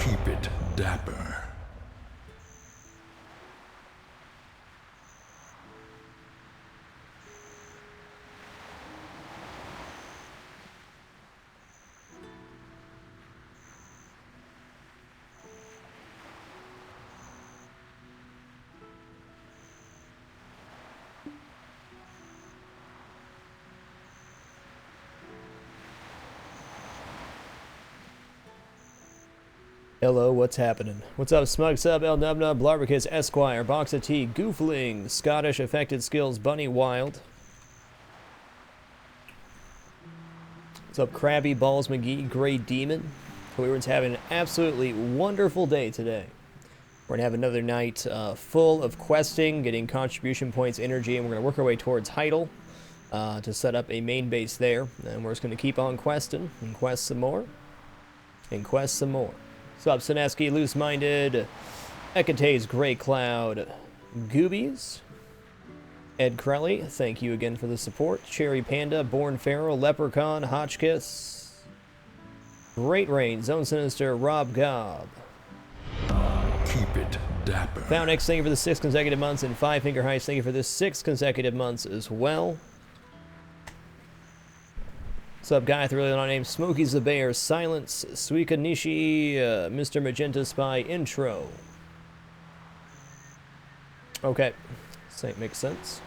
Keep it dapper. Hello, what's happening? What's up, Smug Sub, El Nubnub, Blarbarkis, Esquire, Box of Tea, Goofling, Scottish Affected Skills, Bunny Wild. What's up, Krabby, Balls McGee, Grey Demon? Hope everyone's having an absolutely wonderful day today. We're going to have another night full of questing, getting contribution points, energy, and we're going to work our way towards Heidel to set up a main base there. And we're just going to keep on questing and quest some more and quest some more. What's up, Sineski, Loose Minded, Ekete's Grey Cloud, Goobies, Ed Crelly, thank you again for the support. Cherry Panda, Born Pharaoh, Leprechaun, Hotchkiss, Great Rain, Zone Sinister, Rob Gobb. Keep it dapper. Found X, thank you for the 6 consecutive months, and 5 Finger Heist, thank you for the 6 consecutive months as well. What's up, guy with a really long name? Smokey's the Bear, Silence, Suika Nishi, Mr. Magenta Spy, Intro. Okay, this makes sense.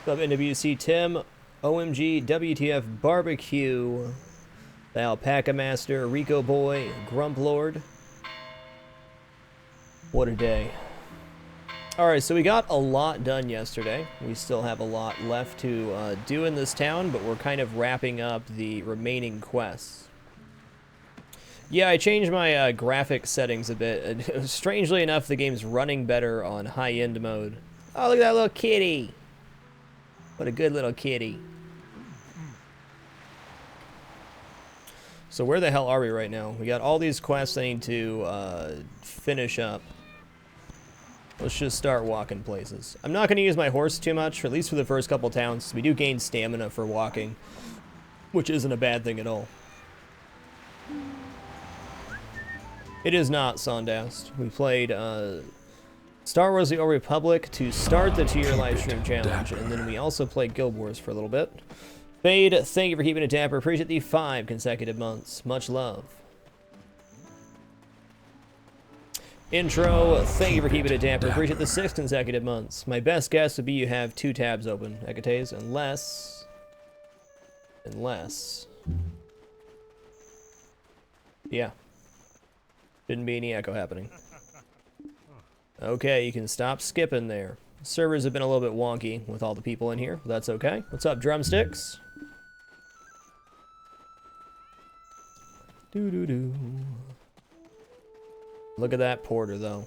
What's up, NWC Tim, OMG, WTF Barbecue, the Alpaca Master, Rico Boy, Grump Lord. What a day. Alright, so we got a lot done yesterday. We still have a lot left to do in this town, but we're kind of wrapping up the remaining quests. Yeah, I changed my graphic settings a bit. Strangely enough, the game's running better on high-end mode. Oh, look at that little kitty! What a good little kitty. So where the hell are we right now? We got all these quests I need to finish up. Let's just start walking places. I'm not going to use my horse too much, at least for the first couple towns. We do gain stamina for walking, which isn't a bad thing at all. It is not, Sondast. We played Star Wars The Old Republic to start the 2-year livestream challenge, and then we also played Guild Wars for a little bit. Fade, thank you for keeping it dapper. Appreciate the 5 consecutive months. Much love. Intro, thank you for keeping it dapper. Appreciate the 6 consecutive months. My best guess would be you have 2 tabs open, Eketes, unless... Yeah. Shouldn't be any echo happening. Okay, you can stop skipping there. Servers have been a little bit wonky with all the people in here, but that's okay. What's up, Drumsticks? Doo-doo-doo. Look at that porter, though.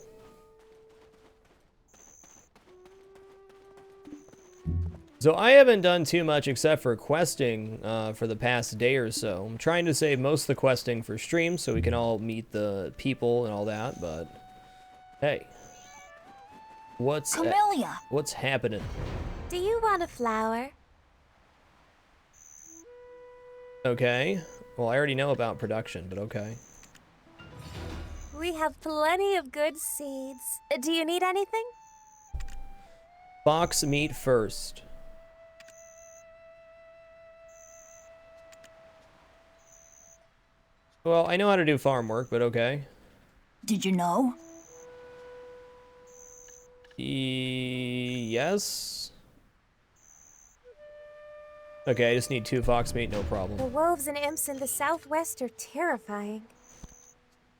So I haven't done too much except for questing for the past day or so. I'm trying to save most of the questing for stream so we can all meet the people and all that, but hey. What's happening? Do you want a flower? Okay. Well, I already know about production, but okay. We have plenty of good seeds. Do you need anything? Fox meat first. Well, I know how to do farm work, but okay. Did you know? Yes. Okay, I just need 2 fox meat, no problem. The wolves and imps in the southwest are terrifying.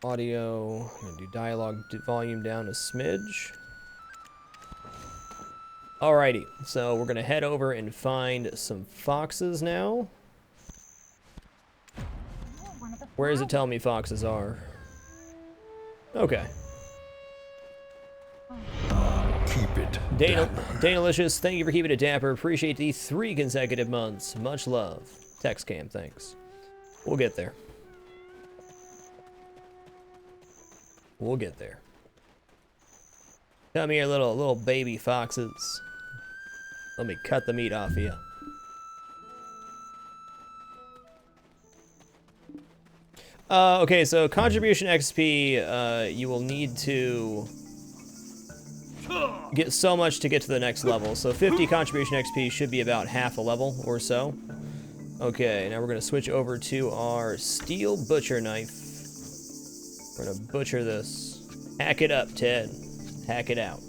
Audio, I'm gonna do dialogue volume down a smidge. Alrighty, so we're gonna head over and find some foxes now. Where does it tell me foxes are? Okay. Keep it Danalicious, thank you for keeping it dapper. Appreciate the 3 consecutive months. Much love. Text cam, thanks. We'll get there. We'll get there. Come here, little baby foxes. Let me cut the meat off of you. Okay, so contribution XP, you will need to get so much to get to the next level. So 50 contribution XP should be about half a level or so. Okay, now we're going to switch over to our steel butcher knife. We're going to butcher this. Hack it up, Ted. Hack it out.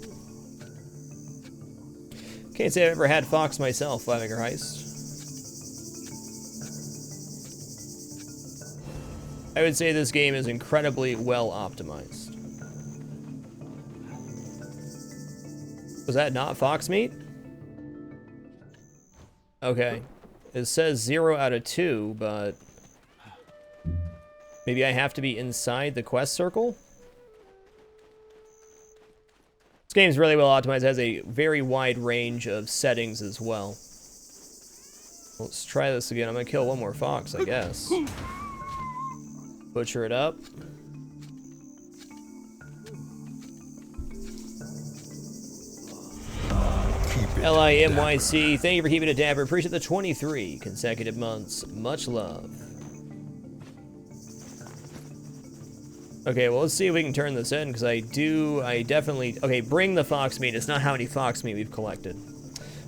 Can't say I've ever had Fox myself, Flaminger Heist. I would say this game is incredibly well optimized. Was that not fox meat? Okay. It says 0 out of 2, but maybe I have to be inside the quest circle? This game's really well optimized. It has a very wide range of settings as well. Let's try this again. I'm gonna kill one more fox, I guess. Butcher it up. LIMYC, thank you for keeping it dapper. Appreciate the 23 consecutive months. Much love. Okay, well, let's see if we can turn this in, because I definitely... Okay, bring the fox meat. It's not how many fox meat we've collected.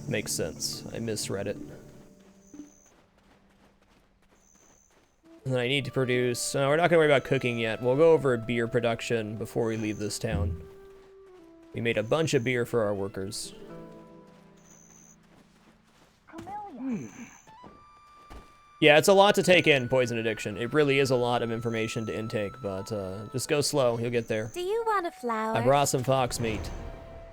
Makes sense. I misread it. And then I need to produce... we're not going to worry about cooking yet. We'll go over beer production before we leave this town. We made a bunch of beer for our workers. Yeah, it's a lot to take in, poison addiction. It really is a lot of information to intake, but just go slow. You'll get there. Do you want a flower? I brought some fox meat.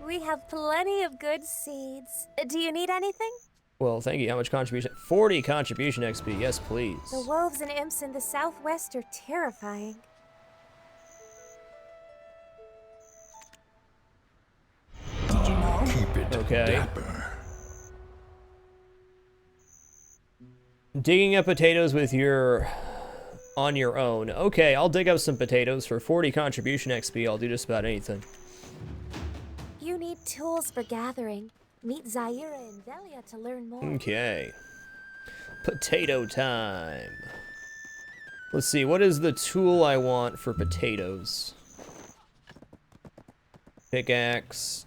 We have plenty of good seeds. Do you need anything? Well, thank you. How much contribution? 40 contribution XP. Yes, please. The wolves and imps in the southwest are terrifying. Did you know? Keep it Okay. dapper. Digging up potatoes with on your own. Okay, I'll dig up some potatoes for 40 contribution XP. I'll do just about anything. You need tools for gathering. Meet Zaira and Delia to learn more. Okay. Potato time. Let's see, what is the tool I want for potatoes? Pickaxe.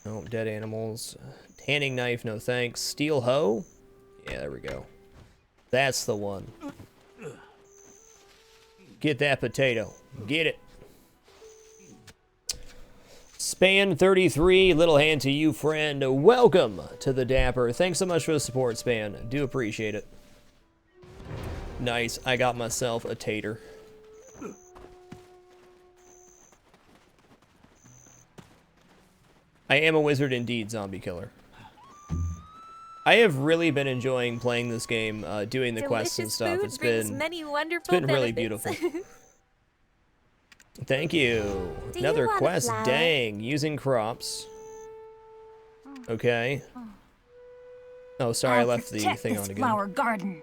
Oh, dead animals. Tanning knife, no thanks. Steel hoe? Yeah, there we go. That's the one. Get that potato. Get it. Span 33, little hand to you, friend. Welcome to the Dapper. Thanks so much for the support, Span. Do appreciate it. Nice. I got myself a tater. I am a wizard indeed, zombie killer. I have really been enjoying playing this game, doing the quests and stuff. It's been really beautiful. Thank you. Another quest. Dang, using crops. Okay. Oh, sorry, I left the thing on again. Flower garden.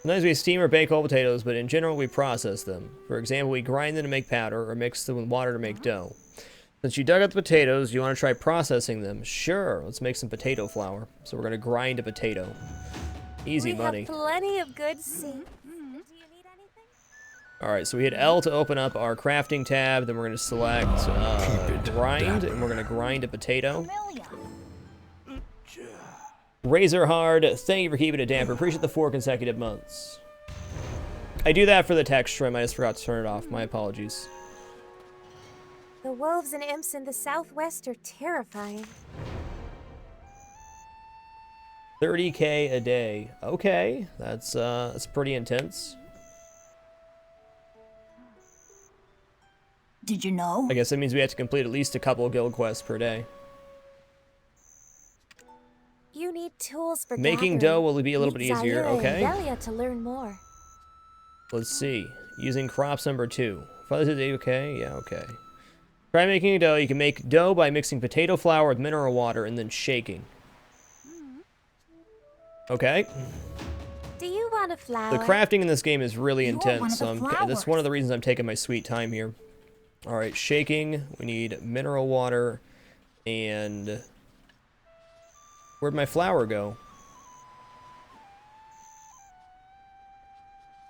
Sometimes we steam or bake whole potatoes, but in general we process them. For example, we grind them to make powder or mix them with water to make dough. Since you dug up the potatoes, you want to try processing them? Sure, let's make some potato flour. So we're going to grind a potato. Easy money. We have plenty of good seeds. Do you need anything? Alright, so we hit L to open up our crafting tab, then we're going to select grind, and we're going to grind a potato. Razor Hard, thank you for keeping it damper. Appreciate the 4 consecutive months. I do that for the text trim, I just forgot to turn it off. My apologies. The wolves and imps in the southwest are terrifying. 30k a day. Okay, that's pretty intense. Did you know? I guess that means we have to complete at least a couple guild quests per day. You need tools for Making gathering. dough will be a little bit Meet easier. Zaira and Okay. Delia to learn more. Let's see. Using crops number 2. Father today, okay? Yeah, okay. Try making a dough. You can make dough by mixing potato flour with mineral water and then shaking. Okay. Do you want a flower? The crafting in this game is really You're intense, one of so the that's one of the reasons I'm taking my sweet time here. All right, shaking. We need mineral water, and where'd my flour go?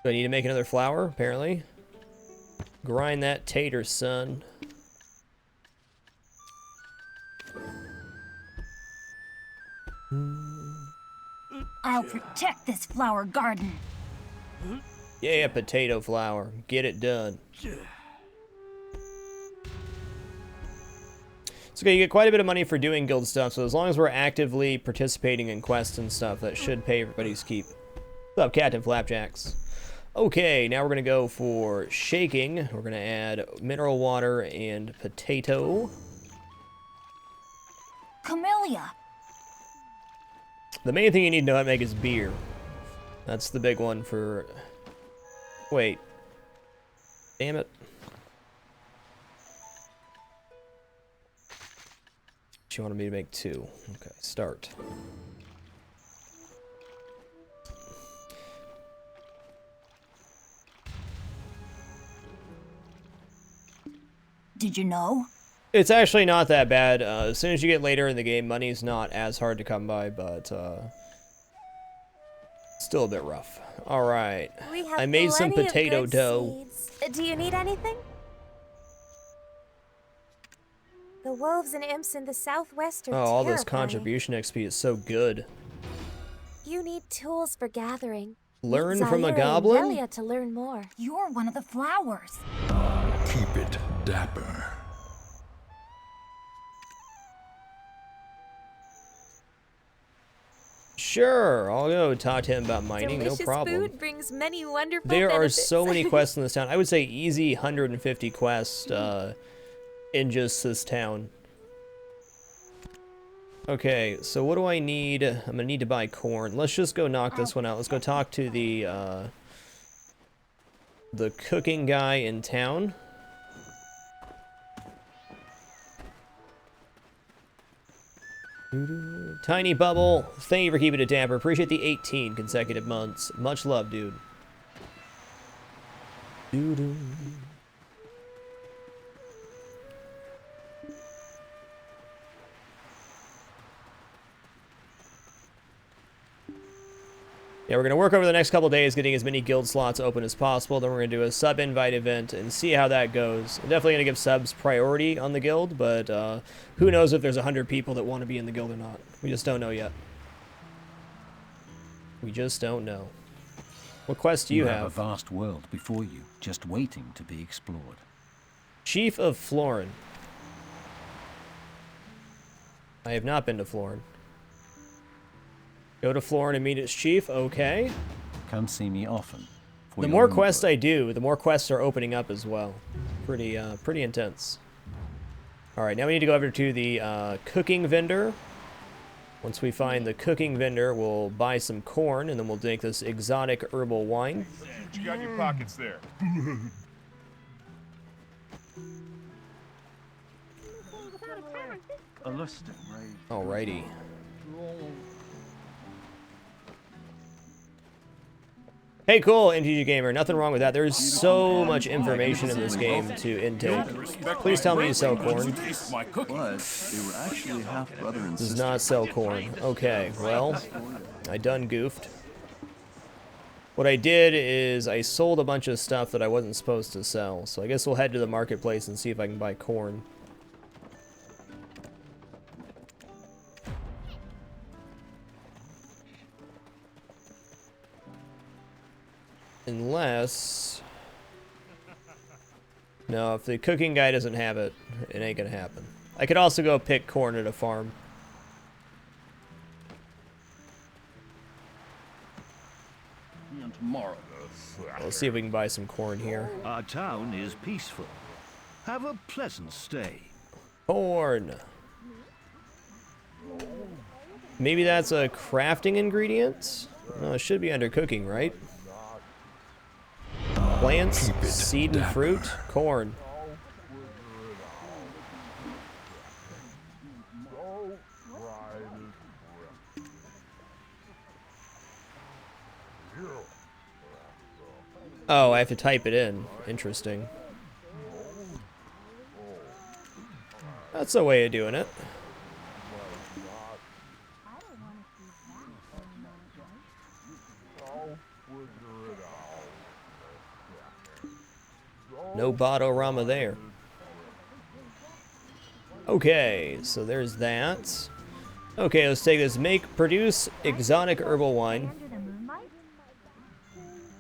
Do I need to make another flour? Apparently. Grind that tater, son. I'll protect this flower garden. Yeah, potato flour. Get it done. It's okay, you get quite a bit of money for doing guild stuff, so as long as we're actively participating in quests and stuff, that should pay everybody's keep. What's up, Captain Flapjacks? Okay, now we're going to go for shaking. We're going to add mineral water and potato. Camellia. The main thing you need to know how to make is beer. That's the big one for... Wait. Damn it. She wanted me to make 2. Okay, start. Did you know? It's actually not that bad. As soon as you get later in the game, money's not as hard to come by, but still a bit rough. All right, I made some potato dough. Do you need anything? The wolves and imps in the southwest are All this terrifying. contribution XP is so good. You need tools for gathering. Learn Meet from a Zaire and goblin? Delia to learn more. You're one of the flowers. Keep it dapper. Sure, I'll go talk to him about mining, Delicious no problem. food brings many wonderful There are benefits. so many quests in this town. I would say easy 150 quests in just this town. Okay, so what do I need? I'm gonna need to buy corn. Let's just go knock this one out. Let's go talk to the cooking guy in town. Tiny Bubble, thank you for keeping it damper. Appreciate the 18 consecutive months. Much love, dude. Yeah, we're going to work over the next couple days getting as many guild slots open as possible. Then we're going to do a sub-invite event and see how that goes. I'm definitely going to give subs priority on the guild, but who knows if there's 100 people that want to be in the guild or not. We just don't know yet. We just don't know. What quest do you have? A vast world before you, just waiting to be explored. Chief of Florin. I have not been to Florin. Go to Florin and meet its chief. Okay. Come see me often. The more quests I do, the more quests are opening up as well. Pretty intense. All right, now we need to go over to the cooking vendor. Once we find the cooking vendor, we'll buy some corn, and then we'll drink this exotic herbal wine. You got your pockets there. Alrighty. Hey, cool, MTG Gamer. Nothing wrong with that. There's so much information in this game to intake. Please tell me you sell corn. Does not sell corn. Okay, well, I done goofed. What I did is I sold a bunch of stuff that I wasn't supposed to sell. So I guess we'll head to the marketplace and see if I can buy corn. Unless... No, if the cooking guy doesn't have it, it ain't gonna happen. I could also go pick corn at a farm. Tomorrow. Let's see if we can buy some corn here. Our town is peaceful. Have a pleasant stay. Corn! Maybe that's a crafting ingredient? No, it should be under cooking, right? Plants, seed and fruit, corn. Oh, I have to type it in. Interesting. That's a way of doing it. No bot-o-rama there. Okay, so there's that. Okay, let's take this. Produce exotic herbal wine.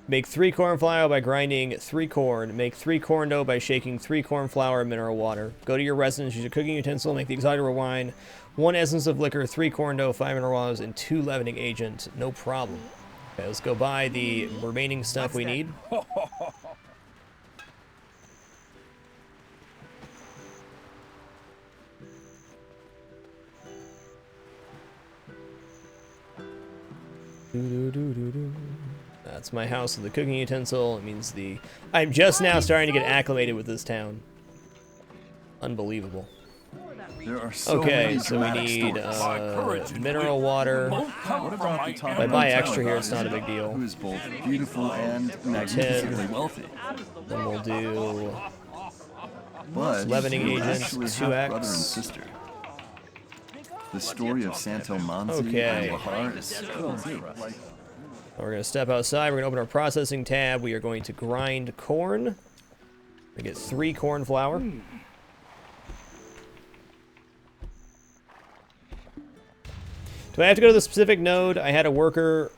Make 3 corn flour by grinding 3 corn. Make 3 corn dough by shaking 3 corn flour and mineral water. Go to your residence, use a cooking utensil, make the exotic herbal wine. 1 essence of liquor, 3 corn dough, 5 mineral waters, and 2 leavening agent. No problem. Okay, let's go buy the remaining stuff we need. That's my house with the cooking utensil. It means I'm just now starting to get acclimated with this town. Unbelievable. There are so okay, so we need mineral water. If I buy extra here, it's not a big deal. Who is both beautiful and magnificently wealthy. Then we'll do but leavening agent, actually 2x. Brother and sister. The story of Santo Manzi Okay. and Bahar is cool too. We're going to step outside. We're going to open our processing tab. We are going to grind corn. We get 3 corn flour. Do I have to go to the specific node? I had a worker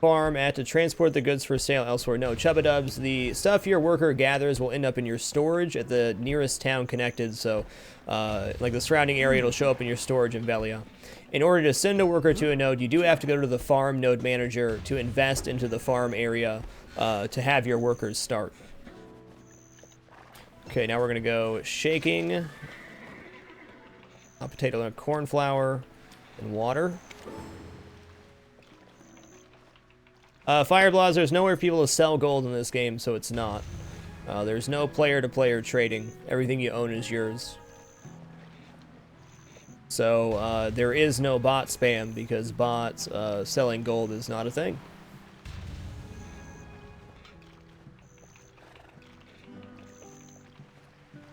farm. I had to transport the goods for sale elsewhere. No, Chubba Dubs, the stuff your worker gathers will end up in your storage at the nearest town connected. So, like the surrounding area, it'll show up in your storage in Velia. In order to send a worker to a node, you do have to go to the farm node manager to invest into the farm area to have your workers start. Okay, now we're going to go shaking. Hot potato and corn flour and water. Fireblaws, there's nowhere for people to sell gold in this game, so it's not. There's no player-to-player trading. Everything you own is yours. So there is no bot spam because bots selling gold is not a thing.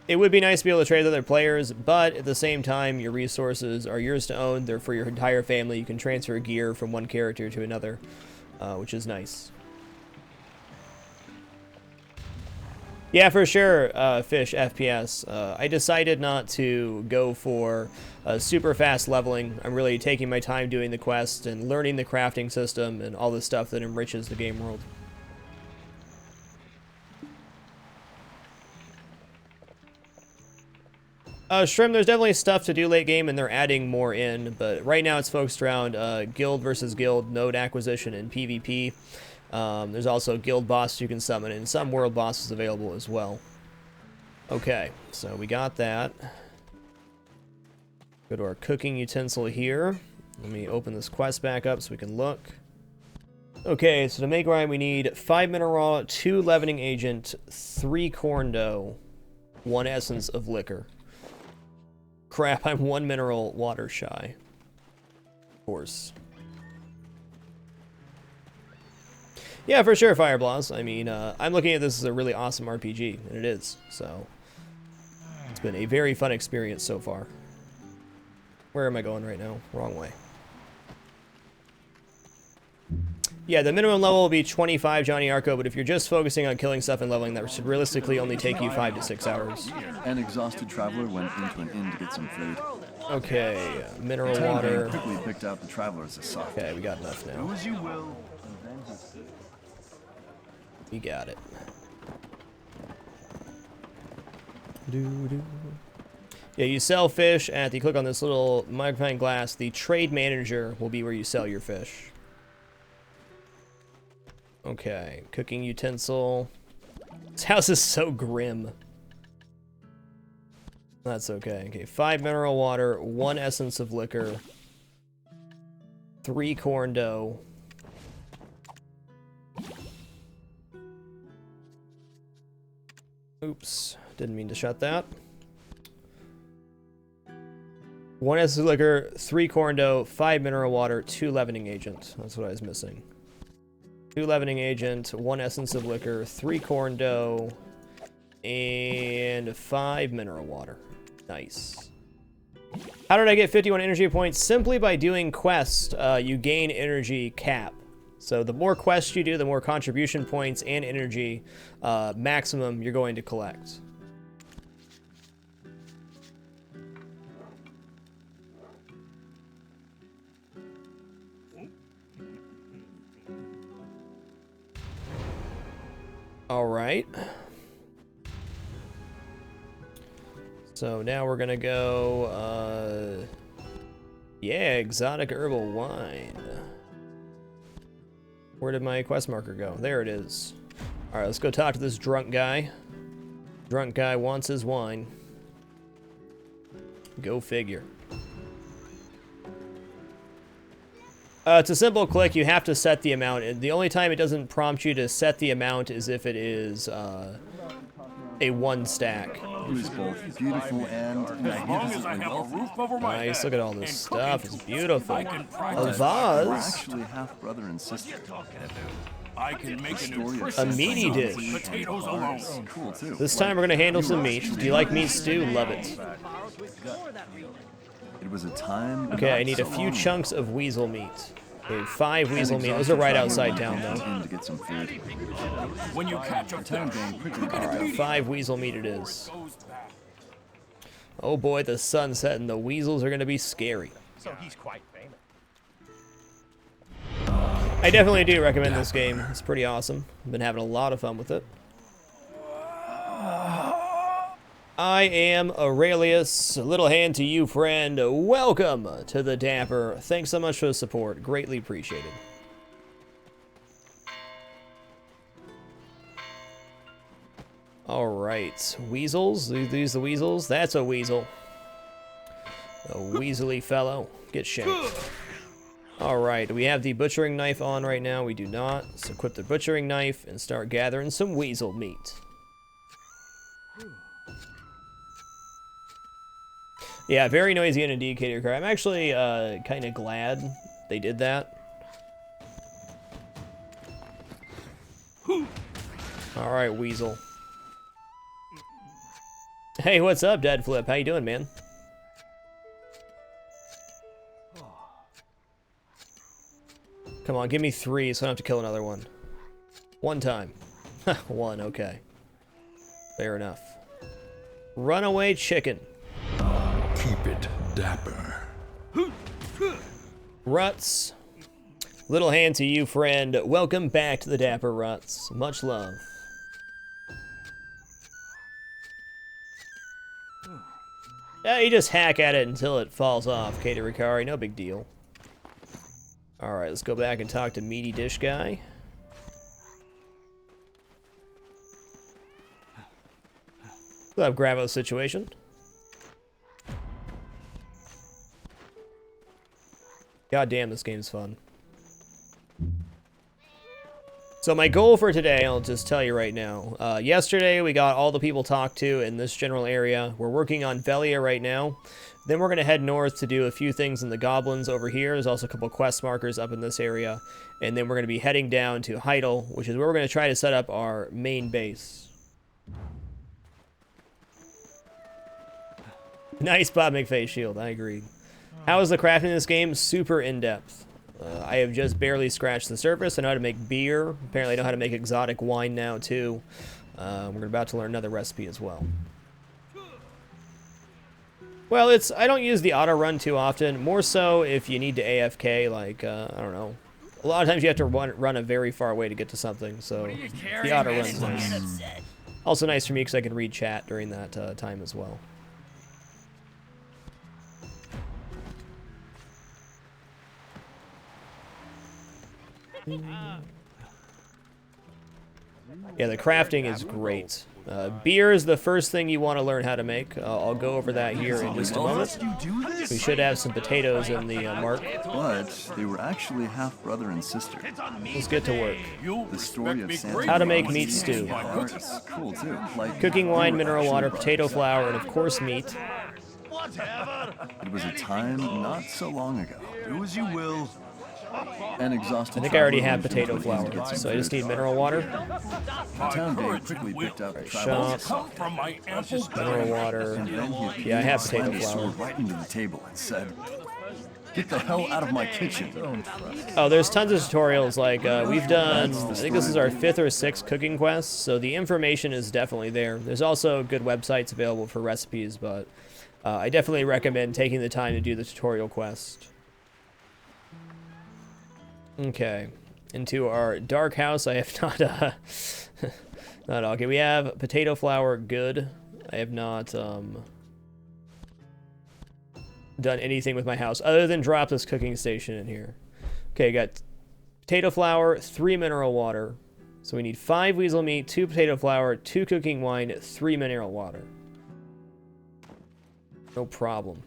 It would be nice to be able to trade with other players, but at the same time, your resources are yours to own. They're for your entire family. You can transfer gear from one character to another, which is nice. Yeah, for sure, Fish FPS. I decided not to go for super fast leveling. I'm really taking my time doing the quest and learning the crafting system and all the stuff that enriches the game world. Shrimp, there's definitely stuff to do late game, and they're adding more in, but right now it's focused around guild versus guild, node acquisition, and PvP. There's also guild bosses you can summon, and some world bosses available as well. Okay, so we got that. Go to our cooking utensil here. Let me open this quest back up so we can look. Okay, so to make rhyme, we need 5 mineral, 2 leavening agent, 3 corn dough, 1 essence of liquor. Crap, I'm 1 mineral water shy. Of course. Yeah, for sure, Fireblaws. I mean, I'm looking at this as a really awesome RPG, and it is. So, it's been a very fun experience so far. Where am I going right now? Wrong way. Yeah, the minimum level will be 25, Johnny Arco, but if you're just focusing on killing stuff and leveling, that should realistically only take you 5 to 6 hours. An exhausted traveler went into an inn to get some food. Okay, mineral water. Quickly picked out the traveler as a soft. Okay, we got enough now. Do as you will. We got it. Yeah, you sell fish at the, click on this little magnifying glass, the trade manager will be where you sell your fish. Okay, cooking utensil. This house is so grim. That's okay. Okay, 5 mineral water, 1 essence of liquor, 3 corn dough. Oops, didn't mean to shut that. 1 essence of liquor, 3 corn dough, 5 mineral water, 2 leavening agent. That's what I was missing. 2 leavening agent, 1 essence of liquor, 3 corn dough, and 5 mineral water. Nice. How did I get 51 energy points? Simply by doing quests, you gain energy cap. So the more quests you do, the more contribution points and energy maximum you're going to collect. All right. So now we're gonna go, yeah, exotic herbal wine. Where did my quest marker go? There it is. All right, let's go talk to this drunk guy. Drunk guy wants his wine. Go figure. It's a simple click. You have to set the amount. The only time it doesn't prompt you to set the amount is if it is a 1 stack. It was both beautiful and magnificently wealthy. Nice. Look at all this stuff. It's beautiful. A We're vase. actually half brother and sister. I can make a Story of nutritious A meaty dish. potatoes alone. Cool too. This time we're gonna handle some meat. Do you like meat stew? Love it. It was a time. Okay, I not need so a few long chunks of weasel meat. Okay, 5 ago. weasel meat. An Those are right exhausted outside traveler town, went though. in to get some food. When you catch a The town fish, gang quickly All right, 5 weasel meat it is. Oh boy, the sun's setting. The weasels are gonna be scary. So he's quite famous. I definitely do recommend this game. It's pretty awesome. I've been having a lot of fun with it. I am Aurelius. A little hand to you, friend. Welcome to the Dapper. Thanks so much for the support. Greatly appreciated. All right, weasels. These the weasels. That's a weasel. A weaselly fellow. Get shanked. All right, do we have the butchering knife on right now? We do not. So equip the butchering knife and start gathering some weasel meat. Yeah, very noisy and indicator car. I'm actually kind of glad they did that. All right, weasel. Hey, what's up, Dead Flip? How you doing, man? Come on, give me 3 so I don't have to kill another one. 1 time. 1, okay. Fair enough. Runaway chicken. Keep it dapper. Ruts. Little hand to you, friend. Welcome back to the Dapper Ruts. Much love. Yeah, you just hack at it until it falls off, Katie Ricari. No big deal. Alright, let's go back and talk to Meaty Dish Guy. We'll have Gravo's situation. God damn, this game's fun. So my goal for today, I'll just tell you right now. Yesterday, we got all the people talked to in this general area. We're working on Velia right now. Then we're going to head north to do a few things in the Goblins over here. There's also a couple quest markers up in this area. And then we're going to be heading down to Heidel, which is where we're going to try to set up our main base. Nice Bob McFay shield, I agree. How is the crafting in this game? Super in-depth. I have just barely scratched the surface. I know how to make beer. Apparently I know how to make exotic wine now, too. We're about to learn another recipe as well. Well, I don't use the auto run too often. More so if you need to AFK, like, I don't know. A lot of times you have to run a very far away to get to something, so the auto run's nice. Also nice for me because I can read chat during that time as well. Yeah, the crafting is great. Beer is the first thing you want to learn how to make. I'll go over that here in just a moment. We should have some potatoes in the mark. But they were actually half brother and sister. Let's get to work. The story of Santa How to make meat stew. It's cool too. Like Cooking wine, mineral water, potato flour, and of course meat. it was a time not so long ago. Do as you will. An exhausted I think I already traveler have went potato into a inn to flour, get some so I just food. need mineral water. The town gang quickly picked up travelers. Shop, From my ample mineral water. And then he Yeah, I have slammed potato his sword flour. right into the table and said, Get the hell out of my kitchen. Oh, there's tons of tutorials. Like, we've done, I think this is our 5th or 6th cooking quest, so the information is definitely there. There's also good websites available for recipes, but I definitely recommend taking the time to do the tutorial quest. Okay, into our dark house. I have not, not okay. We have potato flour, good. I have not done anything with my house other than drop this cooking station in here. Okay, got potato flour, 3 mineral water. So we need 5 weasel meat, 2 potato flour, 2 cooking wine, 3 mineral water. No problem.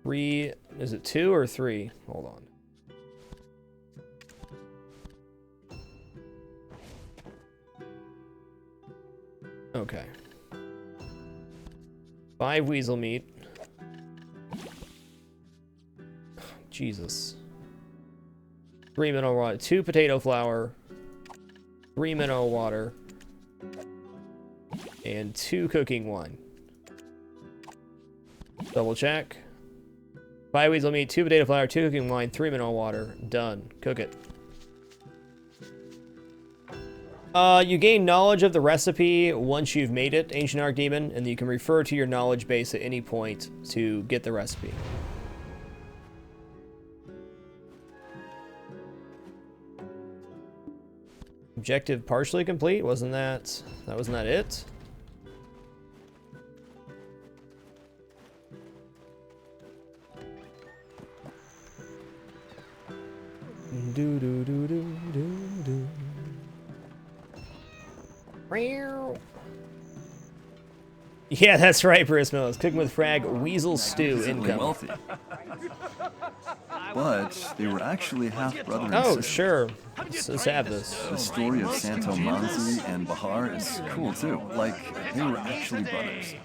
Three, is it 2 or 3? Hold on. Okay. 5 weasel meat. Jesus. 3 mineral water, 2 potato flour, 3 mineral water, and 2 cooking wine. Double check. 5 weasel meat, 2 potato flour, 2 cooking wine, 3 mineral water. Done. Cook it. You gain knowledge of the recipe once you've made it, Ancient Archdemon, and you can refer to your knowledge base at any point to get the recipe. Objective partially complete? Wasn't that it? Do do do do do do. Yeah, that's right, Bruce Mills. Cooking with Frag, Weasel Stew income. Wealthy. But they were actually half-brother and Oh, sister. sure. Let's have this. The story of Santo Manzi and Bahar is cool too. Like, they were actually brothers.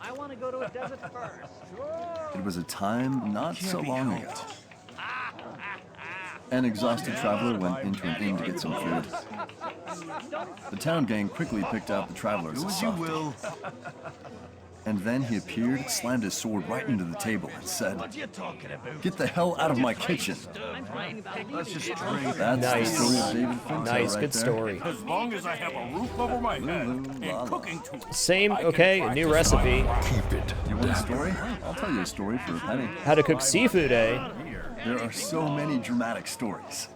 I want to go to a desert first. It was a time not so long ago. An exhausted traveler went into an inn to get some food. The town gang quickly picked out the traveler as a softie. And then he appeared, slammed his sword right into the table, and said, "Get the hell out of my kitchen." Let's just drink. That's Nice. the story of David Finto Nice, right good there. story. As long as I have a roof over my head and cooking tools. Same, okay, new recipe. Keep it You want a dapper. story? I'll tell you a story for a penny. How to cook seafood, eh? There are so many dramatic stories.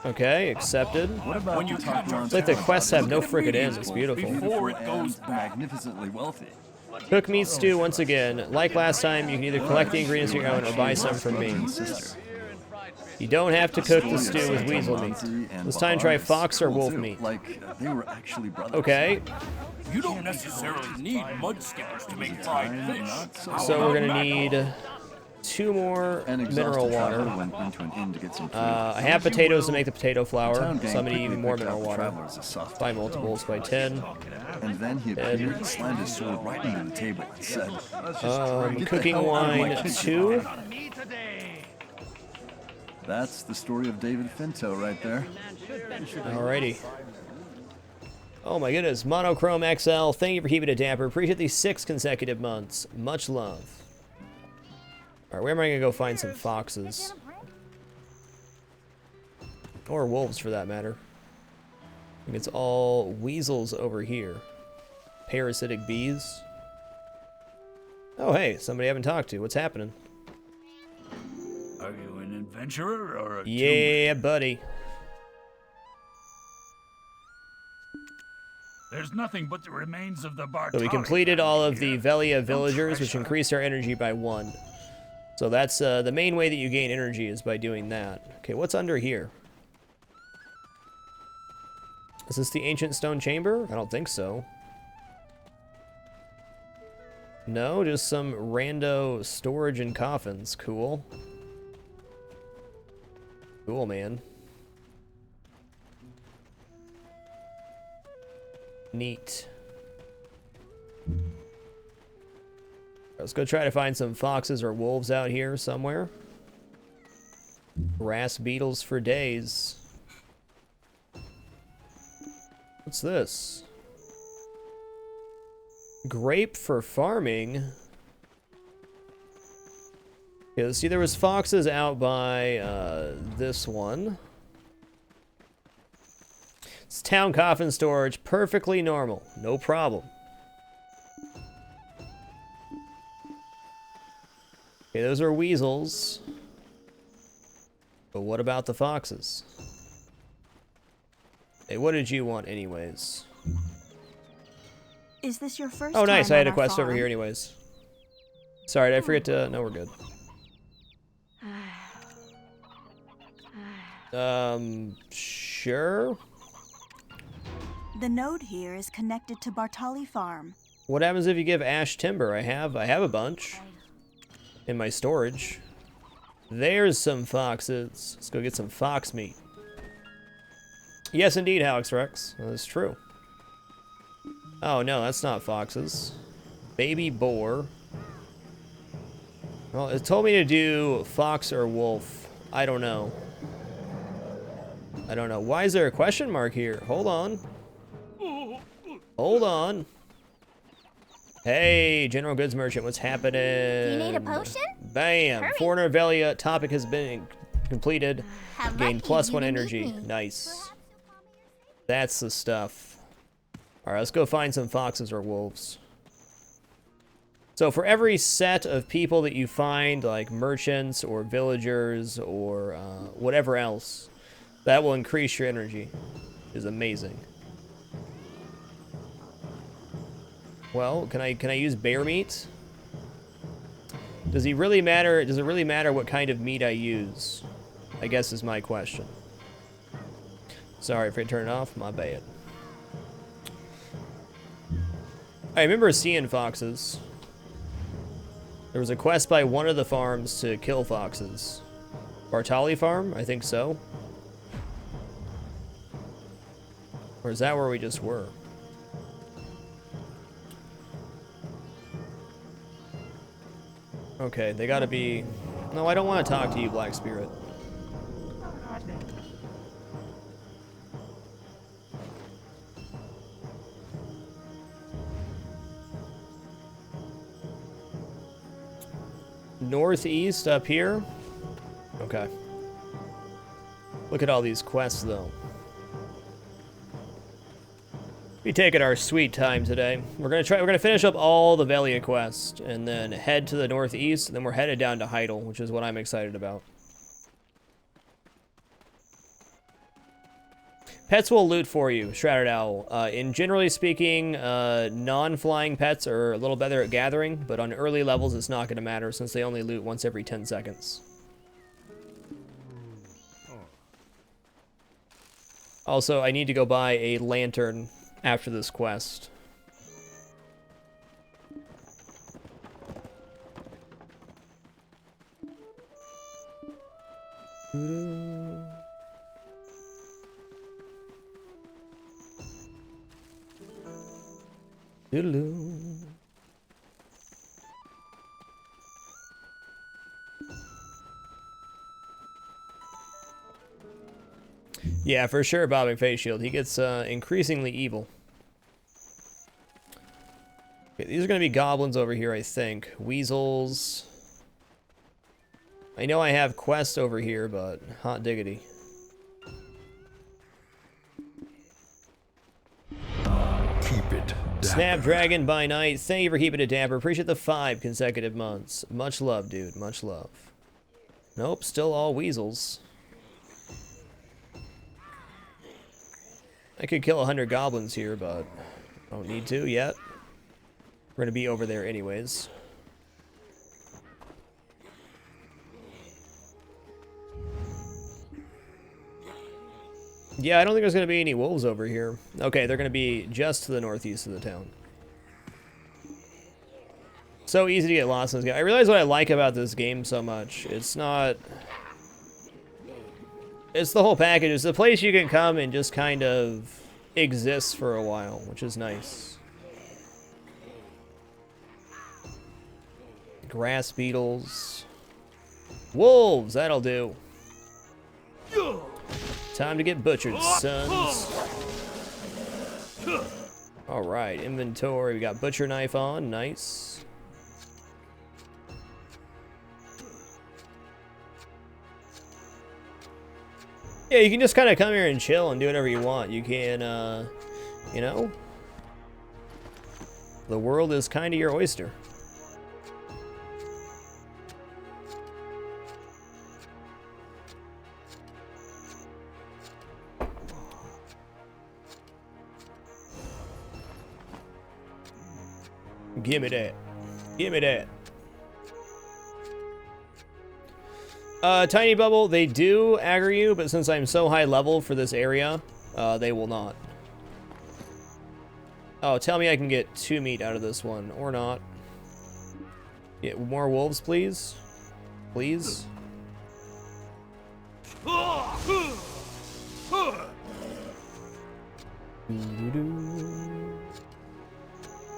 Okay, accepted. What about When you the catch top It's like the quests have no frickin' end. It's beautiful. Before it and goes bad. magnificently wealthy? Cook meat stew once again. Like last time, you can either collect the ingredients on your own or buy some from me. Sister. You don't have to cook the Story of stew with Santo weasel meat. Manzi and This time Bahar try is fox or cool wolf too. meat. Like, they were actually brothers. Okay, You don't necessarily need mud skippers to make fried fish. so we're gonna need 2 more An mineral exhausted traveler water. went into an inn to get some food. I have potatoes to make the potato flour, Town so gang I'm gonna need quickly even more picked out mineral the water. traveler as a softie. By multiples, by 10. And then he appeared, slammed his sword right into the table, and said, "Get the Cooking hell out of my wine kitchen." 2. That's the story of David Finto right there. Alrighty. Oh my goodness, Monochrome XL, thank you for keeping it dapper. Appreciate these 6 consecutive months. Much love. Alright, where am I gonna go find some foxes? Or wolves, for that matter. I think it's all weasels over here. Parasitic bees. Oh hey, somebody I haven't talked to. What's happening? Are you an adventurer or a Yeah, buddy. There's nothing but the remains of the Bartari. So we completed all of the Velia villagers, which increased our energy by 1. So that's the main way that you gain energy is by doing that. Okay, what's under here? Is this the ancient stone chamber? I don't think so. No, just some rando storage and coffins. Cool. Cool, man. Neat. Let's go try to find some foxes or wolves out here somewhere. Grass beetles for days. What's this? Grape for farming. Yeah, see, there was foxes out by this one. It's town coffin storage, perfectly normal, no problem. Okay, those are weasels. But what about the foxes? Hey, what did you want anyways? Is this your first Oh, nice, time I had on a quest our over farm? here anyways. Sorry, did I forget to... No, we're good. Sure. The node here is connected to Bartali Farm. What happens if you give ash timber? I have a bunch in my storage. There's some foxes. Let's go get some fox meat. Yes, indeed, Alex Rex. That's true. Oh, no, that's not foxes. Baby boar. Well, it told me to do fox or wolf. I don't know. I don't know. Why is there a question mark here? Hold on. Hold on. Hey, General Goods Merchant, what's happening? Do you need a potion? Bam! Hurry. Foreigner Velia topic has been completed. How Gain lucky +1 you to meet energy. me. Nice. That's the stuff. Alright, let's go find some foxes or wolves. So for every set of people that you find, like merchants or villagers or whatever else, that will increase your energy. Is amazing. Well, can I use bear meat? Does it really matter what kind of meat I use? I guess is my question. Sorry if I turn it off, my bad. I remember seeing foxes. There was a quest by one of the farms to kill foxes. Bartali Farm? I think so. Or is that where we just were? Okay, they gotta be... No, I don't want to talk to you, Black Spirit. Northeast up here? Okay. Look at all these quests, though. We taking our sweet time today. We're gonna finish up all the Velia quests and then head to the northeast, and then we're headed down to Heidel, which is what I'm excited about. Pets will loot for you, Shrouded Owl. In generally speaking, non-flying pets are a little better at gathering, but on early levels it's not gonna matter since they only loot once every 10 seconds. Also, I need to go buy a lantern after this quest. Yeah, for sure, Bob McFace he gets increasingly evil. Okay, these are going to be goblins over here, I think. Weasels. I know I have quests over here, but hot diggity. Keep it dapper. Snapdragon by night, thank you for keeping it dapper. Appreciate the 5 consecutive months. Much love, dude. Much love. Nope, still all weasels. I could kill 100 goblins here, but I don't need to yet. We're going to be over there anyways. Yeah, I don't think there's going to be any wolves over here. Okay, they're going to be just to the northeast of the town. So easy to get lost in this game. I realize what I like about this game so much. It's not... It's the whole package. It's a place you can come and just kind of exist for a while, which is nice. Grass beetles. Wolves, that'll do. Time to get butchered, sons. All right, inventory. We got butcher knife on. Nice. Yeah, you can just kind of come here and chill and do whatever you want. You can, you know, the world is kind of your oyster. Give me that. Give me that. Tiny Bubble, they do aggro you, but since I'm so high level for this area, they will not. Oh, tell me I can get 2 meat out of this one, or not. Get more wolves, please. Please.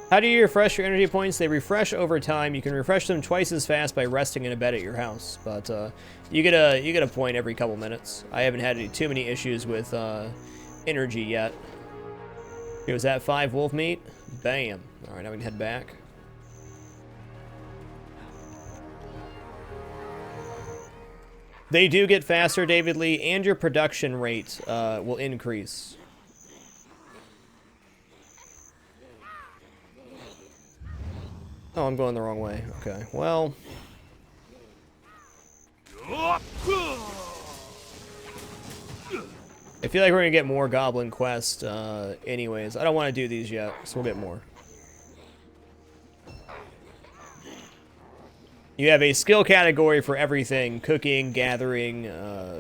How do you refresh your energy points? They refresh over time. You can refresh them twice as fast by resting in a bed at your house, but you get a point every couple minutes. I haven't had too many issues with energy yet. Here, was that 5 wolf meat? Bam. All right, now we can head back. They do get faster, David Lee, and your production rate will increase. Oh, I'm going the wrong way. Okay, well. I feel like we're gonna get more Goblin Quest anyways. I don't want to do these yet, so we'll get more. You have a skill category for everything: cooking, gathering,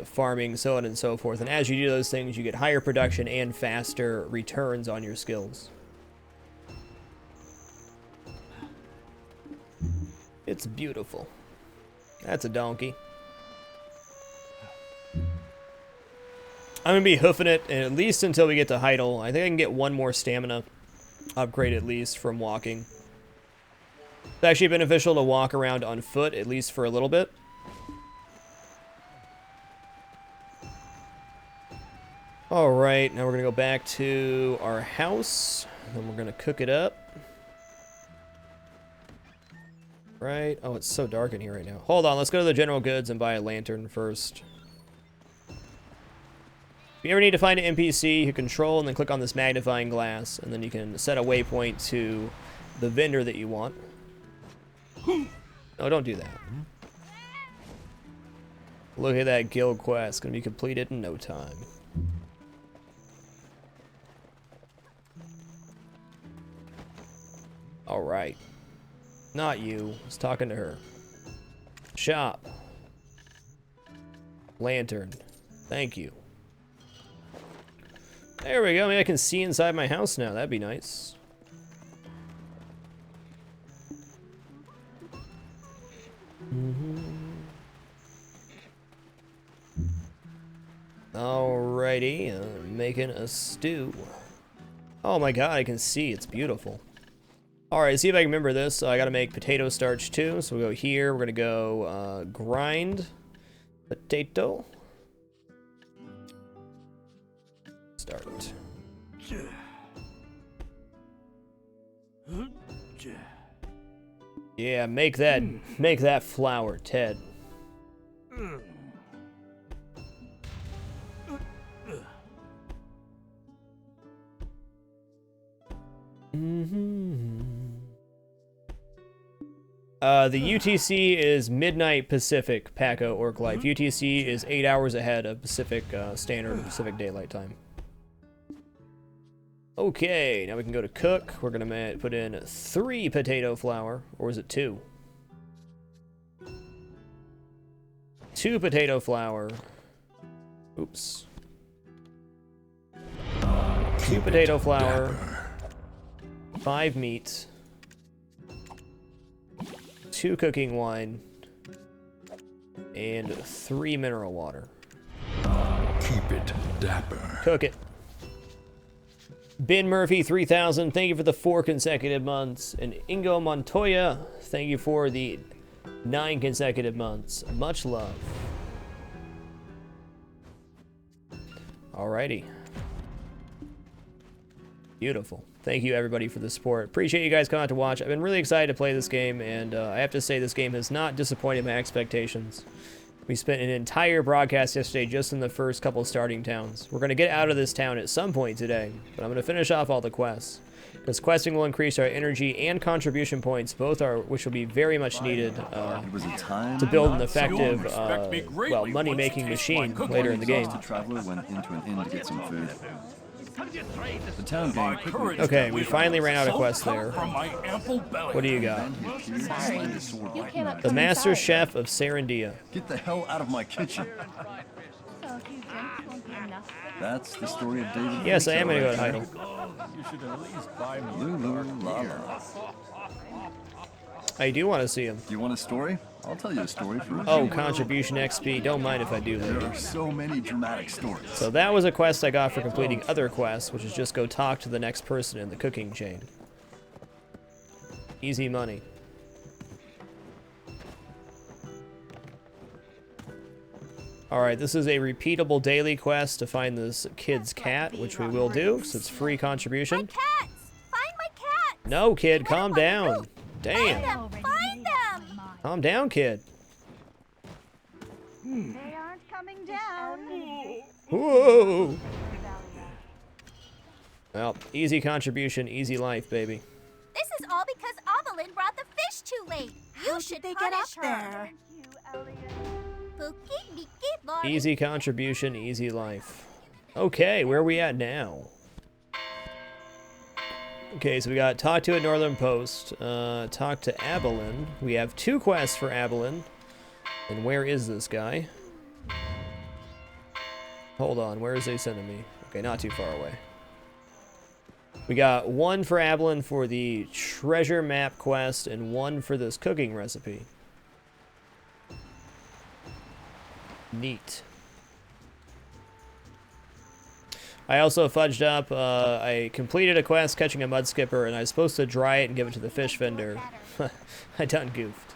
farming, so on and so forth. And as you do those things, you get higher production and faster returns on your skills. It's beautiful. That's a donkey. I'm gonna be hoofing it at least until we get to Heidel. I think I can get 1 more stamina upgrade at least from walking. It's actually beneficial to walk around on foot, at least for a little bit. Alright, now we're gonna go back to our house. And we're gonna cook it up. Right. Oh, it's so dark in here right now. Hold on, let's go to the general goods and buy a lantern first. If you ever need to find an NPC, you control and then click on this magnifying glass, and then you can set a waypoint to the vendor that you want. No, don't do that. Look at that guild quest. Gonna be completed in no time. Alright. Not you. I was talking to her. Shop. Lantern. Thank you. There we go. Maybe I can see inside my house now. That'd be nice. Alrighty. Making a stew. Oh my god, I can see. It's beautiful. Alright, see if I can remember this. I gotta make potato starch too. So we'll go here. We're gonna go grind potato. Start. Yeah, make that flour, Ted. The UTC is midnight Pacific, Paco Orc Life. UTC is 8 hours ahead of Pacific Standard Pacific Daylight Time. Okay, now we can go to cook. We're gonna put in 3 potato flour, or is it 2? 2 potato flour. Oops. 2 potato flour. 5 meat. 2 cooking wine. And 3 mineral water. Keep it dapper. Cook it. Ben Murphy 3000, thank you for the 4 consecutive months. And Ingo Montoya, thank you for the 9 consecutive months. Much love. Alrighty. Beautiful. Thank you, everybody, for the support. Appreciate you guys coming out to watch. I've been really excited to play this game, and I have to say this game has not disappointed my expectations. We spent an entire broadcast yesterday just in the first couple starting towns. We're going to get out of this town at some point today, but I'm going to finish off all the quests. Because questing will increase our energy and contribution points, both are, which will be very much needed to build an effective, well, money-making machine later in the game. The traveler went into an inn to get some food. The town gang quickly... Okay, we finally ran out of quests there. What do you got? The Master Chef of Serendia. Get the hell out of my kitchen. That's the story of David. Yes, I am going to go to Heidel. You should at least buy me Lulu Lala. I do want to see him. Do you want a story? I'll tell you a story for Oh, contribution XP. Don't mind if I do There later. are so many dramatic stories. So that was a quest I got for completing other quests, which is just go talk to the next person in the cooking chain. Easy money. Alright, this is a repeatable daily quest to find this kid's cat, which we will do, because it's free contribution. My cats! Find my cats! No, kid, calm down. Damn. Find them! Calm down, kid. They aren't coming down. Whoa! Well, easy contribution, easy life, baby. This is all because Avalyn brought the fish too late. You How should did they get up punish her. there? Easy contribution, easy life. Okay, where are we at now? Okay, so we got talk to at Northern Post, talk to Avalyn. We have 2 quests for Avalyn. And where is this guy? Hold on, where is they sending me? Okay, not too far away. We got 1 for Avalyn for the treasure map quest and 1 for this cooking recipe. Neat. I also fudged up, I completed a quest catching a mud skipper, and I was supposed to dry it and give it to the fish vendor. I done goofed.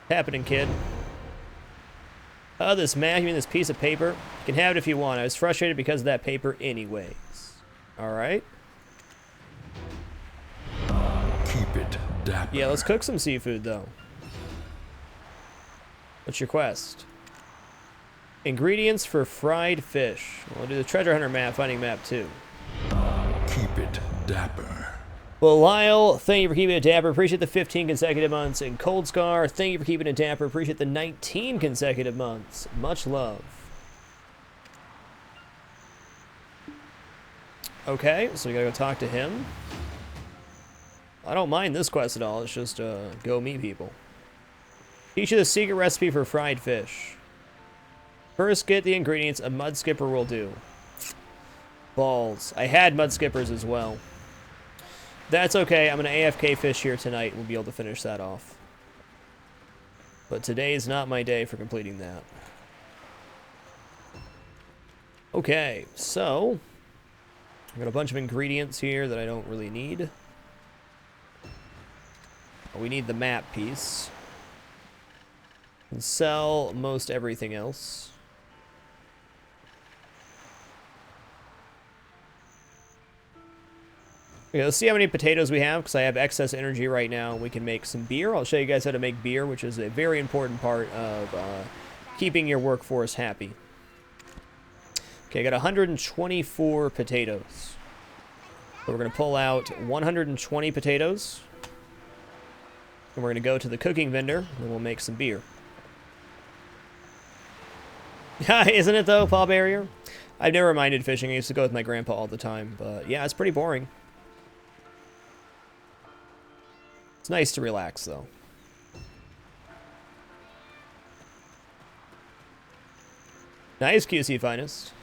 Happening, kid. Oh, this map, you mean this piece of paper? You can have it if you want. I was frustrated because of that paper anyways. Alright. Keep it dapper. Yeah, let's cook some seafood, though. What's your quest? Ingredients for fried fish. We'll do the treasure hunter map, finding map 2. Keep it dapper. Well, Lyle, thank you for keeping it dapper. Appreciate the 15 consecutive months. And Cold Scar, thank you for keeping it dapper. Appreciate the 19 consecutive months. Much love. Okay, so we gotta go talk to him. I don't mind this quest at all. It's just go meet people. Teach you the secret recipe for fried fish. First, get the ingredients. A mud skipper will do. Balls. I had mud skippers as well. That's okay. I'm going to AFK fish here tonight. We'll be able to finish that off. But today is not my day for completing that. Okay, so I've got a bunch of ingredients here that I don't really need. We need the map piece. And sell most everything else. Okay, let's see how many potatoes we have, because I have excess energy right now. We can make some beer. I'll show you guys how to make beer, which is a very important part of keeping your workforce happy. Okay, I got 124 potatoes. So we're going to pull out 120 potatoes. And we're going to go to the cooking vendor, and we'll make some beer. Isn't it, though, Paul Barrier? I've never minded fishing. I used to go with my grandpa all the time. But, yeah, it's pretty boring. It's nice to relax, though. Nice, QC Finest.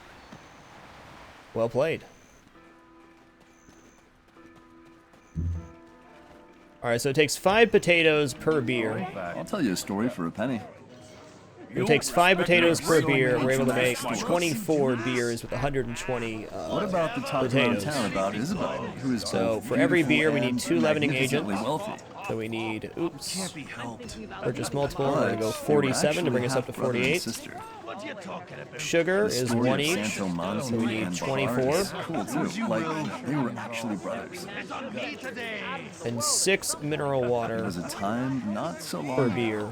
Well played. Alright, so it takes 5 potatoes per beer. I'll tell you a story for a penny. It takes 5 potatoes per beer. We're able to make 24 beers with 120 What about the talk around potatoes. town about Isabel, who is So both for every beer, we beautiful need 2 and leavening agents. magnificently wealthy. So we need, oops, Can't be helped. purchase multiple. We're going to go But 47 to they were bring us up to actually half-brother and 48. sister. Sugar The is story 1 of each. Santo Monzi So we need and 24. Bahar is cool too. Like, they were actually brothers. And 6 mineral There water was a time not so long per ago. beer.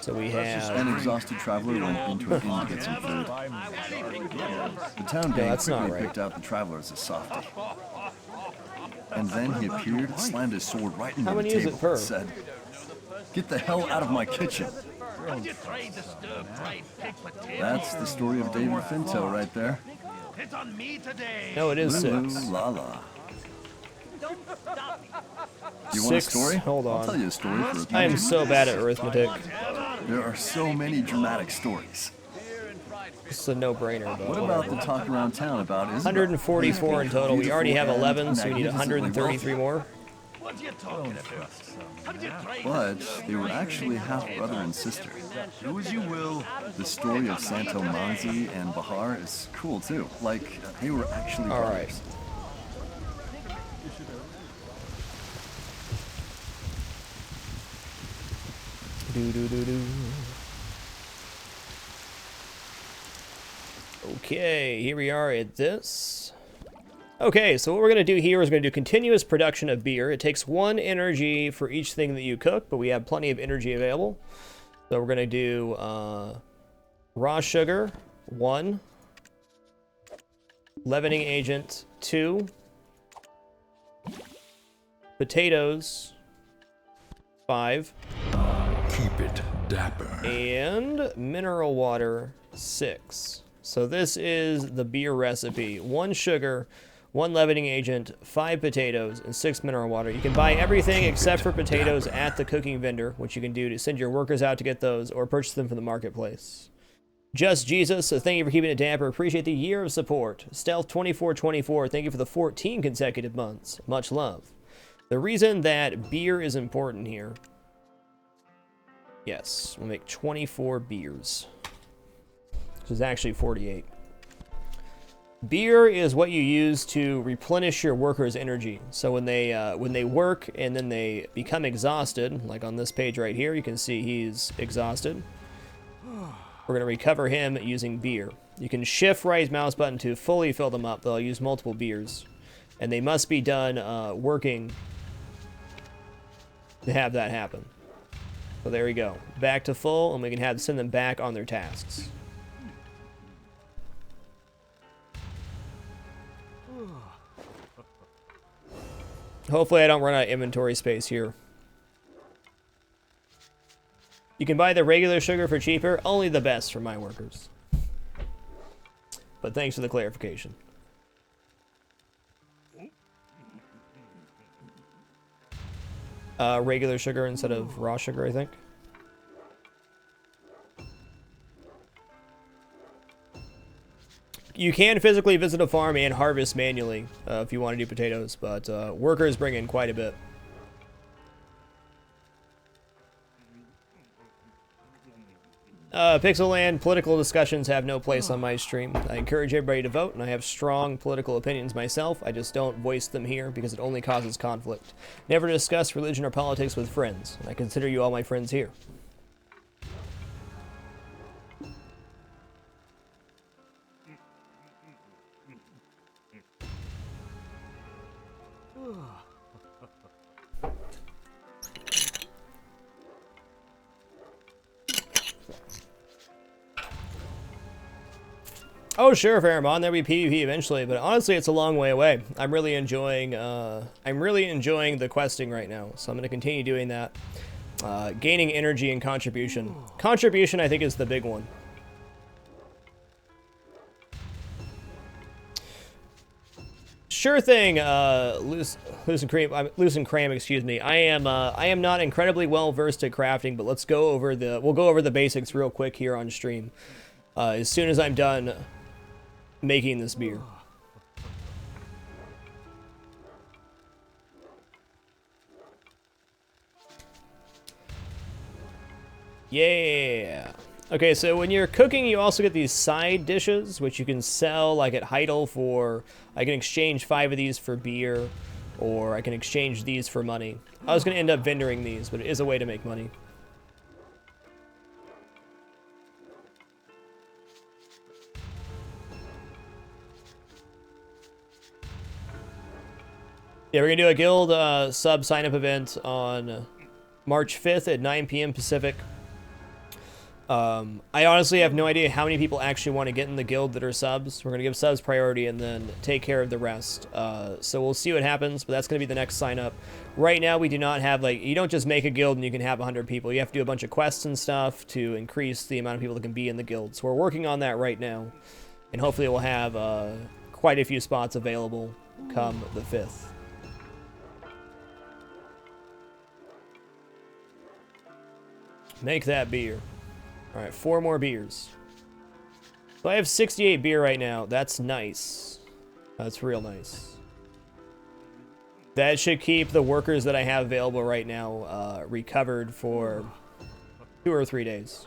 So we An have... exhausted traveler went into an inn to get some food. The town gang that's not quickly right. picked out the traveler as a softie. And then he appeared, slammed his sword right into How the many is it table, per? and said, "Get the hell out of my kitchen." That's the story of David Finto right there. No, it is 6. Lulu la la. Do you want a 6. story? Hold I'll on. tell you a story for a I am penny. so bad at arithmetic. There are so many dramatic stories. It's a no-brainer, but What about the talk around town about Isabel? 144 in total. We already have 11, so we need Magnificently 133 more. But they were actually half brother and sister. Do as you will. The story of Santo Monzi and Bahar is cool too. Like, they were actually All brothers. right. Do. Okay, here we are at this. Okay, so what we're going to do here is we're going to do continuous production of beer. It takes 1 energy for each thing that you cook, but we have plenty of energy available. So we're going to do raw sugar, 1. Leavening agent, 2. Potatoes, 5. Keep it dapper. And mineral water, 6. So this is the beer recipe. 1 sugar, 1 leavening agent, 5 potatoes, and 6 mineral water. You can buy everything except for potatoes at the cooking vendor, which you can do to send your workers out to get those or purchase them from the marketplace. Just Jesus, so thank you for keeping it dapper. Appreciate the year of support. Stealth2424, thank you for the 14 consecutive months. Much love. The reason that beer is important here. Yes, we'll make 24 beers. Which is actually 48. Beer is what you use to replenish your workers' energy. So when they work and then they become exhausted, like on this page right here, you can see he's exhausted. We're going to recover him using beer. You can shift right mouse button to fully fill them up. They'll use multiple beers. And they must be done working to have that happen. So there we go. Back to full, and we can send them back on their tasks. Hopefully I don't run out of inventory space here. You can buy the regular sugar for cheaper. Only the best for my workers. But thanks for the clarification. Regular sugar instead of raw sugar, I think. You can physically visit a farm and harvest manually if you want to do potatoes, but workers bring in quite a bit. Pixelland, political discussions have no place on my stream. I encourage everybody to vote, and I have strong political opinions myself. I just don't voice them here because it only causes conflict. Never discuss religion or politics with friends. I consider you all my friends here. Oh sure, Faramon, there'll be PvP eventually, but honestly, it's a long way away. I'm really enjoying the questing right now, so I'm going to continue doing that. Gaining energy and contribution. Contribution, I think, is the big one. Sure thing, loose and cram, excuse me. I am not incredibly well versed at crafting, but we'll go over the basics real quick here on stream. As soon as I'm done making this beer. Yeah. Okay, so when you're cooking, you also get these side dishes, which you can sell like at Heidel for, I can exchange 5 of these for beer, or I can exchange these for money. I was going to end up vendoring these, but it is a way to make money. Yeah, we're gonna do a guild sub sign-up event on March 5th at 9 p.m. Pacific. I honestly have no idea how many people actually want to get in the guild that are subs. We're gonna give subs priority and then take care of the rest. So we'll see what happens, but that's gonna be the next sign-up. Right now, we do not have, like, you don't just make a guild and you can have 100 people. You have to do a bunch of quests and stuff to increase the amount of people that can be in the guild. So we're working on that right now, and hopefully we'll have quite a few spots available come the 5th. Make that beer. All right, 4 more beers. So I have 68 beer right now. That's nice. That's real nice. That should keep the workers that I have available right now recovered for 2 or 3 days.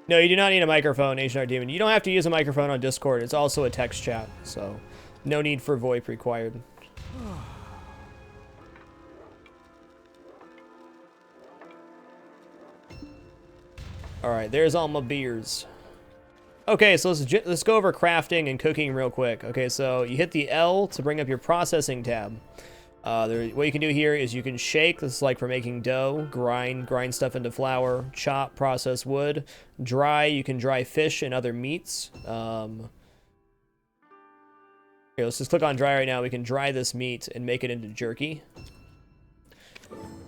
No, you do not need a microphone, H&R Demon. You don't have to use a microphone on Discord. It's also a text chat, so no need for VoIP required. All right, there's all my beers. Okay, so let's go over crafting and cooking real quick. Okay, so you hit the L to bring up your processing tab. What you can do here is you can shake. This is like for making dough, grind stuff into flour, chop, process wood, dry. You can dry fish and other meats. Here, let's just click on dry right now. We can dry this meat and make it into jerky.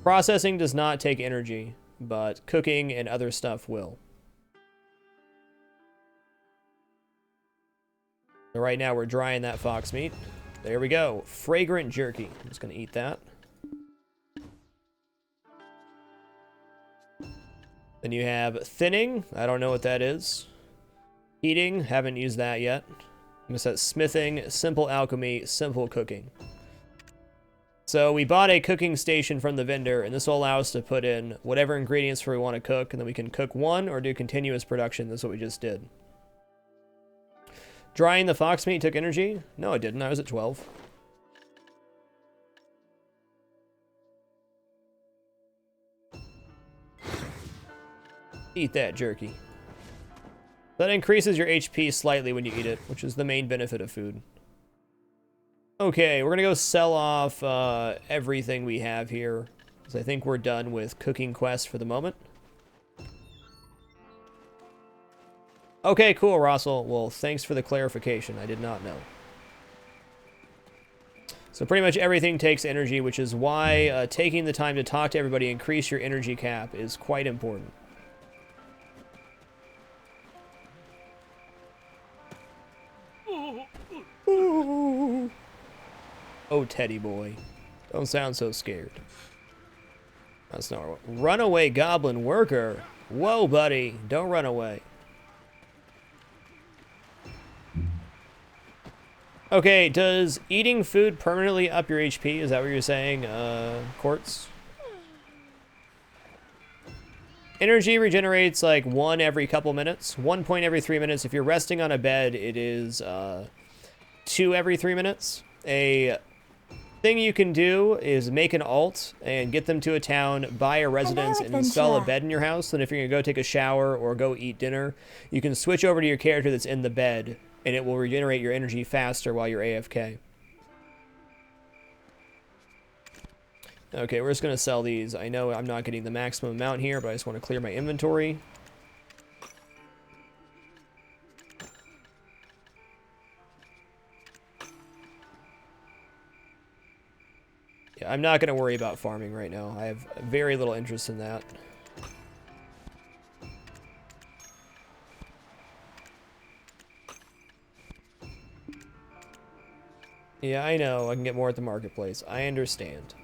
Processing does not take energy, but cooking and other stuff will. So right now we're drying that fox meat. There we go. Fragrant jerky. I'm just going to eat that. Then you have thinning. I don't know what that is. Heating. Haven't used that yet. I'm going to set smithing, simple alchemy, simple cooking. So we bought a cooking station from the vendor, and this will allow us to put in whatever ingredients we want to cook, and then we can cook one or do continuous production. That's what we just did. Drying the fox meat took energy? No, it didn't. I was at 12. Eat that jerky. That increases your HP slightly when you eat it, which is the main benefit of food. Okay, we're going to go sell off everything we have here, because I think we're done with cooking quests for the moment. Okay, cool, Russell. Well, thanks for the clarification. I did not know. So pretty much everything takes energy, which is why taking the time to talk to everybody, increase your energy cap, is quite important. Ooh. Oh, teddy boy. Don't sound so scared. That's not what. Runaway goblin worker. Whoa, buddy. Don't run away. Okay, does eating food permanently up your HP? Is that what you're saying, Quartz? Energy regenerates like 1 every couple minutes. 1 point every 3 minutes. If you're resting on a bed, it is 2 every 3 minutes. A thing you can do is make an alt and get them to a town, buy a residence, and install a bed in your house. And if you're going to go take a shower or go eat dinner, you can switch over to your character that's in the bed, and it will regenerate your energy faster while you're AFK. Okay, we're just going to sell these. I know I'm not getting the maximum amount here, but I just want to clear my inventory. Yeah, I'm not going to worry about farming right now. I have very little interest in that. Yeah, I know. I can get more at the marketplace. I understand.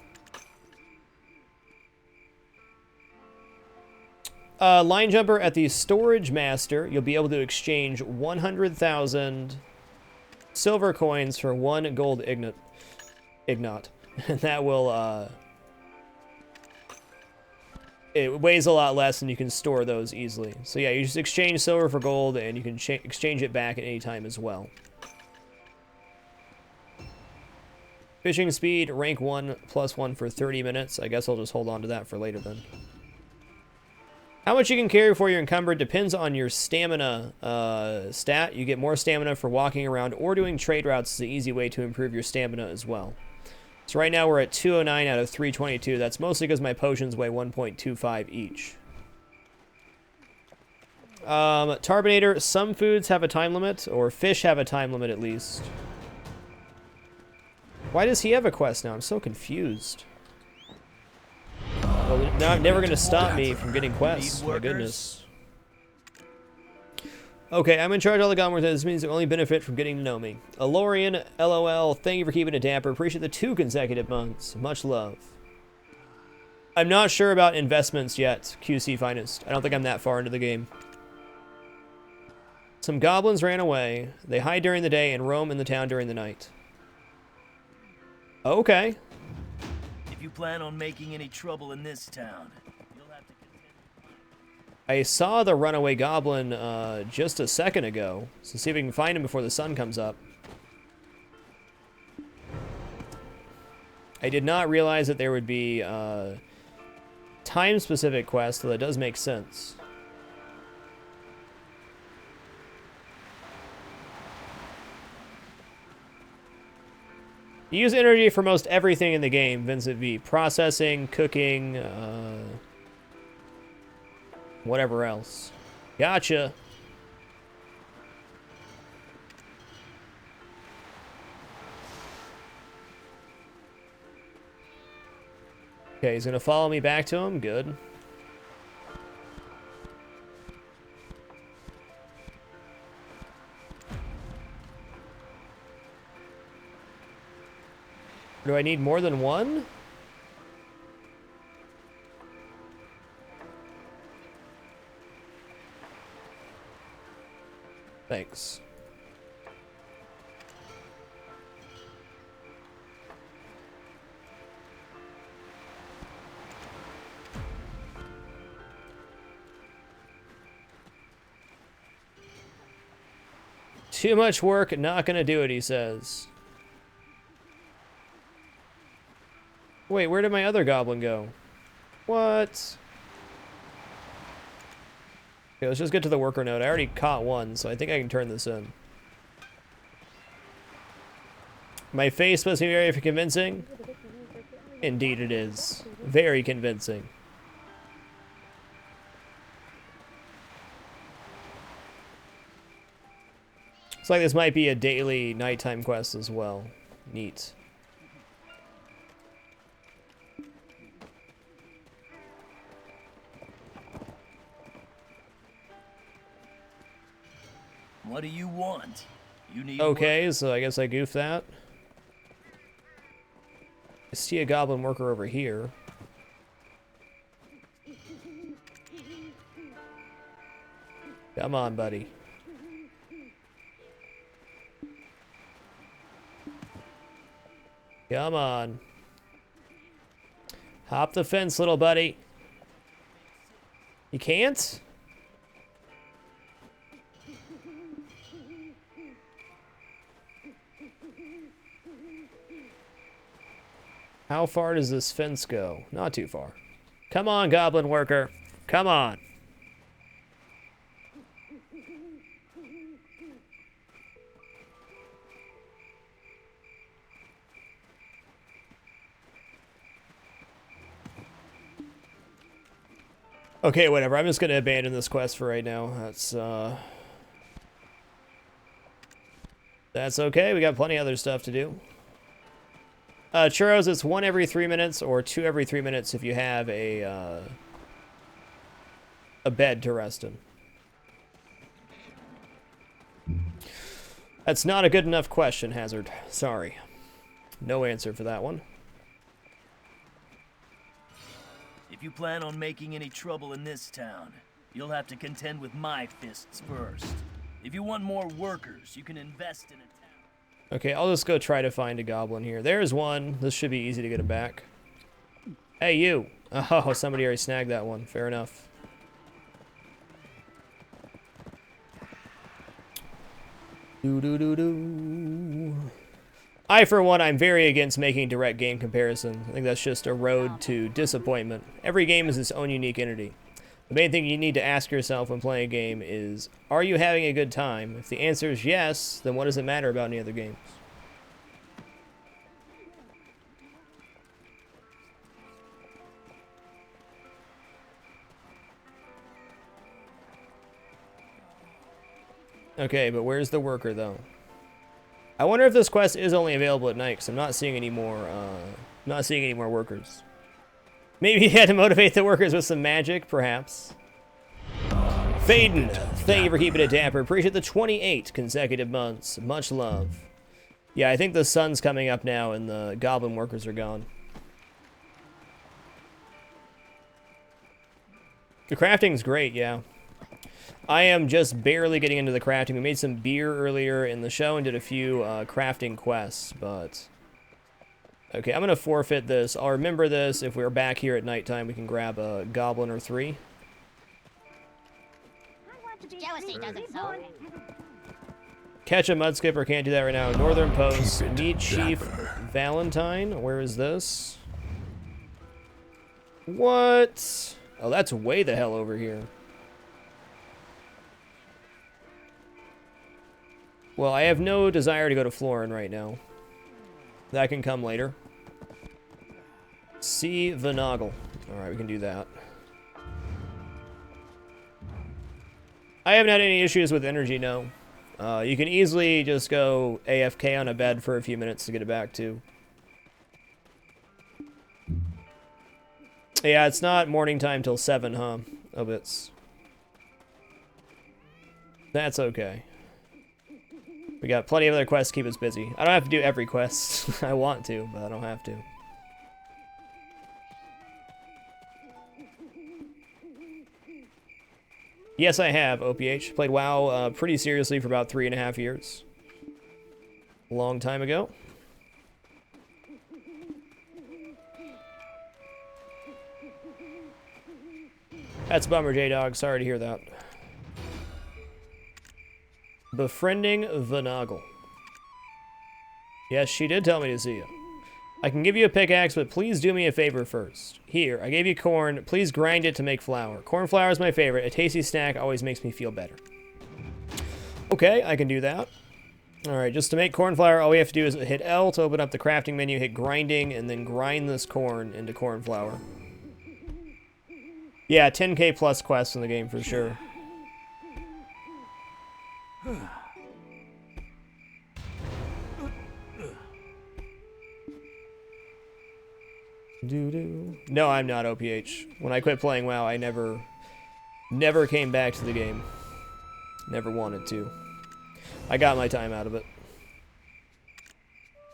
Line jumper at the storage master. You'll be able to exchange 100,000 silver coins for 1 gold ignot. And that will, it weighs a lot less and you can store those easily. So yeah, you just exchange silver for gold and you can exchange it back at any time as well. Fishing speed, rank 1 +1 for 30 minutes. I guess I'll just hold on to that for later then. How much you can carry before you're encumbered depends on your stamina stat. You get more stamina for walking around or doing trade routes is the easy way to improve your stamina as well. So right now we're at 209 out of 322. That's mostly because my potions weigh 1.25 each. Tarbinator, some foods have a time limit, or fish have a time limit at least. Why does he have a quest now? I'm so confused. Well, they're never going to stop me from getting quests. My goodness. Okay, I'm in charge of all the goblins. This means they only benefit from getting to know me. Alorian, LOL, thank you for keeping it dapper. Appreciate the 2 consecutive months. Much love. I'm not sure about investments yet, QC Finest. I don't think I'm that far into the game. Some goblins ran away. They hide during the day and roam in the town during the night. Okay. If you plan on making any trouble in this town, you'll have to contend. I saw the runaway goblin just a second ago, so see if we can find him before the sun comes up. I did not realize that there would be time-specific quests, though that does make sense. You use energy for most everything in the game, Vincent V. Processing, cooking, whatever else. Gotcha. Okay, he's gonna follow me back to him. Good. Do I need more than one? Thanks. Too much work, not gonna do it, he says. Wait, where did my other goblin go? What? Okay, let's just get to the worker node. I already caught one, so I think I can turn this in. My face supposed to be very convincing? Indeed it is. Very convincing. Looks like this might be a daily nighttime quest as well. Neat. What do you want? You need Okay, so I guess I goofed that. I see a goblin worker over here. Come on, buddy. Come on. Hop the fence, little buddy. You can't? How far does this fence go? Not too far. Come on, goblin worker. Come on. Okay, whatever. I'm just going to abandon this quest for right now. That's okay. We got plenty of other stuff to do. Churros, it's 1 every 3 minutes or 2 every 3 minutes if you have a bed to rest in. That's not a good enough question, Hazard. Sorry. No answer for that one. If you plan on making any trouble in this town, you'll have to contend with my fists first. If you want more workers, you can invest in a town. Okay, I'll just go try to find a goblin here. There's one. This should be easy to get him back. Hey, you. Oh, somebody already snagged that one. Fair enough. Do-do-do-do. I, for one, I'm very against making direct game comparisons. I think that's just a road to disappointment. Every game is its own unique entity. The main thing you need to ask yourself when playing a game is, are you having a good time? If the answer is yes, then what does it matter about any other games? Okay, but where's the worker, though? I wonder if this quest is only available at night, because I'm not seeing any more, workers. Maybe he had to motivate the workers with some magic, perhaps. Faden, thank you for keeping it dapper. Appreciate the 28 consecutive months. Much love. Yeah, I think the sun's coming up now, and the goblin workers are gone. The crafting's great, yeah. I am just barely getting into the crafting. We made some beer earlier in the show and did a few crafting quests, but... Okay, I'm going to forfeit this. I'll remember this. If we're back here at nighttime, we can grab a goblin or 3. Jealousy doesn't solve it. Catch a mud skipper, can't do that right now. Northern Post, Keep it meet Chief dapper. Valentine. Where is this? What? Oh, that's way the hell over here. Well, I have no desire to go to Florin right now. That can come later. See Vanagle. Alright, we can do that. I haven't had any issues with energy, no. You can easily just go AFK on a bed for a few minutes to get it back to. Yeah, it's not morning time till 7, huh? Oh, bits. That's okay. We got plenty of other quests to keep us busy. I don't have to do every quest. I want to, but I don't have to. Yes, I have, OPH. Played WoW pretty seriously for about 3.5 years. A long time ago. That's a bummer, J-Dog. Sorry to hear that. Befriending Vanagle. Yes, she did tell me to see you. I can give you a pickaxe, but please do me a favor first. Here, I gave you corn. Please grind it to make flour. Corn flour is my favorite. A tasty snack always makes me feel better. Okay, I can do that. Alright, just to make corn flour, all we have to do is hit L to open up the crafting menu, hit grinding, and then grind this corn into corn flour. Yeah, 10k plus quests in the game for sure. No, I'm not OPH. When I quit playing WoW, I never came back to the game. Never wanted to. I got my time out of it.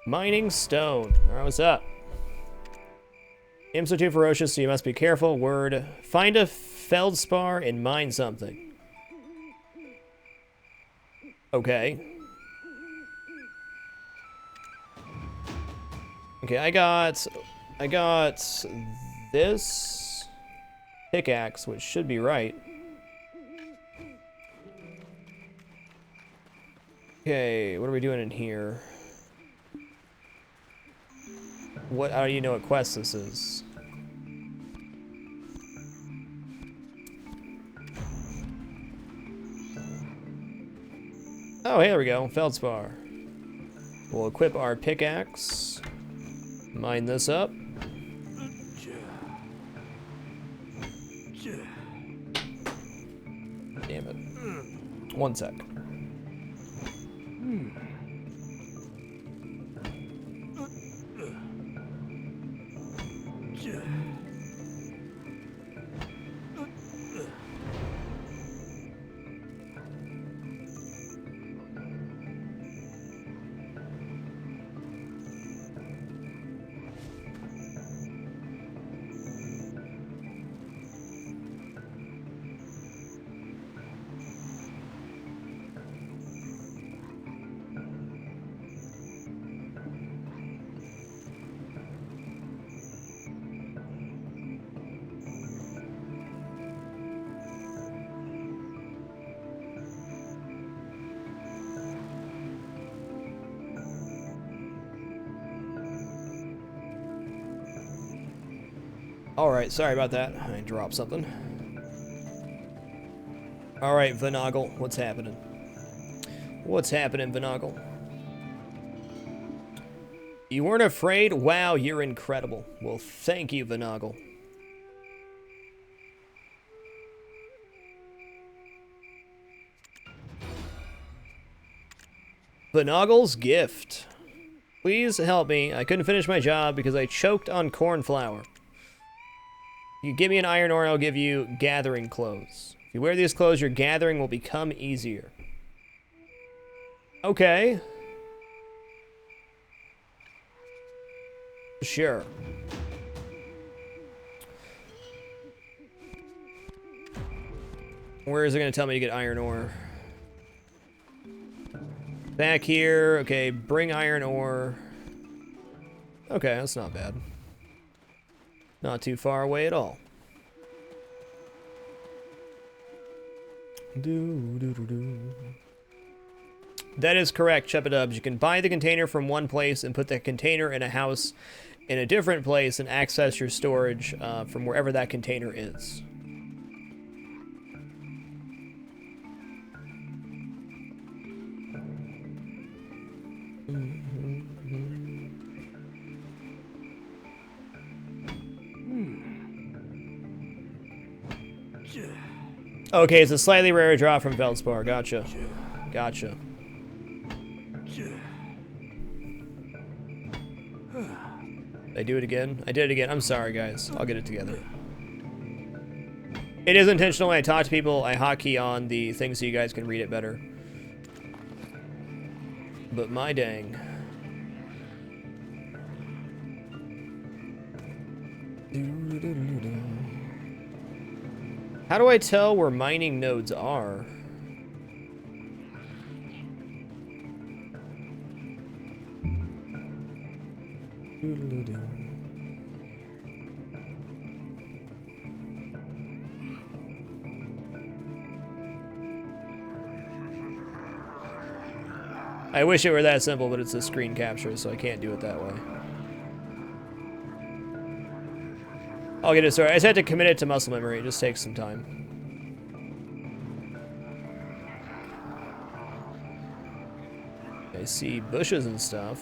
Mining stone. Alright, what's up? Imps are too ferocious, so you must be careful. Word. Find a feldspar and mine something. Okay. Okay, I got this pickaxe, which should be right. Okay, what are we doing in here? How do you know what quest this is? Oh, hey, there we go. Feldspar. We'll equip our pickaxe. Mine this up. Damn it. One sec. Alright, sorry about that. I dropped something. All right, Vanagle, what's happening? What's happening, Vanagle? You weren't afraid? Wow, you're incredible. Well, thank you, Vanagle. Vanagle's gift. Please help me. I couldn't finish my job because I choked on corn flour. You give me an iron ore, I'll give you gathering clothes. If you wear these clothes, your gathering will become easier. Okay. Sure. Where is it going to tell me to get iron ore? Back here. Okay, bring iron ore. Okay, that's not bad. Not too far away at all. That is correct, Chepadubs. You can buy the container from one place and put the container in a house in a different place and access your storage from wherever that container is. Okay, it's a slightly rarer drop from Feldspar. Gotcha. Gotcha. Did I do it again? I did it again. I'm sorry, guys. I'll get it together. It is intentional when I talk to people, I hotkey on the thing so you guys can read it better. But my dang. How do I tell where mining nodes are? I wish it were that simple, but it's a screen capture, so I can't do it that way. I'll get it started. I just had to commit it to muscle memory. It just takes some time. I see bushes and stuff.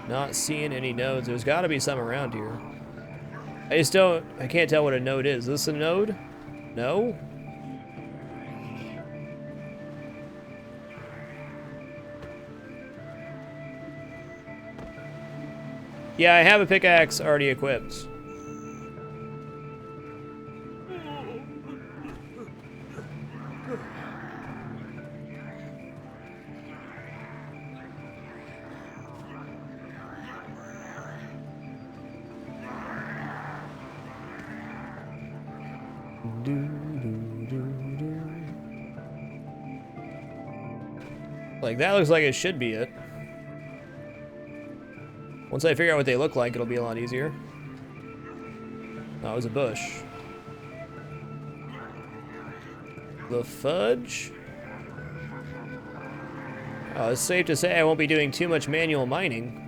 Not seeing any nodes. There's got to be some around here. I can't tell what a node is. Is this a node? No? Yeah, I have a pickaxe already equipped. Like, that looks like it should be it. Once I figure out what they look like, it'll be a lot easier. Oh, it was a bush. The fudge? Oh, it's safe to say I won't be doing too much manual mining.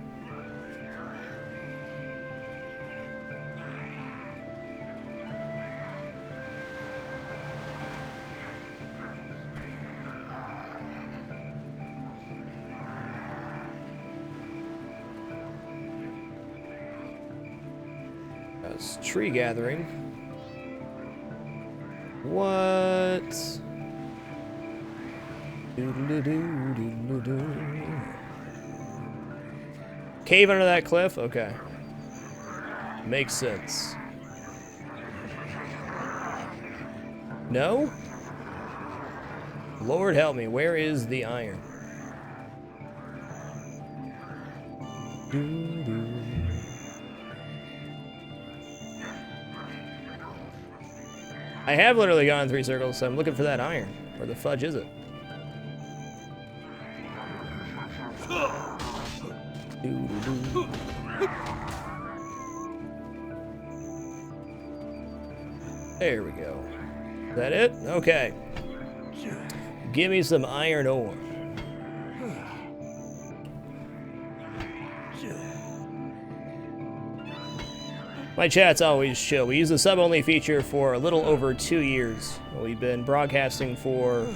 That's tree gathering. What? Cave under that cliff? Okay. Makes sense. No? Lord help me, where is the iron? I have literally gone in 3 circles, so I'm looking for that iron. Where the fudge is it? There we go. Is that it? Okay. Give me some iron ore. My chat's always chill. We use the sub-only feature for a little over 2 years. We've been broadcasting for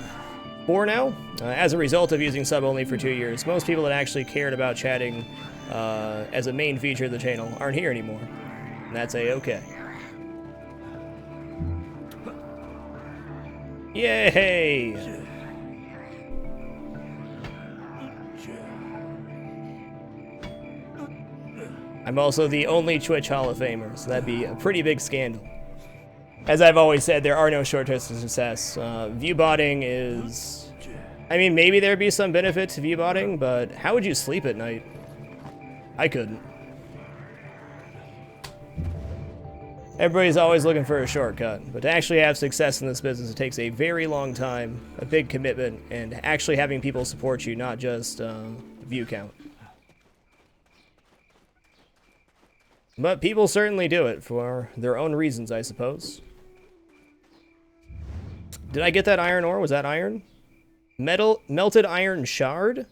4 now. As a result of using sub-only for 2 years, most people that actually cared about chatting as a main feature of the channel aren't here anymore. And that's a-okay. Yay! I'm also the only Twitch Hall of Famer, so that'd be a pretty big scandal. As I've always said, there are no shortcuts to success. Viewbotting is... I mean, maybe there'd be some benefit to viewbotting, but how would you sleep at night? I couldn't. Everybody's always looking for a shortcut, but to actually have success in this business, it takes a very long time, a big commitment, and actually having people support you, not just view count. But people certainly do it for their own reasons, I suppose. Did I get that iron ore? Was that iron? Melted iron shard?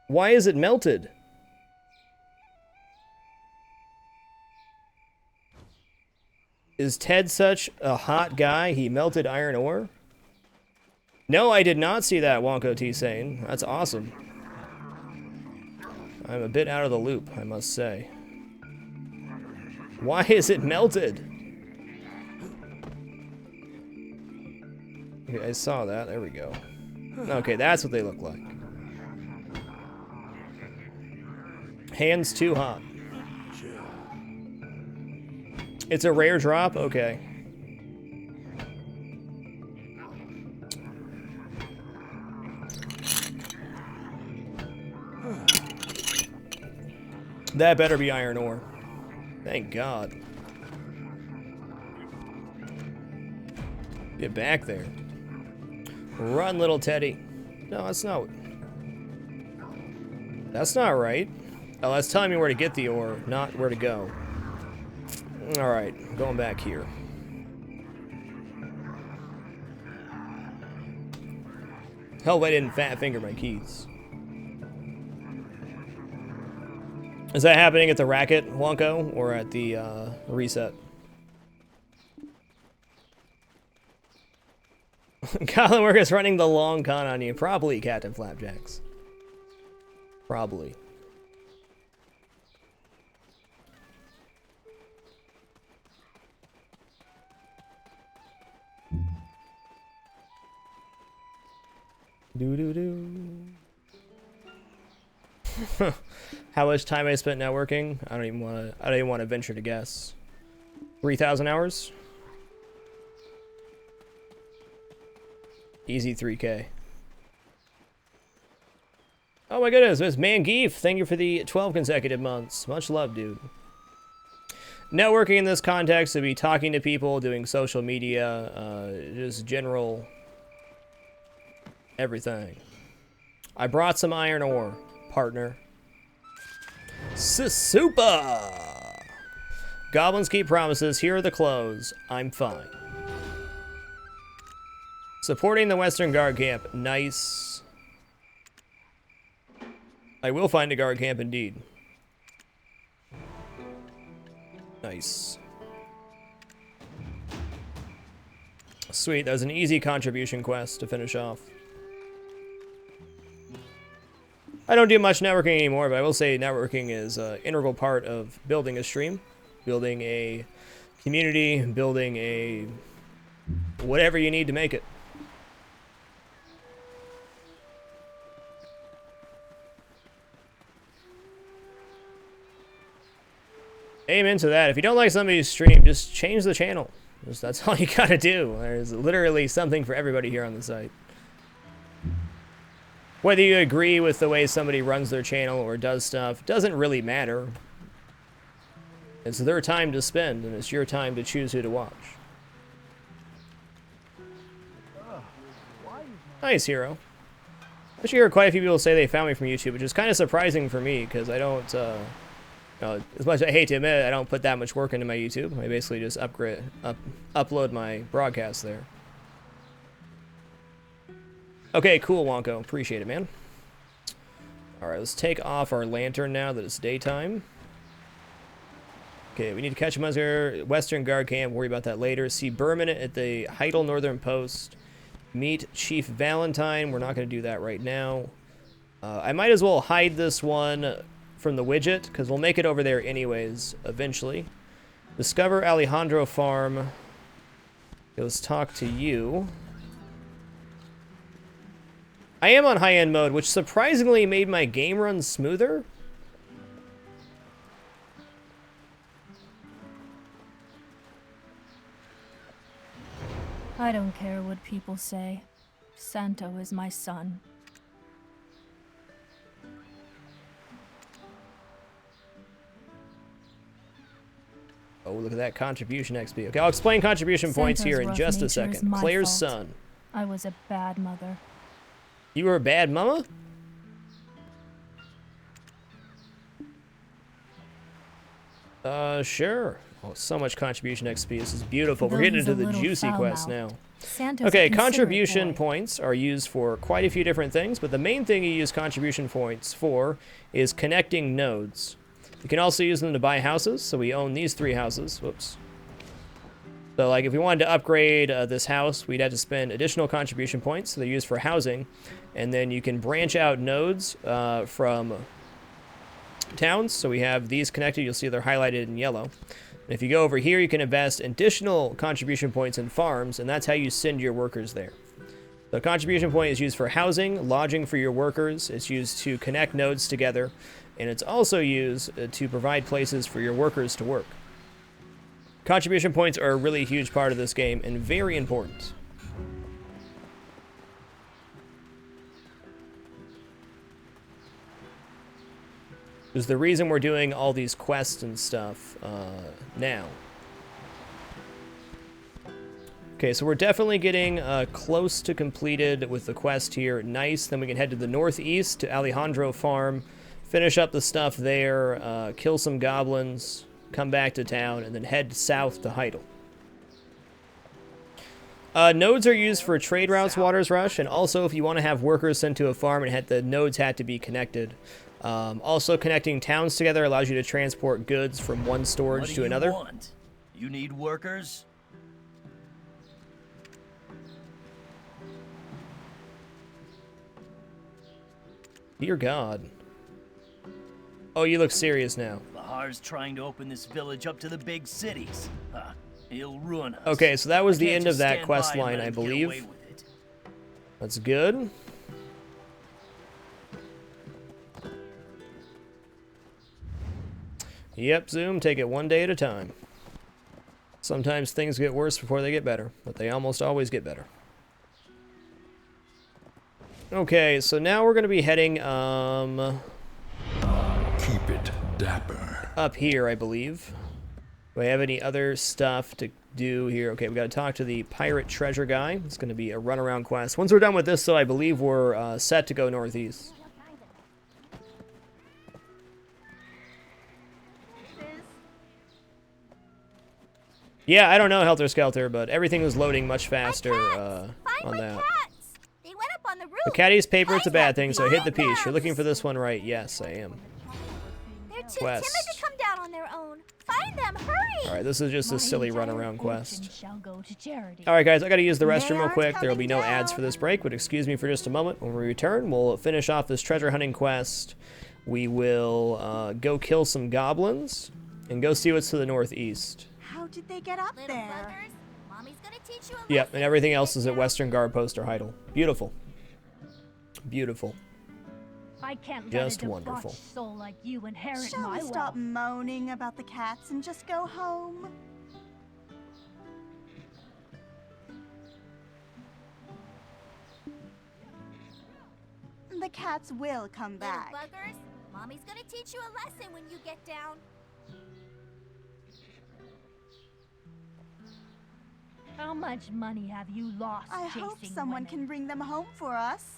Why is it melted? Is Ted such a hot guy? He melted iron ore? No, I did not see that, Wonko T-Sane. That's awesome. I'm a bit out of the loop, I must say. Why is it melted? Okay, I saw that. There we go. Okay, that's what they look like. Hands too hot. It's a rare drop? Okay. That better be iron ore. Thank God. Get back there. Run, little Teddy. No, that's not... That's not right. Oh, that's telling me where to get the ore, not where to go. Alright, going back here. Hell, I didn't fat finger my keys. Is that happening at the racket, Wonko, or at the reset? Colin Workus running the long con on you. Probably, Captain Flapjacks. Probably. Doo-doo-doo. How much time I spent networking? I don't even want to venture to guess. 3,000 hours? Easy 3K. Oh my goodness, Miss Mangeef, thank you for the 12 consecutive months. Much love, dude. Networking in this context would be talking to people, doing social media, just general everything. I brought some iron ore, partner. Super! Goblins keep promises. Here are the clothes. I'm fine. Supporting the Western Guard Camp. Nice. I will find a guard camp indeed. Nice. Sweet. That was an easy contribution quest to finish off. I don't do much networking anymore, but I will say networking is an integral part of building a stream, building a community, building a whatever you need to make it. Amen to that. If you don't like somebody's stream, just change the channel. That's all you gotta do. There's literally something for everybody here on the site. Whether you agree with the way somebody runs their channel or does stuff doesn't really matter. It's their time to spend, and it's your time to choose who to watch. Nice, Hero. I actually hear quite a few people say they found me from YouTube, which is kind of surprising for me, because I don't, as much as I hate to admit it, I don't put that much work into my YouTube. I basically just upload my broadcast there. Okay, cool, Wonko. Appreciate it, man. Alright, let's take off our lantern now that it's daytime. Okay, we need to catch him as our Western Guard camp. Worry about that later. See Berman at the Heidel Northern Post. Meet Chief Valentine. We're not going to do that right now. I might as well hide this one from the widget, because we'll make it over there anyways, eventually. Discover Alejandro Farm. Okay, let's talk to you. I am on high-end mode, which surprisingly made my game run smoother. I don't care what people say. Santo is my son. Oh, look at that contribution XP. Okay, I'll explain contribution points here in just a second. Claire's son. I was a bad mother. You were a bad mama? Sure. Oh, so much contribution XP. This is beautiful. We're getting into the juicy quest now. Okay, contribution points are used for quite a few different things, but the main thing you use contribution points for is connecting nodes. You can also use them to buy houses, so we own these 3 houses. Whoops. So, like, if we wanted to upgrade this house, we'd have to spend additional contribution points. So they're used for housing. And then you can branch out nodes from towns. So we have these connected. You'll see they're highlighted in yellow. And if you go over here, you can invest additional contribution points in farms, and that's how you send your workers there. The contribution point is used for housing, lodging for your workers. It's used to connect nodes together. And it's also used to provide places for your workers to work. Contribution points are a really huge part of this game and very important. There's the reason we're doing all these quests and stuff now. Okay, so we're definitely getting close to completed with the quest here. Nice. Then we can head to the northeast to Alejandro Farm, finish up the stuff there, kill some goblins, come back to town, and then head south to Heidel. Nodes are used for trade routes, Waters Rush, and also if you want to have workers sent to a farm, and the nodes had to be connected. Also, connecting towns together allows you to transport goods from one storage to another. Want? You need workers? Dear God. Oh, you look serious now. Bahar's trying to open this village up to the big cities. Huh. He'll ruin us. Okay, so that was the end of that quest line, I believe. That's good. Yep, Zoom, take it one day at a time. Sometimes things get worse before they get better, but they almost always get better. Okay, so now we're going to be heading, Keep it dapper. up here, I believe. Do I have any other stuff to do here? Okay, we got to talk to the pirate treasure guy. It's going to be a runaround quest. Once we're done with this, though, I believe we're set to go northeast. Yeah, I don't know, Helter Skelter, but everything was loading much faster on that. They went up on the roof. The caddy's paper, it's a bad thing, so hit the piece. You're looking for this one, right? Yes, I am. They're too Quest. timid to come down on their own. Find them, hurry! Alright, this is just a silly runaround quest. Shall go to charity. Alright guys, I gotta use the restroom real aren't quick. There will be no coming ads for this break, but excuse me for just a moment. When we return, we'll finish off this treasure hunting quest. We will go kill some goblins and go see what's to the northeast. How did they get up Little there? buggers, Mommy's gonna teach you a Yep, lesson and everything when you else get is at down. Western Guard Post or Heidel. Beautiful. Beautiful. I can't Just let a wonderful. debauched soul like you inherit Shall my we stop wealth. moaning about the cats and just go home? The cats will come Little back. buggers, Mommy's gonna teach you a lesson when you get down. How much money have you lost I chasing hope someone women? can bring them home for us.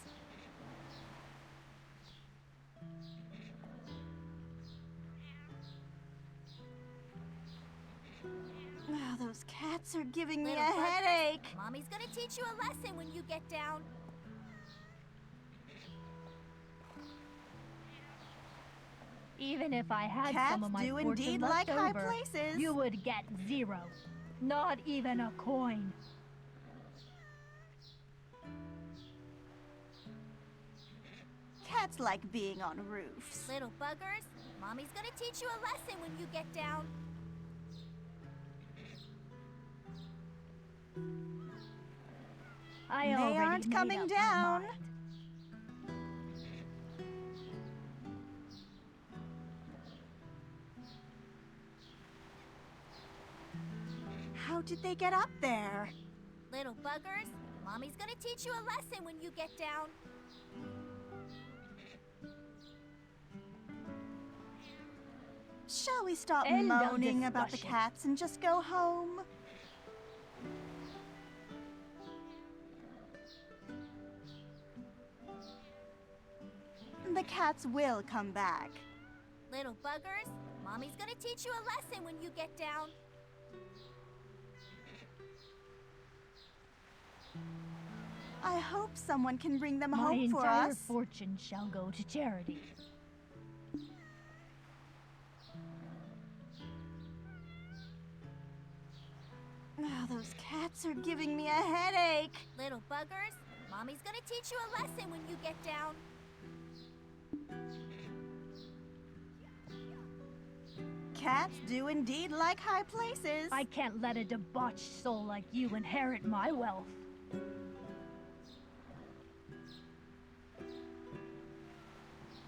Oh, those cats are giving me a Little buggers, headache. Mommy's gonna teach you a lesson when you get down. Even if I had Cats some of my do fortune indeed left like high over, places. you would get 0. Not even a coin. Cats like being on roofs. Little buggers, Mommy's gonna teach you a lesson when you get down. I They already aren't made coming up my down. mind. How did they get up there? Little buggers, Mommy's gonna teach you a lesson when you get down. Shall we stop End of moaning about the discussion. cats and just go home? The cats will come back. Little buggers, Mommy's gonna teach you a lesson when you get down. I hope someone can bring them My home for entire us. fortune shall go to charity. Oh, those cats are giving me a headache. Little buggers, Mommy's gonna teach you a lesson when you get down. Cats do indeed like high places. I can't let a debauched soul like you inherit my wealth.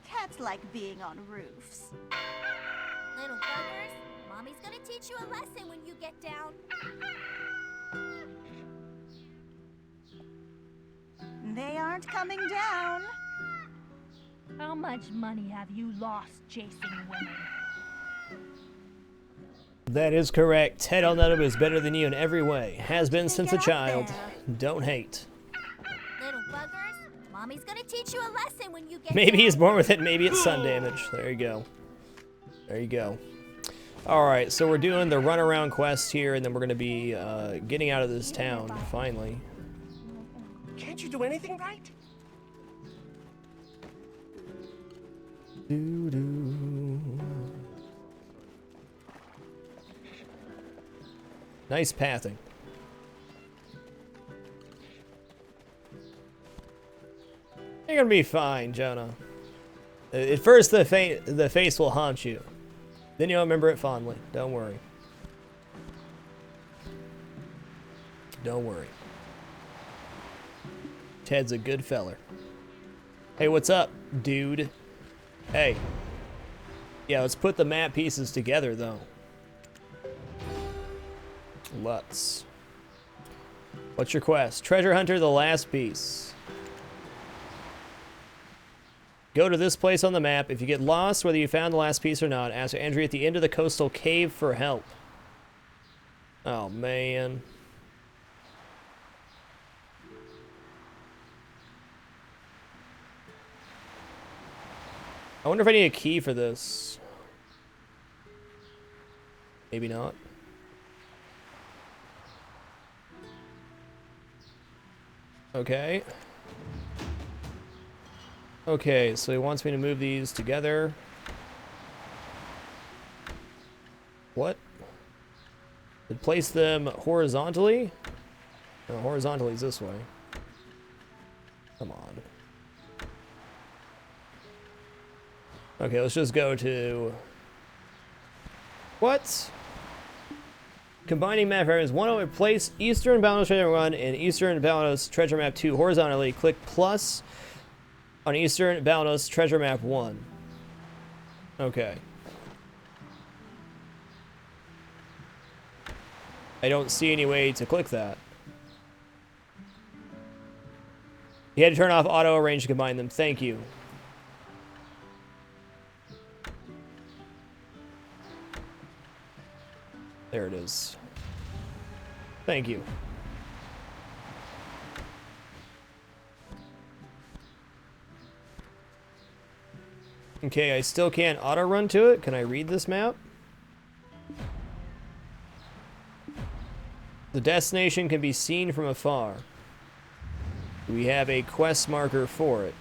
Cats like being on roofs. Little buggers, Mommy's gonna teach you a lesson when you get down. They aren't coming down. How much money have you lost chasing women? That is correct. Ted Alnutto is better than you in every way. Has been They since a get up child. there. Don't hate. Little buggers, Mommy's gonna teach you a lesson when you get Maybe down. he's born with it, maybe it's sun damage. There you go. There you go. Alright, so we're doing the runaround quest here, and then we're going to be getting out of this town, finally. Can't you do anything right? Nice pathing. You're gonna be fine, Jonah. At first, the face will haunt you. Then you'll remember it fondly. Don't worry. Don't worry. Ted's a good feller. Hey, what's up, dude? Hey. Yeah, let's put the map pieces together, though. Let's. What's your quest? Treasure Hunter, the last piece. Go to this place on the map. If you get lost, whether you found the last piece or not, ask Andrea at the end of the coastal cave for help. Oh, man. I wonder if I need a key for this. Maybe not. Okay. Okay, so he wants me to move these together. What? To place them horizontally? No, horizontally is this way. Come on. Okay, let's just go to... What? Combining map areas. 1 place Eastern Boundless Treasure 1 and Eastern Boundless Treasure Map 2 horizontally. Click plus on Eastern Boundless Treasure Map 1. Okay. I don't see any way to click that. You had to turn off auto arrange to combine them. Thank you. There it is. Thank you. Okay, I still can't auto run to it. Can I read this map? The destination can be seen from afar. We have a quest marker for it.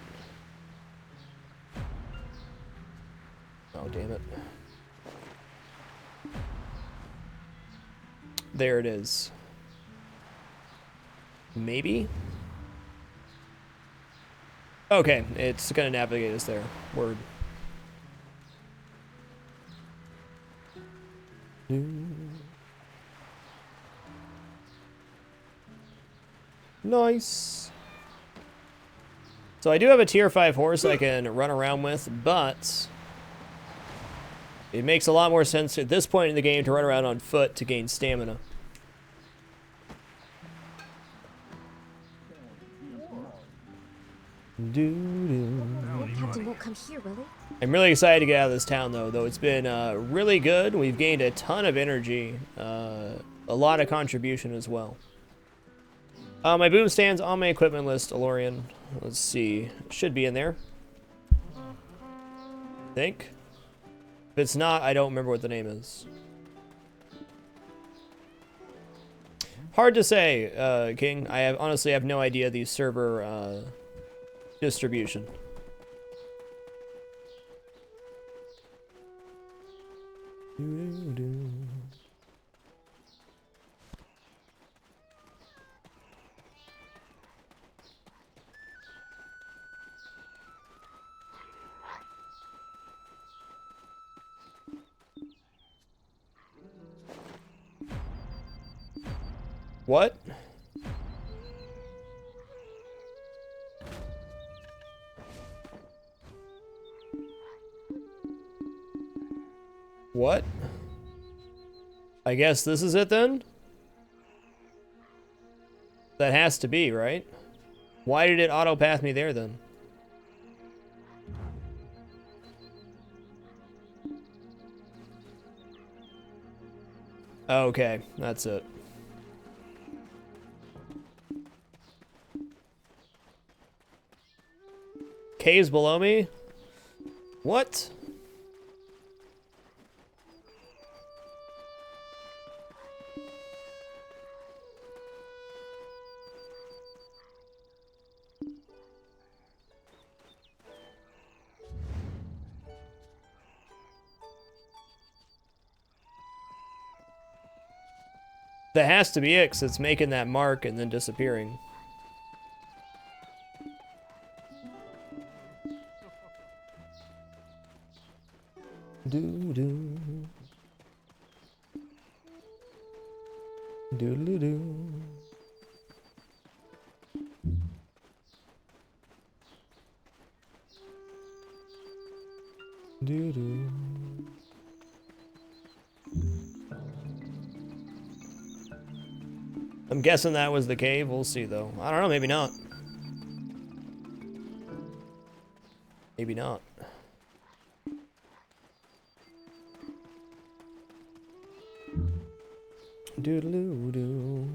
Oh, damn it. There it is. Maybe? Okay, it's gonna navigate us there. Word. Nice. So I do have a tier 5 horse I can run around with, but it makes a lot more sense at this point in the game to run around on foot to gain stamina. Captain won't come here, will he? I'm really excited to get out of this town, though it's been really good. We've gained a ton of energy, a lot of contribution as well. My boom stands on my equipment list, Alorian. Let's see. It should be in there. I think. If it's not, I don't remember what the name is. Hard to say, King. I honestly have no idea the server distribution. What? What? I guess this is it then? That has to be, right? Why did it auto-path me there then? Okay, that's it. Caves below me? What? That has to be it, 'cause it's making that mark and then disappearing. Doo-doo. Doodle-doo. Doo-doo. I'm guessing that was the cave. We'll see, though. I don't know. Maybe not. Maybe not. Doodle-doo.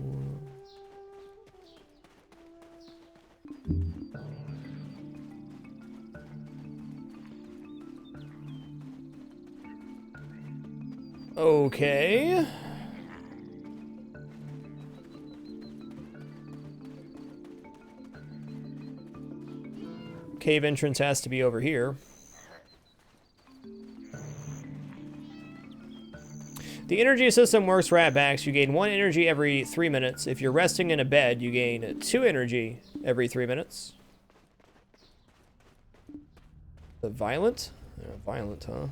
Okay. Cave entrance has to be over here. The energy system works for at-backs. You gain 1 energy every 3 minutes. If you're resting in a bed, you gain 2 energy every 3 minutes. The violent? Yeah, violent, huh?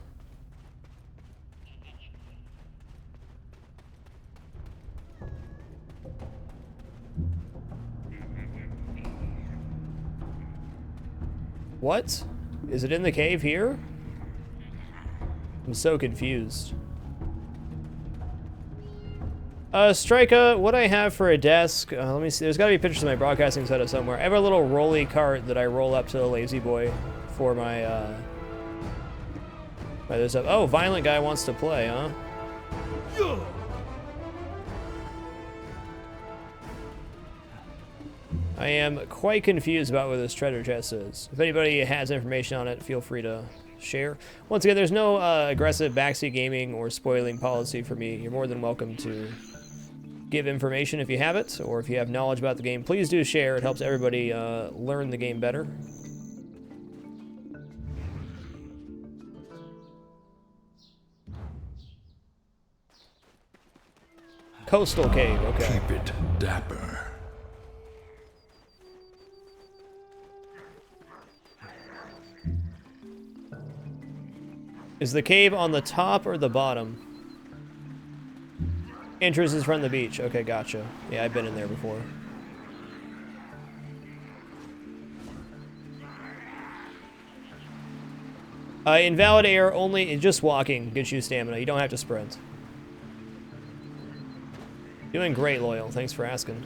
What? Is it in the cave here? I'm so confused. Strika, what I have for a desk, let me see, there's gotta be pictures of my broadcasting setup somewhere. I have a little rolly cart that I roll up to the lazy boy for my, my other stuff. Oh, violent guy wants to play, huh? I am quite confused about where this treasure chest is. If anybody has information on it, feel free to share. Once again, there's no aggressive backseat gaming or spoiling policy for me. You're more than welcome to give information if you have it, or if you have knowledge about the game, please do share. It helps everybody learn the game better. Coastal cave, okay. Keep it dapper. Is the cave on the top or the bottom? Entrance is from the beach. Okay, gotcha. Yeah, I've been in there before. Invalid air only, just walking gets you stamina. You don't have to sprint. Doing great, Loyal. Thanks for asking.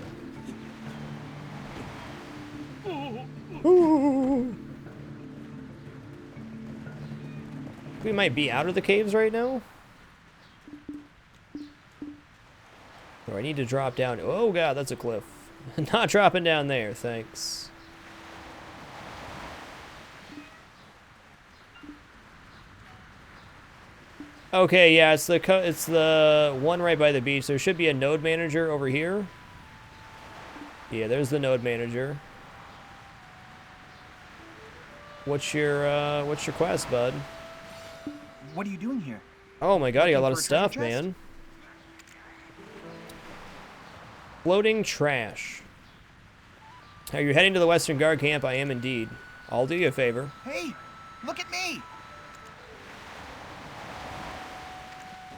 Ooh. We might be out of the caves right now. Or I need to drop down. Oh god, that's a cliff. Not dropping down there, thanks. Okay, yeah, it's the one right by the beach. There should be a node manager over here. Yeah, there's the node manager. What's your quest, bud? What are you doing here? Oh my god, you got a lot of stuff, man. Floating trash. Are you heading to the Western Guard camp? I am indeed. I'll do you a favor. Hey, look at me!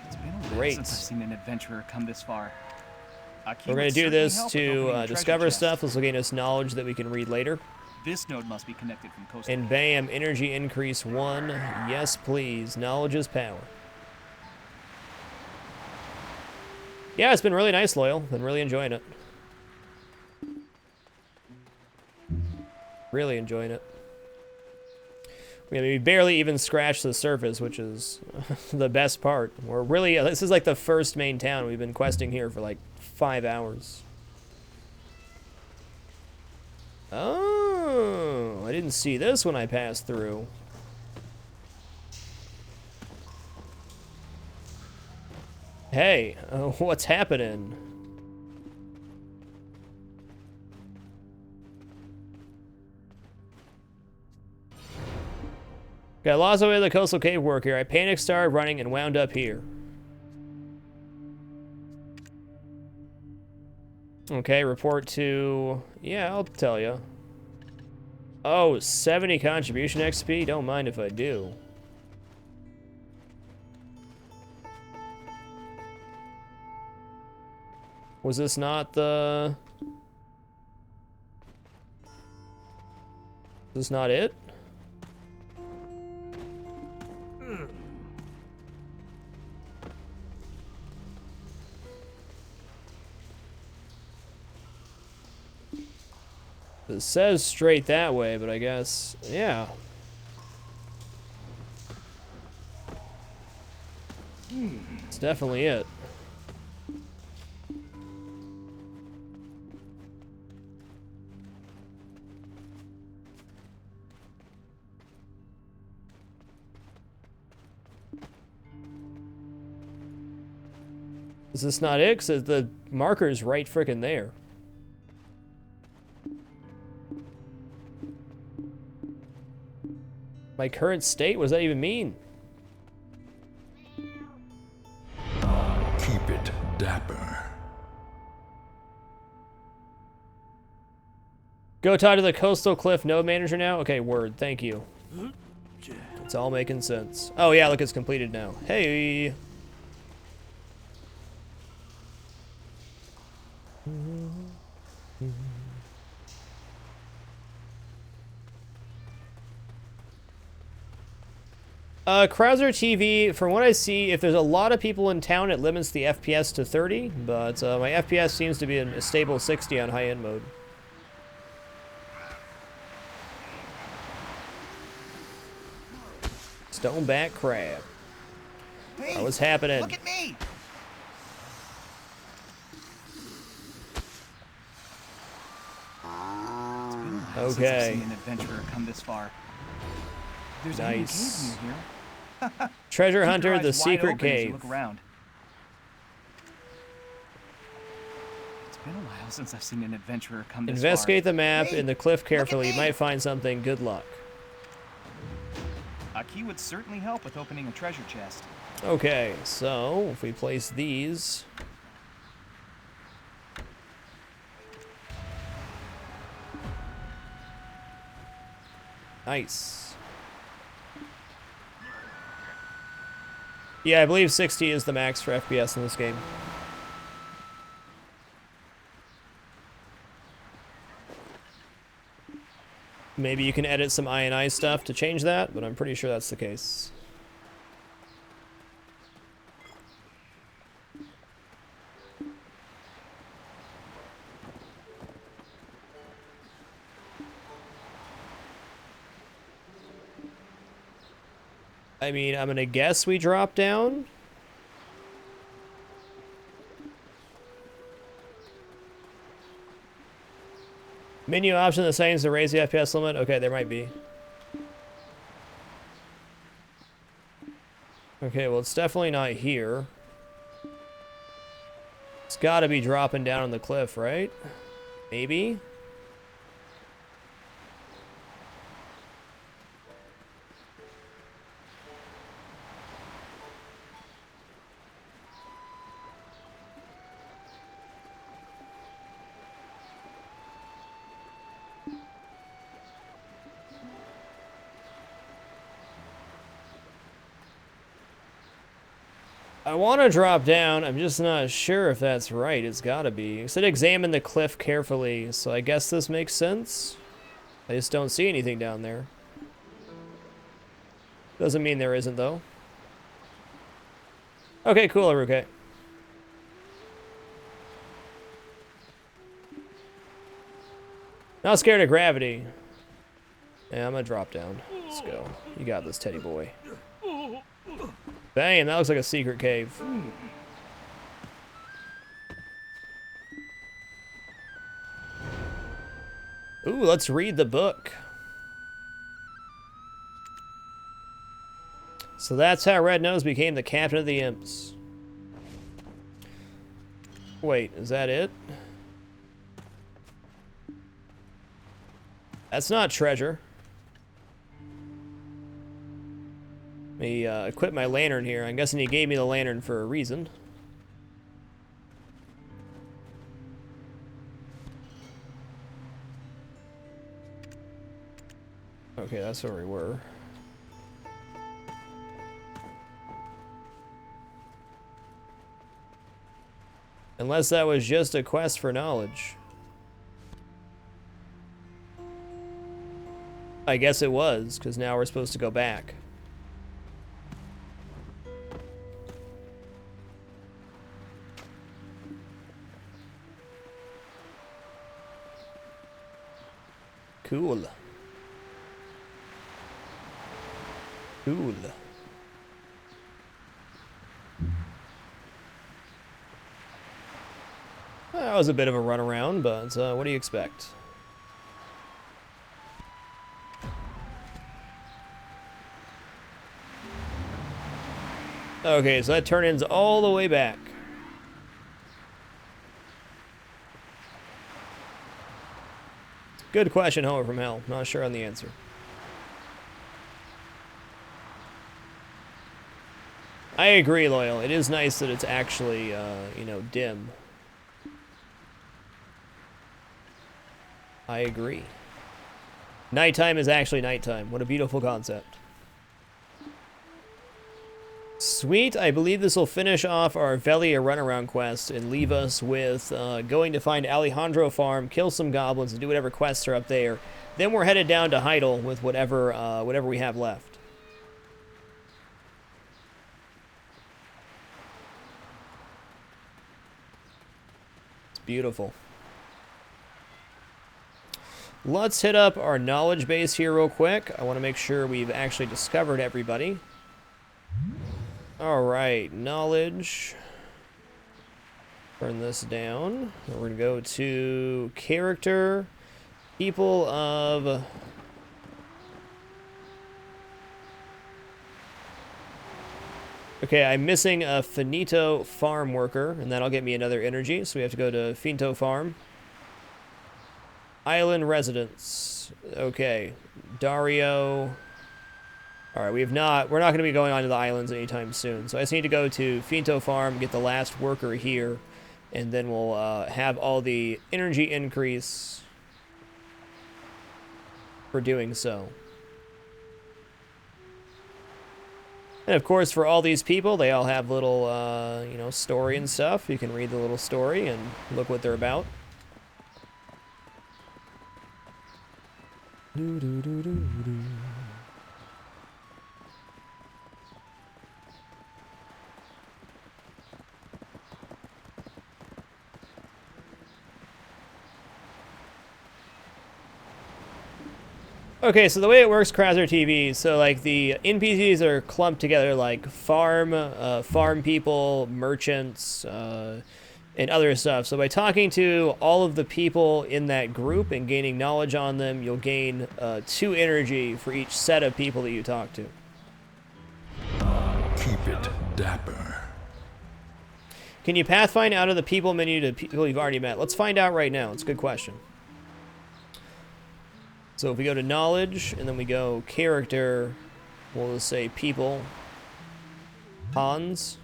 It's been a while since I've seen an adventurer come this far. We're going to do this to discover stuff. This will gain us knowledge that we can read later. This node must be connected from coastal. And bam, energy increase 1. Yes, please. Knowledge is power. Yeah, it's been really nice, Loyal. Been really enjoying it. Really enjoying it. We barely even scratched the surface, which is the best part. We're really, this is like the first main town. We've been questing here for like 5 hours. Oh, I didn't see this when I passed through. Hey, what's happening? Got lost away to the coastal cave work here. I panicked, started running, and wound up here. Okay, report to... Yeah, I'll tell you. Oh, 70 contribution XP? Don't mind if I do. Was this not the... Is this not it? It says straight that way, but I guess, yeah. It's definitely it. Is this not it? 'Cause the marker's right frickin' there. My current state? What does that even mean? Keep it dapper. Go talk to the Coastal Cliff node manager now? Okay, word. Thank you. It's all making sense. Oh yeah, look, it's completed now. Hey! Krauser TV, from what I see, if there's a lot of people in town, it limits the FPS to 30, but my FPS seems to be in a stable 60 on high-end mode. Stoneback crab. Hey, what's happening? Look at me! Okay. Since I've seen an adventurer come this far. There's Nice. a cave near here. Treasure Keep your Hunter, eyes the wide secret open as you cave. look around. It's been a while since I've seen an adventurer come this Investigate far. the map Hey, in the cliff carefully. look You at me! might find something. Good luck. A key would certainly help with opening a treasure chest. Okay, so if we place these... Nice. Yeah, I believe 60 is the max for FPS in this game. Maybe you can edit some INI stuff to change that, but I'm pretty sure that's the case. I mean, I'm gonna guess we drop down. Menu option the settings to raise the FPS limit? Okay, there might be. Okay, well, it's definitely not here. It's gotta be dropping down on the cliff, right? Maybe? I want to drop down. I'm just not sure if that's right. It's got to be. It said examine the cliff carefully, so I guess this makes sense. I just don't see anything down there. Doesn't mean there isn't, though. Okay, cool, Aruke. Not scared of gravity. Yeah, I'm gonna drop down. Let's go. You got this, teddy boy. Bang, that looks like a secret cave. Ooh, let's read the book. So that's how Red Nose became the captain of the Imps. Wait, is that it? That's not treasure. Let me equip my lantern here. I'm guessing he gave me the lantern for a reason. Okay, that's where we were. Unless that was just a quest for knowledge. I guess it was, because now we're supposed to go back. Cool. Cool. That was a bit of a runaround, but what do you expect? Okay, so that turn-in's all the way back. Good question, Homer from Hell. Not sure on the answer. I agree, Loyal. It is nice that it's actually, you know, dim. I agree. Nighttime is actually nighttime. What a beautiful concept. Sweet. I believe this will finish off our Velia runaround quest and leave us with going to find Alejandro Farm, kill some goblins, and do whatever quests are up there. Then we're headed down to Heidel with whatever whatever we have left. It's beautiful. Let's hit up our knowledge base here real quick. I want to make sure we've actually discovered everybody. Alright, knowledge. Turn this down. We're going to go to character, people of... Okay, I'm missing a Finito farm worker, and that'll get me another energy, so we have to go to Finto farm. Island residents. Okay, Dario... Alright, we're not going to be going on to the islands anytime soon. So I just need to go to Finto Farm, get the last worker here, and then we'll have all the energy increase for doing so. And of course, for all these people, they all have little, you know, story and stuff. You can read the little story and look what they're about. Okay, so the way it works, Krauser TV, so like the NPCs are clumped together like farm people, merchants, and other stuff. So by talking to all of the people in that group and gaining knowledge on them, you'll gain 2 energy for each set of people that you talk to. Keep it dapper. Can you pathfind out of the people menu to people you've already met? Let's find out right now. It's a good question. So if we go to knowledge and then we go character, we'll just say people, Hans.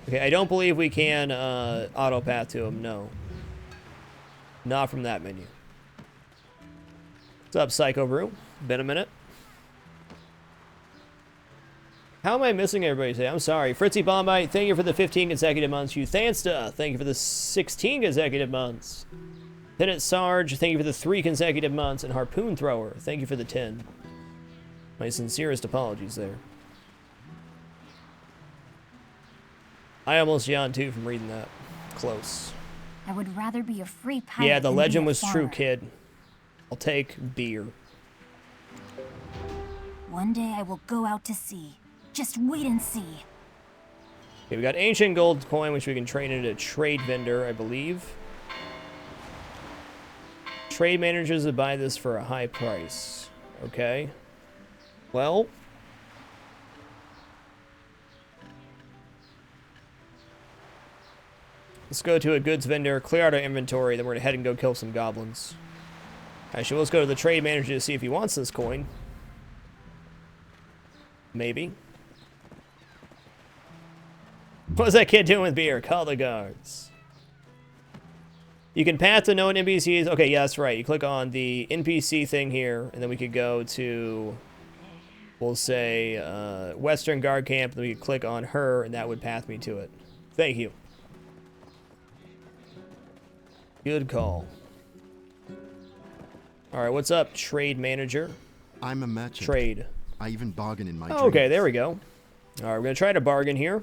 Okay, I don't believe we can auto path to him. No, not from that menu. What's up, Psycho Brew? Been a minute. How am I missing everybody today? I'm sorry. Fritzy Bombite, thank you for the 15 consecutive months. You Thansta, thank you for the 16 consecutive months. Lieutenant Sarge, thank you for the 3 consecutive months. And Harpoon Thrower, thank you for the 10. My sincerest apologies there. I almost yawned too from reading that. Close. I would rather be a free pirate. Yeah, the than legend be a was true, farmer. kid. I'll take beer. One day I will go out to sea. Just wait and see. Okay, we got ancient gold coin, which we can trade into a trade vendor, I believe. Trade managers would buy this for a high price. Okay. Well. Let's go to a goods vendor, clear out our inventory, then we're going to head and go kill some goblins. Actually, let's go to the trade manager to see if he wants this coin. Maybe. What's that kid doing with beer? Call the guards. You can path to known NPCs. Okay, yeah, that's right. You click on the NPC thing here, and then we could go to, we'll say, Western Guard Camp, and then we could click on her, and that would path me to it. Thank you. Good call. All right, what's up, trade manager? I'm a merchant. Trade. I even bargain in my Oh, okay, dreams. there we go. All right, we're going to try to bargain here.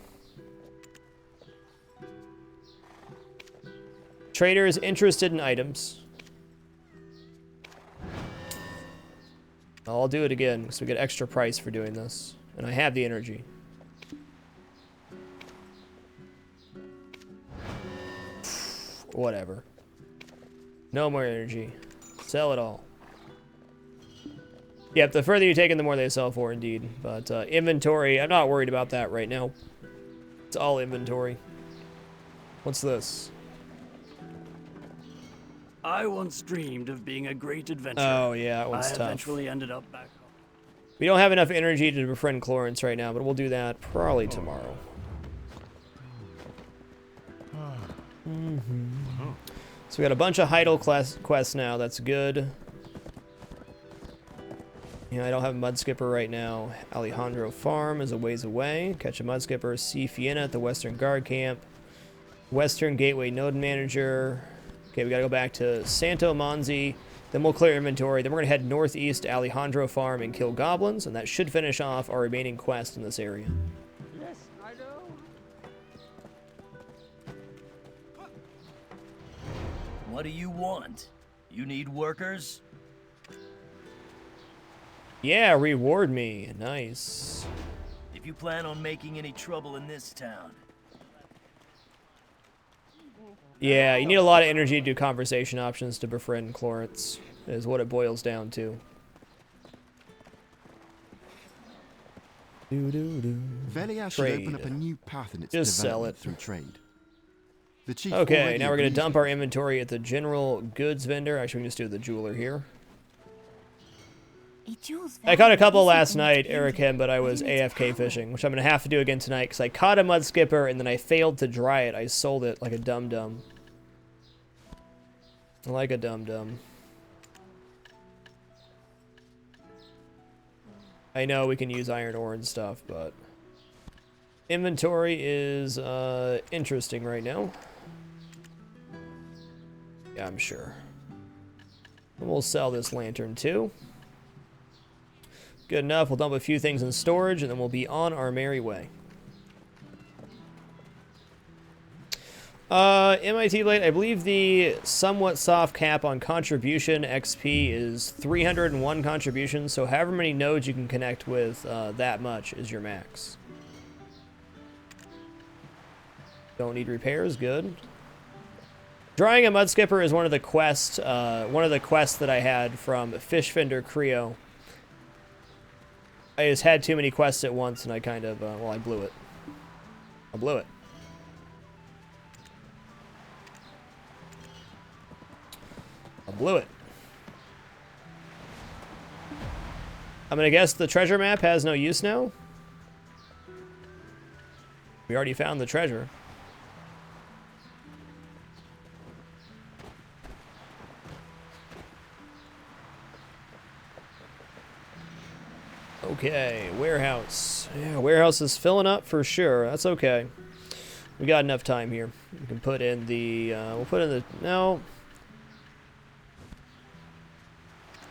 Trader is interested in items. I'll do it again, because we get extra price for doing this. And I have the energy. Whatever. No more energy. Sell it all. Yep, the further you take it, the more they sell for, indeed. But inventory, I'm not worried about that right now. It's all inventory. What's this? I once dreamed of being a great adventurer. Oh, yeah, that one's I tough. eventually ended up back home. We don't have enough energy to befriend Chlorance right now, but we'll do that probably tomorrow. So we got a bunch of Heidel quests now. That's good. Yeah, I don't have a Mud Skipper right now. Alejandro Farm is a ways away. Catch a Mud Skipper. See Fiena at the Western Guard Camp. Western Gateway Node Manager. Okay, we gotta go back to Santo Monzi. Then we'll clear inventory. Then we're gonna head northeast to Alejandro Farm and kill goblins, and that should finish off our remaining quest in this area. Yes, I know. What do you want? You need workers? Yeah, reward me. Nice. If you plan on making any trouble in this town. Yeah, you need a lot of energy to do conversation options to befriend Chlorance, is what it boils down to. Velia should open up a new path in its Just sell development it. through trade. The chief Okay, already now we're going to agrees dump our inventory at the general goods vendor. Actually, we can just do the jeweler here. I caught a couple last night, Eric, but I was AFK fishing, which I'm going to have to do again tonight because I caught a mud skipper and then I failed to dry it. I sold it like a dum-dum. Like a dum-dum. I know we can use iron ore and stuff, but Inventory is interesting right now. Yeah, I'm sure. And we'll sell this lantern too. Good enough. We'll dump a few things in storage, and then we'll be on our merry way. MIT Blade, I believe the somewhat soft cap on contribution XP is 301 contributions, so however many nodes you can connect with, that much is your max. Don't need repairs, good. Drawing a mud skipper is one of the quests that I had from Fishfinder Creo. I just had too many quests at once, and I kind of, well, I blew it. I blew it. I blew it. I'm gonna guess the treasure map has no use now. We already found the treasure. Okay, warehouse. Yeah, warehouse is filling up for sure. That's okay. We got enough time here. We can put in the, we'll put in the, no.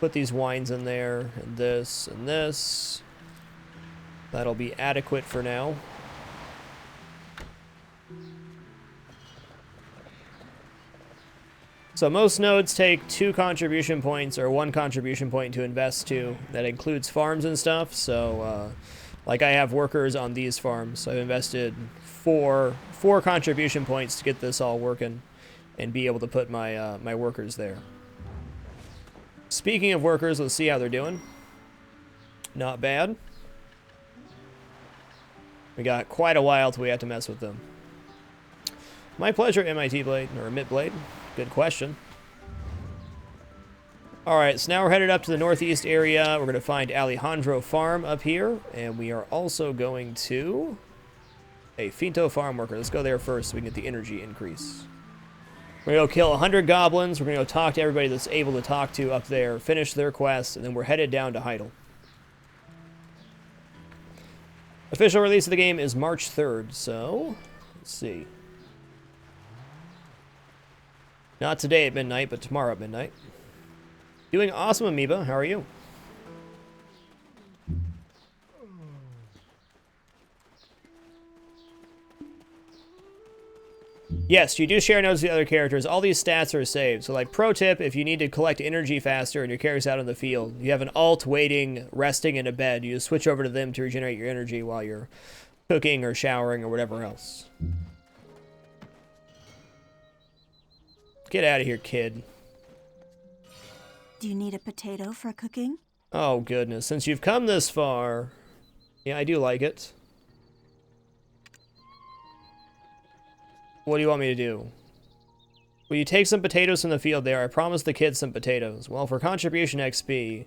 Put these wines in there, and this, and this. That'll be adequate for now. So most nodes take 2 contribution points or 1 contribution point to invest to. That includes farms and stuff. So, like I have workers on these farms. So I've invested 4 contribution points to get this all working and be able to put my my workers there. Speaking of workers, let's see how they're doing. Not bad. We got quite a while till we have to mess with them. My pleasure, MIT Blade, or Mitt Blade. Good question. Alright, so now we're headed up to the northeast area. We're going to find Alejandro Farm up here. And we are also going to a Finto Farm Worker. Let's go there first so we can get the energy increase. We're going to go kill 100 goblins. We're going to go talk to everybody that's able to talk to up there, finish their quest, and then we're headed down to Heidel. Official release of the game is March 3rd, so let's see. Not today at midnight, but tomorrow at midnight. Doing awesome, Amoeba. How are you? Yes, you do share notes with the other characters. All these stats are saved. So, like, pro tip, if you need to collect energy faster and your character's out in the field, you have an alt waiting, resting in a bed. You just switch over to them to regenerate your energy while you're cooking or showering or whatever else. Get out of here, kid. Do you need a potato for cooking? Oh, goodness. Since you've come this far... Yeah, I do like it. What do you want me to do? Will you take some potatoes from the field there? I promised the kids some potatoes. Well, for contribution XP,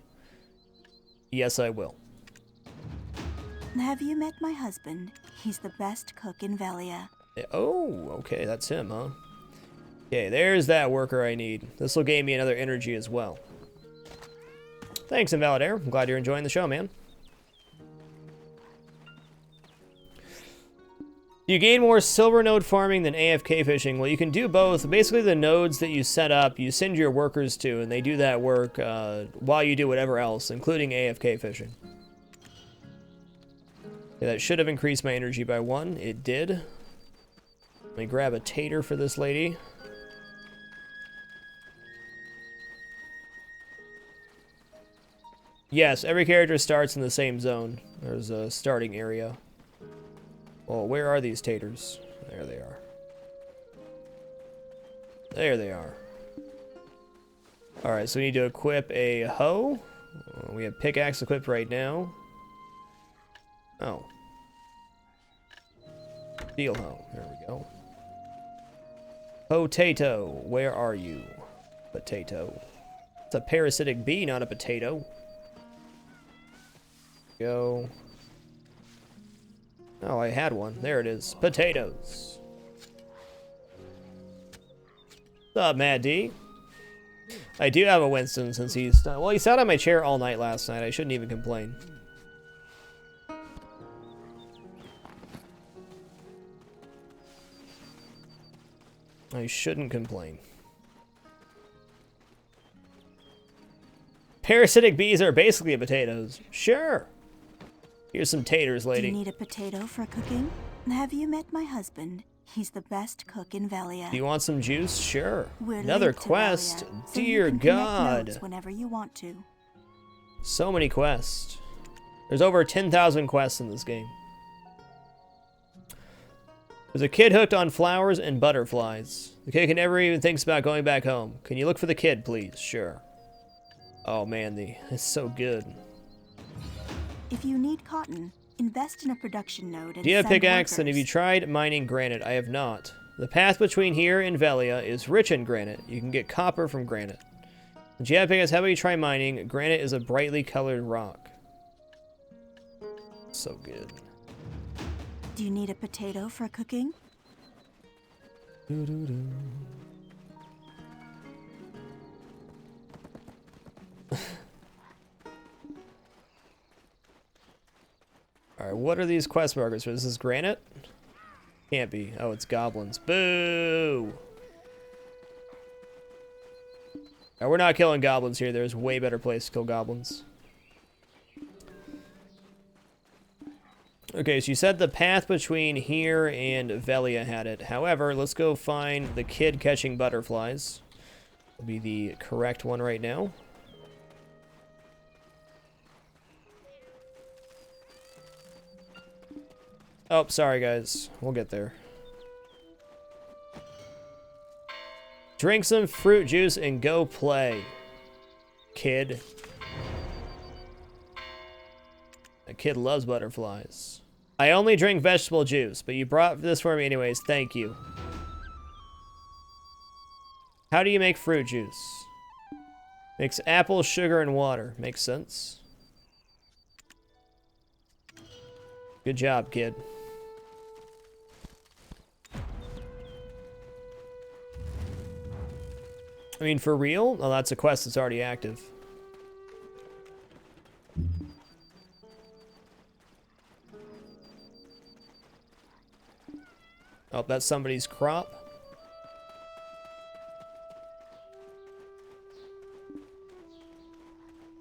yes, I will. Have you met my husband? He's the best cook in Velia. Oh, okay, that's him, huh? Okay, there's that worker I need. This will gain me another energy as well. Thanks, Invalidair. I'm glad you're enjoying the show, man. You gain more silver node farming than AFK fishing. Well, you can do both. Basically, the nodes that you set up, you send your workers to, and they do that work while you do whatever else, including AFK fishing. Okay, that should have increased my energy by 1. It did. Let me grab a tater for this lady. Yes, every character starts in the same zone. There's a starting area. Oh, where are these taters? There they are. There they are. Alright, so we need to equip a hoe. We have pickaxe equipped right now. Oh. Steel hoe. There we go. Potato. Where are you? Potato. It's a parasitic bee, not a potato. Go. Oh, I had one. There it is. Potatoes. What's up, Mad D? I do have a Winston since he's... Well, he sat on my chair all night last night. I shouldn't even complain. I shouldn't complain. Parasitic bees are basically potatoes. Sure. Here's some taters, lady. Do you need a potato for cooking? Have you met my husband? He's the best cook in Velia. Do you want some juice? Sure. We're Another linked to quest. Velia, so Dear you can connect God. nodes whenever you want to. So many quests. There's over 10,000 quests in this game. There's a kid hooked on flowers and butterflies. The kid never even thinks about going back home. Can you look for the kid, please? Sure. Oh man, it's so good. If you need cotton, invest in a production node and Do you have a send pickaxe? workers. And have you tried mining granite? I have not. The path between here and Velia is rich in granite. You can get copper from granite. Do you have a pickaxe? How about you try mining? Granite is a brightly colored rock. So good. Do you need a potato for cooking? Alright, what are these quest markers for? This is granite? Can't be. Oh, it's goblins. Boo! Alright, we're not killing goblins here. There's way better place to kill goblins. Okay, so you said the path between here and Velia had it. However, let's go find the kid catching butterflies. Will be the correct one right now. Oh, sorry guys. We'll get there. Drink some fruit juice and go play, kid. That kid loves butterflies. I only drink vegetable juice, but you brought this for me anyways. Thank you. How do you make fruit juice? Mix apple, sugar, and water. Makes sense. Good job, kid. I mean, for real? Oh, that's a quest that's already active. Oh, that's somebody's crop.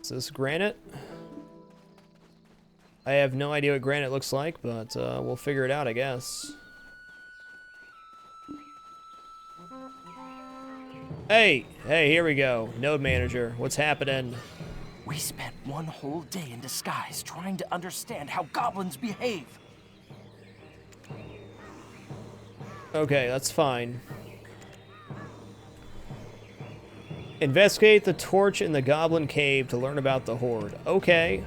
Is this granite? I have no idea what granite looks like, but we'll figure it out, I guess. Hey, here we go. Node manager, what's happening? We spent one whole day in disguise trying to understand how goblins behave. Okay, that's fine. Investigate the torch in the goblin cave to learn about the horde. Okay.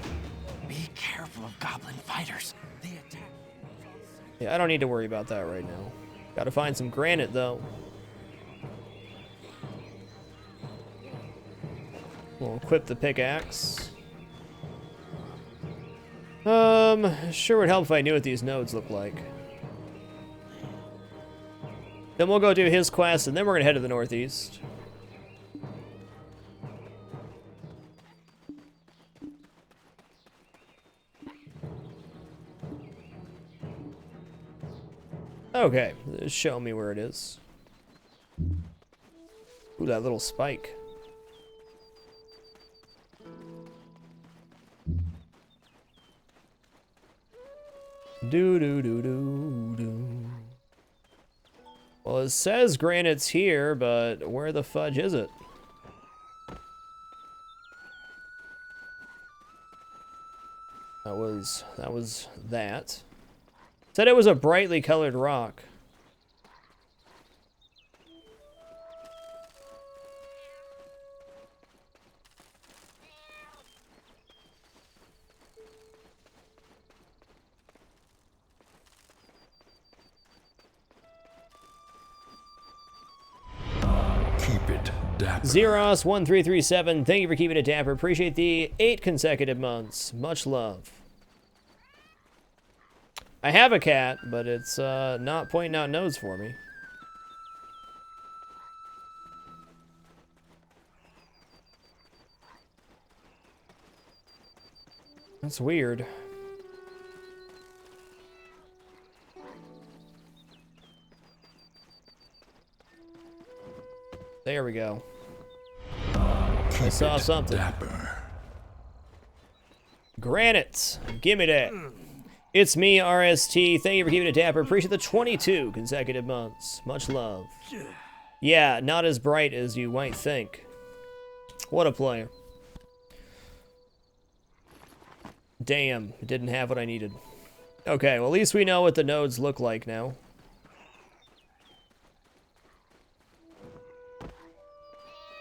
Be careful of goblin fighters. They attack. Yeah, I don't need to worry about that right now. Gotta find some granite, though. We'll equip the pickaxe. Sure would help if I knew what these nodes look like. Then we'll go do his quest, and then we're gonna head to the northeast. Okay, show me where it is. Ooh, that little spike. Do. Well, it says granite's here, but where the fudge is it? That was that. Said it was a brightly colored rock. Keep it dapper. Zeros1337, thank you for keeping it dapper. Appreciate the 8 consecutive months. Much love. I have a cat, but it's not pointing out nodes for me. That's weird. There we go. I saw something. Dapper. Granite. Gimme that. It's me, RST. Thank you for keeping it dapper. Appreciate the 22 consecutive months. Much love. Yeah, not as bright as you might think. What a player. Damn, didn't have what I needed. Okay, well, at least we know what the nodes look like now.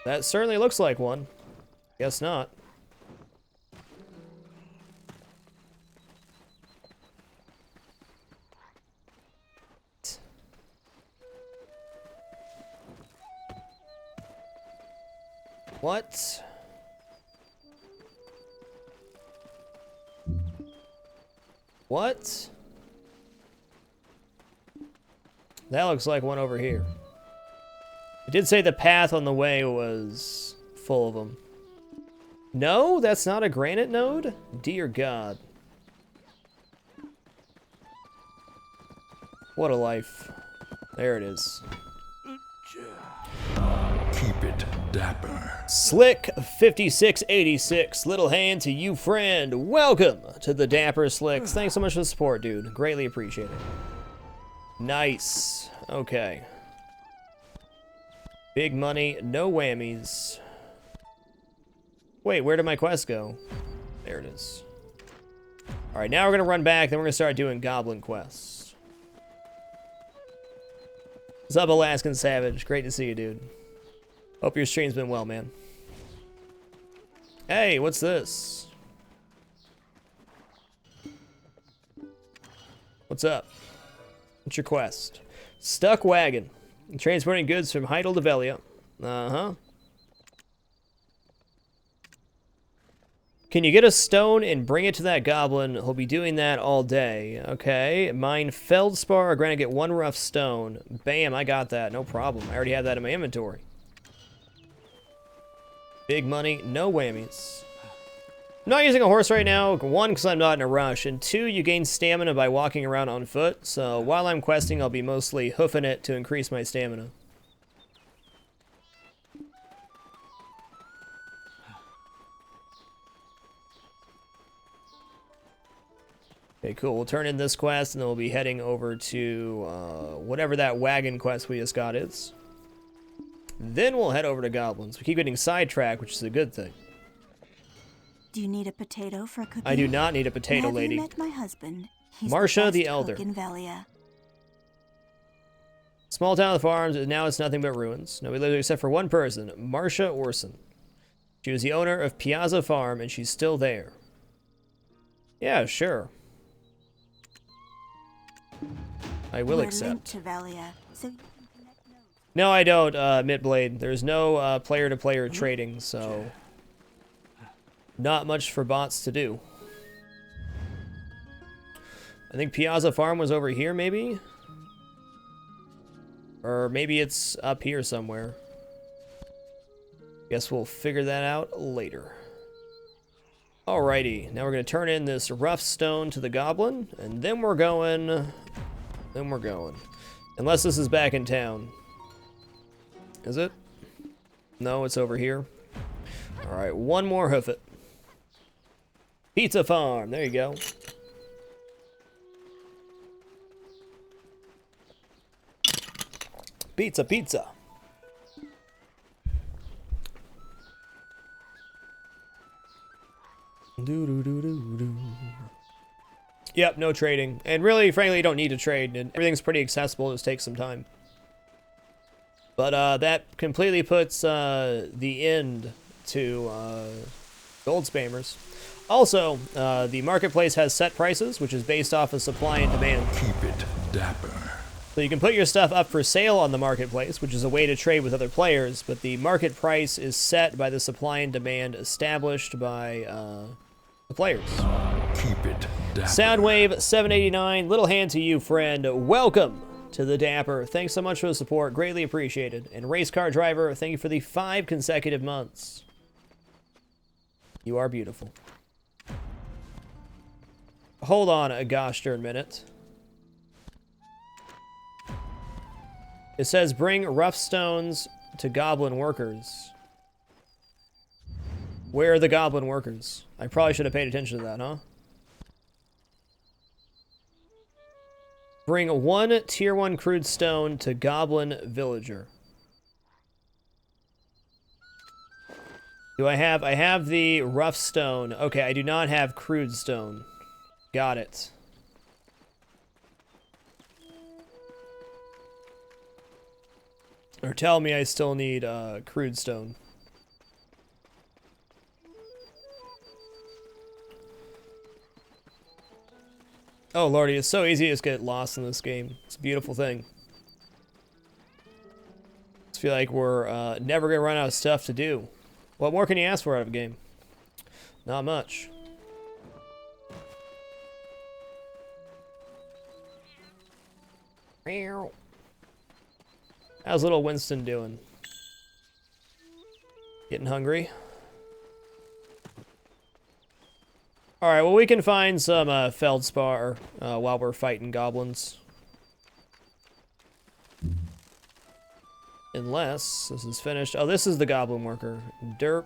That certainly looks like one. Guess not. What? What? That looks like one over here. It did say the path on the way was full of them. No, that's not a granite node? Dear God. What a life. There it is. Keep it dapper. Slick 5686, little hand to you, friend. Welcome to the Dapper Slicks. Thanks so much for the support, dude. Greatly appreciate it. Nice. Okay. Big money, no whammies. Wait, where did my quest go? There it is. All right, now we're gonna run back. Then we're gonna start doing goblin quests. What's up, Alaskan Savage? Great to see you, dude. Hope your stream's been well, man. Hey, what's this? What's up? What's your quest? Stuck wagon. Transporting goods from Heidel to Velia. Uh-huh. Can you get a stone and bring it to that goblin? He'll be doing that all day. Okay. Mine feldspar. Granted, get one rough stone. Bam, I got that. No problem. I already have that in my inventory. Big money, no whammies. I'm not using a horse right now. One, because I'm not in a rush. And two, you gain stamina by walking around on foot. So while I'm questing, I'll be mostly hoofing it to increase my stamina. Okay, cool. We'll turn in this quest, and then we'll be heading over to whatever that wagon quest we just got is. Then we'll head over to goblins. We keep getting sidetracked, which is a good thing. Do you need a potato for cooking? I do not need a potato, lady. Have you met my husband? He's Marcia the the best Elder. cook in Velia. Small town of farms, and now it's nothing but ruins. Nobody lives except for one person, Marcia Orson. She was the owner of Piazza Farm, and she's still there. Yeah, sure. I will accept. Linked to Velia, so no, I don't, Mitblade. There's no player-to-player trading, so not much for bots to do. I think Piazza Farm was over here, maybe? Or maybe it's up here somewhere. Guess we'll figure that out later. Alrighty, now we're going to turn in this rough stone to the goblin, and then we're going... Unless this is back in town. Is it? No, it's over here. Alright, one more hoof it. Pizza Farm, there you go. Pizza, pizza. Yep, no trading. And really, frankly, you don't need to trade. And everything's pretty accessible. It just takes some time. But that completely puts the end to gold spammers. Also, the marketplace has set prices, which is based off of supply and demand. Keep it dapper. So you can put your stuff up for sale on the marketplace, which is a way to trade with other players, but the market price is set by the supply and demand established by the players. Keep it dapper. Soundwave 789, little hand to you, friend. Welcome to the Dapper. Thanks so much for the support. Greatly appreciated. And Race Car Driver, thank you for the 5 consecutive months. You are beautiful. Hold on a gosh darn minute. It says bring rough stones to goblin workers. Where are the goblin workers? I probably should have paid attention to that, huh? Bring 1 tier 1 crude stone to goblin villager. Do I have the rough stone. Okay, I do not have crude stone. Got it. Or tell me I still need crude stone. Oh lordy, it's so easy to just get lost in this game. It's a beautiful thing. I feel like we're never gonna run out of stuff to do. What more can you ask for out of a game? Not much. How's little Winston doing? Getting hungry? Alright, well we can find some feldspar while we're fighting goblins. Unless this is finished. Oh, this is the goblin worker. Derp.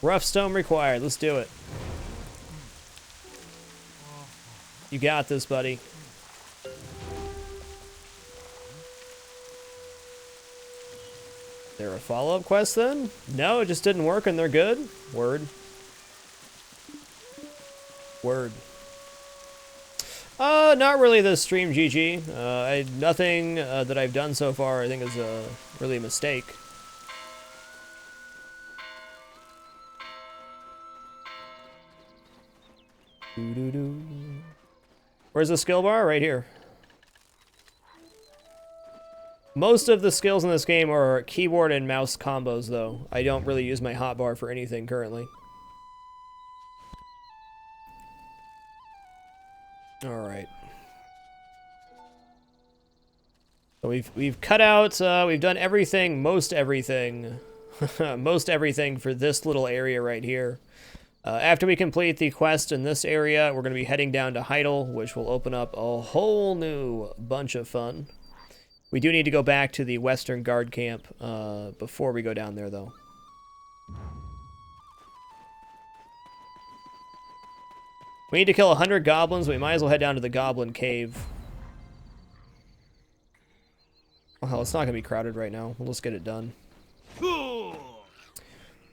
Rough stone required. Let's do it. You got this, buddy. There a follow-up quest then? No, it just didn't work and they're good? Word. Word. Not really the stream GG. Nothing that I've done so far I think is really a mistake. Doo-doo-doo. Where's the skill bar? Right here. Most of the skills in this game are keyboard and mouse combos, though. I don't really use my hotbar for anything currently. Alright. So we've cut out, we've done everything, most everything. Most everything for this little area right here. After we complete the quest in this area, we're going to be heading down to Heidel, which will open up a whole new bunch of fun. We do need to go back to the Western Guard Camp before we go down there, though. We need to kill 100 goblins. We might as well head down to the Goblin Cave. Oh, hell, it's not going to be crowded right now. Let's get it done.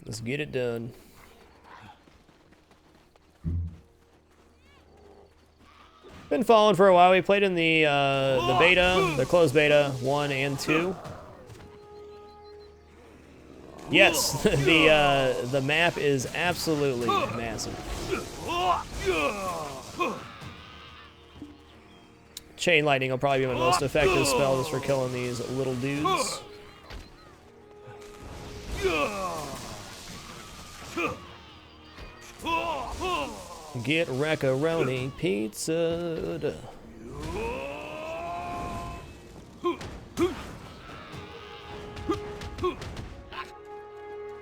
Let's get it done. Been following for a while. We played in the beta, the closed beta 1 and 2. Yes, the map is absolutely massive. Chain lightning will probably be my most effective spell just for killing these little dudes. Get Wreck-A-Roni pizza.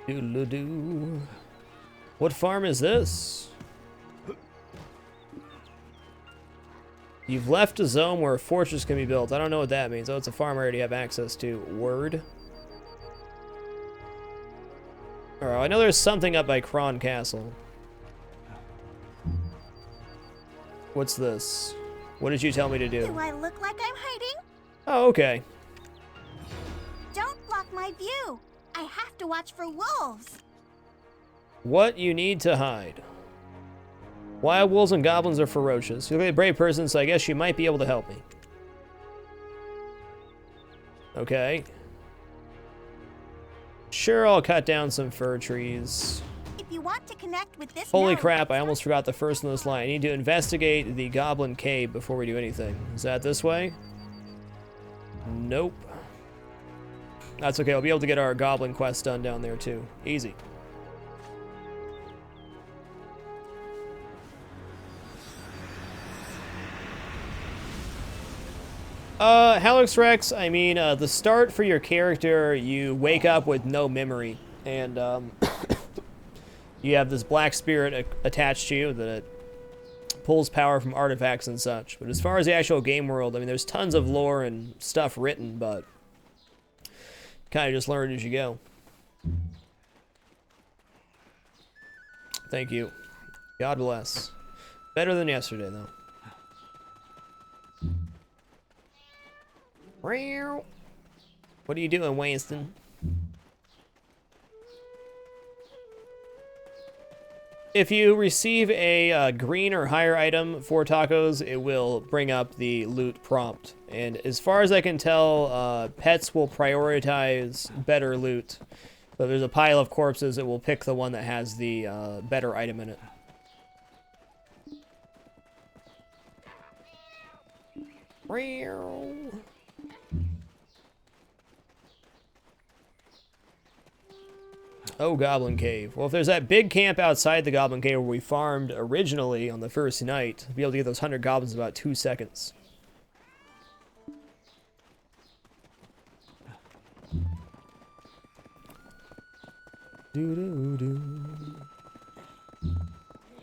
Doodle-doo. What farm is this? You've left a zone where a fortress can be built. I don't know what that means. Oh, it's a farm I already have access to. Word. Alright, I know there's something up by Kron Castle. What's this? What did you tell me to do? Do I look like I'm hiding? Oh, okay. Don't block my view. I have to watch for wolves. What you need to hide. Wild wolves and goblins are ferocious. You're a brave person, so I guess you might be able to help me. Okay. Sure, I'll cut down some fir trees. If you want to connect with this Holy crap, I almost forgot the first in this line. I need to investigate the Goblin Cave before we do anything. Is that this way? Nope. That's okay, I'll be able to get our Goblin quest done down there too. Easy. Halix Rex, I mean, the start for your character, you wake up with no memory, and, you have this black spirit attached to you that it pulls power from artifacts and such. But as far as the actual game world, I mean, there's tons of lore and stuff written, but Kind of just learn as you go. Thank you. God bless. Better than yesterday, though. What are you doing, Winston? If you receive a green or higher item for tacos, it will bring up the loot prompt. And as far as I can tell, pets will prioritize better loot. So if there's a pile of corpses, it will pick the one that has the better item in it. Oh, Goblin Cave. Well, if there's that big camp outside the Goblin Cave where we farmed originally on the first night, we'll be able to get those 100 goblins in about 2 seconds.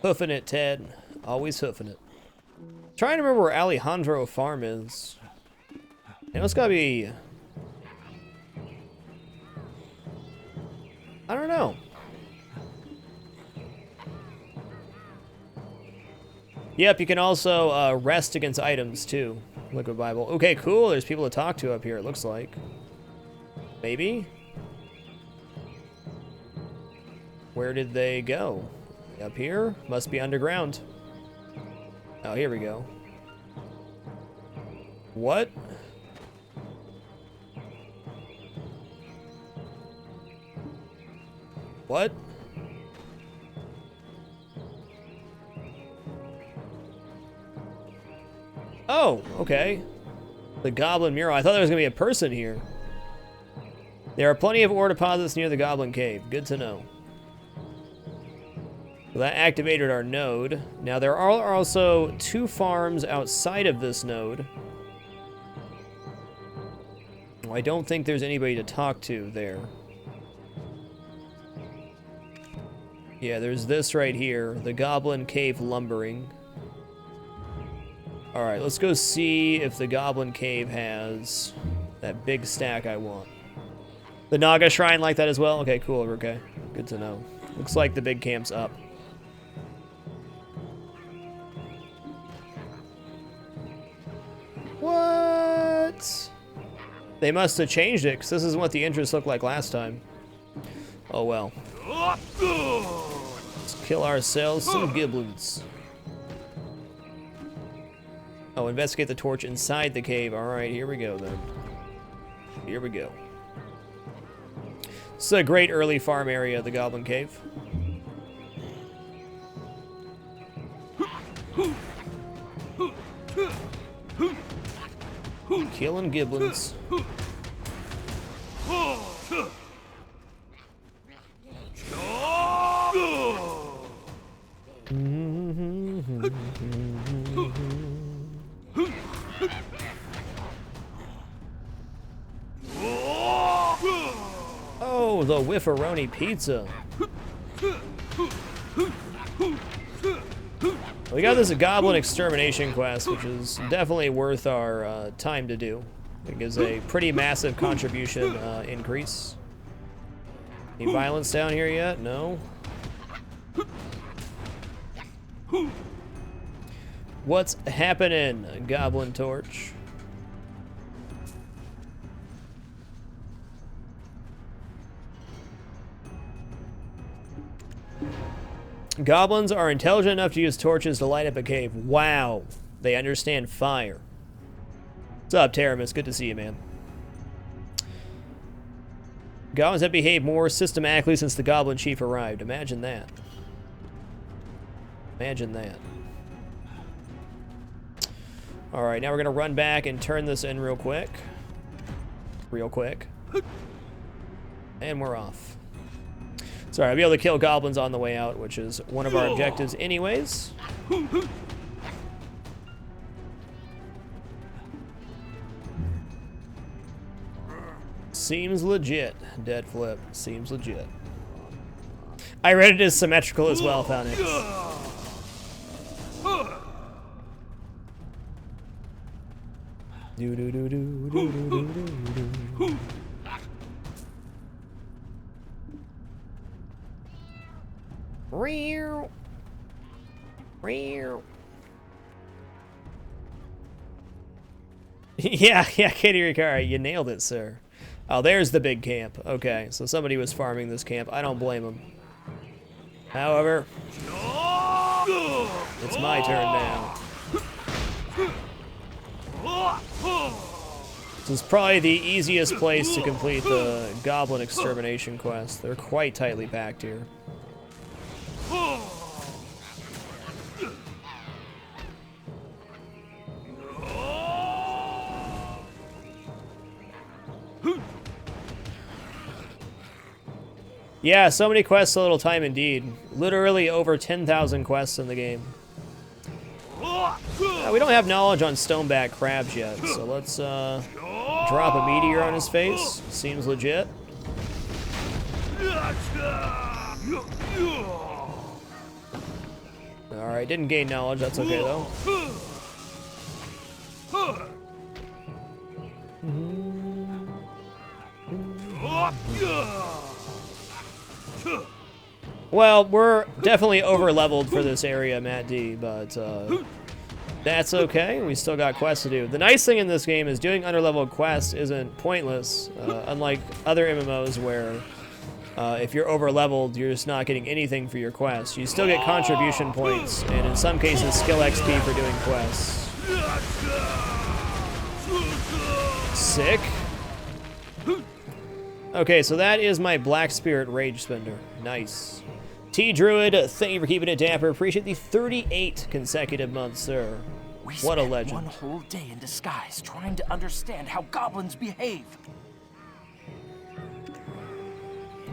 Hoofing it, Ted. Always hoofing it. Trying to remember where Alejandro Farm is. You know, it's gotta be... I don't know. Yep, you can also rest against items too. Liquid Bible. Okay, cool. There's people to talk to up here, it looks like. Maybe? Where did they go? Up here? Must be underground. Oh, here we go. What? What? Oh, okay. The Goblin Mural. I thought there was going to be a person here. There are plenty of ore deposits near the Goblin Cave. Good to know. So that activated our node. Now there are also 2 farms outside of this node. Well, I don't think there's anybody to talk to there. Yeah, there's this right here, the Goblin Cave Lumbering. Alright, let's go see if the Goblin Cave has that big stack I want. The Naga Shrine like that as well? Okay, cool, okay. Good to know. Looks like the big camp's up. What? They must have changed it, because this isn't what the entrance looked like last time. Oh well. Let's kill ourselves some giblins. Oh, investigate the torch inside the cave. Alright, here we go then. Here we go. This is a great early farm area, the Goblin Cave. Killing giblins. Oh, the Whiffaroni pizza. We got this Goblin Extermination quest, which is definitely worth our time to do. It gives a pretty massive contribution increase. Any violence down here yet? No. What's happening, Goblin Torch? Goblins are intelligent enough to use torches to light up a cave. Wow. They understand fire. What's up, Taramis? Good to see you, man. Goblins have behaved more systematically since the Goblin Chief arrived. Imagine that. Imagine that. Alright, now we're going to run back and turn this in real quick. Real quick. And we're off. Sorry, I'll be able to kill goblins on the way out, which is one of our objectives anyways. Seems legit, Dead Flip. Seems legit. I read it as symmetrical as well, Phoenix. Rear. Rear. yeah, Katie Ricard, you nailed it, sir. Oh, there's the big camp. Okay, so somebody was farming this camp. I don't blame them. However, it's my turn now. This is probably the easiest place to complete the Goblin Extermination quest. They're quite tightly packed here. Yeah, so many quests, so little time indeed. Literally over 10,000 quests in the game. We don't have knowledge on stoneback crabs yet, so let's drop a meteor on his face. Seems legit. Alright, didn't gain knowledge, that's okay though. Well, we're definitely over-leveled for this area, Matt D, but that's okay. We still got quests to do. The nice thing in this game is doing under-leveled quests isn't pointless, unlike other MMOs where if you're over-leveled, you're just not getting anything for your quests. You still get contribution points, and in some cases, skill XP for doing quests. Sick. Okay, so that is my Black Spirit Rage Spender. Nice. T-Druid, thank you for keeping it dapper. Appreciate the 38 consecutive months, sir. What a legend. One whole day in disguise trying to understand how goblins behave.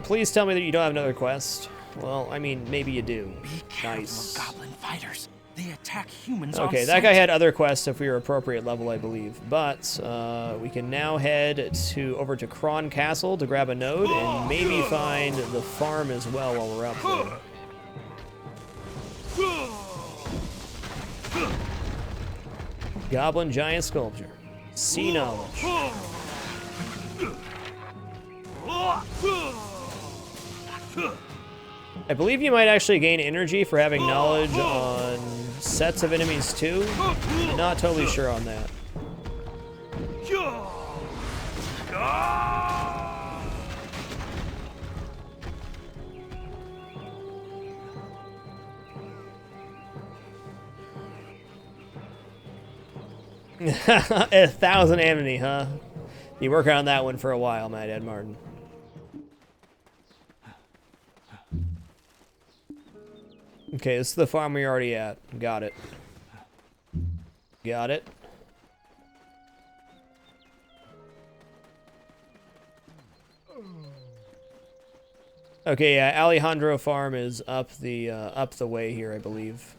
Please tell me that you don't have another quest. Well, I mean, maybe you do. Be careful Nice. of goblin fighters. They attack humans Okay, on that sight. guy had other quests if we were appropriate level, I believe. But we can now head over to Kron Castle to grab a node and maybe find the farm as well while we're up there. Goblin Giant Sculpture. Sea knowledge. I believe you might actually gain energy for having knowledge on sets of enemies too. I'm not totally sure on that. A 1,000 amity, huh? You work on that one for a while, Mad Ed Martin. Okay, this is the farm we're already at. Got it. Got it. Okay, yeah, Alejandro Farm is up the way here, I believe.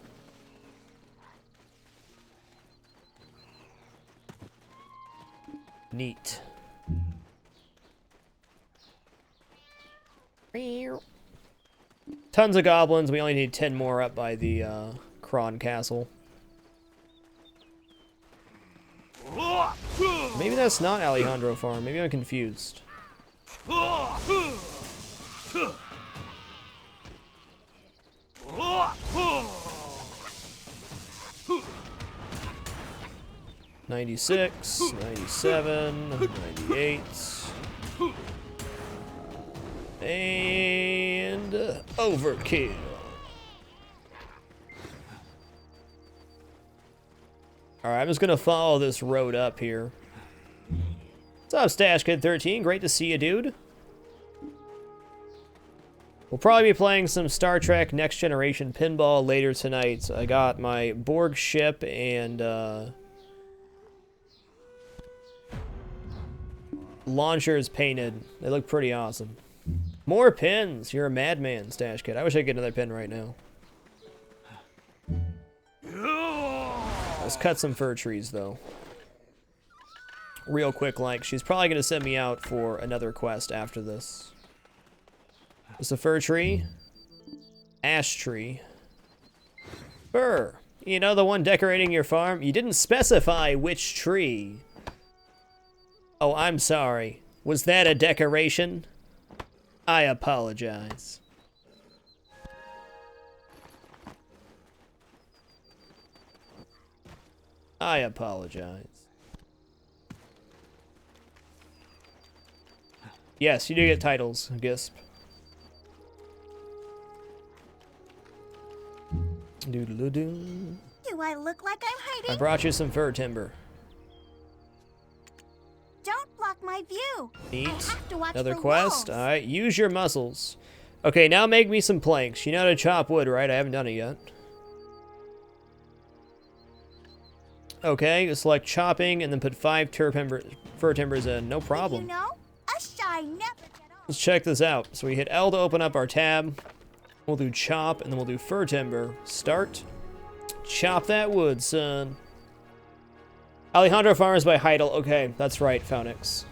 Neat. Tons of goblins. We only need 10 more up by the Kron Castle. Maybe that's not Alejandro Farm. Maybe I'm confused. 96, 97, 98. And overkill. Alright, I'm just gonna follow this road up here. What's up, Stash Kid 13? Great to see you, dude. We'll probably be playing some Star Trek Next Generation Pinball later tonight. I got my Borg ship and launchers painted. They look pretty awesome. More pins. You're a madman, Stash Kid. I wish I could get another pin right now. Let's cut some fir trees, though. Real quick, like, she's probably going to send me out for another quest after this. It's a fir tree. Ash tree. Fir. You know, the one decorating your farm? You didn't specify which tree. Oh, I'm sorry. Was that a decoration? I apologize. I apologize. Yes, you do get titles, Gisp. Doodle-doo. Do I look like I'm hiding? I brought you some fir timber. Don't block my view. Neat. I have to watch Another for quest. wolves. Alright, use your muscles. Okay, now make me some planks. You know how to chop wood, right? I haven't done it yet. Okay, select chopping and then put 5 fir timbers in. No problem. You know, a shy never get old. Let's check this out. So we hit L to open up our tab. We'll do chop and then we'll do fir timber. Start. Chop that wood, son. Alejandro Farms by Heidel. Okay, that's right, Phoenix.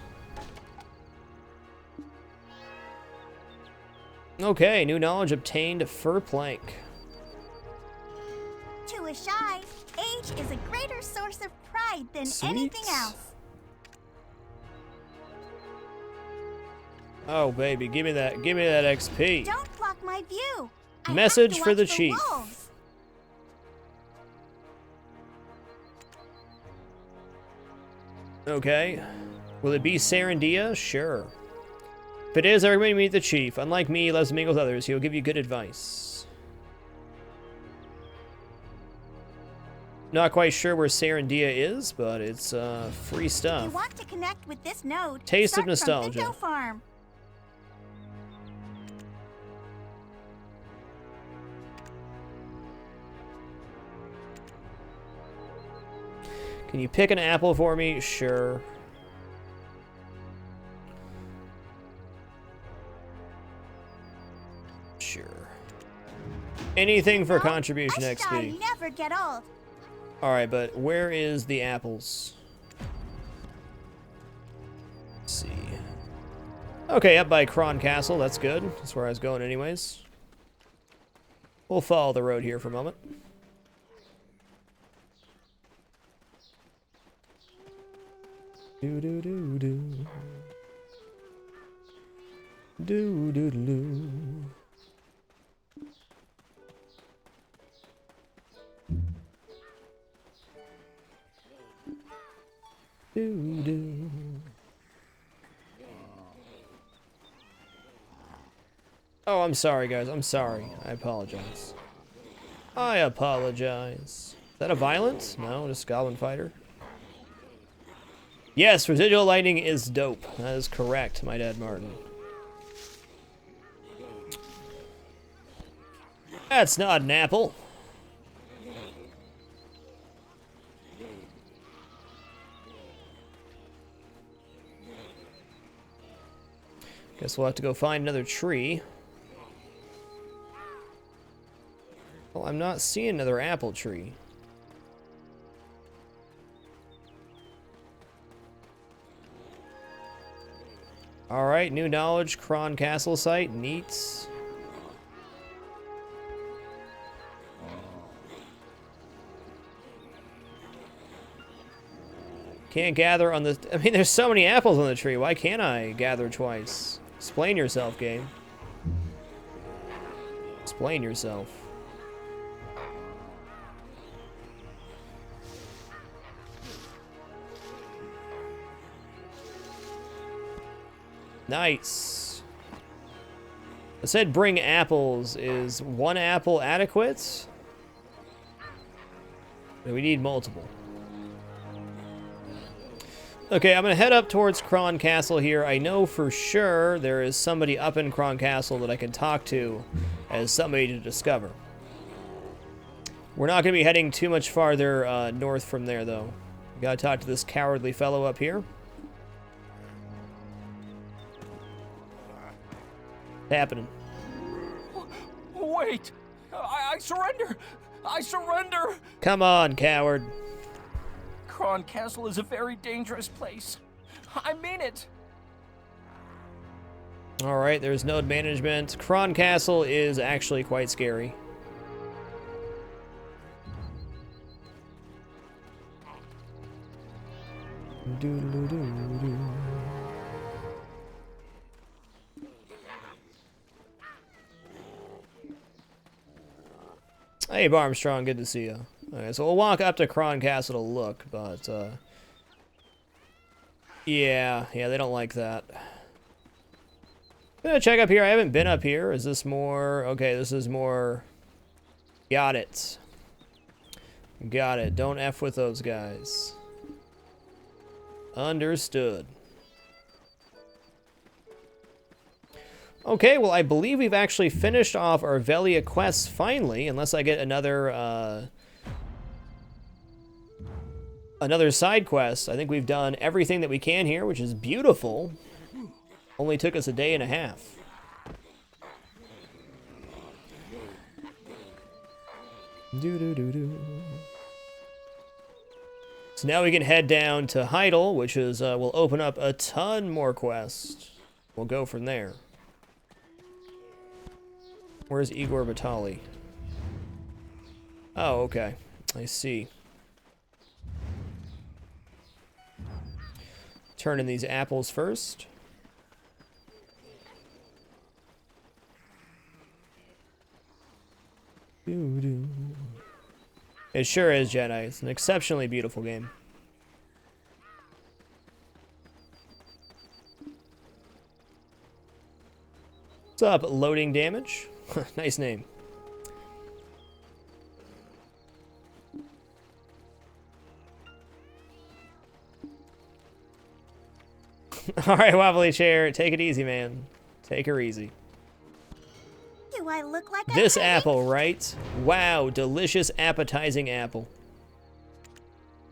Okay, new knowledge obtained. Fir plank. To a shy, age is a greater source of pride than Sweet. anything else. Oh baby, give me that XP. Don't block my view. I Message have to for the watch chief. wolves. Okay. Will it be Sarandia? Sure. If it is, everybody meet the chief. Unlike me, he loves to mingle with others. He will give you good advice. Not quite sure where Sarandia is, but it's free If you stuff. want to connect with this node, Taste of start nostalgia. From Pinto Farm. Can you pick an apple for me? Sure. Sure. Anything for contribution A shy XP. never get old. Alright, but where is the apples? Let's see. Okay, up by Kron Castle. That's good. That's where I was going anyways. We'll follow the road here for a moment. Do do do do. Do do do. Do do. Oh, I'm sorry, guys. I'm sorry. I apologize. I apologize. Is that a violence? No, just Goblin Fighter. Yes, residual lightning is dope. That is correct, my dad Martin. That's not an apple. Guess we'll have to go find another tree. Well, I'm not seeing another apple tree. Alright, new knowledge, Kron Castle site, neat. Can't gather on the... I mean, there's so many apples on the tree. Why can't I gather twice? Explain yourself, game. Explain yourself. Nice. It said bring apples. Is one apple adequate? No, we need multiple. Okay, I'm gonna head up towards Kron Castle here. I know for sure there is somebody up in Kron Castle that I can talk to as somebody to discover. We're not gonna be heading too much farther north from there, though. We gotta talk to this cowardly fellow up here. Happening. Wait! I surrender! I surrender! Come on, coward. Kron Castle is a very dangerous place. I mean it! Alright, there's node management. Kron Castle is actually quite scary. Doodle-doo-doo. Hey, Barmstrong, good to see you. Okay, so we'll walk up to Kron Castle to look, but, yeah, they don't like that. I'm gonna check up here. I haven't been up here. Is this more... Okay, this is more... Got it. Got it. Don't F with those guys. Understood. Okay, well, I believe we've actually finished off our Velia quests finally, unless I get another, another side quest. I think we've done everything that we can here, which is beautiful. Only took us a day and a half. So now we can head down to Heidel, which is, will open up a ton more quests. We'll go from there. Where's Igor Batali? Oh, okay. I see. Turn in these apples first. It sure is, Jedi. It's an exceptionally beautiful game. What's up, loading damage? Nice name. Alright, wobbly chair. Take it easy, man. Take her easy. Do I look like this apple, right? Wow, delicious, appetizing apple.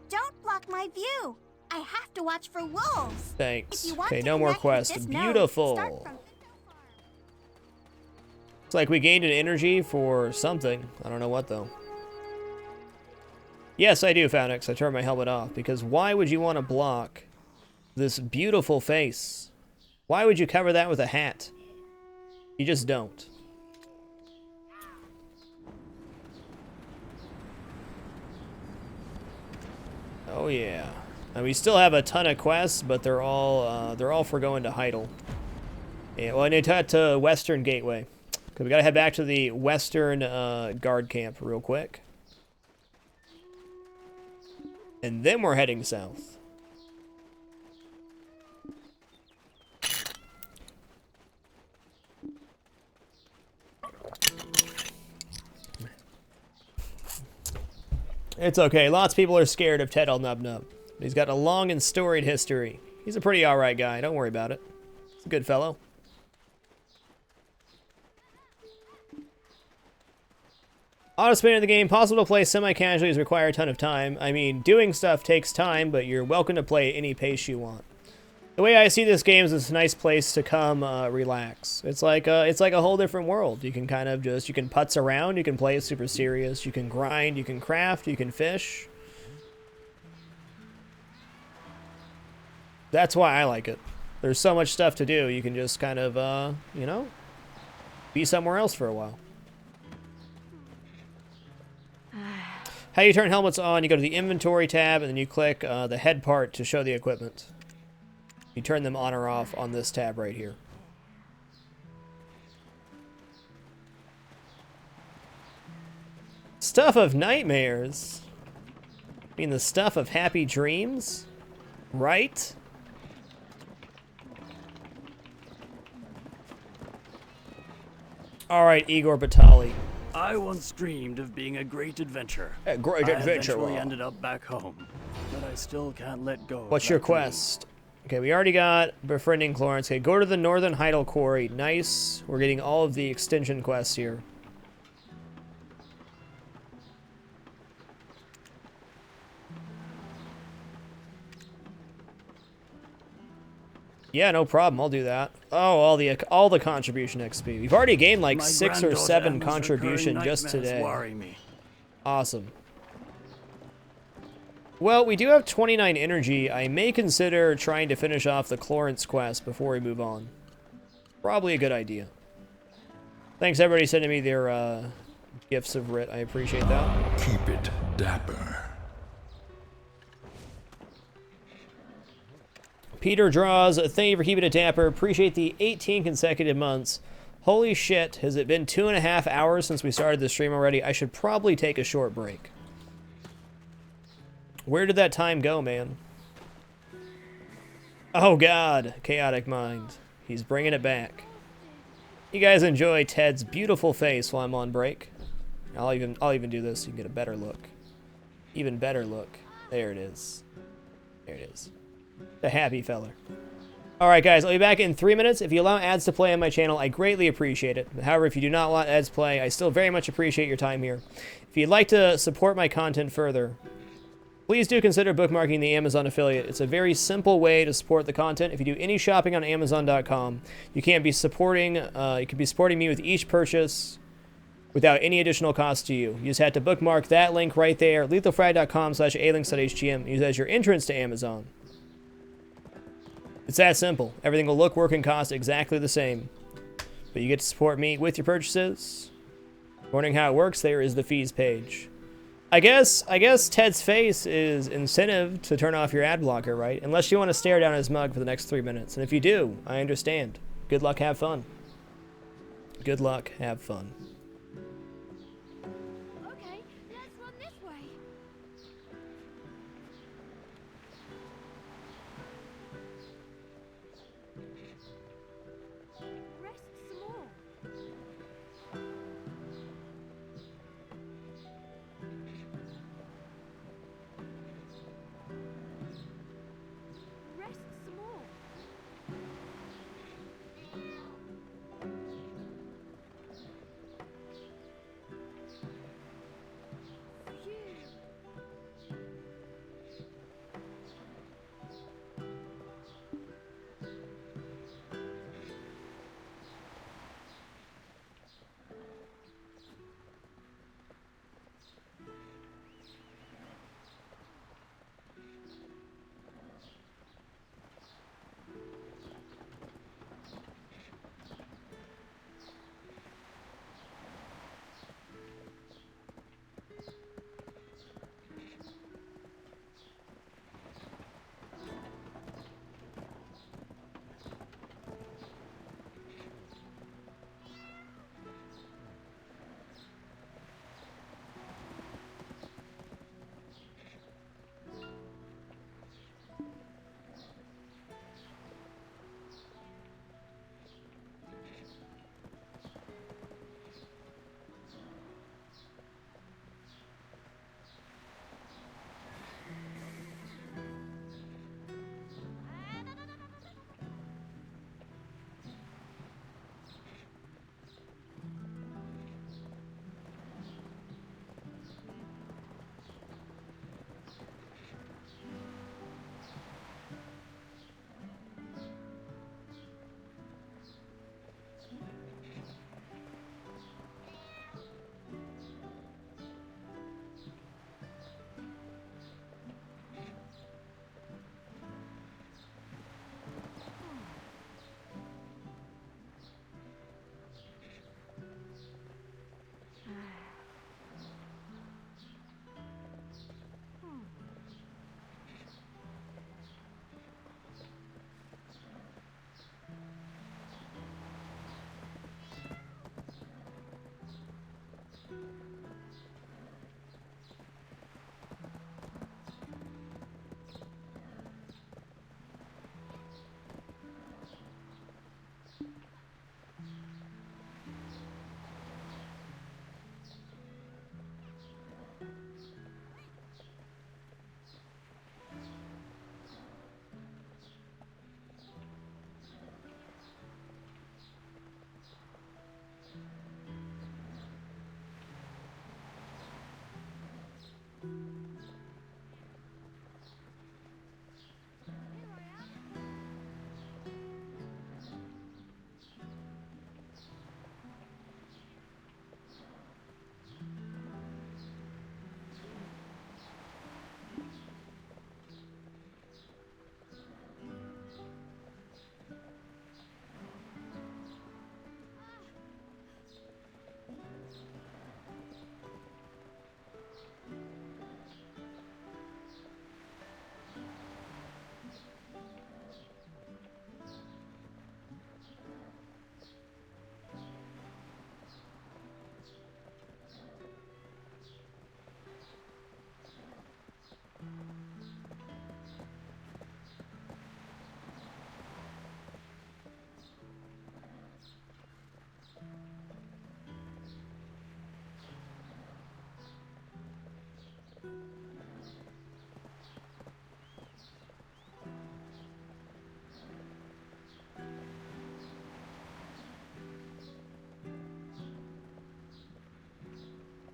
Don't block my view. I have to watch for wolves. Thanks. Okay, no more quests. Beautiful. It's like we gained an energy for something. I don't know what, though. Yes, I do, Founix. I turned my helmet off, because why would you want to block this beautiful face? Why would you cover that with a hat? You just don't. Oh yeah. And we still have a ton of quests, but they're all for going to Heidel. Yeah, well, I need to head to Western Gateway. Because we gotta head back to the Western guard camp real quick. And then we're heading south. It's okay. Lots of people are scared of Ted Nub. He's got a long and storied history. He's a pretty alright guy. Don't worry about it. He's a good fellow. Auto-spin of the game. Possible to play semi-casually is require a ton of time. I mean, doing stuff takes time, but you're welcome to play at any pace you want. The way I see this game is it's a nice place to come relax. It's like a whole different world. You can kind of just, you can putz around, you can play super serious, you can grind, you can craft, you can fish. That's why I like it. There's so much stuff to do, you can just kind of, you know, be somewhere else for a while. How you turn helmets on, you go to the inventory tab and then you click the head part to show the equipment. You turn them on or off on this tab right here. Stuff of nightmares? I mean the stuff of happy dreams? Right? Alright, Igor Batali. I once dreamed of being a great adventurer. A great adventure. I eventually ended up back home, but I still can't let go. What's your quest? Okay, we already got befriending Clarence. Okay, go to the Northern Heidel Quarry. Nice. We're getting all of the extension quests here. Yeah, no problem. I'll do that. Oh, all the contribution XP. We've already gained like 6 or 7 contribution just today. Awesome. Well, we do have 29 energy. I may consider trying to finish off the Clarence quest before we move on. Probably a good idea. Thanks everybody sending me their gifts of writ. I appreciate that. Keep it dapper. Peter Draws, thank you for keeping it dapper. Appreciate the 18 consecutive months. Holy shit, has it been 2.5 hours since we started the stream already? I should probably take a short break. Where did that time go, man? Oh God, chaotic mind. He's bringing it back. You guys enjoy Ted's beautiful face while I'm on break. I'll even do this so you can get a better look. Even better look. There it is. There it is. The happy feller. Alright guys, I'll be back in 3 minutes. If you allow ads to play on my channel, I greatly appreciate it. However, if you do not want ads to play, I still very much appreciate your time here. If you'd like to support my content further, please do consider bookmarking the Amazon affiliate. It's a very simple way to support the content. If you do any shopping on Amazon.com, you can be supporting me with each purchase without any additional cost to you. You just have to bookmark that link right there, lethalfrag.com/alinks.htm. Use it as your entrance to Amazon. It's that simple. Everything will look, work, and cost exactly the same. But you get to support me with your purchases. Wondering how it works? There is the fees page. I guess Ted's face is incentive to turn off your ad blocker, right? Unless you want to stare down his mug for the next 3 minutes. And if you do, I understand. Good luck, have fun. Good luck, have fun. Okay, let's run this way. Rest some more. Rest some more.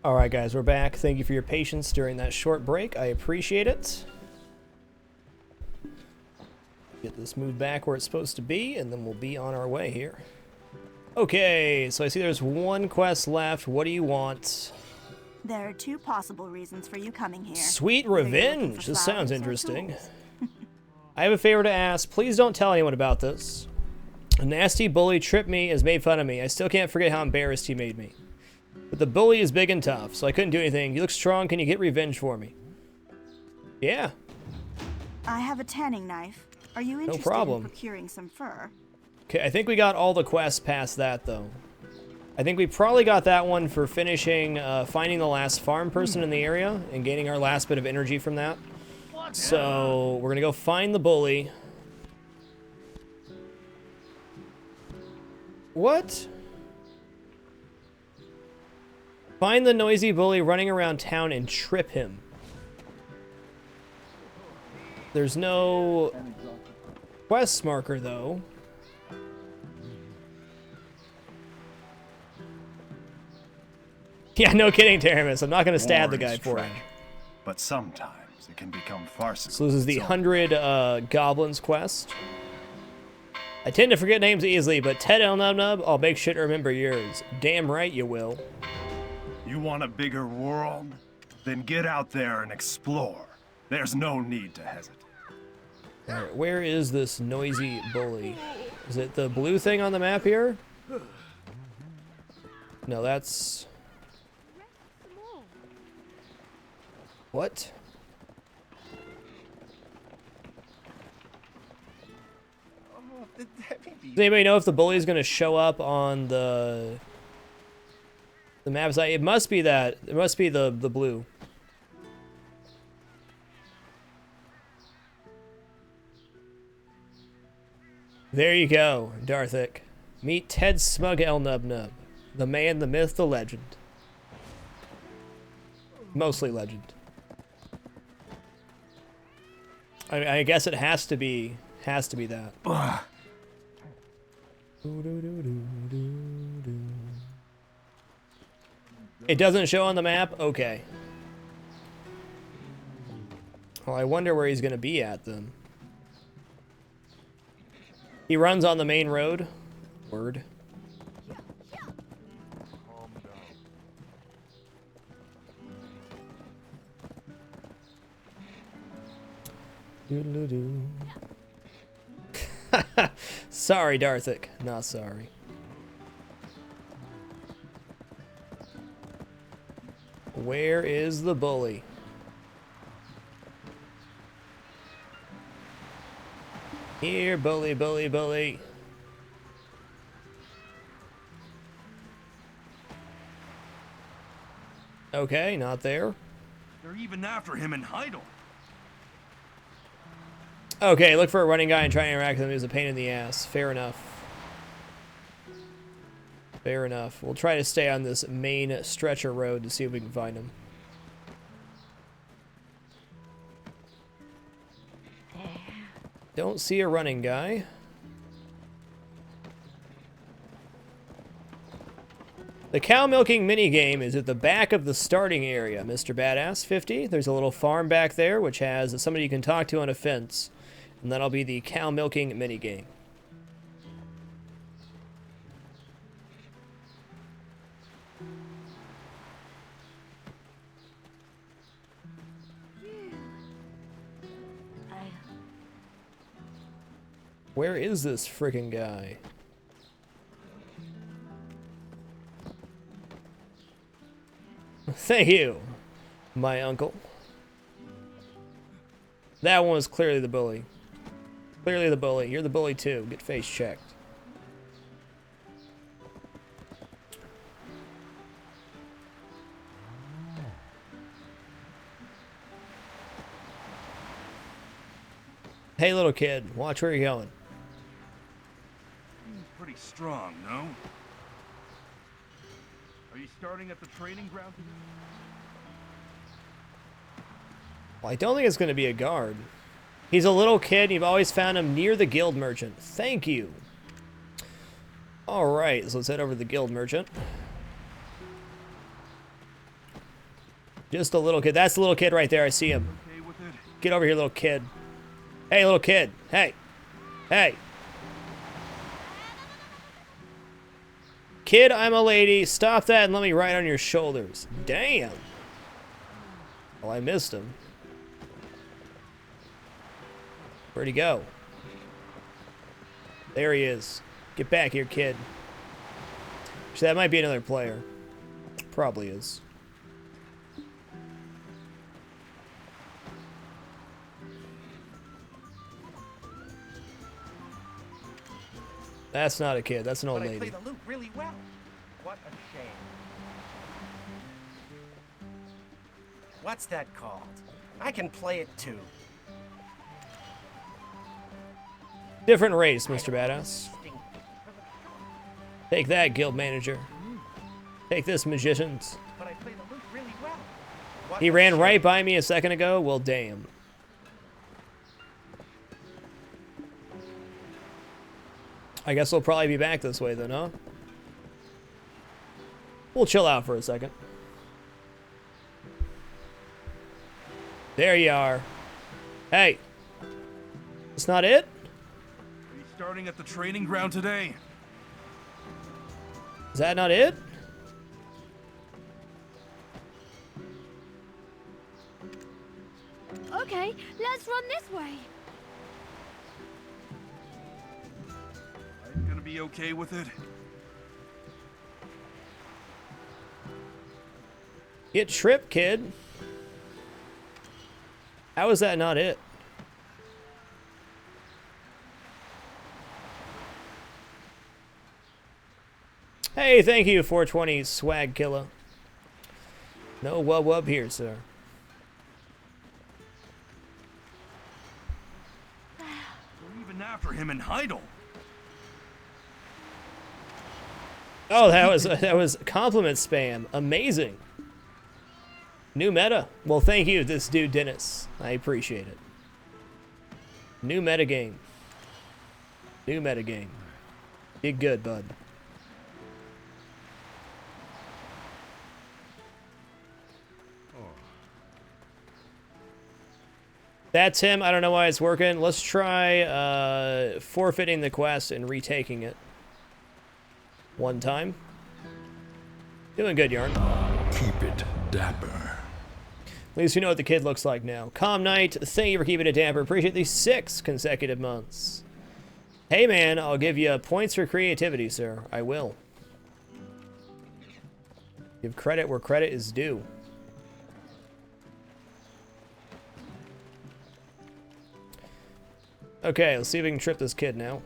Alright guys, we're back. Thank you for your patience during that short break. I appreciate it. Get this moved back where it's supposed to be, and then we'll be on our way here. Okay, so I see there's one quest left. What do you want? There are 2 possible reasons for you coming here. Sweet Whether you're looking revenge. for This sounds flowers or interesting. tools. I have a favor to ask. Please don't tell anyone about this. A nasty bully tripped me, has made fun of me. I still can't forget how embarrassed he made me. But the bully is big and tough, so I couldn't do anything. You look strong. Can you get revenge for me? Yeah. I have a tanning knife. Are you interested problem. in procuring some fur? Okay, I think we got all the quests past that, though. I think we probably got that one for finishing, finding the last farm person in the area and gaining our last bit of energy from that. So, we're gonna go find the bully. What? Find the noisy bully running around town and trip him. There's no quest marker, though. Yeah, no kidding, Taramis. I'm not going to stab the guy for it. But sometimes it can become farcical. So this is the 100 Goblins quest. I tend to forget names easily, but Ted Elnubnub, I'll make sure to remember yours. Damn right you will. You want a bigger world? Then get out there and explore. There's no need to hesitate. Alright, where is this noisy bully? Is it the blue thing on the map here? No, that's... What? Does anybody know if the bully is going to show up on the map side? It must be that. It must be the blue. There you go, Darthic. Meet Ted Smug Elnubnub. The man, the myth, the legend. Mostly legend. I guess it has to be that. It doesn't show on the map? Okay. Well, I wonder where he's gonna be at then. He runs on the main road. Word. Sorry, Darthic. Not sorry. Where is the bully? Here, bully, bully, bully. Okay, not there. They're even after him in Heidel. Okay, look for a running guy and try and interact with him is a pain in the ass. Fair enough. Fair enough. We'll try to stay on this main stretcher road to see if we can find him. Don't see a running guy. The cow milking minigame is at the back of the starting area, Mr. Badass 50. There's a little farm back there which has somebody you can talk to on a fence. And that'll be the cow milking minigame. Where is this freaking guy? Thank you, my uncle. That one was clearly the bully. Clearly the bully. You're the bully too. Get face checked. Hey little kid, watch where you're going. He's pretty strong, no? Are you starting at the training ground? Well, I don't think it's going to be a guard. He's a little kid, and you've always found him near the guild merchant. Thank you. Alright, so let's head over to the guild merchant. Just a little kid. That's the little kid right there. I see him. Get over here, little kid. Hey, little kid. Hey. Hey. Kid, I'm a lady. Stop that and let me ride on your shoulders. Damn. Well, I missed him. Where'd he go? There he is. Get back here, kid. Actually, that might be another player. Probably is. That's not a kid. That's an old lady. I play the lute really well. What a shame. What's that called? I can play it too. Different race, Mr. Badass. Take that, guild manager. Take this, magicians. But I play the lute really well. He ran right by me a second ago? Well, damn. I guess we'll probably be back this way then, huh? We'll chill out for a second. There you are. Hey. That's not it? Are you starting at the training ground today? Is that not it? Okay, let's run this way. Are you gonna be okay with it? Get tripped, kid. How is that not it? Hey, thank you, 420 swag killer. No wub here, sir. We're even after him in Heidel. Oh, that was compliment spam. Amazing. New meta. Well, thank you, this dude Dennis. I appreciate it. New meta game. New meta game. Did good, bud. That's him. I don't know why it's working. Let's try forfeiting the quest and retaking it. One time. Doing good, Yarn. Keep it dapper. At least we know what the kid looks like now. Calm Knight, thank you for keeping it dapper. Appreciate these 6 consecutive months. Hey man, I'll give you points for creativity, sir. I will. Give credit where credit is due. Okay, let's see if we can trip this kid now.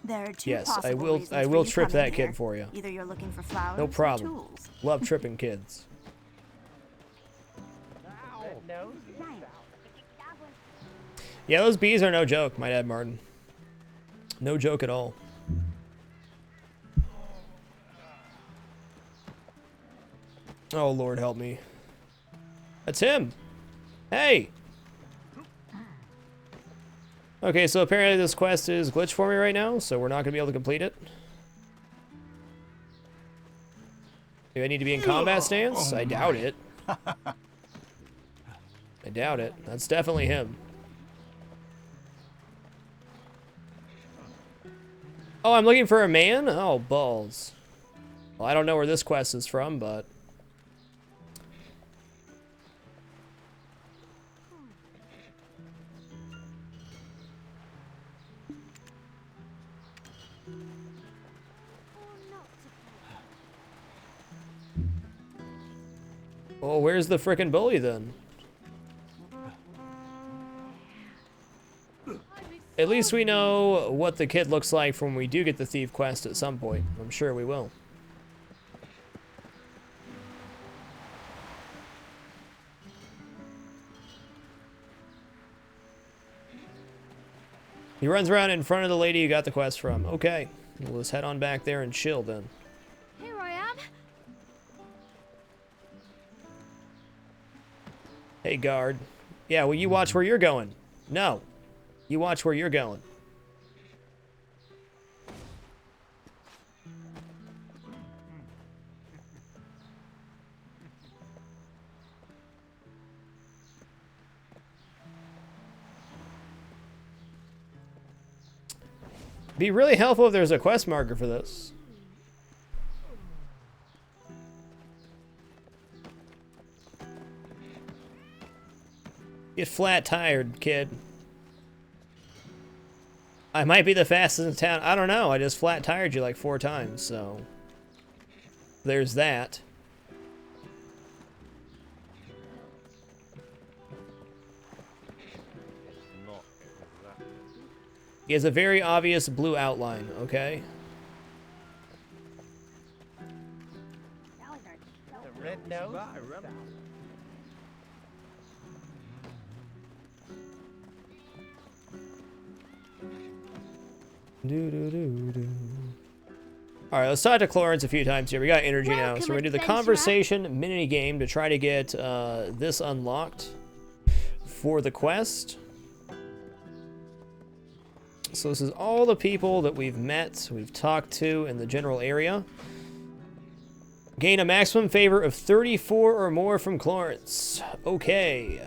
There are two yes, possible reasons I for will you trip coming that here. kid for you. Either you're looking for flowers No or problem. tools. Love tripping kids. Yeah, those bees are no joke, my dad Martin. No joke at all. Oh, Lord help me. That's him. Hey. Okay, so apparently this quest is glitched for me right now, so we're not going to be able to complete it. Do I need to be in combat stance? I doubt it. I doubt it. That's definitely him. Oh, I'm looking for a man? Oh, balls. Well, I don't know where this quest is from, but... Oh, where's the frickin' bully then? At least we know what the kid looks like when we do get the thief quest at some point. I'm sure we will. He runs around in front of the lady you got the quest from. Okay, we'll just head on back there and chill then. Here I am. Hey, guard. Yeah, well, you watch where you're going. No. You watch where you're going. Be really helpful if there's a quest marker for this. Get flat tired, kid. I might be the fastest in town. I don't know. I just flat tired you like 4 times, so there's that. He has a very obvious blue outline, okay? The red nose. Alright, let's talk to Clarence a few times here. We got energy now, so we're gonna do the conversation mini game to try to get this unlocked for the quest. So this is all the people that we've met, we've talked to in the general area. Gain a maximum favor of 34 or more from Clarence. Okay.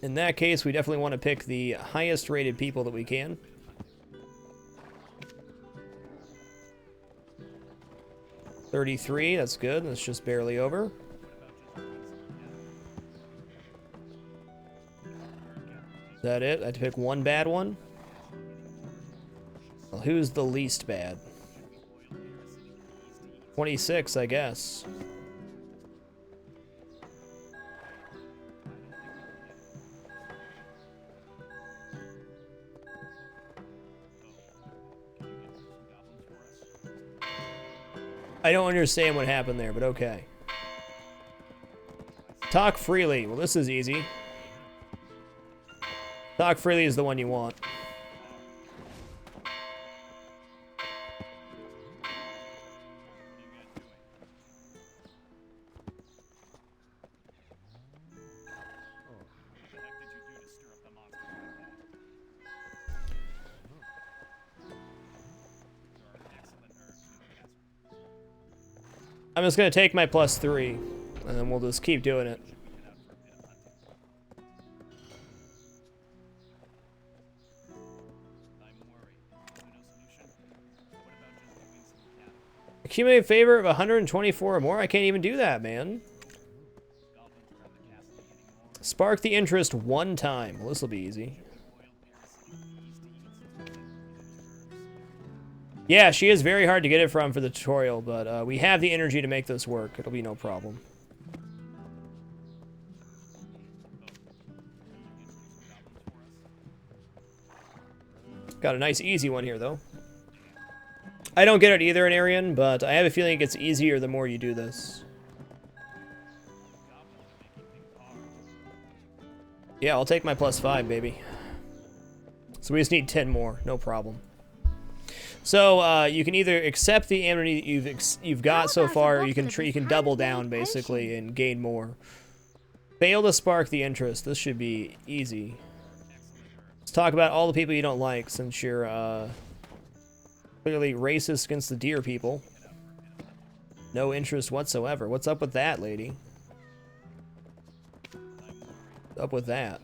In that case, we definitely want to pick the highest rated people that we can. $33, that's good. That's just barely over. Is that it? I have to pick one bad one? Well, who's the least bad? 26, I guess. I don't understand what happened there, but okay. Talk freely. Well, this is easy. Talk freely is the one you want. I'm just going to take my +3, and then we'll just keep doing it. Accumulate favor of 124 or more? I can't even do that, man. Spark the interest 1 time. Well, this will be easy. Yeah, she is very hard to get it from for the tutorial, but we have the energy to make this work. It'll be no problem. Got a nice easy one here, though. I don't get it either in Arian, but I have a feeling it gets easier the more you do this. Yeah, I'll take my +5, baby. So we just need 10 more, no problem. So you can either accept the amnesty that you've got so far, or you can double down basically and gain more. Fail to spark the interest. This should be easy. Let's talk about all the people you don't like, since you're clearly racist against the deer people. No interest whatsoever. What's up with that, lady? What's up with that?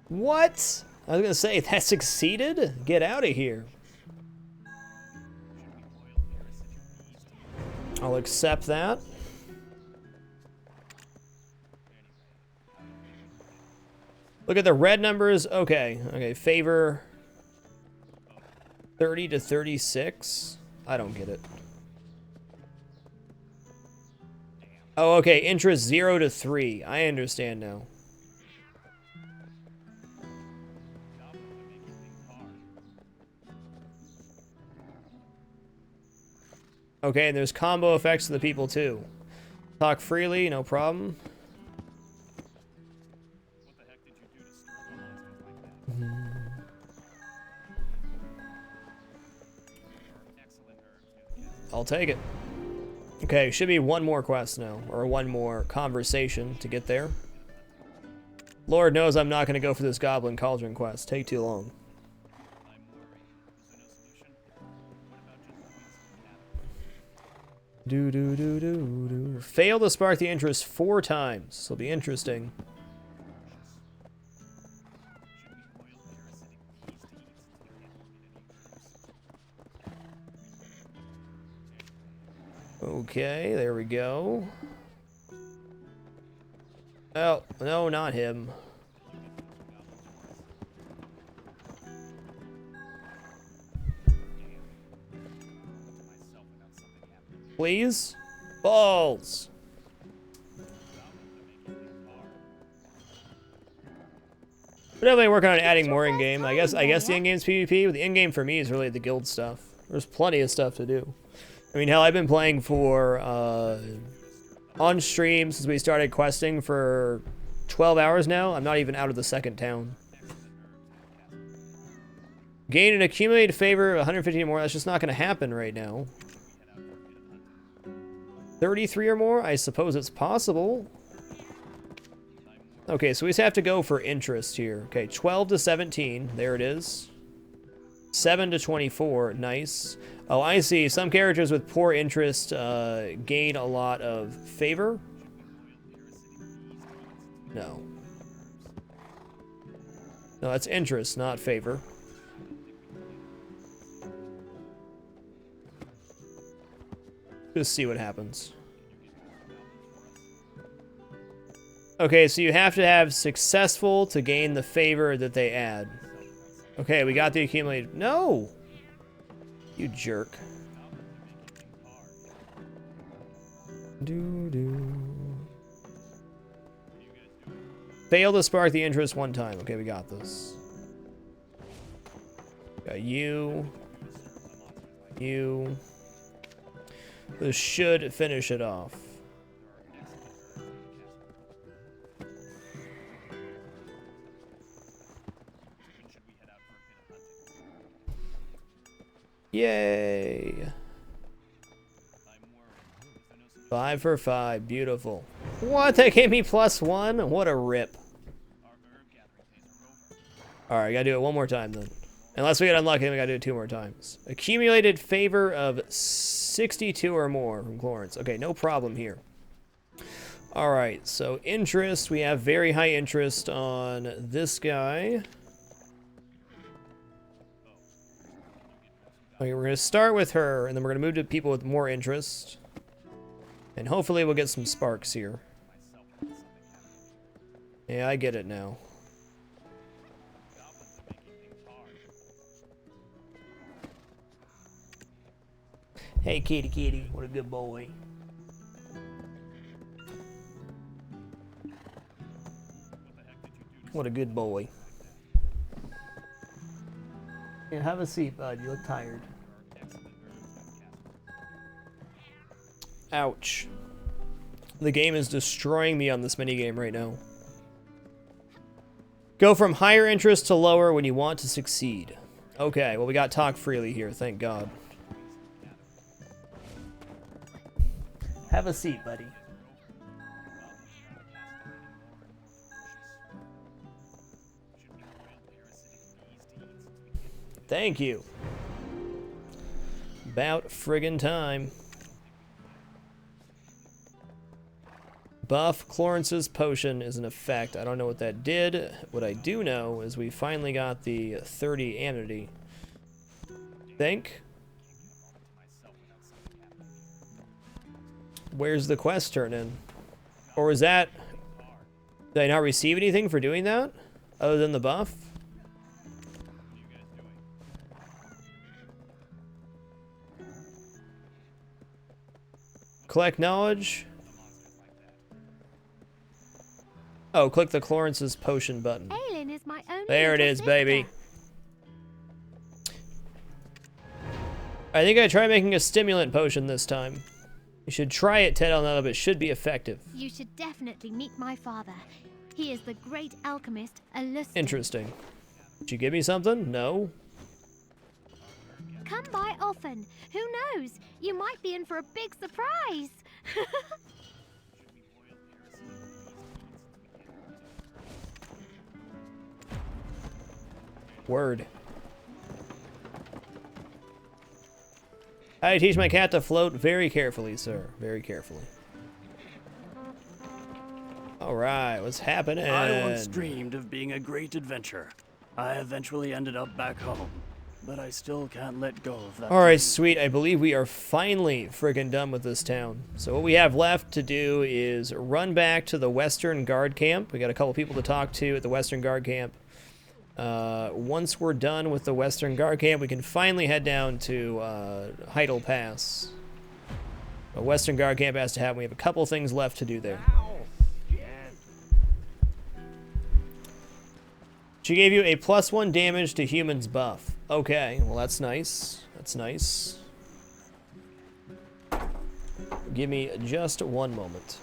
What? I was gonna say, that succeeded? Get out of here. I'll accept that. Look at the red numbers. Okay, okay, favor 30 to 36. I don't get it. Oh, okay, interest 0 to 3. I understand now. Okay, and there's combo effects to the people too. Talk freely, no problem. I'll take it. Okay, should be one more quest now, or one more conversation to get there. Lord knows I'm not going to go for this Goblin Cauldron quest. Take too long. Fail to spark the interest 4 times. This will be interesting. Okay, there we go. Oh, no, not him. Please? Balls! We're definitely working on adding more in-game. I guess the in-game's PvP, but the in-game for me is really the guild stuff. There's plenty of stuff to do. I mean, hell, I've been playing for, on stream since we started questing for 12 hours now. I'm not even out of the second town. Gain an accumulated favor of 150 or more. That's just not going to happen right now. 33 or more? I suppose it's possible. Okay, so we just have to go for interest here. Okay, 12 to 17. There it is. 7 to 24. Nice. Oh, I see. Some characters with poor interest gain a lot of favor. No. No, that's interest, not favor. Just see what happens. Okay, so you have to have successful to gain the favor that they add. Okay, we got the accumulated. No! You jerk. Fail to spark the interest one time. Okay, we got this. Got you. You. This should finish it off. Yay! 5 for 5. Beautiful. What? That gave me +1? What a rip. Alright, gotta do it one more time then. Unless we get unlucky, then we gotta do it 2 more times. Accumulated favor of 62 or more from Clarence. Okay, no problem here. Alright, so interest. We have very high interest on this guy. Okay, we're going to start with her, and then we're going to move to people with more interest. And hopefully we'll get some sparks here. Yeah, I get it now. Hey, kitty, kitty. What a good boy. What a good boy. Yeah, have a seat, bud. You look tired. Ouch. The game is destroying me on this minigame right now. Go from higher interest to lower when you want to succeed. Okay, well we got talk freely here, thank God. Have a seat, buddy. Thank you. About friggin' time. Buff Clarence's potion is in effect. I don't know what that did. What I do know is we finally got the 30 amity. Think. Where's the quest turn in? Or was that... Did I not receive anything for doing that? Other than the buff? Collect knowledge. Oh, click the Clarence's potion button. Aelin is my only there it is, sister. baby. I think I try making a stimulant potion this time. You should try it, Ted, on that, but it should be effective. You should definitely meet my father. He is the great alchemist, Alustin. Interesting. Did you give me something? No. Come by often. Who knows? You might be in for a big surprise. Word. I teach my cat to float very carefully, sir. Very carefully. Alright, what's happening? I once dreamed of being a great adventurer. I eventually ended up back home. but I still can't let go of that. Alright, sweet. I believe we are finally friggin' done with this town. So what we have left to do is run back to the Western Guard Camp. We got a couple people to talk to at the Western Guard Camp. Once we're done with the Western Guard Camp, we can finally head down to Heidel Pass. A Western Guard Camp has to happen. We have a couple things left to do there. She gave you a +1 damage to humans buff. Okay, well that's nice. That's nice. Give me just one moment.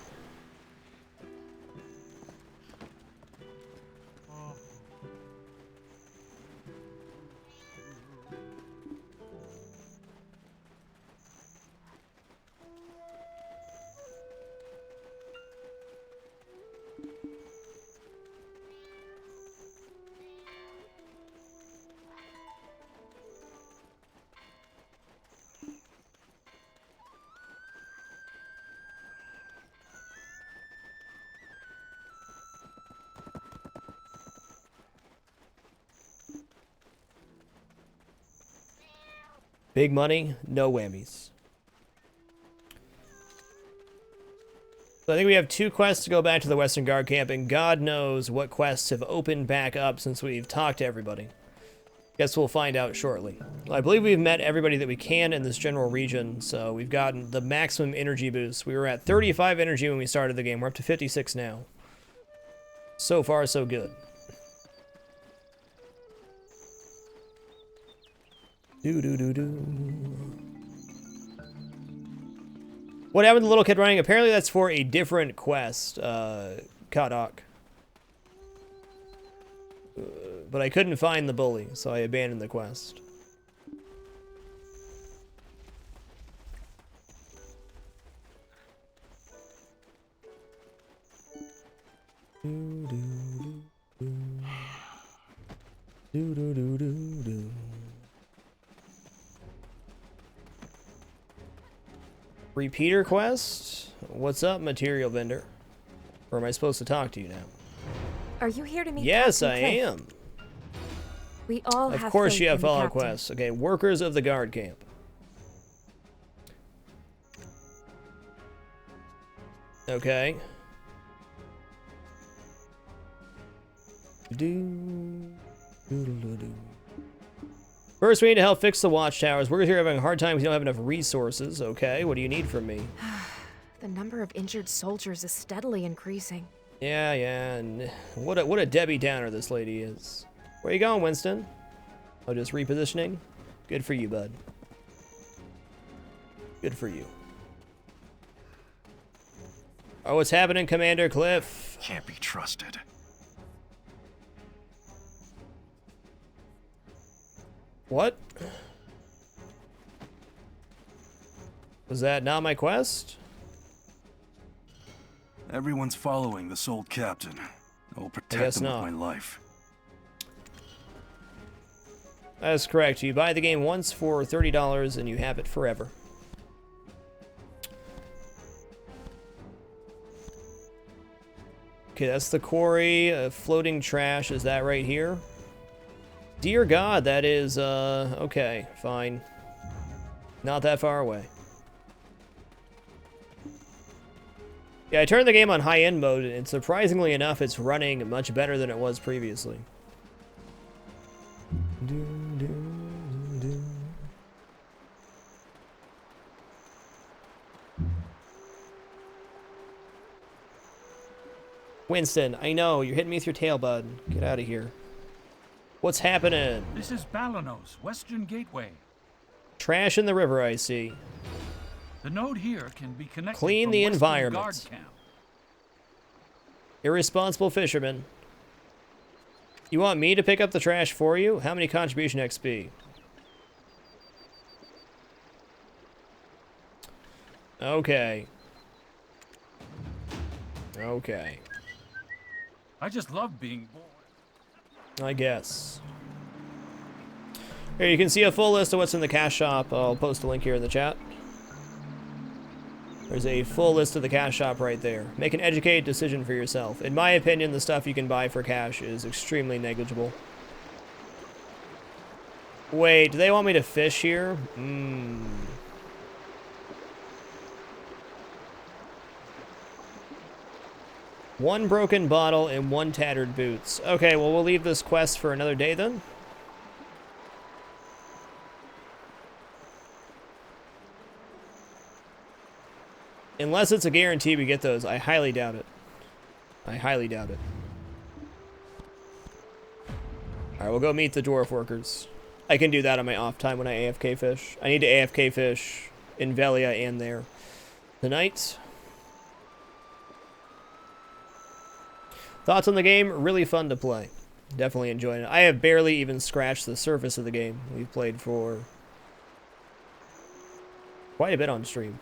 Big money, no whammies. So I think we have 2 quests to go back to the Western Guard Camp, and God knows what quests have opened back up since we've talked to everybody. Guess we'll find out shortly. Well, I believe we've met everybody that we can in this general region, so we've gotten the maximum energy boost. We were at 35 energy when we started the game. We're up to 56 now. So far, so good. What happened to the little kid running? Apparently that's for a different quest, Kadak. But I couldn't find the bully, so I abandoned the quest. Repeater quest? What's up, material vendor? Or am I supposed to talk to you now? Are you here to meet Yes, Captain I Cliff? am. We all have Of course faith you have in the follow captain. quests. Okay, workers of the guard camp. Okay. First, we need to help fix the watchtowers. We're here having a hard time because we don't have enough resources. Okay, what do you need from me? The number of injured soldiers is steadily increasing. Yeah, and what a Debbie Downer this lady is. Where you going, Winston? Oh, just repositioning? Good for you, bud. Good for you. Oh, what's happening, Commander Cliff? Can't be trusted. What? Was that not my quest? Everyone's following this old captain. I will protect them with my life. That is correct. You buy the game once for $30 and you have it forever. Okay, that's the quarry. Floating trash. Is that right here? Dear God, that is, okay, fine. Not that far away. Yeah, I turned the game on high-end mode, and surprisingly enough, it's running much better than it was previously. Winston, I know, you're hitting me with your tail, bud. Get out of here. What's happening? This is Balanos, Western Gateway. Trash in the river, I see. The node here can be connected Clean from the Western environment. Guard Camp. Irresponsible fisherman. You want me to pick up the trash for you? How many contribution XP? Okay. Okay. I just love being bored. I guess. Here, you can see a full list of what's in the cash shop. I'll post a link here in the chat. There's a full list of the cash shop right there. Make an educated decision for yourself. In my opinion, the stuff you can buy for cash is extremely negligible. Wait, do they want me to fish here? One broken bottle and one tattered boots. Okay, well, we'll leave this quest for another day then. Unless it's a guarantee we get those. I highly doubt it. I highly doubt it. Alright, we'll go meet the dwarf workers. I can do that on my off time when I AFK fish. I need to AFK fish in Velia and there tonight. Thoughts on the game? Really fun to play. Definitely enjoying it. I have barely even scratched the surface of the game. We've played for quite a bit on stream.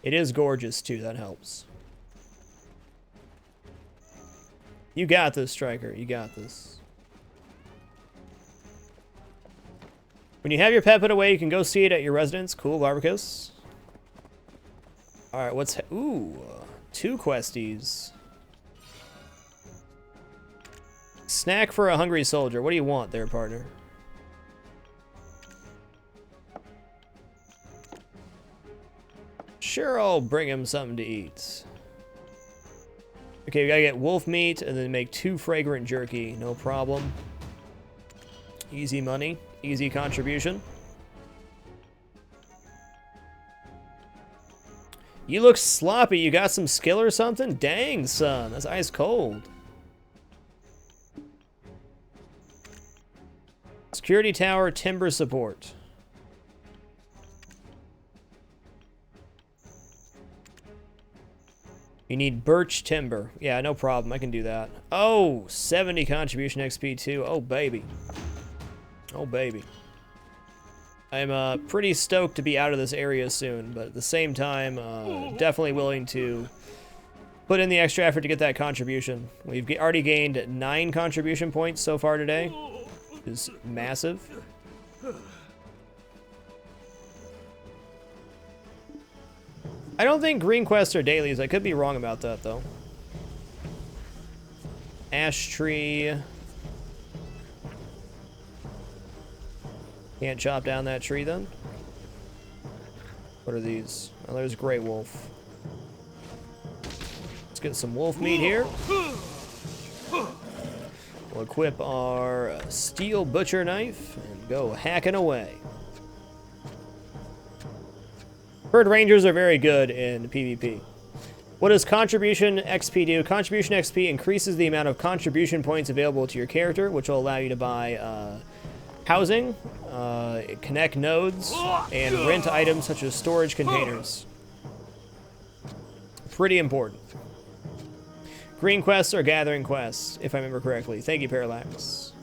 It is gorgeous too, that helps. You got this, Striker. You got this. When you have your pet put away, you can go see it at your residence. Cool, Barbicus. Alright, what's... Ooh, 2 questies. Snack for a hungry soldier. What do you want there, partner? Sure, I'll bring him something to eat. Okay, we gotta get wolf meat and then make 2 fragrant jerky. No problem. Easy money. Easy contribution. You look sloppy. You got some skill or something? Dang, son. That's ice cold. Security tower, timber support. You need birch timber. Yeah, no problem. I can do that. Oh, 70 contribution XP too. Oh, baby. Oh, baby. I'm pretty stoked to be out of this area soon, but at the same time, definitely willing to put in the extra effort to get that contribution. We've already gained 9 contribution points so far today, which is massive. I don't think green quests are dailies. I could be wrong about that, though. Ash tree. Can't chop down that tree, then? What are these? Oh, there's Grey Wolf. Let's get some wolf meat here. We'll equip our steel butcher knife and go hacking away. Bird Rangers are very good in PvP. What does Contribution XP do? Contribution XP increases the amount of contribution points available to your character, which will allow you to buy housing, connect nodes, and rent items such as storage containers. Pretty important. Green quests are gathering quests, if I remember correctly. Thank you, Parallax.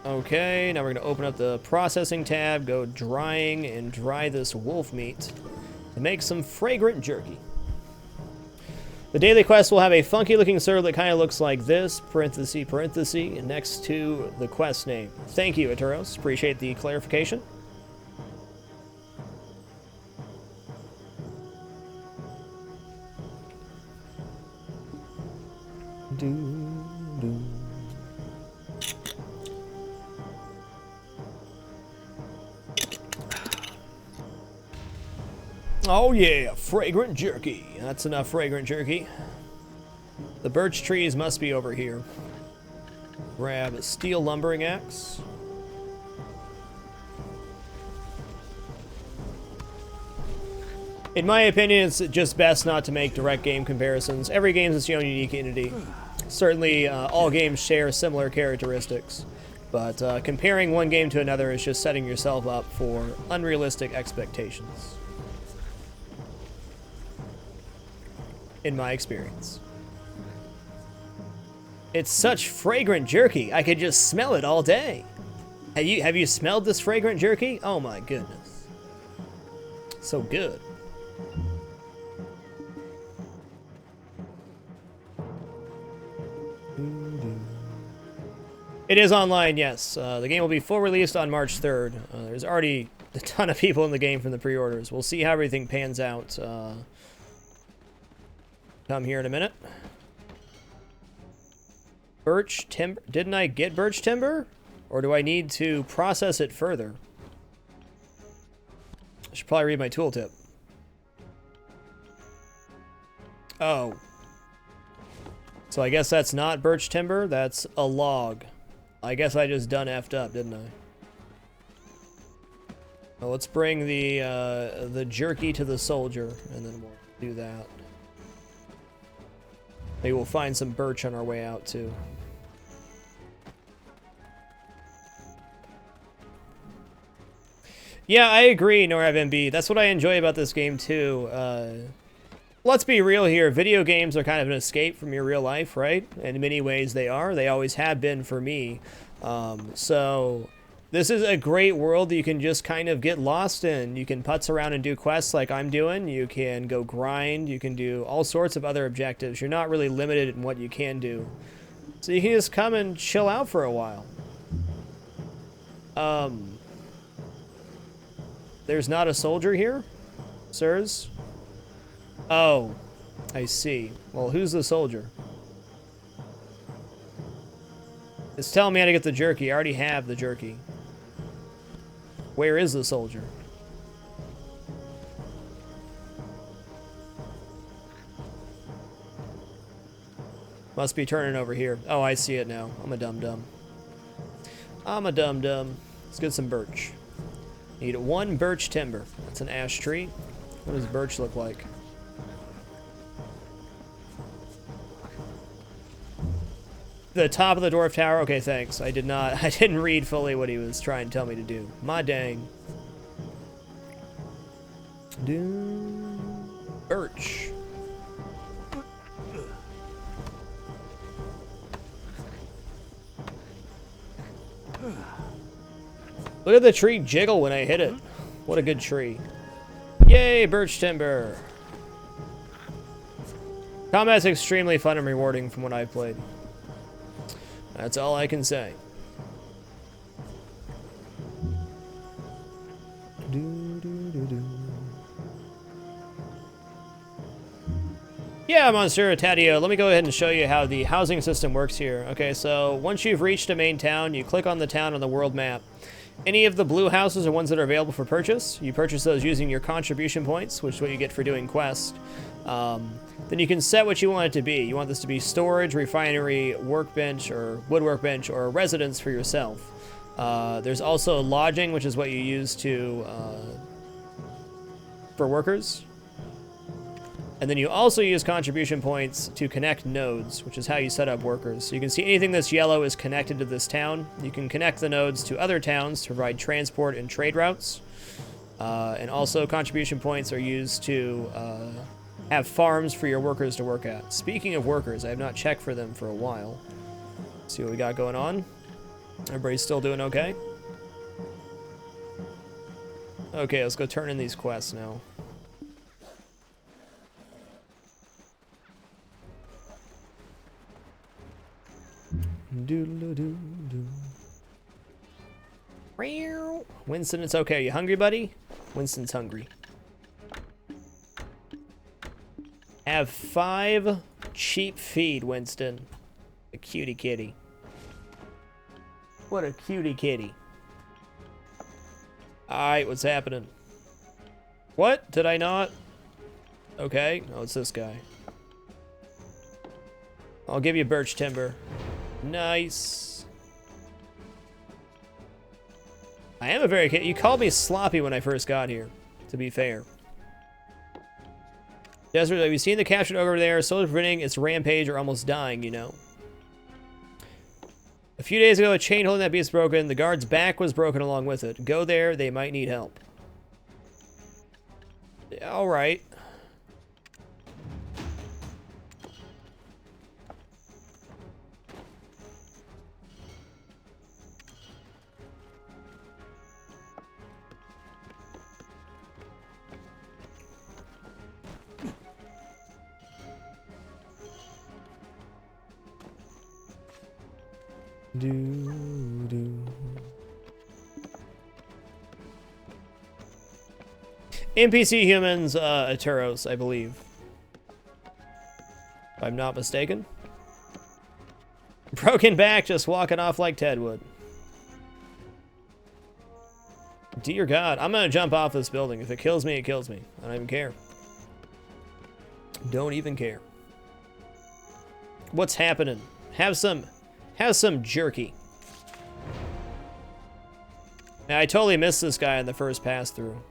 Okay, now we're going to open up the processing tab, go drying, and dry this wolf meat to make some fragrant jerky. The daily quest will have a funky looking server that kind of looks like this, parenthesis, parenthesis, next to the quest name. Thank you, Aturos. Appreciate the clarification. Oh yeah, fragrant jerky. That's enough fragrant jerky. The birch trees must be over here. Grab a steel lumbering axe. In my opinion, it's just best not to make direct game comparisons. Every game is its own unique entity. Certainly, all games share similar characteristics, but comparing one game to another is just setting yourself up for unrealistic expectations. In my experience. It's such fragrant jerky. I could just smell it all day. Have you smelled this fragrant jerky? Oh my goodness. So good. It is online, yes. The game will be full released on March 3rd. There's already a ton of people in the game from the pre-orders. We'll see how everything pans out. Come here in a minute. Birch timber. Didn't I get birch timber? Or do I need to process it further? I should probably read my tooltip. Oh. So I guess that's not birch timber, that's a log. I guess I just done effed up, didn't I? Well, let's bring the jerky to the soldier, and then we'll do that. Maybe we'll find some birch on our way out, too. Yeah, I agree, NorAvMB. That's what I enjoy about this game, too. Let's be real here. Video games are kind of an escape from your real life, right? In many ways they are. They always have been for me. So this is a great world that you can just kind of get lost in. You can putz around and do quests like I'm doing. You can go grind. You can do all sorts of other objectives. You're not really limited in what you can do. So you can just come and chill out for a while. There's not a soldier here, sirs? Oh, I see. Well, who's the soldier? It's telling me how to get the jerky. I already have the jerky. Where is the soldier? Must be turning over here. Oh, I see it now. I'm a dum-dum. I'm a dum-dum. Let's get some birch. Need 1 birch timber. That's an ash tree. What does birch look like? The top of the dwarf tower? Okay, thanks. I didn't read fully what he was trying to tell me to do. My dang. Birch. Look at the tree jiggle when I hit it. What a good tree. Yay, birch timber. Combat's extremely fun and rewarding from what I've played. That's all I can say. Yeah, Monsieur Taddeo, let me go ahead and show you how the housing system works here. Okay, so once you've reached a main town, you click on the town on the world map. Any of the blue houses are ones that are available for purchase. You purchase those using your contribution points, which is what you get for doing quests. Then you can set what you want it to be. You want this to be storage, refinery, workbench, or wood workbench, or a residence for yourself. There's also lodging, which is what you use to for workers. And then you also use contribution points to connect nodes, which is how you set up workers. So you can see anything that's yellow is connected to this town. You can connect the nodes to other towns to provide transport and trade routes. And also contribution points are used to have farms for your workers to work at. Speaking of workers, I have not checked for them for a while. Let's see what we got going on. Everybody's still doing okay? Okay, let's go turn in these quests now. Doodle-doo-doo. Winston, it's okay. Are you hungry, buddy? Winston's hungry. Have 5 cheap feed, Winston. A cutie kitty. What a cutie kitty. Alright, what's happening? What? Did I not? Okay. Oh, it's this guy. I'll give you birch timber. Nice. I am a very... You called me sloppy when I first got here, to be fair. Desert, have you seen the captured ogre over there? Soldiers preventing its rampage or almost dying, you know. A few days ago, a chain holding that beast broken. The guard's back was broken along with it. Go there, they might need help. Alright. NPC humans, Aturos, I believe. If I'm not mistaken. Broken back, just walking off like Ted would. Dear God, I'm gonna jump off this building. If it kills me, it kills me. I don't even care. Don't even care. What's happening? Have some jerky. Now, I totally missed this guy in the first pass through.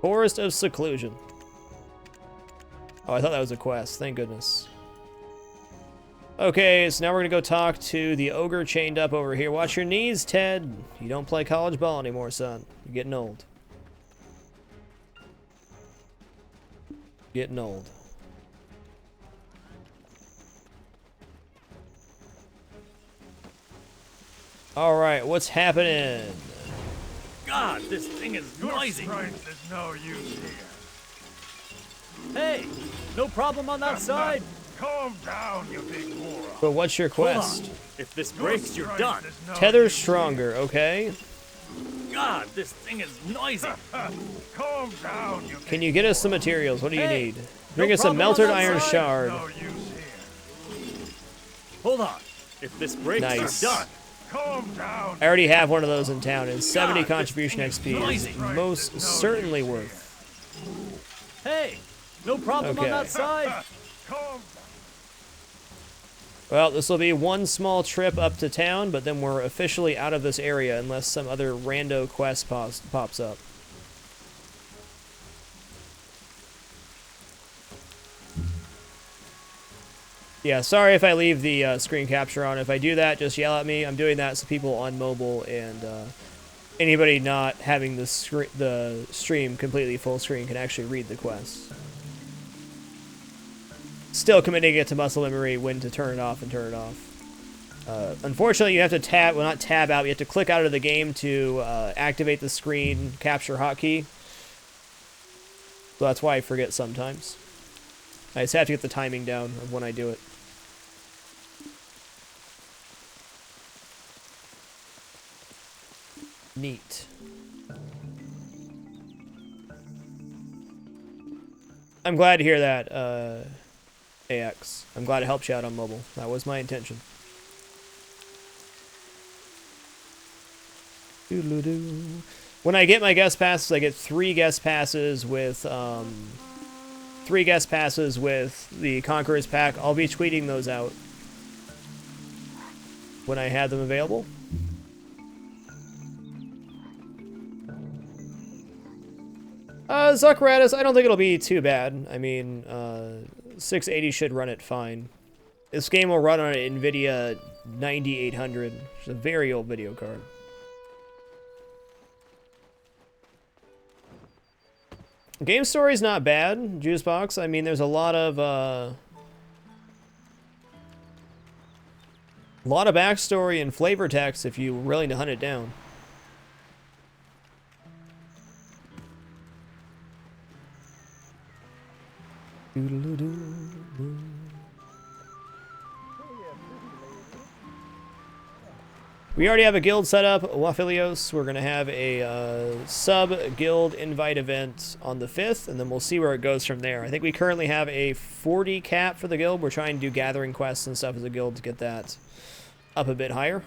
Forest of Seclusion. Oh, I thought that was a quest. Thank goodness. Okay, so now we're gonna go talk to the ogre chained up over here. Watch your knees, Ted. You don't play college ball anymore, son. You're getting old. Getting old. All right, what's happening? God, this thing is noisy. Strength is no use here. Hey, no problem on that side. Calm down, you big moron. But what's your quest? Hold on. If this breaks, you're done. Tether stronger, okay? God, this thing is noisy. Calm down, you. Can you get us some materials? What do you need? Bring no us a melted iron side. shard. No use here. Hold on. If this breaks, Nice. you're done. Calm down. I already have one of those in town, and 70 God, contribution XP is most certainly worth. Hey, no problem on that side. Well, this will be one small trip up to town, but then we're officially out of this area unless some other rando quest pops up. Yeah, sorry if I leave the screen capture on. If I do that, just yell at me. I'm doing that so people on mobile and anybody not having the stream completely full screen can actually read the quests. Still committing it to muscle memory when to turn it off and turn it off. Unfortunately, you have to tab, well, not tab out, you have to click out of the game to activate the screen capture hotkey. So that's why I forget sometimes. I just have to get the timing down of when I do it. Neat. I'm glad to hear that, AX. I'm glad it helps you out on mobile. That was my intention. Doodle-doo. When I get my guest passes, I get 3 guest passes with, 3 guest passes with the Conqueror's Pack. I'll be tweeting those out when I have them available. Zuckratus, I don't think it'll be too bad. I mean, 680 should run it fine. This game will run on an NVIDIA 9800, which is a very old video card. Game story's not bad, Juicebox. I mean, there's a lot of backstory and flavor text if you really know how to hunt it down. We already have a guild set up, Wafilios. We're going to have a sub-guild invite event on the 5th, and then we'll see where it goes from there. I think we currently have a 40 cap for the guild. We're trying to do gathering quests and stuff as a guild to get that up a bit higher.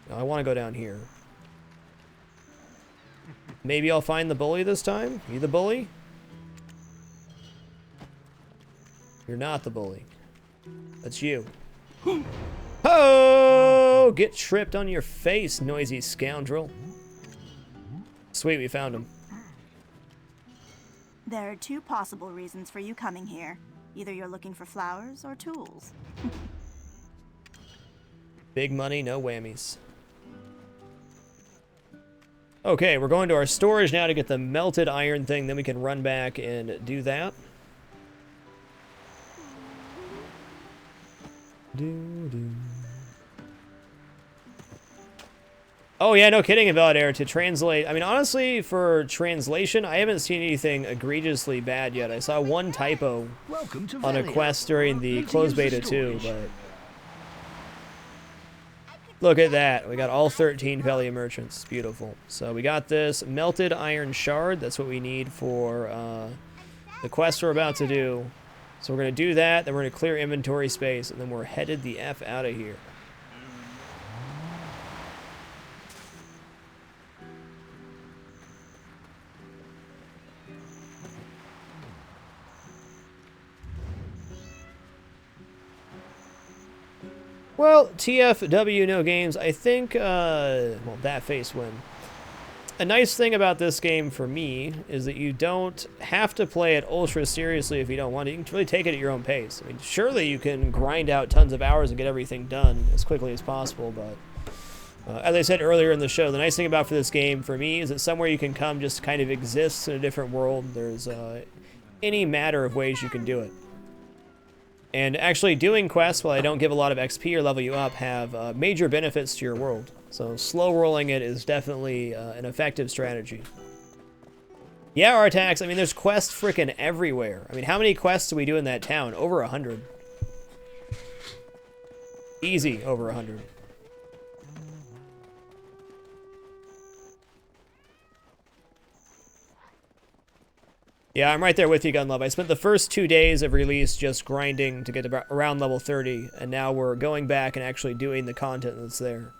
Now, I want to go down here. Maybe I'll find the bully this time. You the bully? You're not the bully. That's you. Oh! Get tripped on your face, noisy scoundrel. Sweet, we found him. There are 2 possible reasons for you coming here. Either you're looking for flowers or tools. Big money, no whammies. Okay, we're going to our storage now to get the melted iron thing, then we can run back and do that. Oh yeah, no kidding, Invalid Error, to translate. I mean, honestly, for translation, I haven't seen anything egregiously bad yet. I saw one typo on a quest during the closed beta too, but Look at that. We got all 13 Velia merchants. Beautiful. So we got this melted iron shard. That's what we need for the quest we're about to do. So we're going to do that. Then we're going to clear inventory space. And then we're headed the F out of here. Well, TFW no games. I think, well, that face win. A nice thing about this game for me is that you don't have to play it ultra seriously if you don't want to. You can really take it at your own pace. I mean, surely you can grind out tons of hours and get everything done as quickly as possible, but as I said earlier in the show, the nice thing about for this game for me is that somewhere you can come just kind of exists in a different world. There's any matter of ways you can do it. And actually doing quests, while I don't give a lot of XP or level you up, have major benefits to your world. So slow rolling it is definitely an effective strategy. Yeah, Artax, I mean, there's quests frickin' everywhere. I mean, how many quests do we do in that town? Over 100. Easy, over 100. Yeah, I'm right there with you, Gunlove. I spent the first 2 days of release just grinding to get to around level 30, and now we're going back and actually doing the content that's there.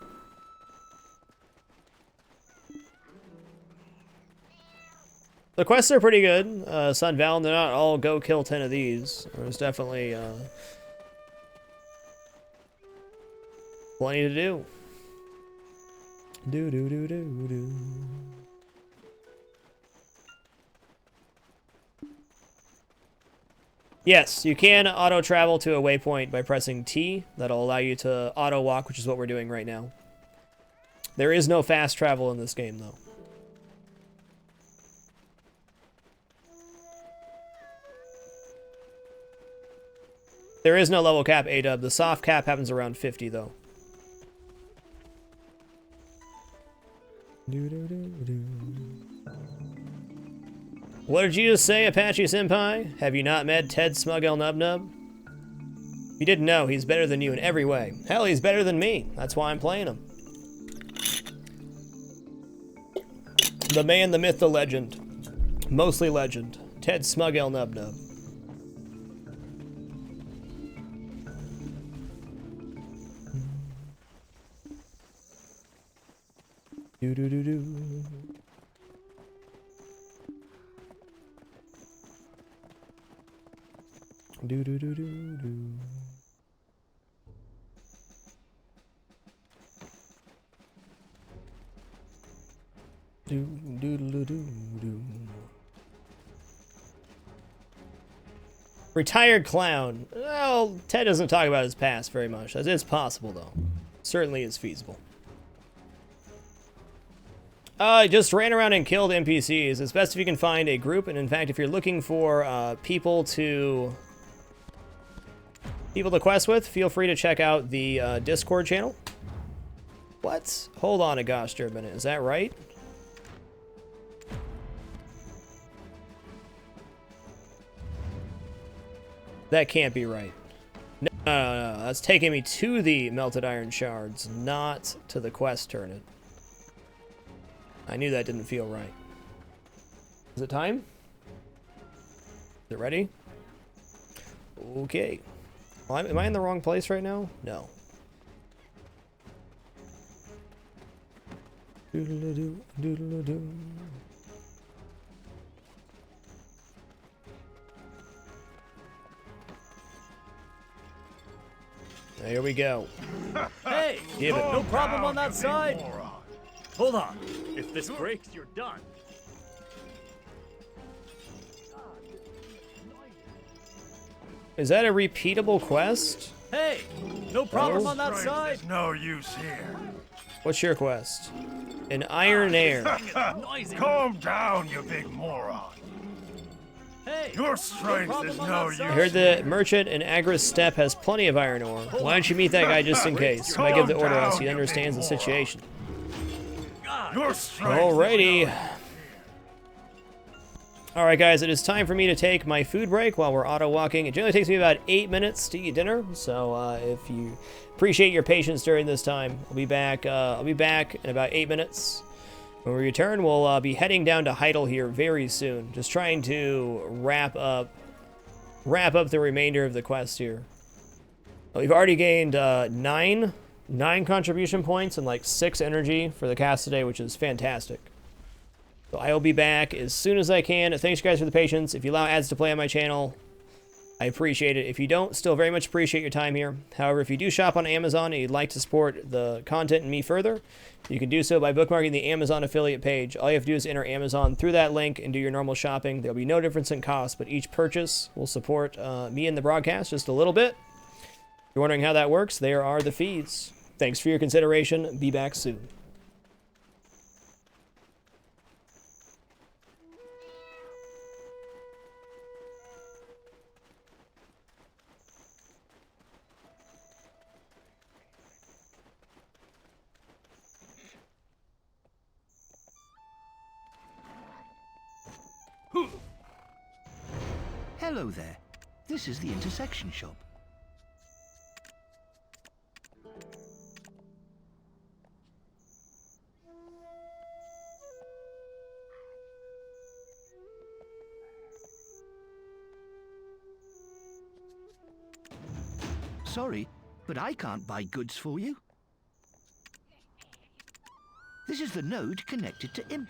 The quests are pretty good. Sun Val, they're not all go kill 10 of these. There's definitely plenty to do. Do. Yes, you can auto-travel to a waypoint by pressing T. That'll allow you to auto-walk, which is what we're doing right now. There is no fast travel in this game, though. There is no level cap, A-dub. The soft cap happens around 50, though. What did you just say, Apache Senpai? Have you not met Ted Smugel Nub? You didn't know, he's better than you in every way. Hell, he's better than me. That's why I'm playing him. The man, the myth, the legend. Mostly legend. Ted Smugel Nub. Do. Retired clown. Well, Ted doesn't talk about his past very much. That is possible, though. Certainly is feasible. I just ran around and killed NPCs. It's best if you can find a group, and in fact, if you're looking for people to quest with, feel free to check out the Discord channel. What? Hold on a gosh darn minute. Is that right? That can't be right. No. That's taking me to the melted iron shards, not to the quest turret. I knew that didn't feel right. Is it time? Is it ready? Okay. Well, am I in the wrong place right now? No. Doodle-doo, doodle-doo. There we go. Hey, give it. No problem on that side. Hold on. If this breaks, you're done. Is that a repeatable quest? Hey, no problem on that side. There's no use here. What's your quest? An iron air. Calm down, you big moron. Hey, your strength is no use. I heard the merchant in Agris Steppe has plenty of iron ore. Why don't you meet that guy just in case? I give the order as he understands the situation. Your strength. Alrighty. All right, guys, it is time for me to take my food break while we're auto walking. It generally takes me about 8 minutes to eat dinner, so if you appreciate your patience during this time, I'll be back. I'll be back in about 8 minutes. When we return, we'll be heading down to Heidel here very soon. Just trying to wrap up the remainder of the quest here. We've already gained 9 contribution points and like 6 energy for the cast today, which is fantastic. So I will be back as soon as I can. Thanks, guys, for the patience. If you allow ads to play on my channel, I appreciate it. If you don't, still very much appreciate your time here. However, if you do shop on Amazon and you'd like to support the content and me further, you can do so by bookmarking the Amazon affiliate page. All you have to do is enter Amazon through that link and do your normal shopping. There'll be no difference in cost, but each purchase will support me and the broadcast just a little bit. If you're wondering how that works, there are the fees. Thanks for your consideration. Be back soon. Hello there. This is the intersection shop. Sorry, but I can't buy goods for you. This is the node connected to Imp.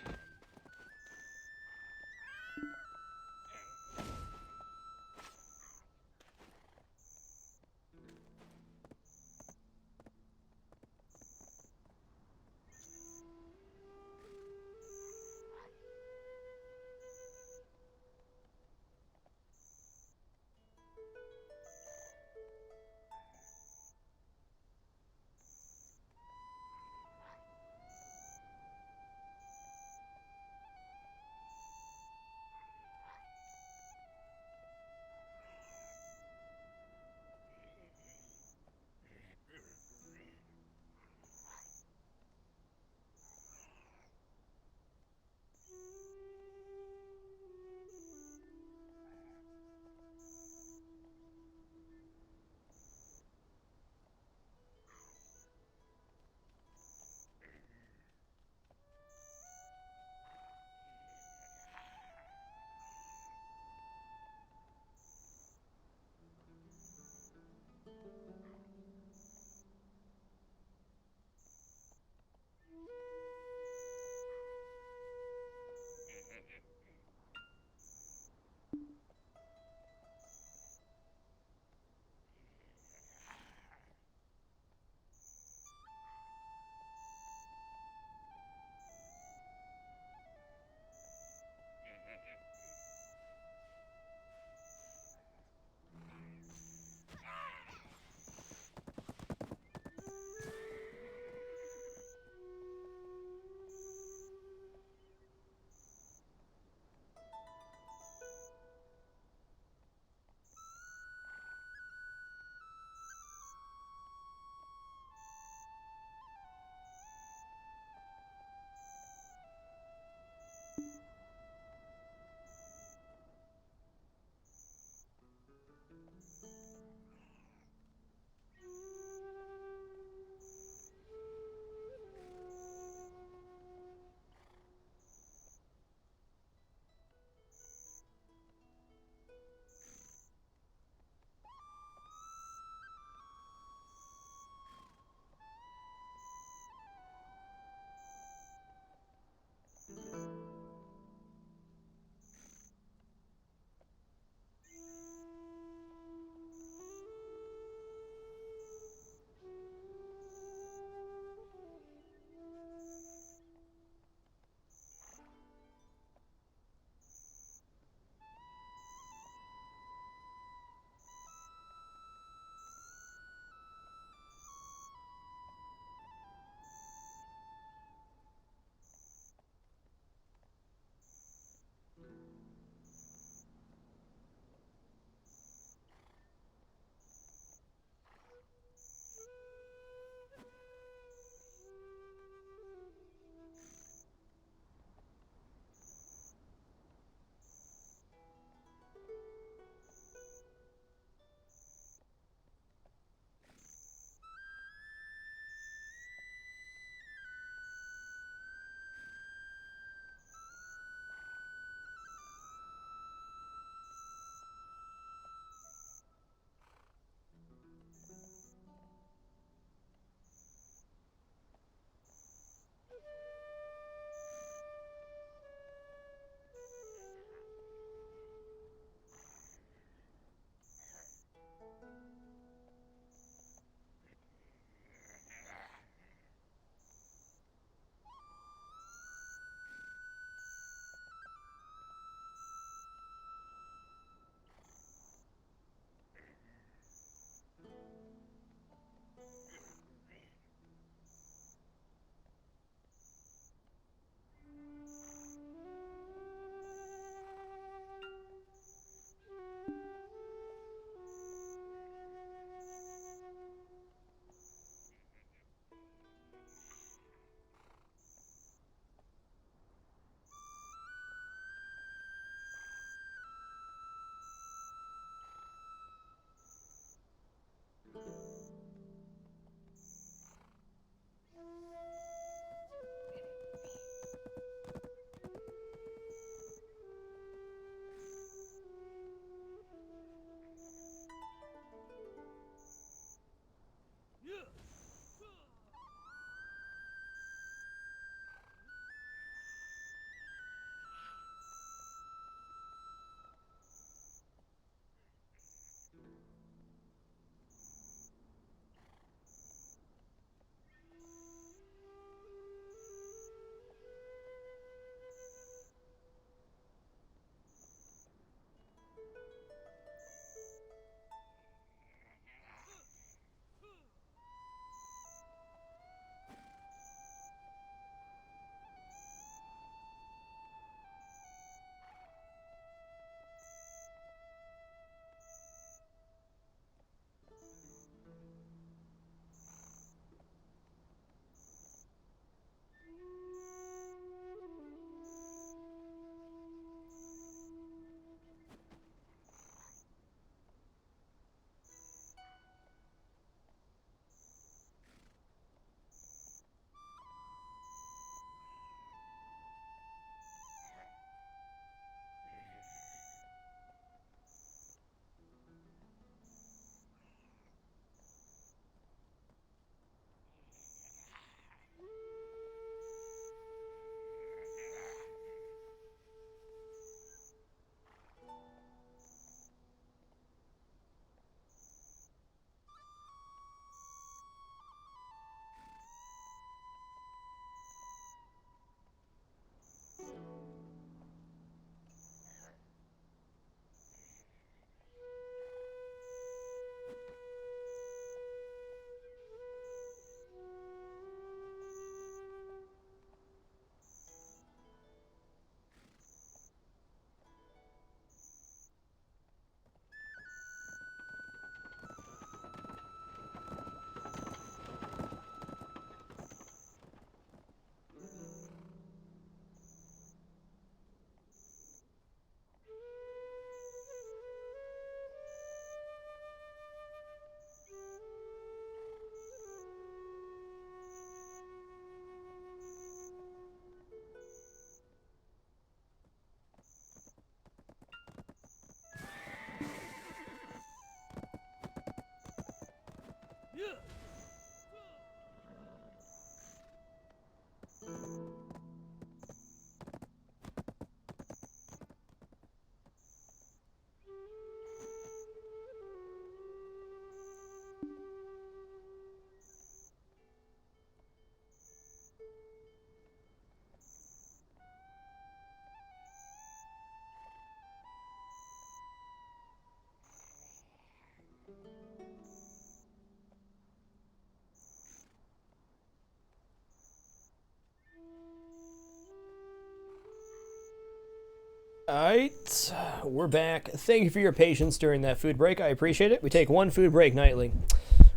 Alright, we're back. Thank you for your patience during that food break. I appreciate it. We take one food break nightly,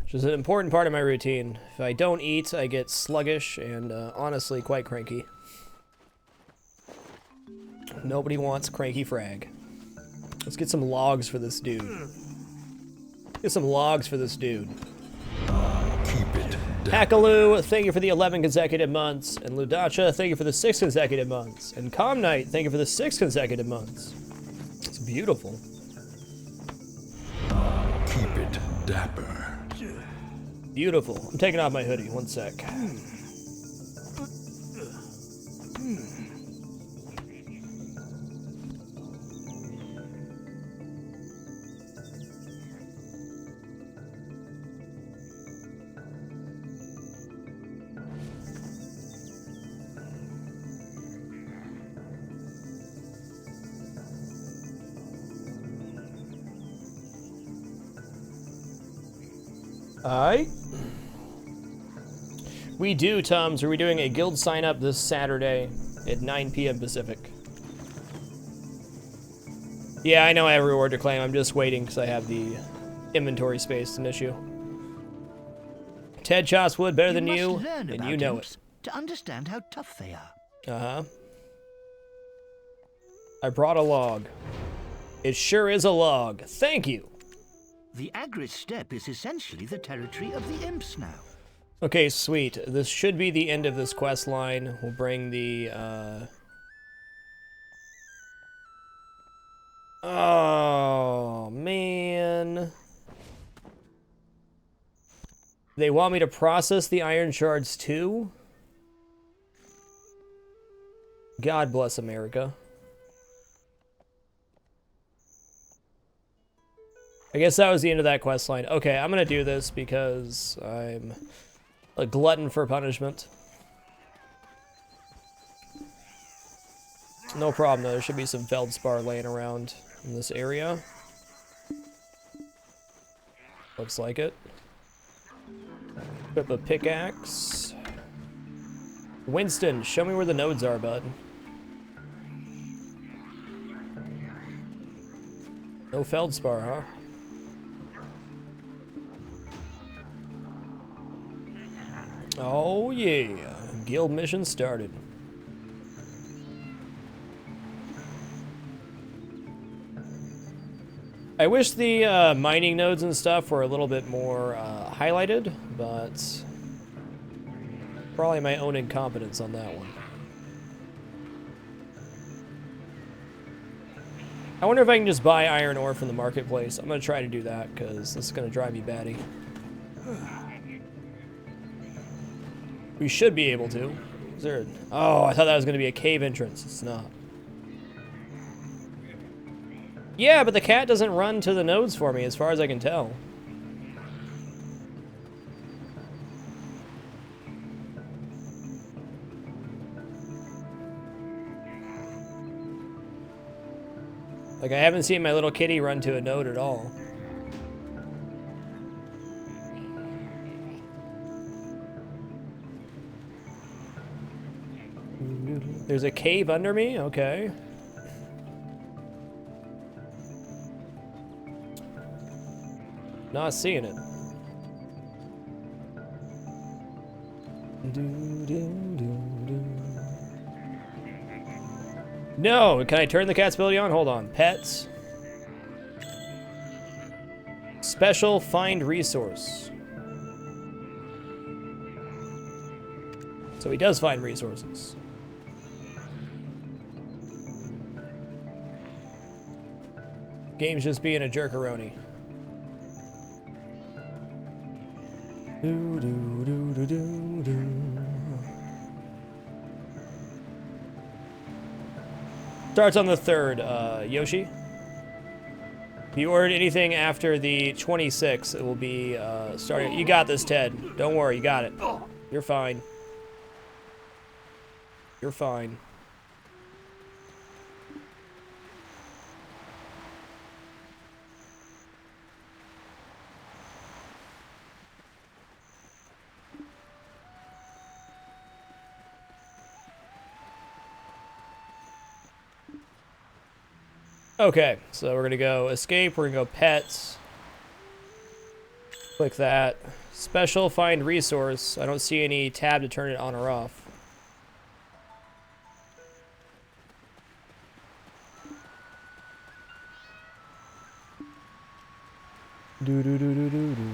which is an important part of my routine. If I don't eat, I get sluggish and honestly quite cranky. Nobody wants cranky frag. Let's get some logs for this dude. Get some logs for this dude. Keep it down. Hackaloo, thank you for the 11 consecutive months. And Ludacha, thank you for the 6 consecutive months. And Calm Knight, thank you for the 6 consecutive months. It's beautiful. Keep it dapper. Beautiful. I'm taking off my hoodie. One sec. Alright. We do, Tums. Are we doing a guild sign up this Saturday at 9 p.m. Pacific? Yeah, I know I have a reward to claim. I'm just waiting because I have the inventory space an issue. Ted chops wood better than you, and you know it. To understand how tough they are. Uh-huh. I brought a log. It sure is a log. Thank you. The Agris steppe is essentially the territory of the imps now. Okay, sweet. This should be the end of this quest line. We'll bring the, Oh, man. They want me to process the iron shards too? God bless America. I guess that was the end of that quest line. Okay, I'm gonna do this because I'm a glutton for punishment. No problem though, there should be some feldspar laying around in this area. Looks like it. Equip a pickaxe. Winston, show me where the nodes are, bud. No feldspar, huh? Oh yeah, guild mission started. I wish the mining nodes and stuff were a little bit more highlighted, but probably my own incompetence on that one. I wonder if I can just buy iron ore from the marketplace. I'm gonna try to do that because this is gonna drive me batty. We should be able to. Is there? Oh, I thought that was gonna be a cave entrance. It's not. Yeah, but the cat doesn't run to the nodes for me, as far as I can tell. Like, I haven't seen my little kitty run to a node at all. There's a cave under me? Okay. Not seeing it. No! Can I turn the cat's ability on? Hold on. Pets. Special find resource. So he does find resources. Game's just being a jerkaroni. Starts on the 3rd, Yoshi. If you ordered anything after the 26th, it will be starting. You got this, Ted. Don't worry, you got it. You're fine. You're fine. Okay, so we're gonna go escape, we're gonna go pets. Click that. Special, find resource. I don't see any tab to turn it on or off. Do do do do do do.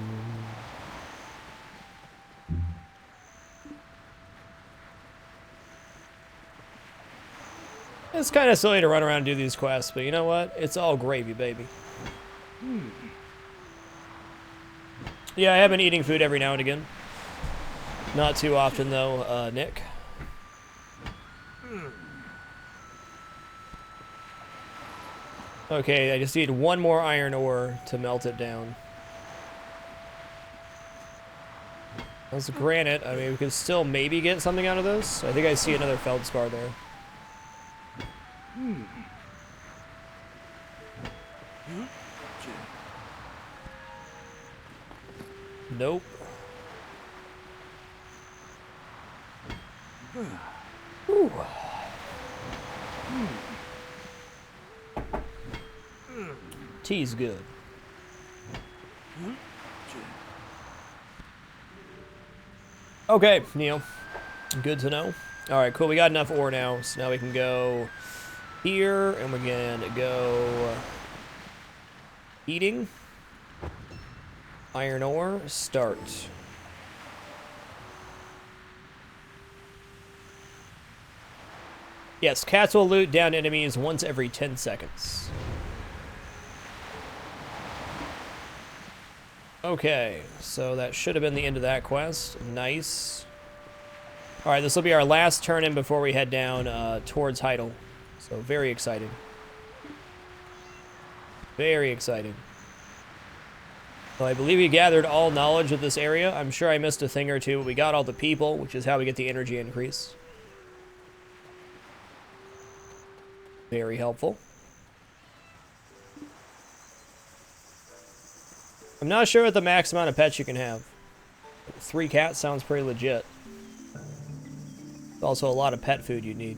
It's kind of silly to run around and do these quests, but you know what? It's all gravy, baby. Yeah, I have been eating food every now and again. Not too often, though, Nick. Okay, I just need one more iron ore to melt it down. That's granite. I mean, we could still maybe get something out of this. I think I see another feldspar there. Nope. Ooh. Tea's good. Okay, Neil. Good to know. Alright, cool. We got enough ore now, so now we can go here, and we're gonna go eating. Iron ore, start. Yes, cats will loot down enemies once every 10 seconds. Okay, so that should have been the end of that quest. Nice. Alright, this will be our last turn in before we head down towards Heidel. So very exciting. Very exciting. So I believe we gathered all knowledge of this area. I'm sure I missed a thing or two, but we got all the people, which is how we get the energy increase. Very helpful. I'm not sure what the max amount of pets you can have. 3 cats sounds pretty legit. It's also a lot of pet food you need.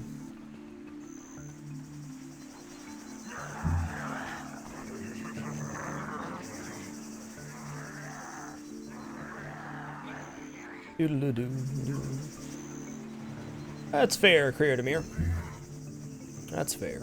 That's fair, Kriadamir. That's fair.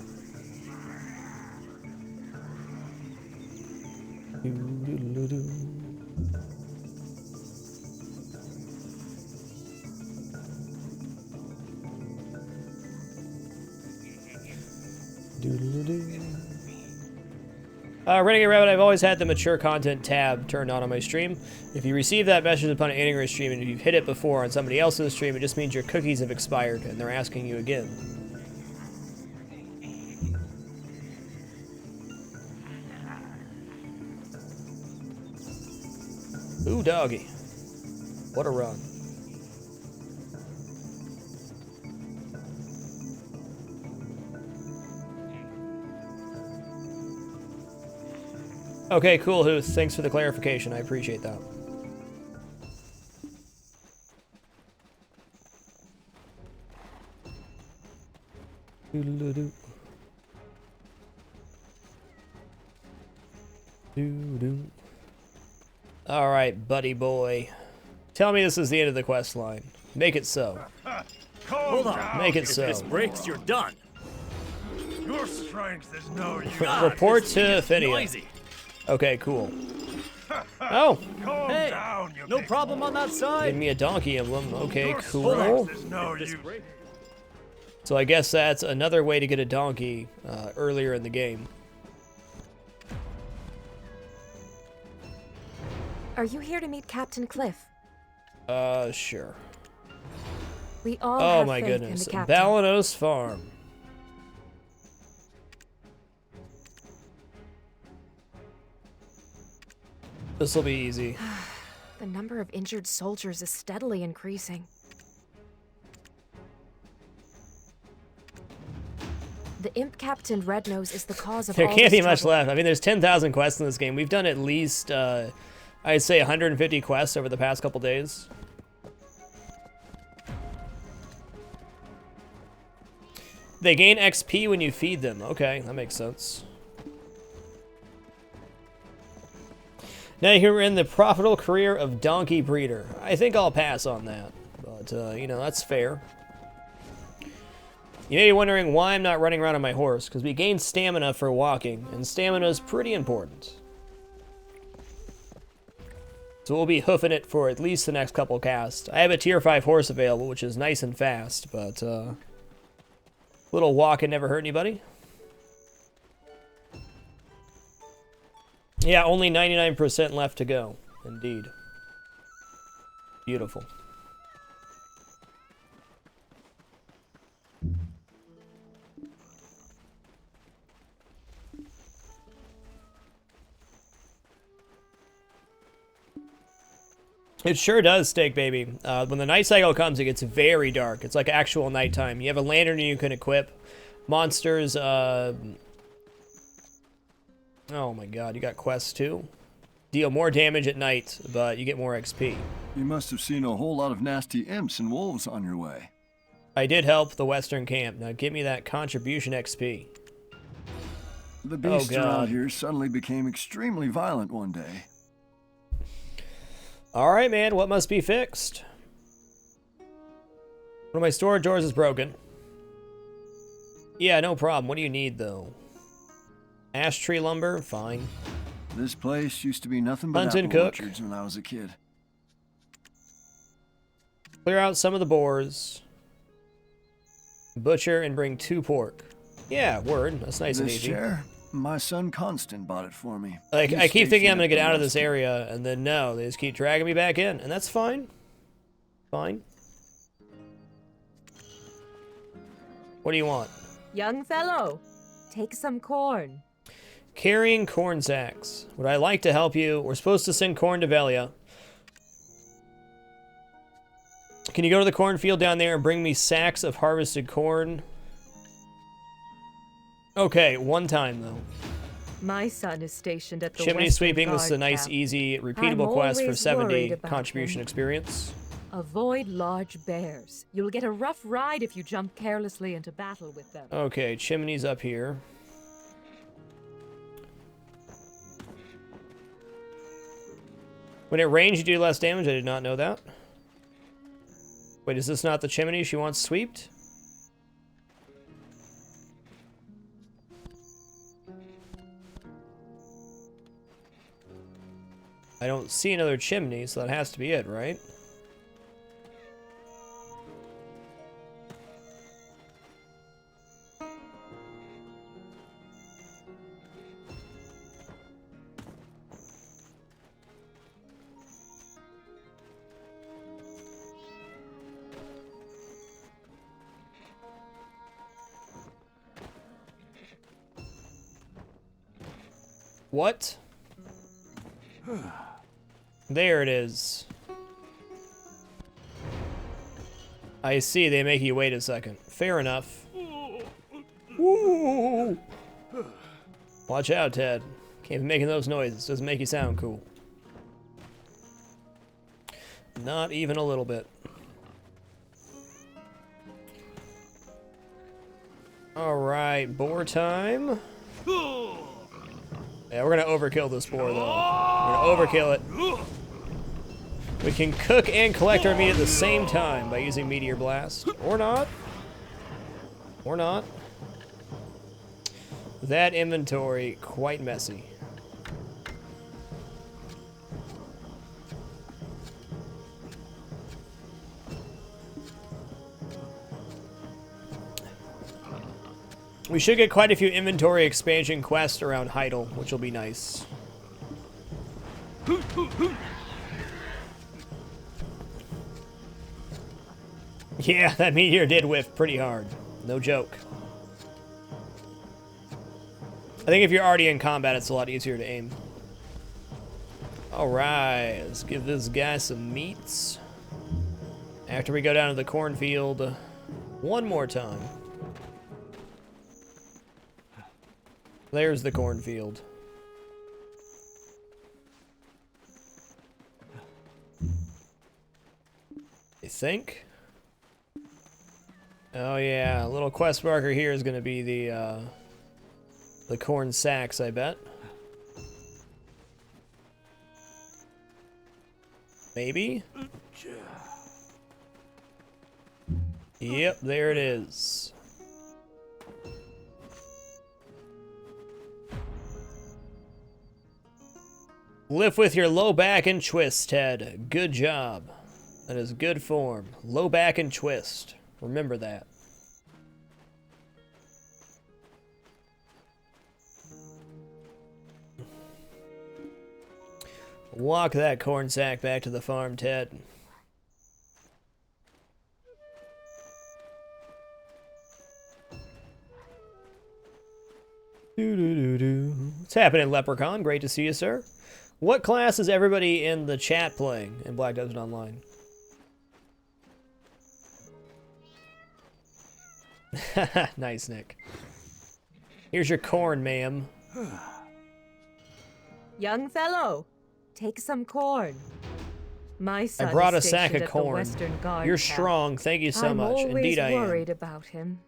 Renegade Rabbit, I've always had the mature content tab turned on my stream. If you receive that message upon ending your stream and if you've hit it before on somebody else's stream, it just means your cookies have expired and they're asking you again. Ooh, doggy. What a run. Okay, cool, Huth. Thanks for the clarification. I appreciate that. Alright, buddy boy. Tell me this is the end of the quest line. Make it so. Hold on. Make it if so. If this breaks, you're done. Your strength is no use. Report to Finia. Okay, cool. Oh! Hey, no problem on that side. Give me a donkey emblem. Okay, cool. No use. So I guess that's another way to get a donkey earlier in the game. Are you here to meet Captain Cliff? Sure. We all have my faith goodness. in the captain. Balanos Farm. This will be easy. The number of injured soldiers is steadily increasing. The Imp Captain Rednose is the cause of all There can't be this much trouble. left. I mean, there's 10,000 quests in this game. We've done at least, I'd say 150 quests over the past couple days. They gain XP when you feed them. Okay, that makes sense. Now you're in the profitable career of donkey breeder. I think I'll pass on that, but you know, that's fair. You may be wondering why I'm not running around on my horse, because we gain stamina for walking, and stamina is pretty important. So we'll be hoofing it for at least the next couple casts. I have a tier 5 horse available, which is nice and fast, but a little walking never hurt anybody. Yeah, only 99% left to go. Indeed. Beautiful. It sure does, Steak Baby. When the night cycle comes, it gets very dark. It's like actual nighttime. You have a lantern you can equip. Monsters, oh my god, you got quests too? Deal more damage at night, but you get more XP. You must have seen a whole lot of nasty imps and wolves on your way. I did help the western camp. Now give me that contribution XP. The beasts around here suddenly became extremely violent one day. Alright, man, what must be fixed? One of my storage drawers is broken. Yeah, no problem. What do you need, though? Ash tree lumber? Fine. This place used to be nothing but Hunt and apple cook. orchards when I was a kid. Clear out some of the boars. Butcher and bring 2 pork. Yeah, word. That's nice and This easy. chair, my son Constant bought it for me. Like, He's I keep thinking I'm stationed gonna at get the out of this west- area, and then no, they just keep dragging me back in, and that's fine. Fine. What do you want? Young fellow, take some corn. Carrying corn sacks. Would I like to help you? We're supposed to send corn to Velia. Can you go to the cornfield down there and bring me sacks of harvested corn? Okay, one time though. My son is stationed at the Chimney Western sweeping was a Guard nice, camp. easy, repeatable I'm quest for always 70 worried about contribution him. experience. Avoid large bears. You'll get a rough ride if you jump carelessly into battle with them. Okay, chimney's up here. When it rains, you do less damage. I did not know that. Wait, is this not the chimney she wants swept? I don't see another chimney, so that has to be it, right? What? There it is. I see, they make you wait a second. Fair enough. Woo! Watch out, Ted. Can't be making those noises. Doesn't make you sound cool. Not even a little bit. Alright, boar time. Yeah, we're gonna overkill this boar, though. We're gonna overkill it. We can cook and collect our meat at the same time by using Meteor Blast. Or not. Or not. That inventory, quite messy. We should get quite a few inventory expansion quests around Heidel, which will be nice. Yeah, that meteor did whiff pretty hard. No joke. I think if you're already in combat, it's a lot easier to aim. Alright, let's give this guy some meats. After we go down to the cornfield one more time. There's the cornfield. I think. Oh yeah, a little quest marker here is going to be the corn sacks, I bet. Maybe? Yep, there it is. Lift with your low back and twist, Ted. Good job. That is good form. Low back and twist. Remember that. Walk that corn sack back to the farm, Ted. What's happening, Leprechaun? Great to see you, sir. What class is everybody in the chat playing in Black Desert Online? Nice, Nick. Here's your corn, ma'am. Young fellow, take some corn. My son I brought a is sack stationed of at the corn. Western Guard You're camp. strong. Thank you so I'm much. always Indeed, I am. worried about him.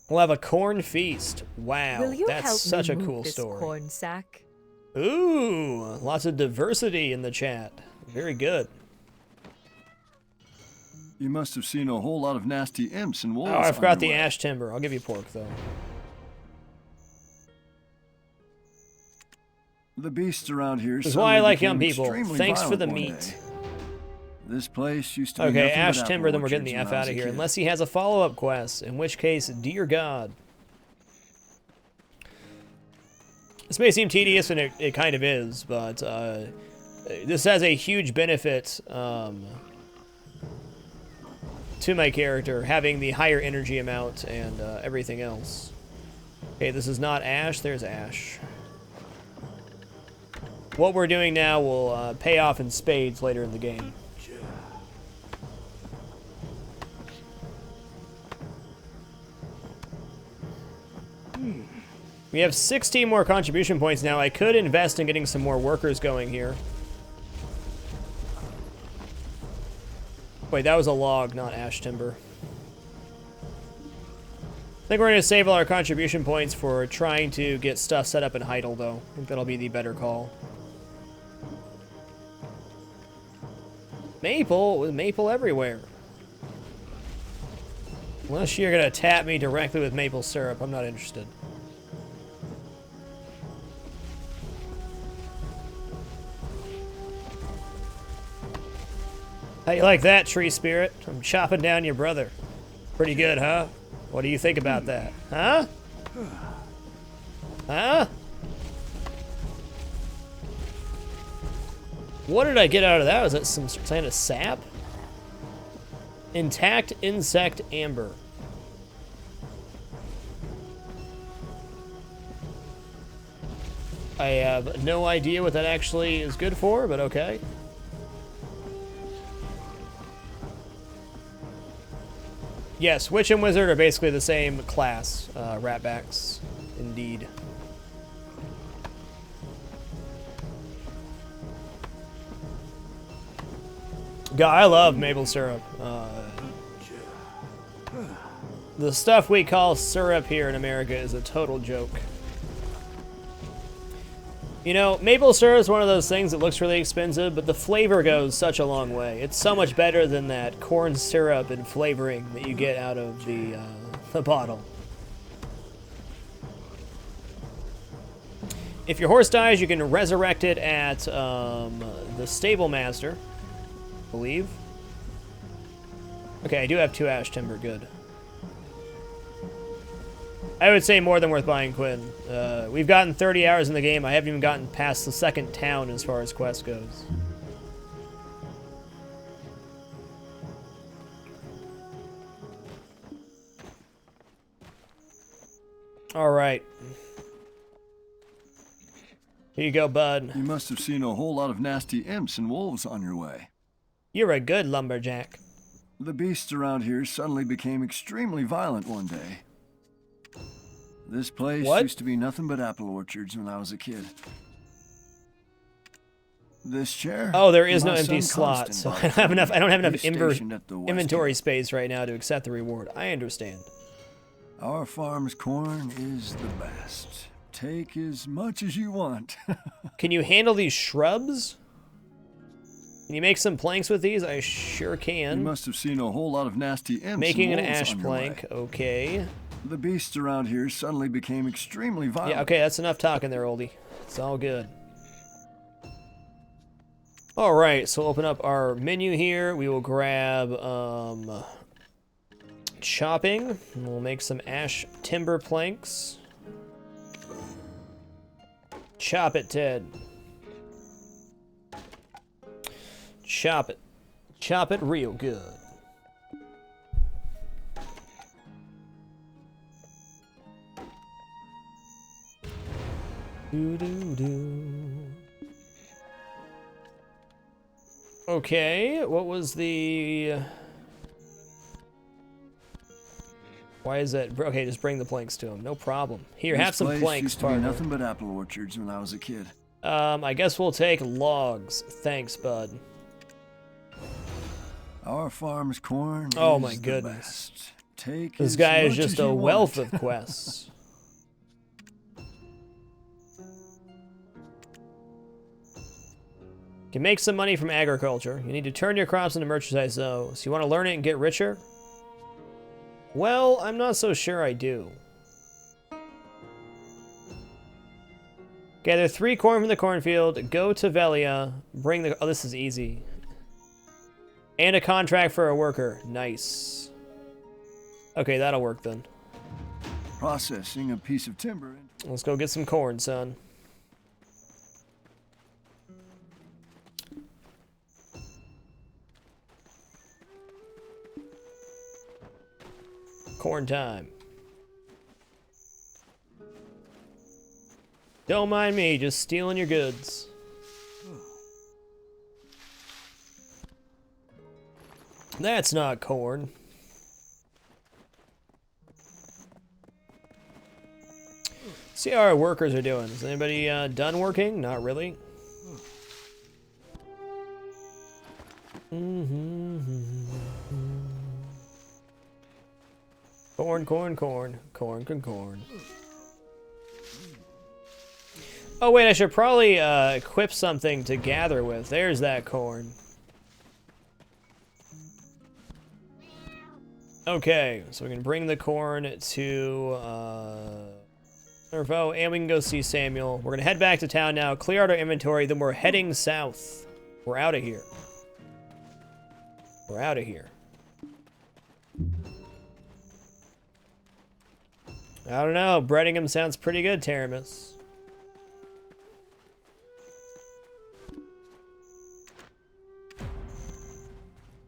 We'll have a corn feast. Wow, Will you that's help such me a move cool this story. corn sack? Ooh, lots of diversity in the chat. Very good. You must have seen a whole lot of nasty imps and wolves. Oh, I forgot on the your way. ash timber. I'll give you pork, though. The beasts around here. This is why I like young became people. extremely Thanks for violent the one meat. day. This place used to be Okay, nothing ash but apple timber, then we're getting the orchards F when I out was of a here. kid. Unless he has a follow-up quest, in which case, dear God. This may seem tedious, and it kind of is, but this has a huge benefit to my character, having the higher energy amount and everything else. Okay, this is not ash. There's ash. What we're doing now will pay off in spades later in the game. We have 16 more contribution points now. I could invest in getting some more workers going here. Wait, that was a log, not ash timber. I think we're going to save all our contribution points for trying to get stuff set up in Heidel, though. I think that'll be the better call. Maple? With maple everywhere. Unless you're going to tap me directly with maple syrup, I'm not interested. How you like that, tree spirit? I'm chopping down your brother. Pretty good, huh? What do you think about that? Huh? Huh? What did I get out of that? Was that some kind of sap? Intact insect amber. I have no idea what that actually is good for, but okay. Yes, Witch and Wizard are basically the same class, ratbacks, indeed. God, I love maple syrup. The stuff we call syrup here in America is a total joke. You know, maple syrup is one of those things that looks really expensive, but the flavor goes such a long way. It's so much better than that corn syrup and flavoring that you get out of the bottle. If your horse dies, you can resurrect it at the stable master, I believe. Okay, I do have 2 ash timber, good. I would say more than worth buying, Quinn. We've gotten 30 hours in the game. I haven't even gotten past the second town as far as quest goes. All right. Here you go, bud. You must have seen a whole lot of nasty imps and wolves on your way. You're a good lumberjack. The beasts around here suddenly became extremely violent one day. This place used to be nothing but apple orchards when I was a kid. This chair. Oh, there is no my empty son slot, so Constant I don't have enough He's stationed at the west inventory camp. space right now to accept the reward. I understand. Our farm's corn is the best. Take as much as you want. Can you handle these shrubs? Can you make some planks with these? I sure can. You must have seen a whole lot of nasty imps. Making an and wolves ash on your plank. way. Okay. The beasts around here suddenly became extremely violent. Yeah, okay, that's enough talking there, oldie. It's all good. Alright, so we'll open up our menu here. We will grab chopping. And we'll make some ash timber planks. Chop it, Ted. Chop it. Chop it real good. Okay, what was the... Why is that? Okay, just bring the planks to him. No problem. Here, have some planks, used to be nothing but apple orchards when I was a kid. I guess we'll take logs. Thanks, bud. Our farm's corn Oh is my the goodness. best. Take This as guy is much just as you a wealth want. of quests. Can make some money from agriculture. You need to turn your crops into merchandise, though. So you want to learn it and get richer? Well, I'm not so sure I do. Gather 3 corn from the cornfield. Go to Velia. Bring the... Oh, this is easy. And a contract for a worker. Nice. Okay, that'll work then. Processing a piece of timber. Let's go get some corn, son. Corn time. Don't mind me, just stealing your goods. That's not corn. See how our workers are doing. Is anybody done working? Not really. Corn, corn, corn. Corn, corn, corn. Oh wait, I should probably equip something to gather with. There's that corn. Okay, so we can bring the corn to Nervo, and we can go see Samuel. We're gonna head back to town now, clear out our inventory, then we're heading south. We're out of here. We're out of here. I don't know, Brettingham sounds pretty good, Taramis.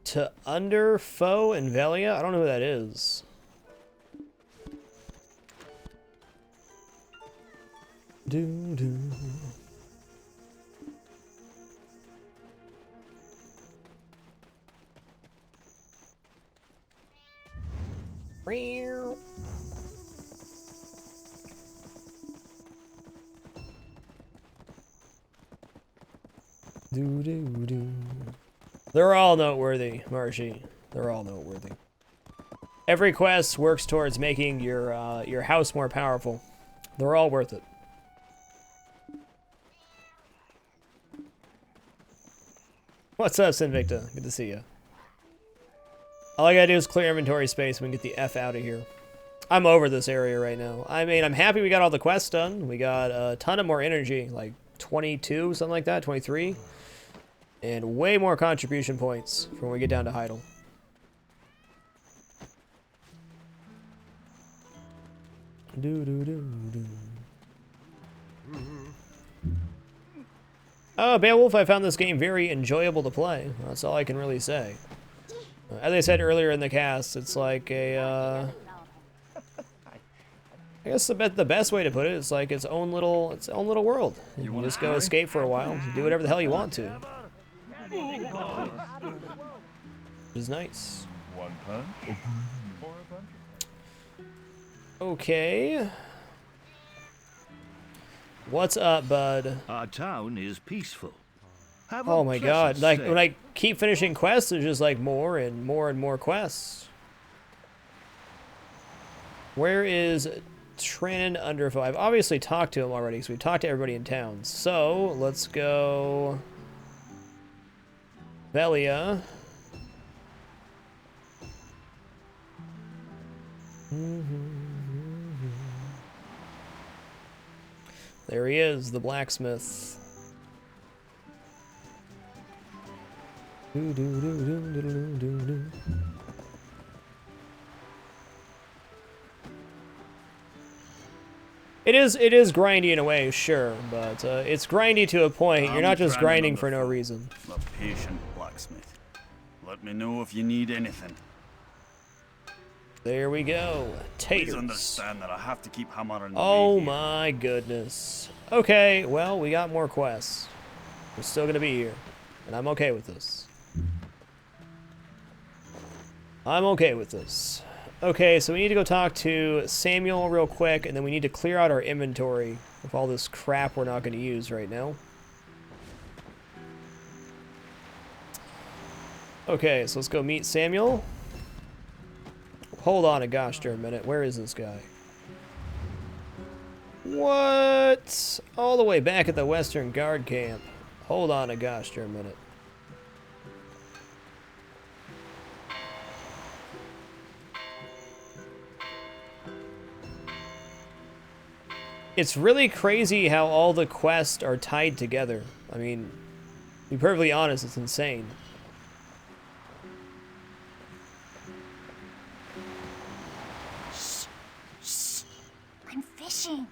To under foe and Velia? I don't know who that is. Do do. Meow. Do do do. They're all noteworthy, Marshy. They're all noteworthy. Every quest works towards making your house more powerful. They're all worth it. What's up, Sinvicta? Good to see you. All I gotta do is clear inventory space and we can get the F out of here. I'm over this area right now. I mean, I'm happy we got all the quests done. We got a ton of more energy, like 22, something like that, 23. And way more contribution points from when we get down to Heidel. Do do do do. Oh, Beowulf, I found this game very enjoyable to play. That's all I can really say. As I said earlier in the cast, it's like a, I guess the best way to put it is like its own little world. You just go escape for a while, do whatever the hell you want to. Which is nice. One punch or a bunch. Okay. What's up, bud? Our town is peaceful. Have Oh a my pleasant god, like stay. when I keep finishing quests, there's just like more and more and more quests. Where is Trannon Underfoe? I've obviously talked to him already, so we've talked to everybody in town. So, let's go... Velia. There he is, the blacksmith. It is grindy in a way, sure, but it's grindy to a point. You're not just grinding for no reason. A patient blacksmith. Let me know if you need anything. There we go. Taters. Please understand that I have to keep hammering. Oh my goodness. Okay, well, we got more quests. We're still gonna be here, and I'm okay with this. I'm okay with this. Okay, so we need to go talk to Samuel real quick, and then we need to clear out our inventory of all this crap we're not going to use right now. Okay, so let's go meet Samuel. Hold on a gosh darn minute. Where is this guy? What? All the way back at the Western Guard camp. Hold on a gosh darn minute. It's really crazy how all the quests are tied together. I mean, to be perfectly honest, it's insane. I'm fishing.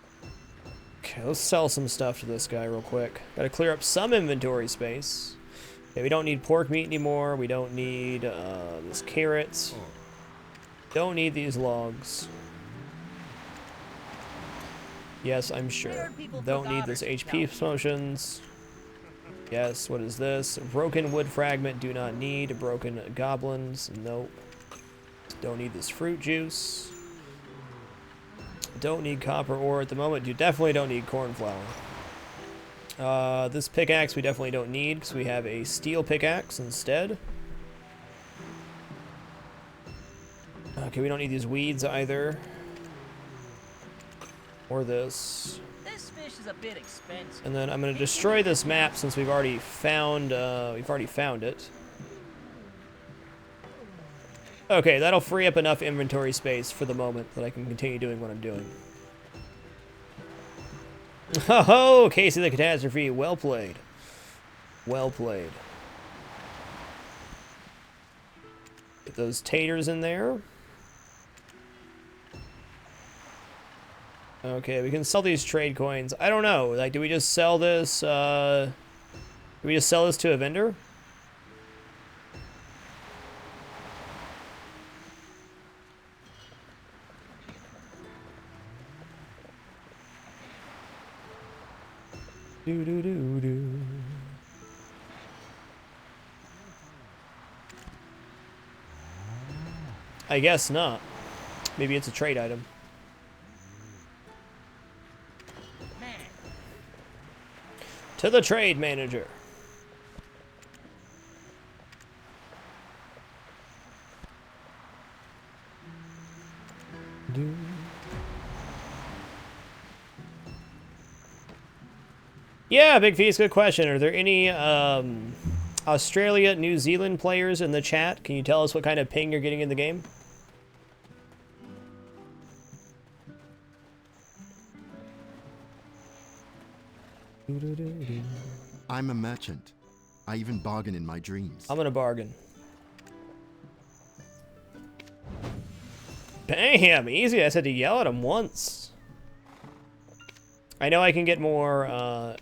Okay, let's sell some stuff to this guy real quick. Gotta clear up some inventory space. Okay, we don't need pork meat anymore. We don't need this carrots. Don't need these logs. Yes, I'm sure. Don't need this HP potions. Yes, what is this? Broken wood fragment, do not need. Broken goblins, nope. Don't need this fruit juice. Don't need copper ore at the moment. You definitely don't need corn flour. This pickaxe we definitely don't need because we have a steel pickaxe instead. Okay, we don't need these weeds either. Or this. This fish is a bit expensive. And then I'm going to destroy this map since we've already found it. Okay, that'll free up enough inventory space for the moment that I can continue doing what I'm doing. Oh, Casey the Catastrophe, well played. Well played. Get those taters in there. Okay, we can sell these trade coins. I don't know. Like, do we just sell this? Do we just sell this to a vendor? Do do do do. I guess not. Maybe it's a trade item. To the trade manager. Yeah, Big Feast, good question. Are there any Australia, New Zealand players in the chat? Can you tell us what kind of ping you're getting in the game? I'm a merchant. I even bargain in my dreams. I'm gonna bargain. Bam! Easy. I said to yell at him once. I know I can get more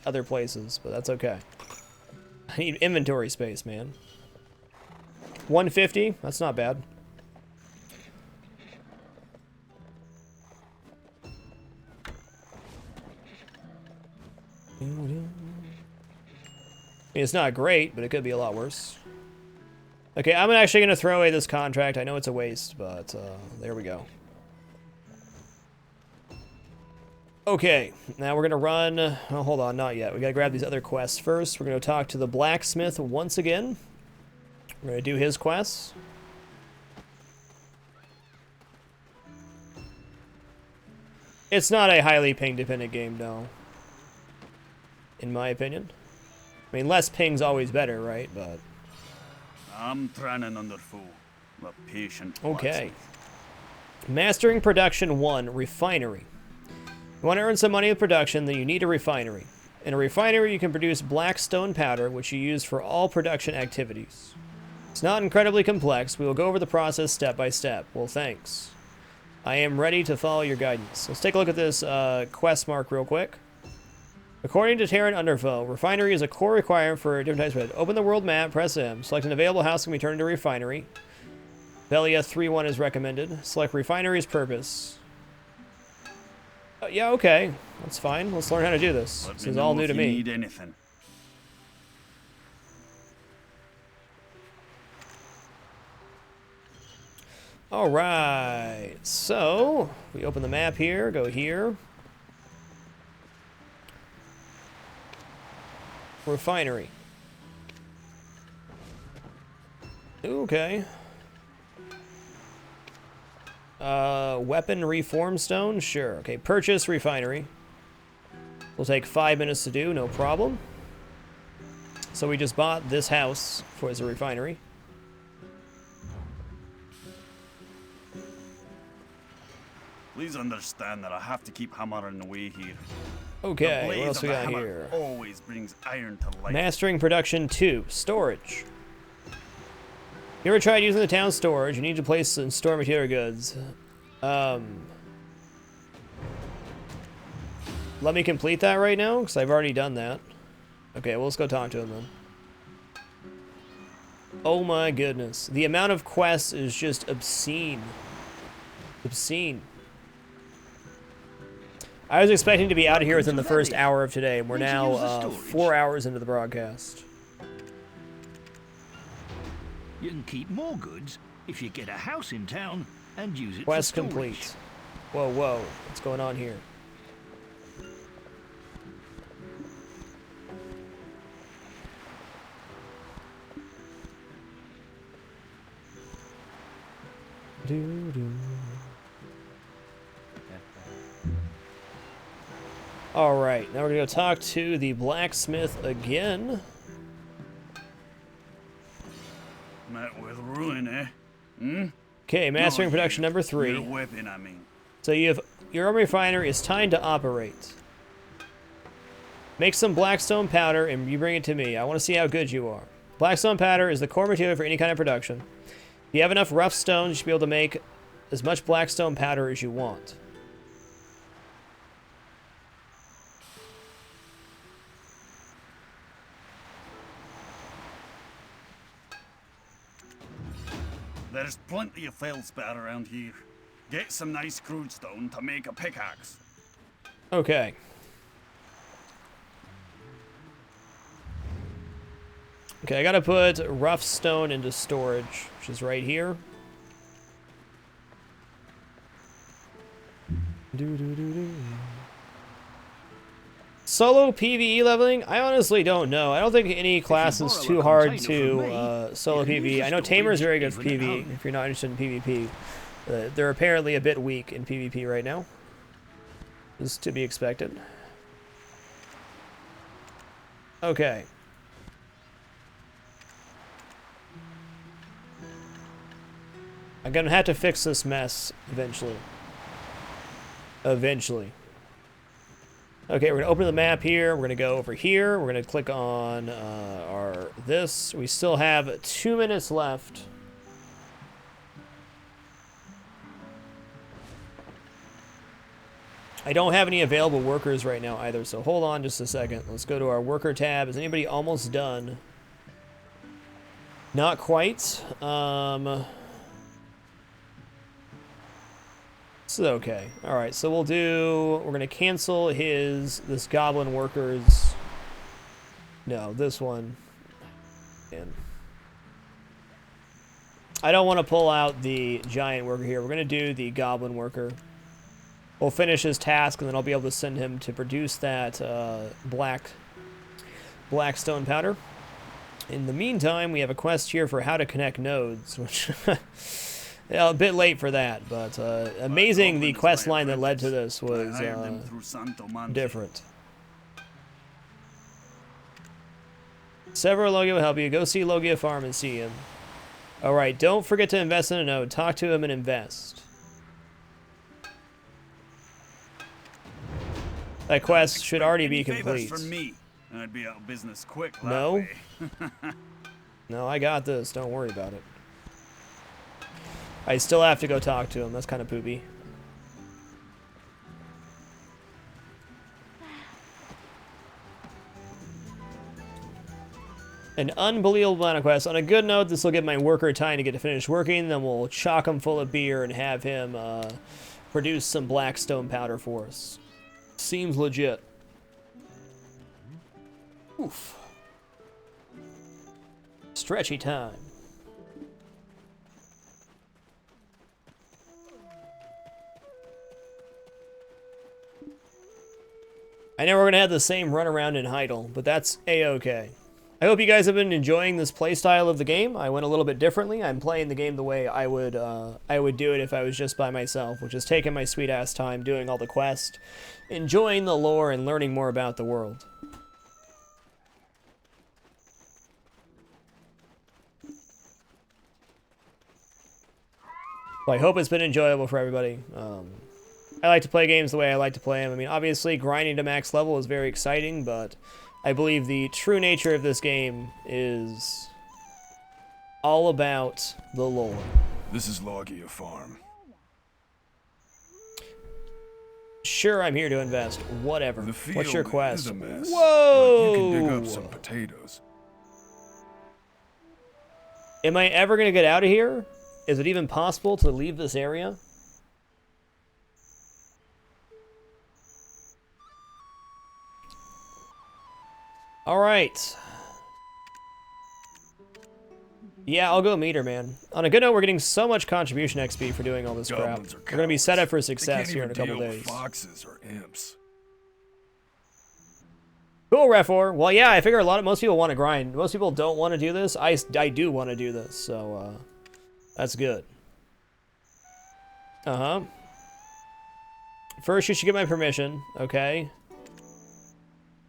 other places, but that's okay. I need inventory space, man. 150? That's not bad. I mean, it's not great, but it could be a lot worse. Okay, I'm actually going to throw away this contract. I know it's a waste, but there we go. Okay, now we're going to run... Oh, hold on, not yet. We got to grab these other quests first. We're going to talk to the blacksmith once again. We're going to do his quests. It's not a highly ping-dependent game, no. In my opinion. I mean, less ping's always better, right? But I'm training under fool. A patient. Okay. Mastering Production 1, Refinery. You want to earn some money with production, then you need a refinery. In a refinery, you can produce black stone powder, which you use for all production activities. It's not incredibly complex. We will go over the process step by step. Well, thanks. I am ready to follow your guidance. Let's take a look at this quest mark real quick. According to Terran Underfoe, refinery is a core requirement for different types of bread. Open the world map, press M. Select an available house can be turned into refinery. Velia 3-1 is recommended. Select refinery's purpose. Yeah, okay. That's fine. Let's learn how to do this. This is all new to me. Need anything. All right. So, we open the map here, go here. Refinery. Okay. Weapon reform stone? Sure. Okay, purchase refinery. Will take 5 minutes to do, no problem. So we just bought this house for as a refinery. Please understand that I have to keep hammering away here. Okay, what else we got here? Always brings iron to life. Mastering Production 2, Storage. You ever tried using the town storage? You need to place and store material goods. Let me complete that right now, because I've already done that. Okay, well, let's go talk to him then. Oh my goodness. The amount of quests is just obscene. Obscene. I was expecting to be out of here within the first hour of today, and we're now 4 hours into the broadcast. You can keep more goods if you get a house in town and use it Quest for storage. complete. Whoa, whoa. What's going on here? All right, now we're gonna go talk to the blacksmith again. Met with ruin, eh? Hmm? Okay, mastering production number 3. Your weapon, I mean. So you have your own refinery is time to operate. Make some blackstone powder and you bring it to me. I want to see how good you are. Blackstone powder is the core material for any kind of production. If you have enough rough stones, you should be able to make as much blackstone powder as you want. There's plenty of feldspar around here. Get some nice crude stone to make a pickaxe. Okay. Okay, I gotta put rough stone into storage, which is right here. Solo PvE leveling? I honestly don't know. I don't think any class is too hard to solo PvE. I know Tamer is very good for PvE, if you're not interested in PvP. They're apparently a bit weak in PvP right now. This is to be expected. Okay. I'm gonna have to fix this mess eventually. Eventually. Okay, we're gonna open the map here. We're gonna go over here. We're gonna click on our this. We still have 2 minutes left. I don't have any available workers right now either, so hold on just a second. Let's go to our worker tab. Is anybody almost done? Not quite. This is okay. All right, so we're gonna cancel this goblin workers. No, this one. And I don't want to pull out the giant worker here. We're gonna do the goblin worker. We'll finish his task, and then I'll be able to send him to produce that black stone powder. In the meantime, we have a quest here for how to connect nodes, which yeah, a bit late for that, but amazing the quest line that led to this was different. Several Logia will help you. Go see Logia Farm and see him. Alright, don't forget to invest in a node. Talk to him and invest. That quest should already be complete. From me. I'd be out of business quick. No? No, I got this. Don't worry about it. I still have to go talk to him. That's kind of poopy. An unbelievable amount of quests. On a good note, this will give my worker time to get to finish working. Then we'll chock him full of beer and have him produce some black stone powder for us. Seems legit. Oof. Stretchy time. I know we're gonna have the same run around in Heidel, but that's a-okay. I hope you guys have been enjoying this playstyle of the game. I went a little bit differently. I'm playing the game the way I would do it if I was just by myself, which is taking my sweet ass time, doing all the quests, enjoying the lore, and learning more about the world. Well, I hope it's been enjoyable for everybody. I like to play games the way I like to play them. I mean, obviously, grinding to max level is very exciting, but I believe the true nature of this game is all about the lore. This is Logia Farm. Sure, I'm here to invest. Whatever. The field What's your quest? is a mess, Whoa! but you can dig up some potatoes. Am I ever going to get out of here? Is it even possible to leave this area? All right. Yeah, I'll go meter, man. On a good note, we're getting so much contribution XP for doing all this crap. We're going to be set up for success here in a couple days. Foxes or imps. Cool, Refor. Well, yeah, I figure most people want to grind. Most people don't want to do this. I do want to do this, so that's good. Uh-huh. First, you should get my permission, okay?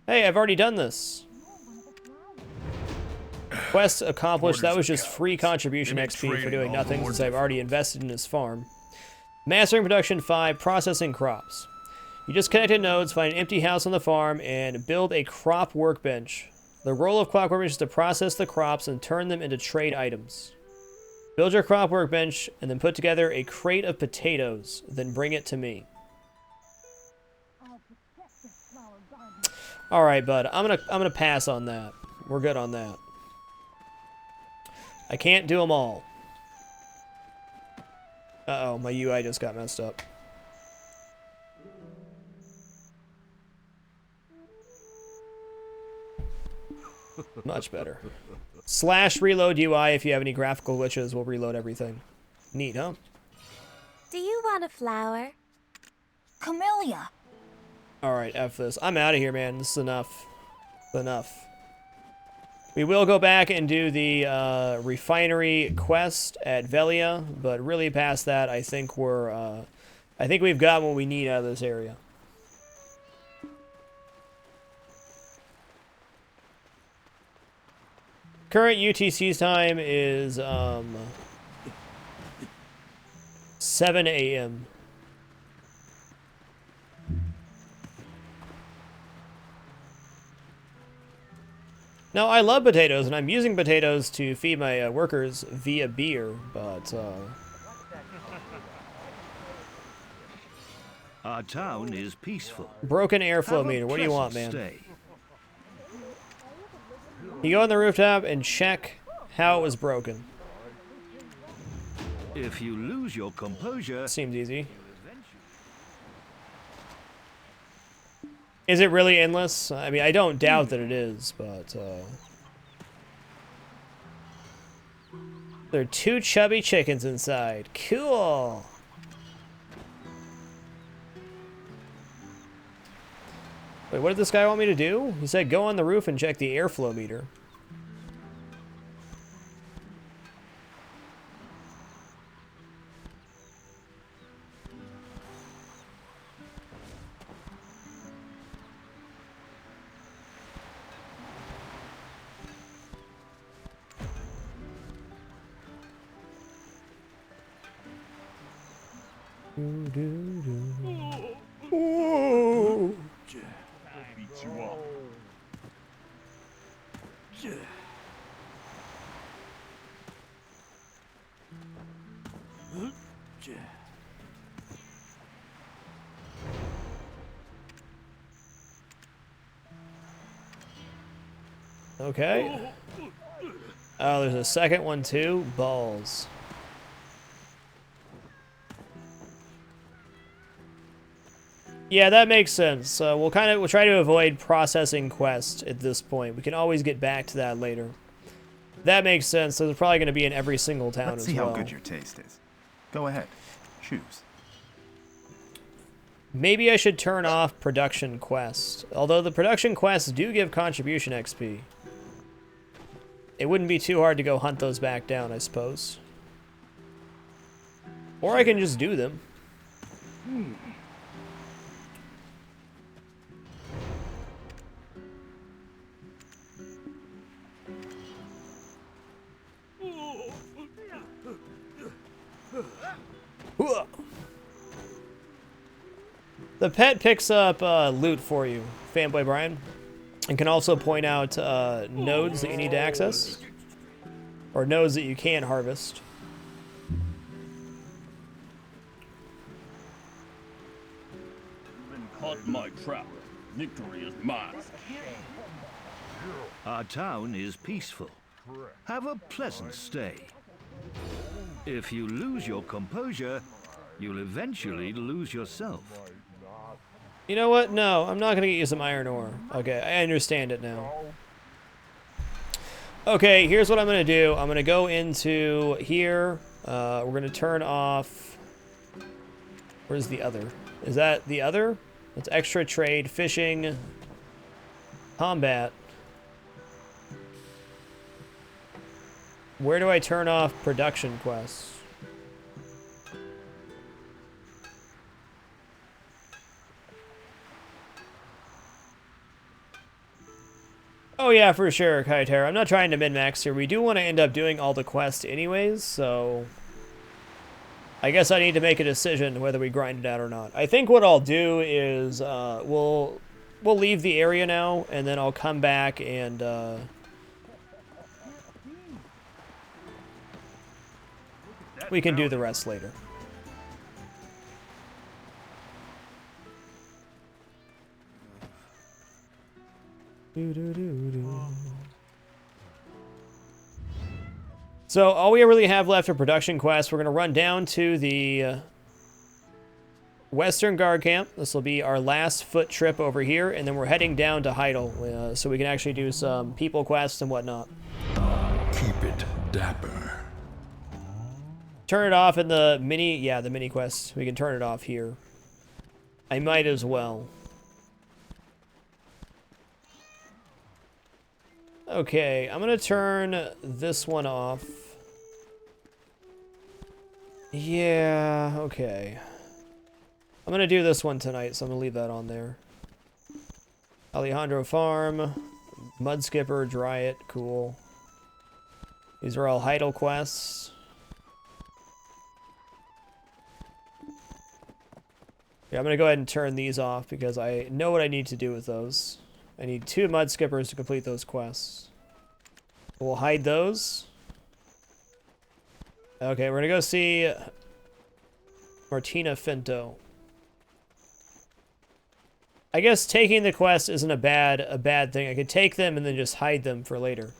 Hey, I've already done this. Quest accomplished. That was just free contribution XP for doing nothing since I've already invested in his farm. Mastering production 5, processing crops. You just connected nodes, find an empty house on the farm, and build a crop workbench. The role of crop workbench is to process the crops and turn them into trade items. Build your crop workbench, and then put together a crate of potatoes. Then bring it to me. All right, bud. I'm gonna pass on that. We're good on that. I can't do them all. Uh-oh, my UI just got messed up. Much better. / reload UI if you have any graphical glitches. We'll reload everything. Neat, huh? Do you want a flower? Camellia. Alright, F this. I'm out of here, man. This is enough. It's enough. We will go back and do the refinery quest at Velia, but really past that, I think I think we've got what we need out of this area. Current UTC's time is 7 a.m. Now, I love potatoes, and I'm using potatoes to feed my workers via beer, but Our town is peaceful. Broken airflow meter. What do you want, man? You go on the rooftop and check how it was broken. If you lose your composure... Seems easy. Is it really endless? I mean, I don't doubt that it is, but there are 2 chubby chickens inside. Cool. Wait, what did this guy want me to do? He said go on the roof and check the airflow meter. Ooh. Beat you up. Okay. Oh, there's a second one too. Balls. Yeah, that makes sense. We'll try to avoid processing quests at this point. We can always get back to that later. That makes sense. So it's probably going to be in every single town Let's as see well. how good your taste is. Go ahead. Choose. Maybe I should turn off production quests. Although the production quests do give contribution XP. It wouldn't be too hard to go hunt those back down, I suppose. Or I can just do them. The pet picks up loot for you, Fanboy Brian, and can also point out nodes that you need to access, or nodes that you can harvest. You've been caught in my trap. Victory is mine. Our town is peaceful. Have a pleasant stay. If you lose your composure, you'll eventually lose yourself. You know what? No, I'm not going to get you some iron ore. Okay, I understand it now. Okay, here's what I'm going to do. I'm going to go into here. We're going to turn off... Where's the other? Is that the other? It's extra trade, fishing, combat. Where do I turn off production quests? Oh yeah, for sure, Kaitera. I'm not trying to min-max here. We do want to end up doing all the quests anyways, so... I guess I need to make a decision whether we grind it out or not. I think what I'll do is, we'll leave the area now, and then I'll come back and, we can do the rest later. So all we really have left are production quests. We're going to run down to the Western Guard Camp. This will be our last foot trip over here, and then we're heading down to Heidel, so we can actually do some people quests and whatnot. Keep it dapper. Turn it off in the mini, yeah, the mini quest. We can turn it off here. I might as well. Okay, I'm gonna turn this one off. Yeah, okay. I'm gonna do this one tonight, so I'm gonna leave that on there. Alejandro Farm, Mud Skipper, Dry It, cool. These are all Heidel quests. Yeah, I'm gonna go ahead and turn these off because I know what I need to do with those. I need 2 Mud Skippers to complete those quests. We'll hide those. Okay, we're gonna go see Martina Finto. I guess taking the quest isn't a bad thing. I could take them and then just hide them for later.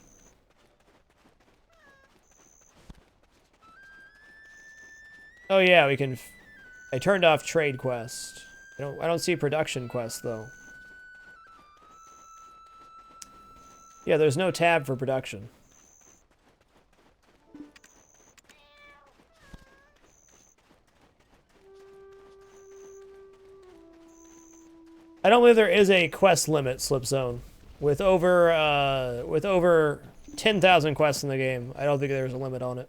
Oh yeah, we can. I turned off trade quest. I don't see production quest though. Yeah, there's no tab for production. I don't believe there is a quest limit, Slip Zone. With over 10,000 quests in the game, I don't think there's a limit on it.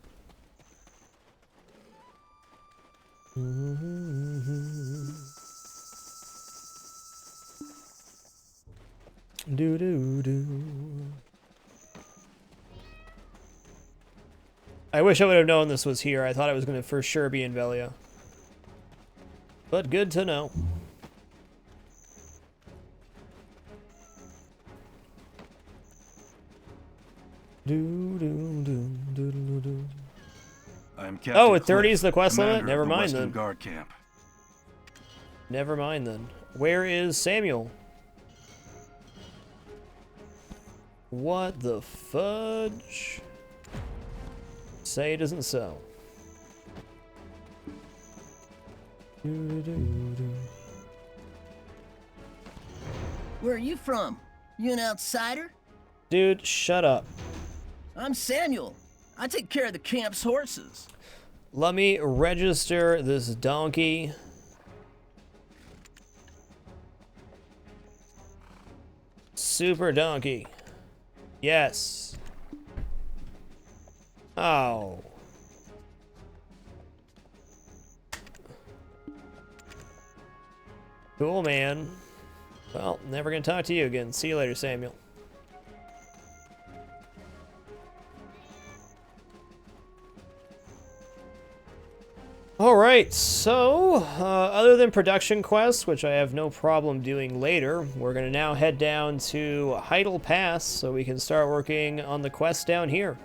I wish I would have known this was here. I thought it was going to for sure be in Velia. but good to know. I'm Captain Oh, at 30 Cliff, is the quest limit? commander of Never the mind Western then. Guard camp. Never mind then. Where is Samuel? What the fudge? Say it isn't so. Where are you from? You an outsider? Dude, shut up. I'm Samuel. I take care of the camp's horses. Let me register this donkey. Super donkey. Yes. Oh. Cool, man. Well, never gonna talk to you again. See you later, Samuel. Alright, so, other than production quests, which I have no problem doing later, we're going to now head down to Heidel Pass so we can start working on the quests down here.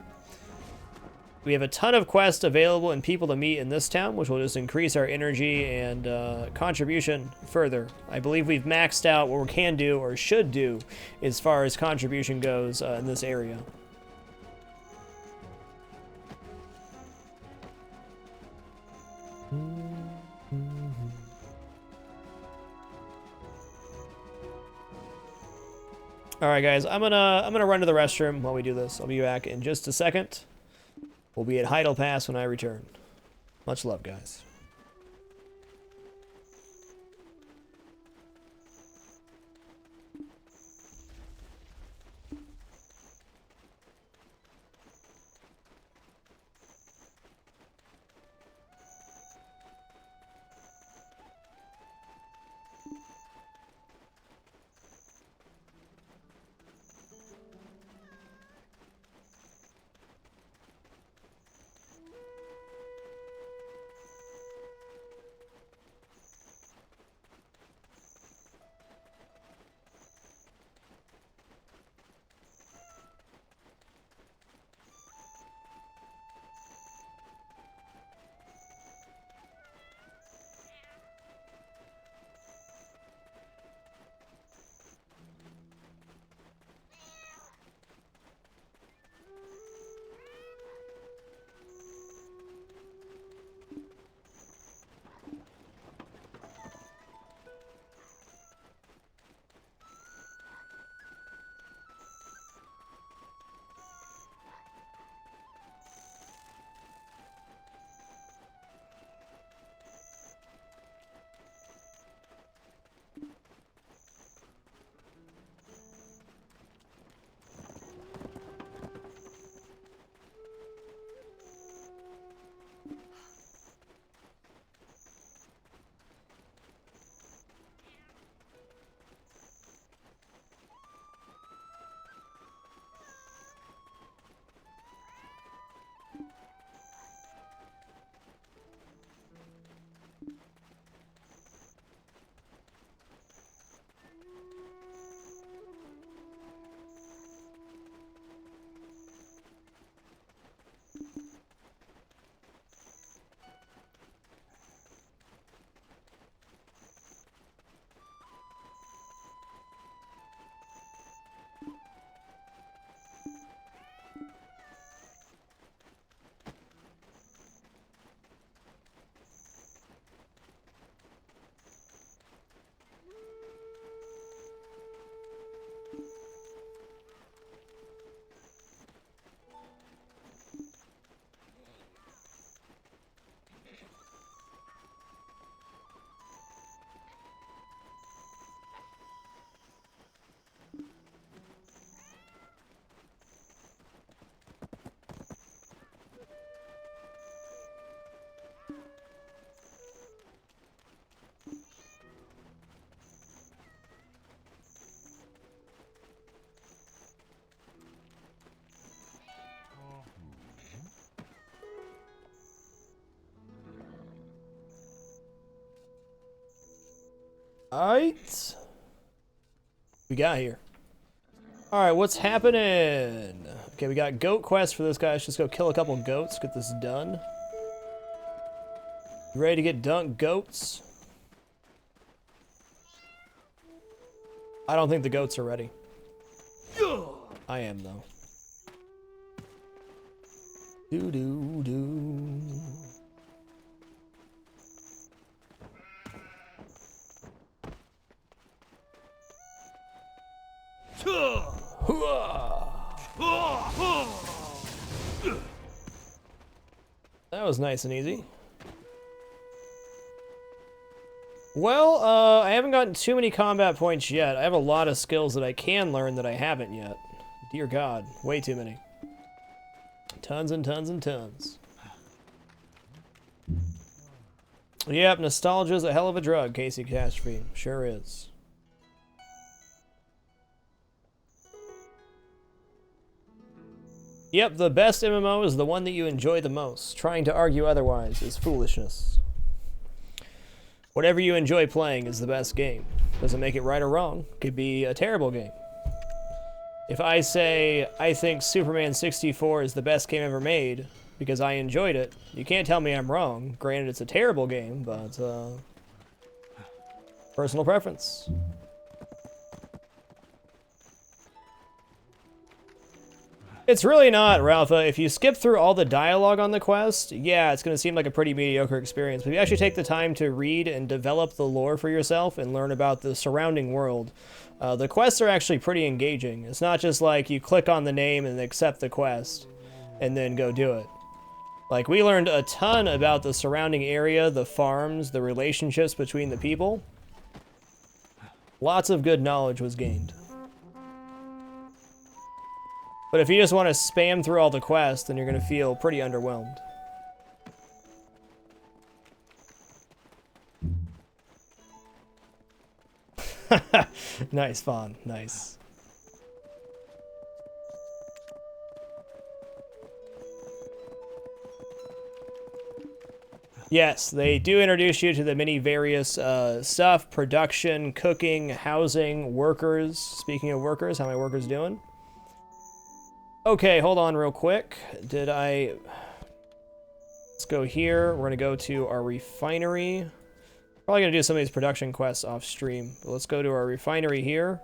We have a ton of quests available and people to meet in this town, which will just increase our energy and contribution further. I believe we've maxed out what we can do, or should do, as far as contribution goes in this area. All right, guys, I'm gonna run to the restroom while we do this. I'll be back in just a second. We'll be at Heidel Pass when I return. Much love, guys. Alright. We got here. Alright, what's happening? Okay, we got goat quest for this guy. Let's just go kill a couple goats, get this done. You ready to get dunked, goats? I don't think the goats are ready. I am, though. Do-do-do. That was nice and easy. Well, I haven't gotten too many combat points yet. I have a lot of skills that I can learn that I haven't yet. Dear God, way too many. Tons and tons and tons. Yep, nostalgia is a hell of a drug, Casey Catastrophe. Sure is. Yep, the best MMO is the one that you enjoy the most. Trying to argue otherwise is foolishness. Whatever you enjoy playing is the best game. Doesn't make it right or wrong. Could be a terrible game. If I say, I think Superman 64 is the best game ever made because I enjoyed it, you can't tell me I'm wrong. Granted, it's a terrible game, but personal preference. It's really not, Ralpha. If you skip through all the dialogue on the quest, yeah, it's going to seem like a pretty mediocre experience. But if you actually take the time to read and develop the lore for yourself and learn about the surrounding world, the quests are actually pretty engaging. It's not just like you click on the name and accept the quest and then go do it. Like, we learned a ton about the surrounding area, the farms, the relationships between the people. Lots of good knowledge was gained. But if you just want to spam through all the quests, then you're going to feel pretty underwhelmed. Nice, Fawn. Nice. Yes, they do introduce you to the many various stuff, production, cooking, housing, workers. Speaking of workers, how my workers doing? Okay, hold on real quick. Let's go here. We're gonna go to our refinery. Probably gonna do some of these production quests off stream, but let's go to our refinery here.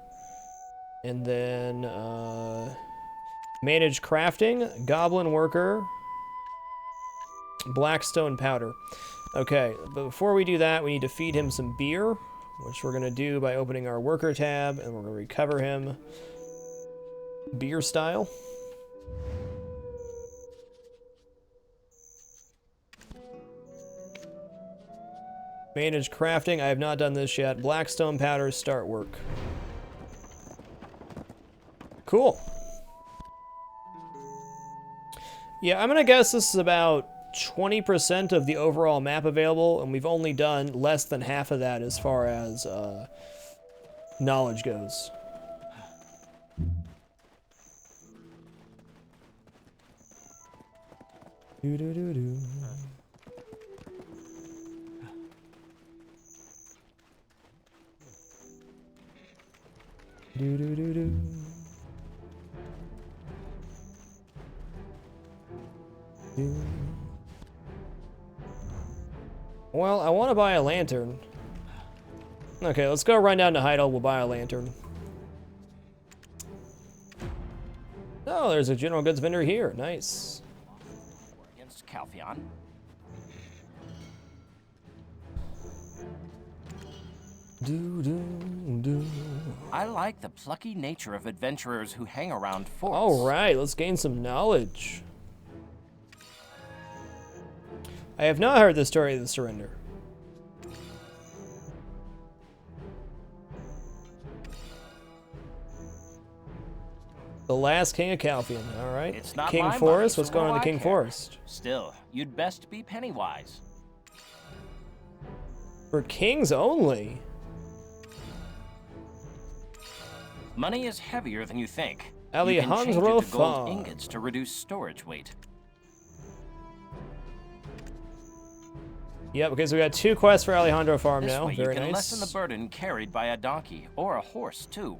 And then, manage crafting, goblin worker, blackstone powder. Okay, but before we do that, we need to feed him some beer, which we're gonna do by opening our worker tab, and we're gonna recover him beer style. Manage crafting. I have not done this yet. Blackstone powder, start work. Cool. Yeah, I'm gonna guess this is about 20% of the overall map available, and we've only done less than half of that as far as knowledge goes. Do-do-do-do. Do-do-do-do. Well, I want to buy a lantern. Okay, let's go run down to Heidel. We'll buy a lantern. Oh, there's a general goods vendor here. Nice. Against Calpheon. Do. I like the plucky nature of adventurers who hang around forts. All right, let's gain some knowledge. I have not heard the story of the surrender. The last king of Calpheon. All right. It's not King my Forest. money, What's so going on what in the do I King care? Forest? Still, you'd best be pennywise. For kings only. Money is heavier than you think. You can Alejandro change it to gold Fon. ingots to reduce storage weight. Yep, okay, so we got 2 quests for Alejandro Farm This now. way Very you can nice. lessen the burden carried by a donkey or a horse too.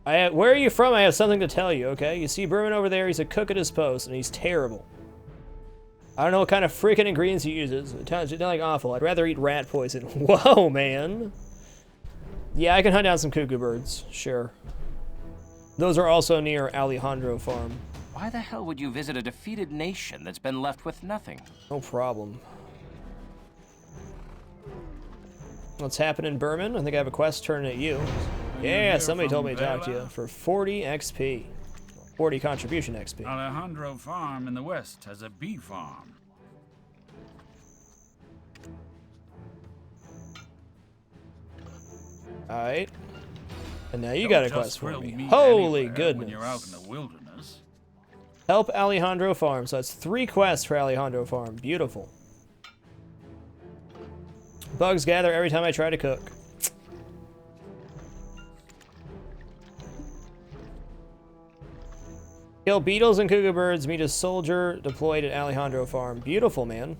Where are you from? I have something to tell you, okay? You see Berman over there, he's a cook at his post, and he's terrible. I don't know what kind of freaking ingredients he uses. It sounds like awful. I'd rather eat rat poison. Whoa, man. Yeah, I can hunt down some cuckoo birds, sure. Those are also near Alejandro Farm. Why the hell would you visit a defeated nation that's been left with nothing? No problem. What's happening, Berman? I think I have a quest turning at you. Yeah, somebody told me to talk to you for 40 XP. 40 contribution XP. Alejandro Farm in the west has a bee farm. Alright. And now you got a quest for me. Meat Holy anywhere goodness. when you're out in the wilderness. Help Alejandro Farm. So that's 3 quests for Alejandro Farm. Beautiful. Bugs gather every time I try to cook. Kill beetles and cuckoo birds. Meet a soldier deployed at Alejandro Farm. Beautiful, man.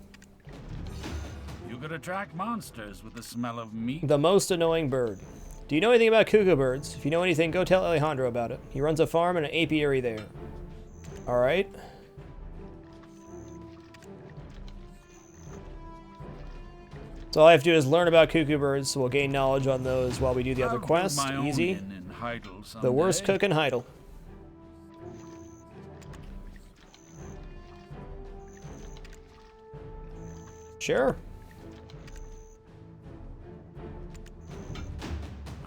You could attract monsters with the smell of meat. The most annoying bird. Do you know anything about cuckoo birds? If you know anything, go tell Alejandro about it. He runs a farm and an apiary there. Alright. So all I have to do is learn about cuckoo birds, so we'll gain knowledge on those while we do the other quest. Easy. The worst cook in Heidel. Sure.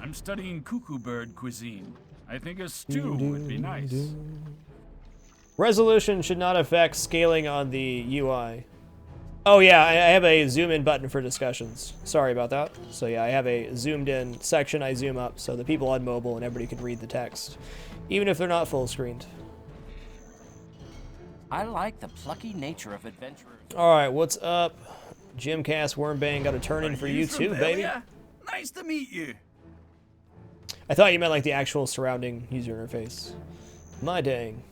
I'm studying cuckoo bird cuisine. I think a stew would be nice. Resolution should not affect scaling on the UI. Oh yeah, I have a zoom in button for discussions. Sorry about that. So yeah, I have a zoomed in section I zoom up so the people on mobile and everybody can read the text, even if they're not full screened. I like the plucky nature of adventurers. Alright, what's up? Jimcast Wormbang got a turn in for you too, baby. Nice to meet you. I thought you meant like the actual surrounding user interface. My dang.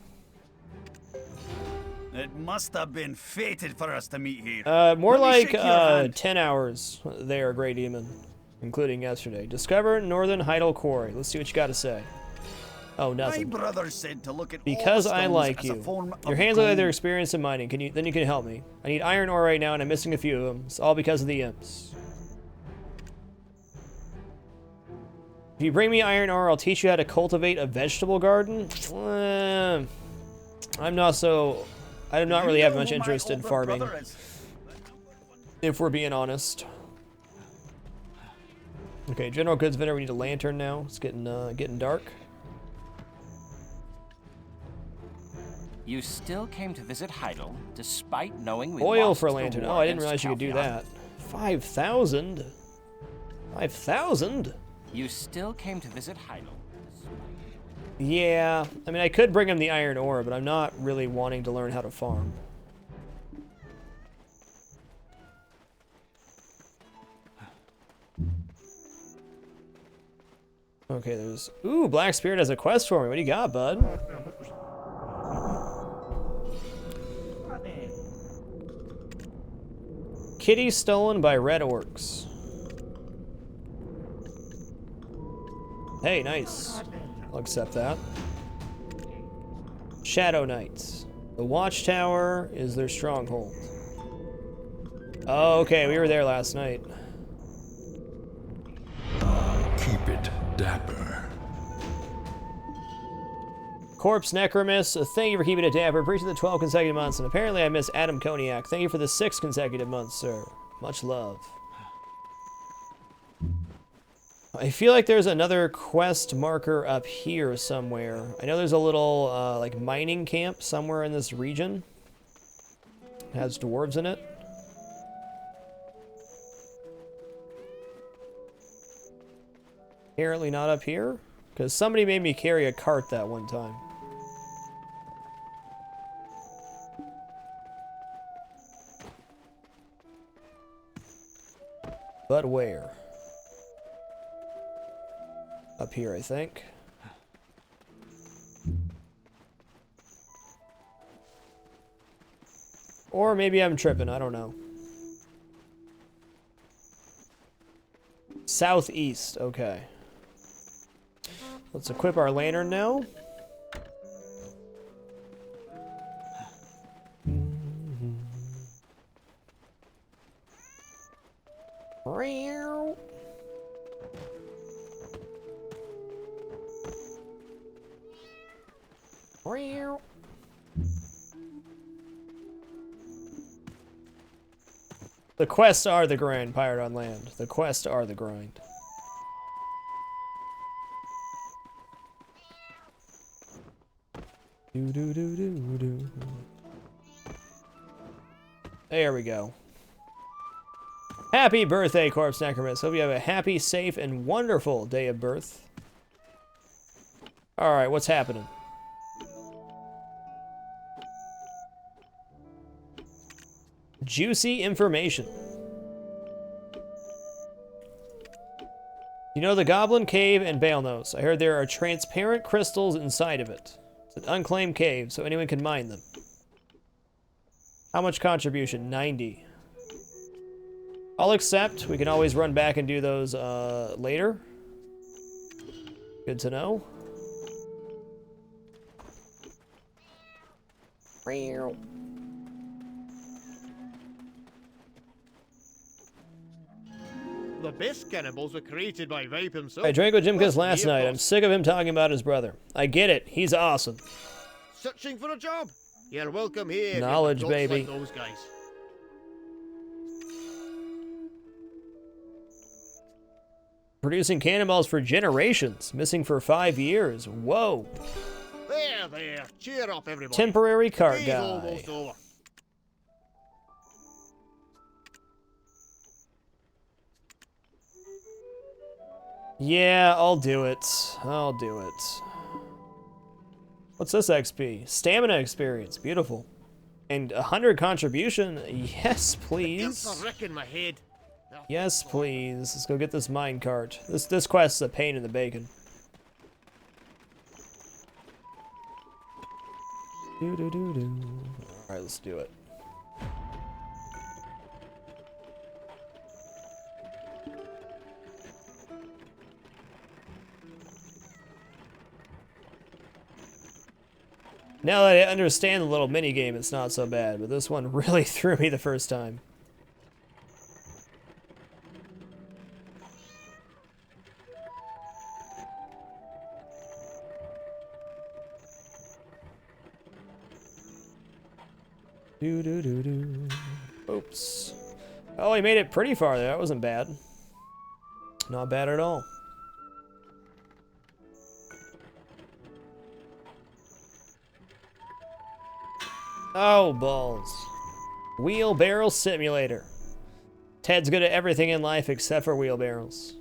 It must have been fated for us to meet here. More Let me like shake your hand. 10 hours there, Grey Demon, including yesterday. Discover Northern Heidel Quarry. Let's see what you got to say. Oh, nothing. My brother said to look at Because all I stones like as a you. form of Your hands look like gold. they're experienced in mining. Then you can help me. I need iron ore right now, and I'm missing a few of them. It's all because of the imps. If you bring me iron ore, I'll teach you how to cultivate a vegetable garden. I'm not so. I do not really have much interest in farming, if we're being honest. Okay, general goods vendor. We need a lantern now. It's getting dark. You still came to visit Heidel, despite knowing we Oil lost for a the lantern. war Oh, I didn't against realize you could do Caltheon. that. 5,000. 5,000. You still came to visit Heidel. Yeah, I mean, I could bring him the iron ore, but I'm not really wanting to learn how to farm. Okay, there's... Ooh, Black Spirit has a quest for me. What do you got, bud? Kitty stolen by red orcs. Hey, nice. I'll accept that. Shadow Knights. The Watchtower is their stronghold. Oh, okay, we were there last night. Keep it dapper. Corpse Necromus, thank you for keeping it dapper. Preaching the 12 consecutive months, and apparently I miss Adam Koniak. Thank you for the 6 consecutive months, sir. Much love. I feel like there's another quest marker up here somewhere. I know there's a little, like, mining camp somewhere in this region. It has dwarves in it. Apparently not up here, because somebody made me carry a cart that one time. But where? Up here, I think. Or maybe I'm tripping, I don't know. Southeast, okay. Let's equip our lantern now. The quests are the grind, Pirate on Land. The quests are the grind. Do. There we go. Happy birthday, Corpse Necromancer. Hope you have a happy, safe, and wonderful day of birth. Alright, what's happening? Juicy information. You know the Goblin Cave and Balenose. I heard there are transparent crystals inside of it. It's an unclaimed cave, so anyone can mine them. How much contribution? 90. I'll accept. We can always run back and do those later. Good to know. The best cannibals were created by Vipe himself. I drank with Jimkus last night. I'm sick of him talking about his brother. I get it. He's awesome. Searching for a job? You're welcome here. Knowledge, baby. Like those guys. Producing cannonballs for generations. Missing for 5 years. Whoa. There. Cheer up, everybody. Temporary cart Day's guy. almost over. Yeah, I'll do it. I'll do it. What's this XP? Stamina experience. Beautiful. And 100 contribution. Yes, please. It's a wreck in my head. Yes, please. Let's go get this minecart. This quest is a pain in the bacon. Alright, let's do it. Now that I understand the little mini game, it's not so bad, but this one really threw me the first time. Oops. Oh, he made it pretty far there. That wasn't bad. Not bad at all. Oh, balls. Wheelbarrow simulator. Ted's good at everything in life except for wheelbarrows.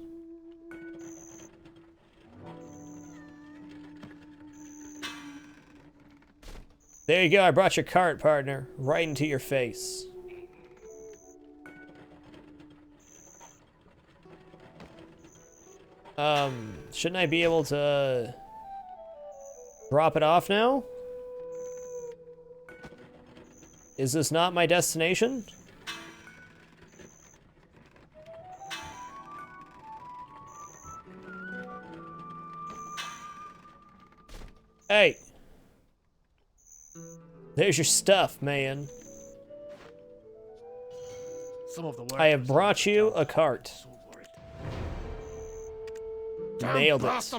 There you go, I brought your cart, partner. Right into your face. Shouldn't I be able to drop it off now? Is this not my destination? Hey! There's your stuff, man. I have brought you a cart. Nailed it.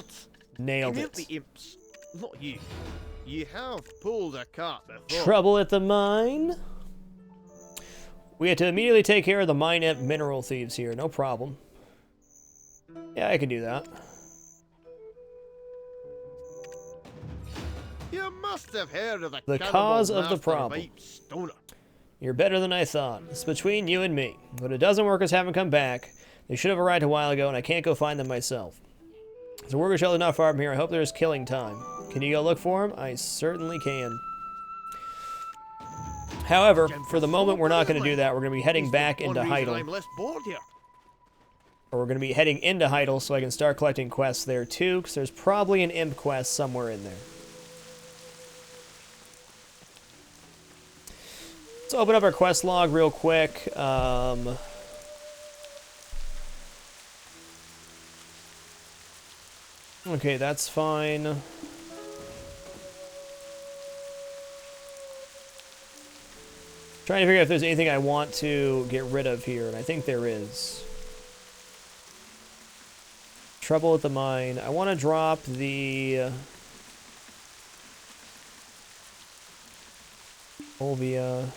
Nailed it. The imps. Not you. You have pulled a cart before. Trouble at the mine? We have to immediately take care of the mine imp mineral thieves here. No problem. Yeah, I can do that. You must have heard of the cause of the problem. You're better than I thought. It's between you and me. But it doesn't workers haven't come back. They should have arrived a while ago, and I can't go find them myself. There's a worker shelter not far from here. I hope there's killing time. Can you go look for him? I certainly can. However, for the moment, we're not going to do that. We're going to be heading back into Heidel. Or we're going to be heading into Heidel so I can start collecting quests there too, because there's probably an imp quest somewhere in there. Let's open up our quest log real quick. Okay, that's fine. Trying to figure out if there's anything I want to get rid of here, and I think there is. Trouble with the mine. I want to drop the Olvia.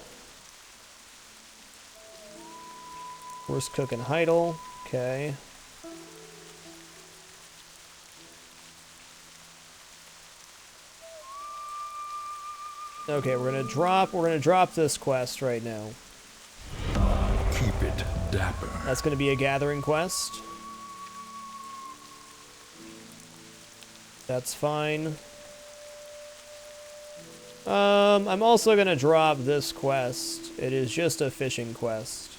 Worst cook in Heidel. Okay. Okay, we're gonna drop this quest right now. Keep it dapper. That's gonna be a gathering quest. That's fine. I'm also gonna drop this quest. It is just a fishing quest,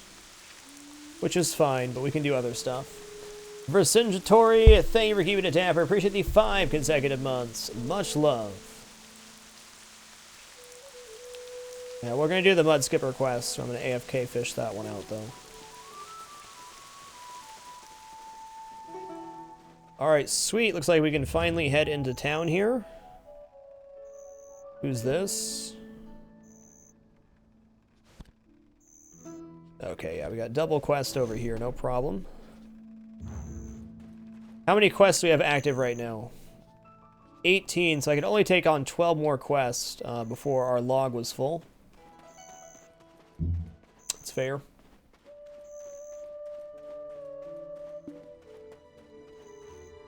which is fine, but we can do other stuff. Vercingetori, thank you for keeping it dapper. Appreciate the 5 consecutive months. Much love. Yeah, we're gonna do the Mud Skipper quest, so I'm gonna AFK fish that one out, though. Alright, sweet. Looks like we can finally head into town here. Who's this? Okay, yeah, we got double quest over here, no problem. How many quests do we have active right now? 18, so I could only take on 12 more quests before our log was full. It's fair.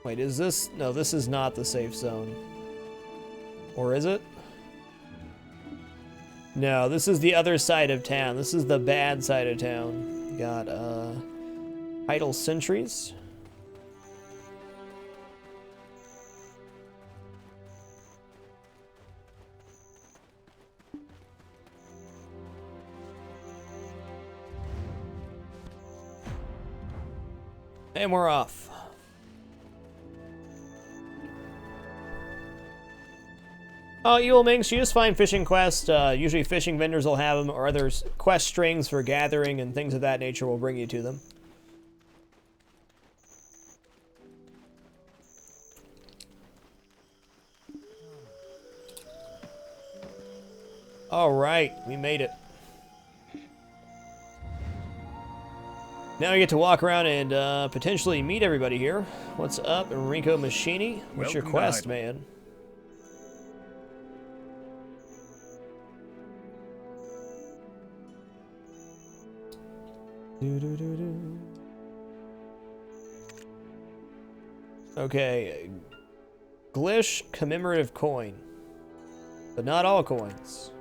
Wait, is this... No, this is not the safe zone. Or is it? No, this is the other side of town. This is the bad side of town. Got, idle sentries. And we're off. Oh, Evil Minx, you just find fishing quests. Usually fishing vendors will have them, or other quest strings for gathering and things of that nature will bring you to them. All right, we made it. Now we get to walk around and potentially meet everybody here. What's up, Enrico Machini? What's your quest, man? Okay, Glish commemorative coin, but not all coins.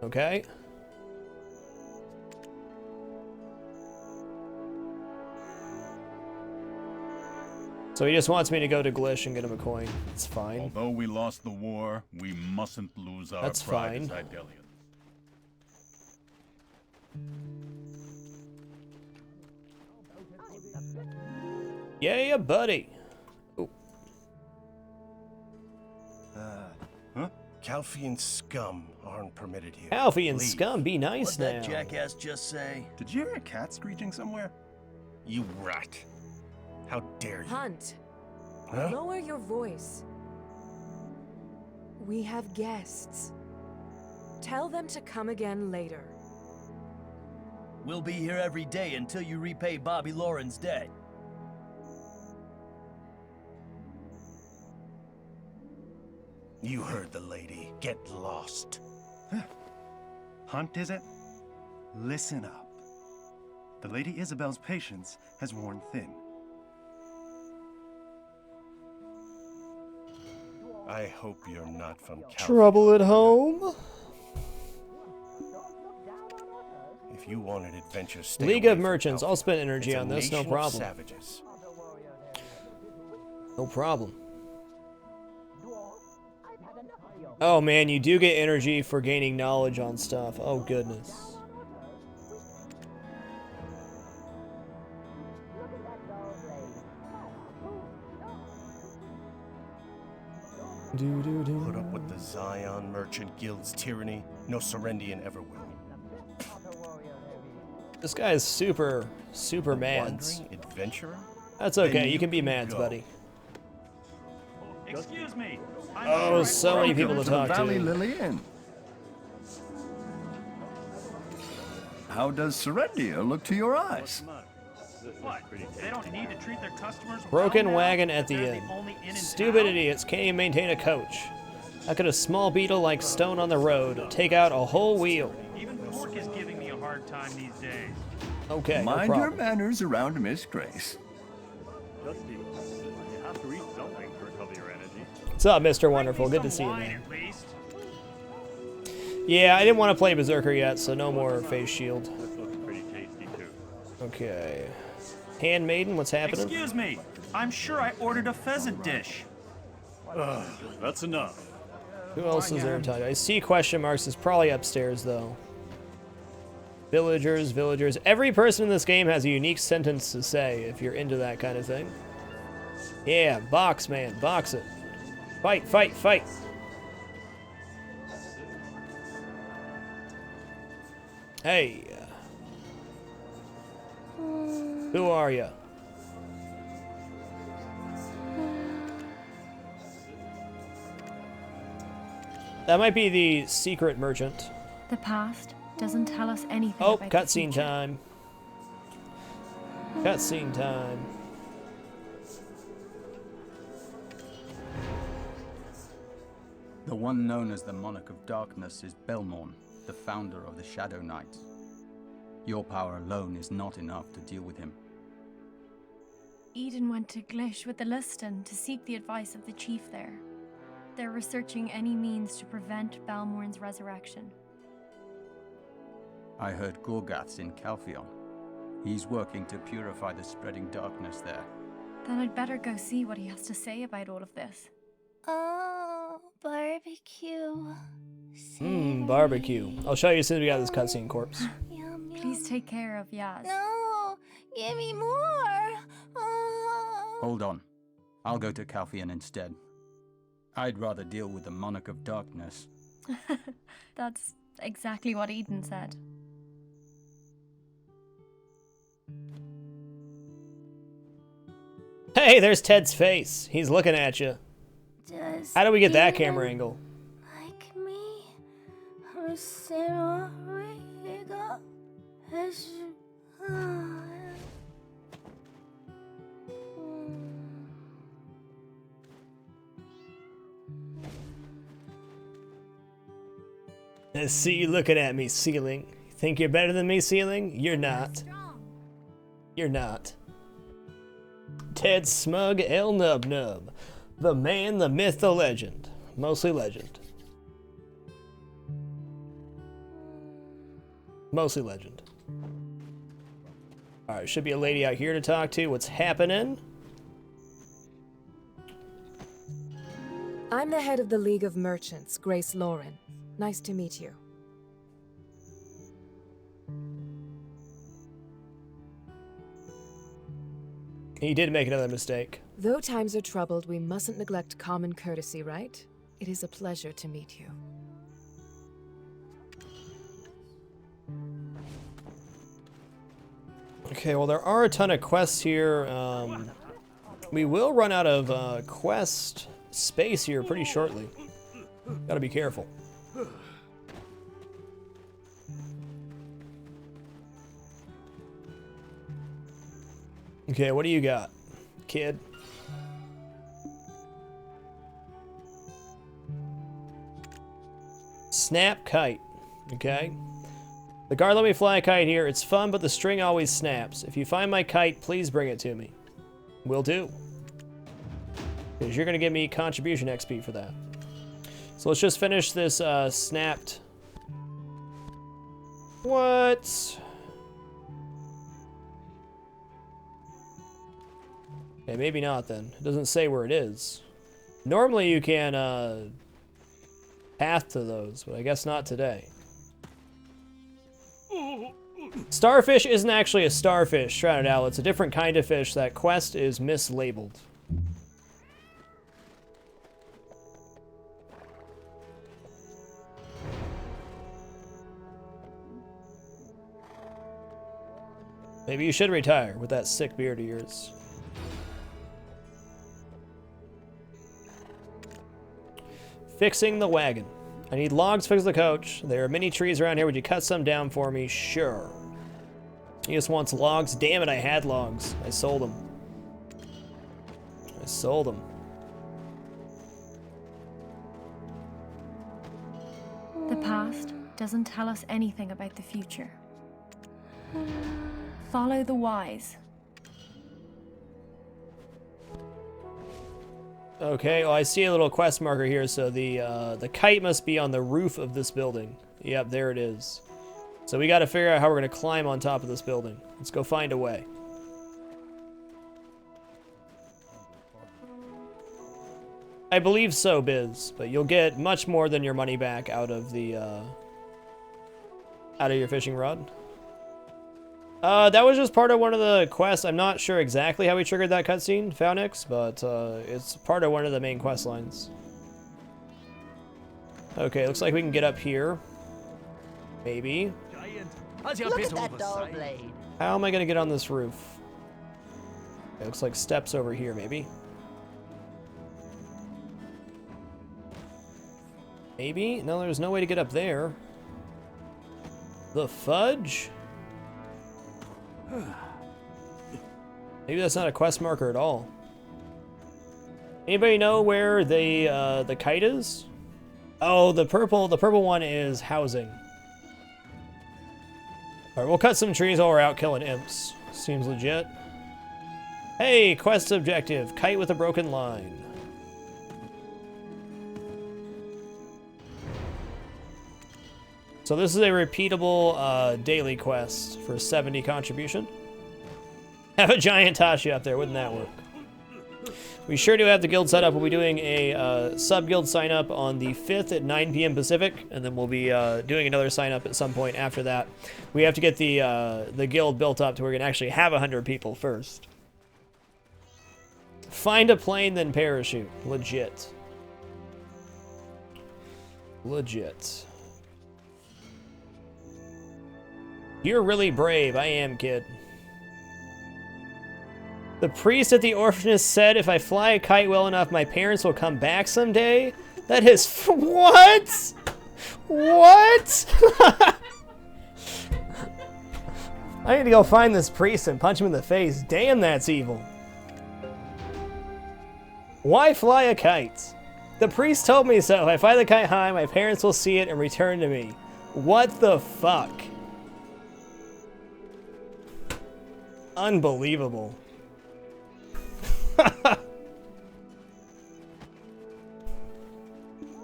Okay. So he just wants me to go to Glish and get him a coin. It's fine. Although we lost the war, we mustn't lose our That's pride as fine. Hydelians. Yeah, buddy. Oh. Huh? Calfian scum aren't permitted here. Calfian scum, be nice now. What'd that jackass just say? Did you hear a cat screeching somewhere? You rat. How dare you? Hunt. Huh? Lower your voice. We have guests. Tell them to come again later. We'll be here every day until you repay Bobby Lauren's debt. You heard the lady. Get lost. Hunt, is it? Listen up. The Lady Isabel's patience has worn thin. I hope you're not from Calfian. Trouble at home? If you wanted adventure, stay League away of from Merchants. Calfian. I'll spend energy It's a on this, no nation of problem. Savages. No problem. Oh man, you do get energy for gaining knowledge on stuff. Oh goodness. Put up with the Zion Merchant Guild's tyranny. No Serendian ever will. This guy is super mads. Wandering adventurer? That's okay, you can be mads, buddy. Excuse me. Oh, so many people to talk Valley to. Lillian. How does Serendia look to your eyes? What? They don't need to treat their customers Broken well wagon now? at the They're end. only inn in Stupid town? idiots can't even maintain a coach. How could a small beetle like stone on the road take out a whole wheel? Even Pork is giving me a hard time these days. Okay, no Mind your problem. manners around Miss Grace. Dusty, you have to eat something to recover your energy. What's up, Mr. Wonderful? Good to see you, man. Yeah, I didn't want to play Berserker yet, so no more face shield. This looks pretty tasty too. Okay. Handmaiden, what's happening? Excuse me. I'm sure I ordered a pheasant dish. That's enough. Who else is there in touch? I see question marks. Is probably upstairs, though. Villagers, villagers. Every person in this game has a unique sentence to say if you're into that kind of thing. Yeah, box, man. Box it. Fight, fight, fight. Hey. Who are you? That might be the secret merchant. The past doesn't tell us anything Oh, about the cutscene future. time. Cutscene time. The one known as the Monarch of Darkness is Belmorn, the founder of the Shadow Knights. Your power alone is not enough to deal with him. Eden went to Glish with the Lustan to seek the advice of the chief there. They're researching any means to prevent Balmorn's resurrection. I heard Gorgath's in Calphion. He's working to purify the spreading darkness there. Then I'd better go see what he has to say about all of this. Oh, barbecue. Barbecue. I'll show you as soon as we got this cutscene corpse. Please take care of Yaz. No, give me more. Hold on. I'll go to Calphion instead. I'd rather deal with the Monarch of Darkness. That's exactly what Eden said. Hey, there's Ted's face. He's looking at you. Does How do we get that Eden camera angle? like me? I see you looking at me, Ceiling. Think you're better than me, Ceiling? You're not. You're not. Ted Smug El Nub Nub. The man, the myth, the legend. Mostly legend. Mostly legend. Alright, should be a lady out here to talk to. What's happening? I'm the head of the League of Merchants, Grace Lauren. Nice to meet you. He did make another mistake. Though times are troubled, we mustn't neglect common courtesy, right? It is a pleasure to meet you. Okay, well, there are a ton of quests here. We will run out of quest space here pretty shortly. Gotta be careful. Okay, what do you got, kid? Snap kite. Okay. The guard let me fly a kite here. It's fun, but the string always snaps. If you find my kite, please bring it to me. Will do. Because you're going to give me contribution XP for that. So let's just finish this snapped. What? Okay, maybe not then. It doesn't say where it is. Normally you can path to those, but I guess not today. Starfish isn't actually a starfish, Shrouded Owl. It's a different kind of fish. That quest is mislabeled. Maybe you should retire with that sick beard of yours. Fixing the wagon. I need logs to fix the coach. There are many trees around here. Would you cut some down for me? Sure. He just wants logs. Damn it, I had logs. I sold them. I sold them. The past doesn't tell us anything about the future. Follow the wise. Okay, well I see a little quest marker here, so the kite must be on the roof of this building. Yep, there it is. So we gotta figure out how we're gonna climb on top of this building. Let's go find a way. I believe so, Biz, but you'll get much more than your money back out of the, out of your fishing rod. That was just part of one of the quests. I'm not sure exactly how we triggered that cutscene, Faunix, but it's part of one of the main quest lines. Okay, looks like we can get up here. Maybe. Look at that dull blade. How am I gonna get on this roof? It looks like steps over here, maybe. Maybe? No, there's no way to get up there. The fudge? Maybe that's not a quest marker at all. Anybody know where the kite is? Oh, the purple one is housing. Alright, we'll cut some trees while we're out killing imps. Seems legit. Hey, quest objective. Kite with a broken line. So this is a repeatable daily quest for 70 contribution. Have a giant Tashi up there, wouldn't that work? We sure do have the guild set up. We'll be doing a sub-guild sign-up on the 5th at 9 p.m. Pacific, and then we'll be doing another sign-up at some point after that. We have to get the guild built up to where we can actually have 100 people first. Find a plane, then parachute. Legit. Legit. You're really brave. I am, kid. The priest at the orphanage said if I fly a kite well enough, my parents will come back someday. That is... What? What? I need to go find this priest and punch him in the face. Damn, that's evil. Why fly a kite? The priest told me so. If I fly the kite high, my parents will see it and return to me. What the fuck? Unbelievable.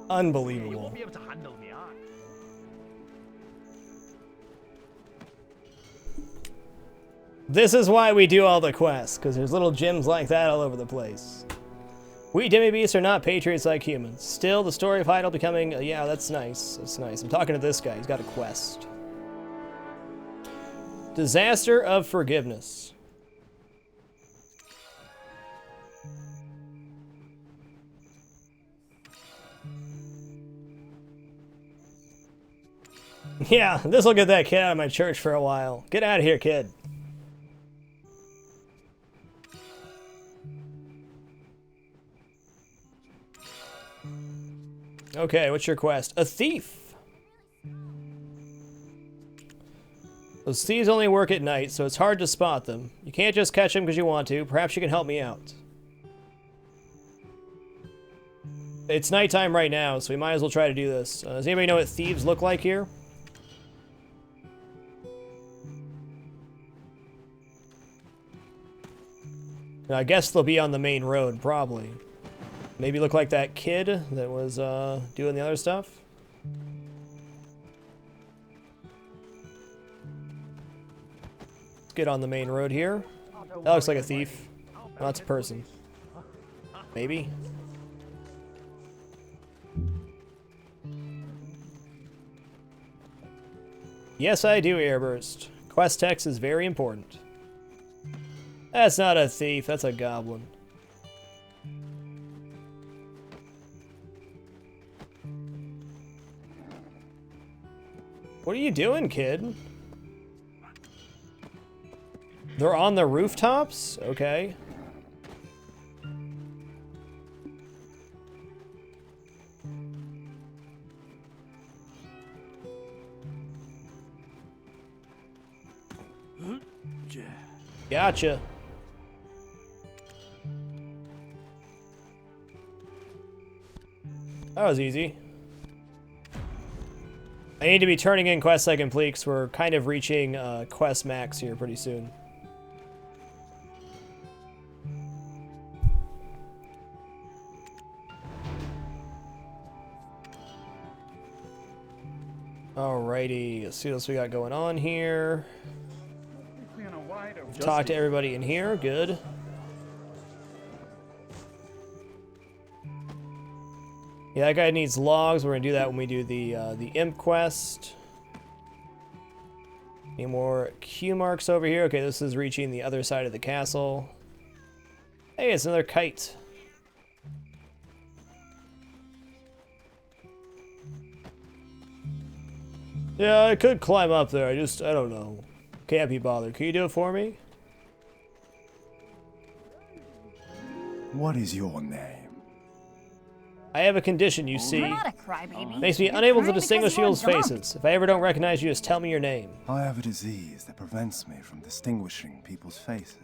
Unbelievable. This is why we do all the quests, because there's little gems like that all over the place. We demi-beasts are not patriots like humans. Still, the story of Heidel becoming... yeah, that's nice. That's nice. I'm talking to this guy. He's got a quest. Disaster of Forgiveness. Yeah, this'll get that kid out of my church for a while. Get out of here, kid. Okay, what's your quest? A thief! Those thieves only work at night, so it's hard to spot them. You can't just catch them because you want to. Perhaps you can help me out. It's nighttime right now, so we might as well try to do this. Does anybody know what thieves look like here? I guess they'll be on the main road, probably. Maybe look like that kid that was doing the other stuff. Let's get on the main road here. That looks like a thief. No, that's a person. Maybe. Yes, I do, Airburst. Quest text is very important. That's not a thief, that's a goblin. What are you doing, kid? They're on the rooftops? Okay. Gotcha. That was easy. I need to be turning in quests I complete because we're kind of reaching quest max here pretty soon. Alrighty, let's see what else we got going on here. Talk to everybody in here, good. Yeah, that guy needs logs. We're gonna do that when we do the imp quest. Any more Q marks over here? Okay, this is reaching the other side of the castle. Hey, it's another kite. Yeah, I could climb up there. I don't know. Can't be bothered. Can you do it for me? What is your name? I have a condition, you see. You're not a crybaby. Makes me unable to distinguish people's faces. If I ever don't recognize you, just tell me your name. I have a disease that prevents me from distinguishing people's faces.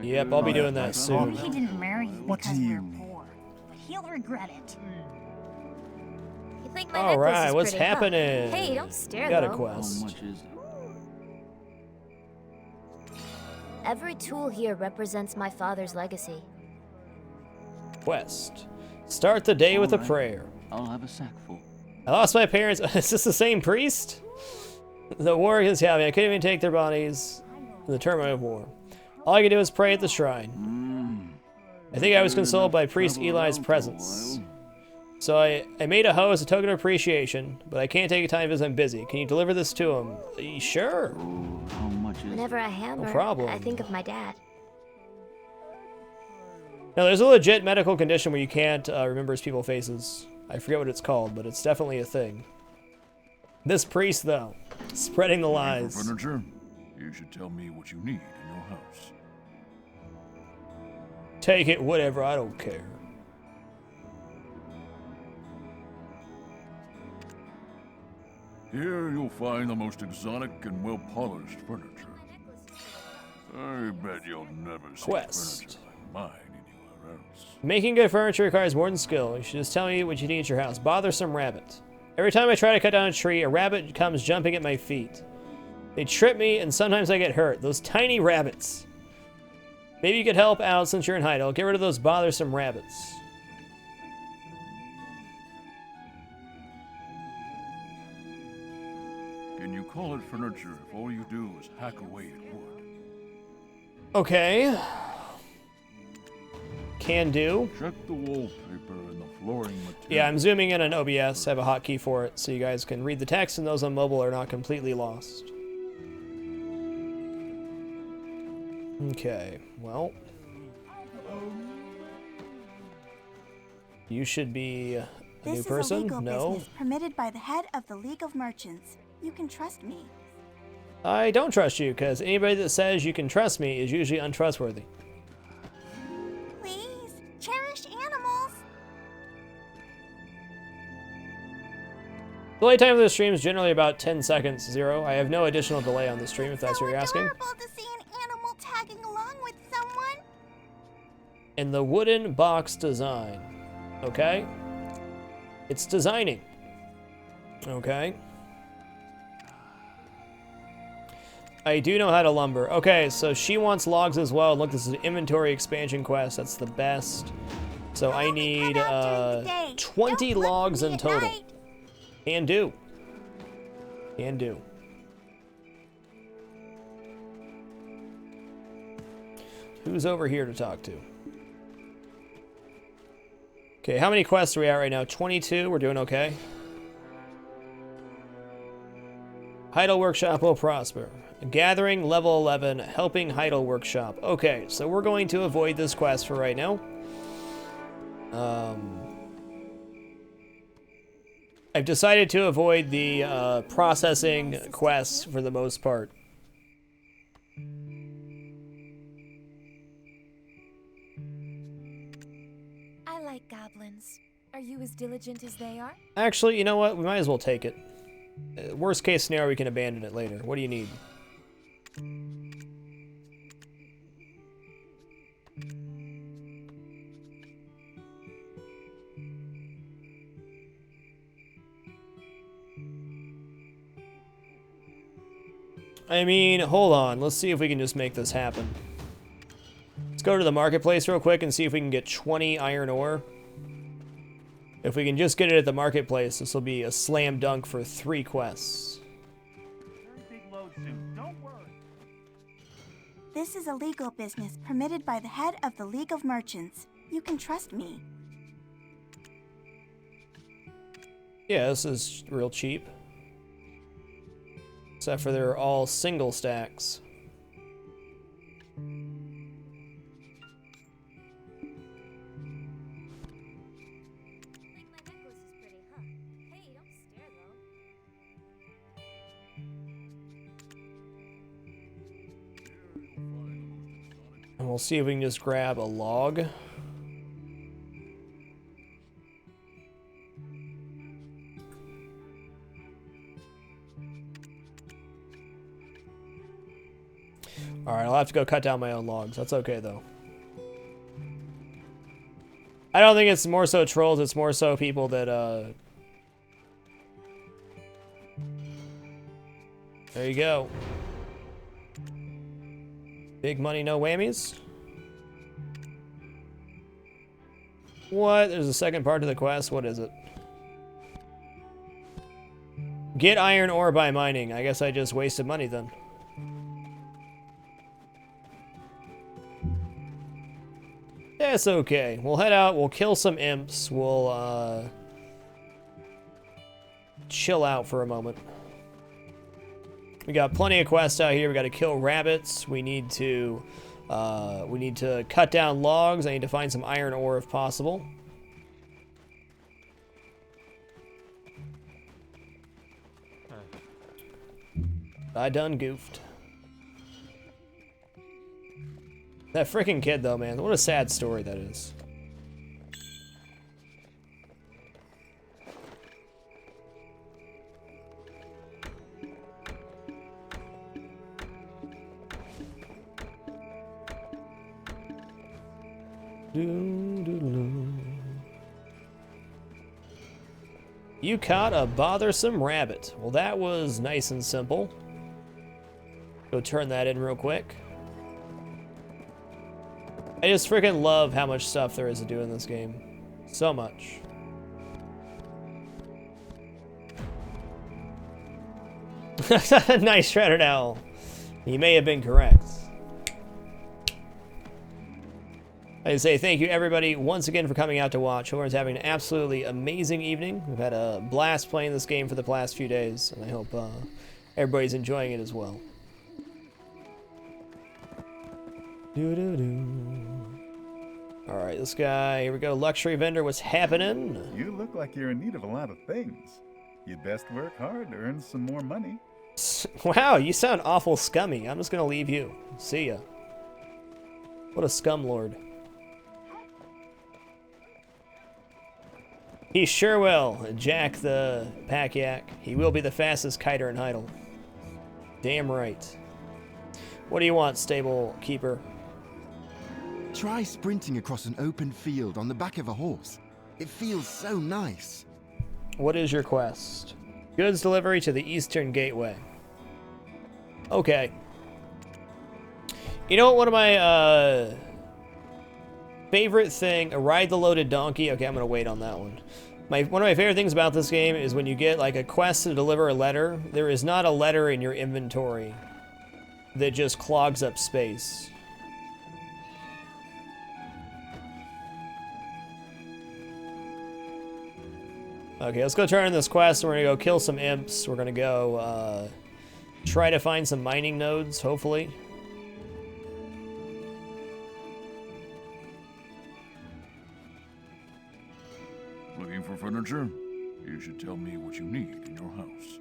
Yep, I'll be doing that soon. Maybe he didn't marry you What because do we're you mean? poor, but he'll regret it. You think my All necklace right, is what's pretty, huh? happening? Hey, don't stare Got a though. quest. How much is it? Every tool here represents my father's legacy. Quest. Start the day with a Alright. prayer. I'll have a sackful. I lost my parents. Is this the same priest? The war is having. I couldn't even take their bodies in the turmoil of war. All I could do was pray at the shrine. I think I was consoled by Priest Eli's presence. So I made a hoe as a token of appreciation, but I can't take a time because I'm busy. Can you deliver this to him? Sure. How much is Whenever I hammer, problem. I think of my dad. Now, there's a legit medical condition where you can't remember people's faces. I forget what it's called, but it's definitely a thing. This priest, though, spreading the lies. For furniture, you should tell me what you need in your house. Take it, whatever, I don't care. Here you'll find the most exotic and well-polished furniture. I bet you'll never see Quest. furniture like mine anywhere else. Making good furniture requires more than skill. You should just tell me what you need at your house. Bothersome rabbit. Every time I try to cut down a tree, a rabbit comes jumping at my feet. They trip me, and sometimes I get hurt. Those tiny rabbits. Maybe you could help out since you're in Heidel. Get rid of those bothersome rabbits. Can you call it furniture if all you do is hack away at wood? Okay. Can do. Check the wallpaper and the flooring material. Yeah, I'm zooming in on OBS. I have a hotkey for it, so you guys can read the text, and those on mobile are not completely lost. Okay, well. You should be a new person? This is a legal No. business permitted by the head of the League of Merchants. You can trust me. I don't trust you, because anybody that says you can trust me is usually untrustworthy. Please, cherished animals. Delay time of the stream is generally about 10 seconds, 0. I have no additional delay on the stream, if that's what you're asking. Adorable to see an animal tagging along with someone. In the wooden box design. Okay? It's designing. Okay? I do know how to lumber. Okay, so she wants logs as well. Look, this is an inventory expansion quest. That's the best. So I need 20 logs in total. Can do. Can do. Who's over here to talk to? Okay, how many quests are we at right now? 22. We're doing okay. Heidel Workshop will prosper. Gathering level 11, helping Heidel Workshop. Okay, so we're going to avoid this quest for right now. I've decided to avoid the processing quests for the most part. I like goblins. Are you as diligent as they are? Actually, you know what? We might as well take it. Worst case scenario, we can abandon it later. What do you need? I mean, hold on. Let's see if we can just make this happen. Let's go to the marketplace real quick and see if we can get 20 iron ore. If we can just get it at the marketplace, this will be a slam dunk for 3 quests. This is a legal business permitted by the head of the League of Merchants. You can trust me. Yeah, this is real cheap. Except for they're all single stacks. And we'll see if we can just grab a log. Alright, I'll have to go cut down my own logs. That's okay, though. I don't think it's more so trolls, it's more so people that, There you go. Big money, no whammies. What? There's a second part to the quest? What is it? Get iron ore by mining. I guess I just wasted money then. That's okay. We'll head out, we'll kill some imps, we'll, chill out for a moment. We got plenty of quests out here. We got to kill rabbits. We need to cut down logs. I need to find some iron ore if possible. I done goofed. That freaking kid, though, man. What a sad story that is. You caught a bothersome rabbit. Well, that was nice and simple. Go turn that in real quick. I just freaking love how much stuff there is to do in this game. So much. Nice, Shredded Owl. You may have been correct. I say thank you everybody once again for coming out to watch. Hope everyone's having an absolutely amazing evening. We've had a blast playing this game for the past few days, and I hope everybody's enjoying it as well. Alright, this guy, here we go. Luxury vendor, what's happening? You look like you're in need of a lot of things. You'd best work hard to earn some more money. Wow, you sound awful scummy. I'm just gonna leave you. See ya. What a scumlord. He sure will, Jack the Pack Yak. He will be the fastest kiter in Heidel. Damn right. What do you want, stable keeper? Try sprinting across an open field on the back of a horse. It feels so nice. What is your quest? Goods delivery to the Eastern Gateway. Okay. You know what, one of my favorite thing, ride the loaded donkey. Okay, I'm gonna wait on that one. One of my favorite things about this game is when you get like a quest to deliver a letter, there is not a letter in your inventory that just clogs up space. Okay, let's go turn in this quest. We're gonna go kill some imps. We're gonna go try to find some mining nodes, hopefully. Looking for furniture? You should tell me what you need in your house.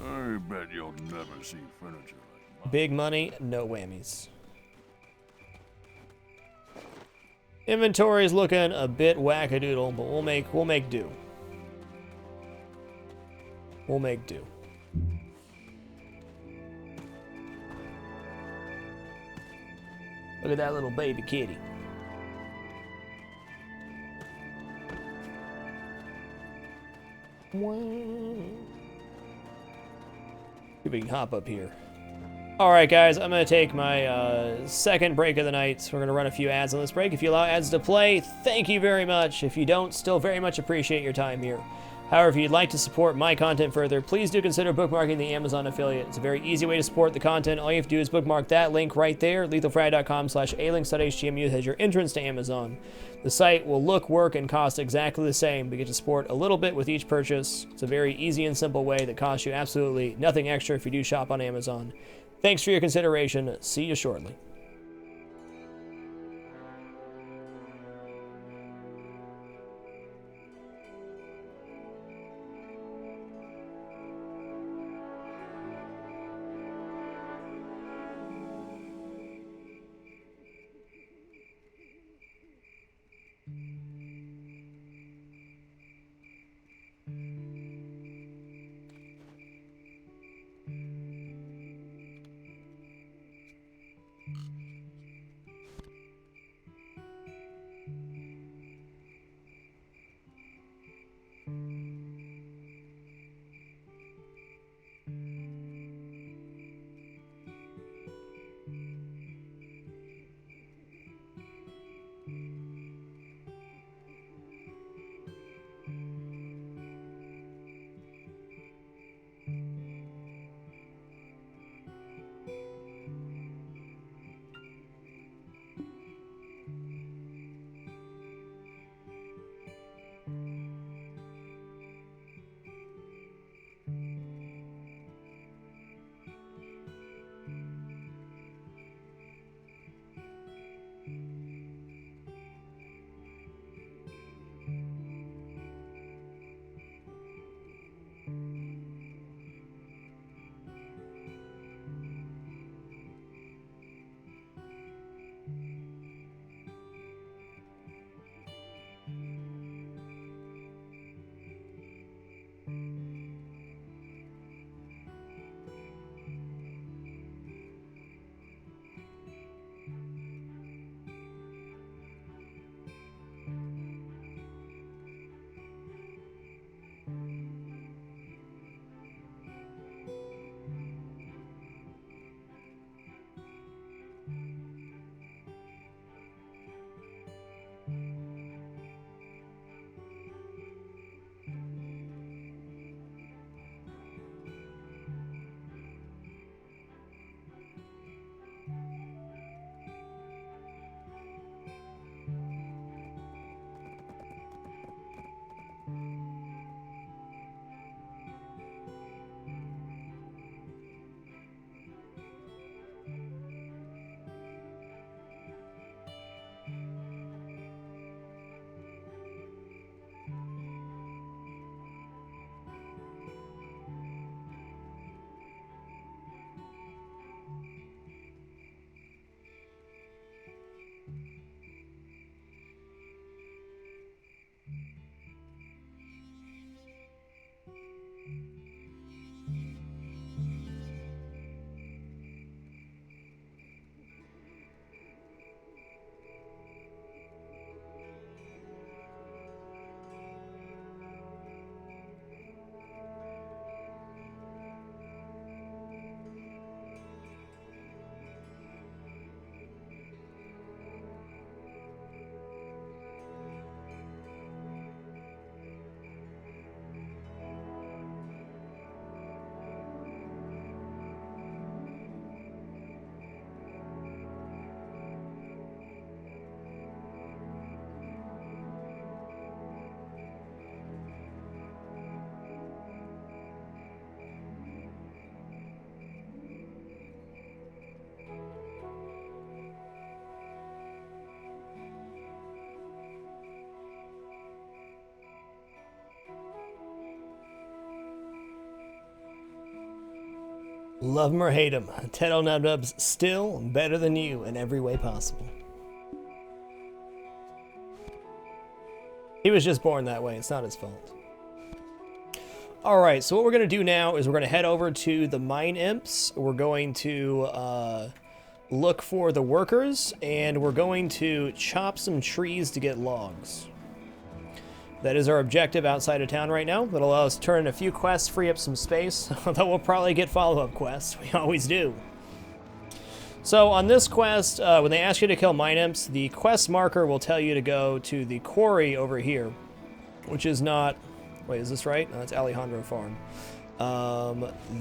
I bet you'll never see furniture like Big money, no whammies. Inventory is looking a bit wackadoodle, but we'll make do. We'll make do. Look at that little baby kitty. See if we can hop up here. Alright guys, I'm going to take my second break of the night. We're going to run a few ads on this break. If you allow ads to play, thank you very much. If you don't, still very much appreciate your time here. However, if you'd like to support my content further, please do consider bookmarking the Amazon affiliate. It's a very easy way to support the content. All you have to do is bookmark that link right there, lethalfrag.com/alinks.html has your entrance to Amazon. The site will look, work, and cost exactly the same, but you get to support a little bit with each purchase. It's a very easy and simple way that costs you absolutely nothing extra if you do shop on Amazon. Thanks for your consideration. See you shortly. Love him or hate him, Ted O'Nubnub's still better than you in every way possible. He was just born that way. It's not his fault. All right, so what we're going to do now is we're going to head over to the mine imps. We're going to look for the workers, and we're going to chop some trees to get logs. That is our objective outside of town right now. That'll allow us to turn in a few quests, free up some space, although we'll probably get follow-up quests. We always do. So on this quest, when they ask you to kill mine imps, the quest marker will tell you to go to the quarry over here, which is not... Wait, is this right? No, that's Alejandro Farm.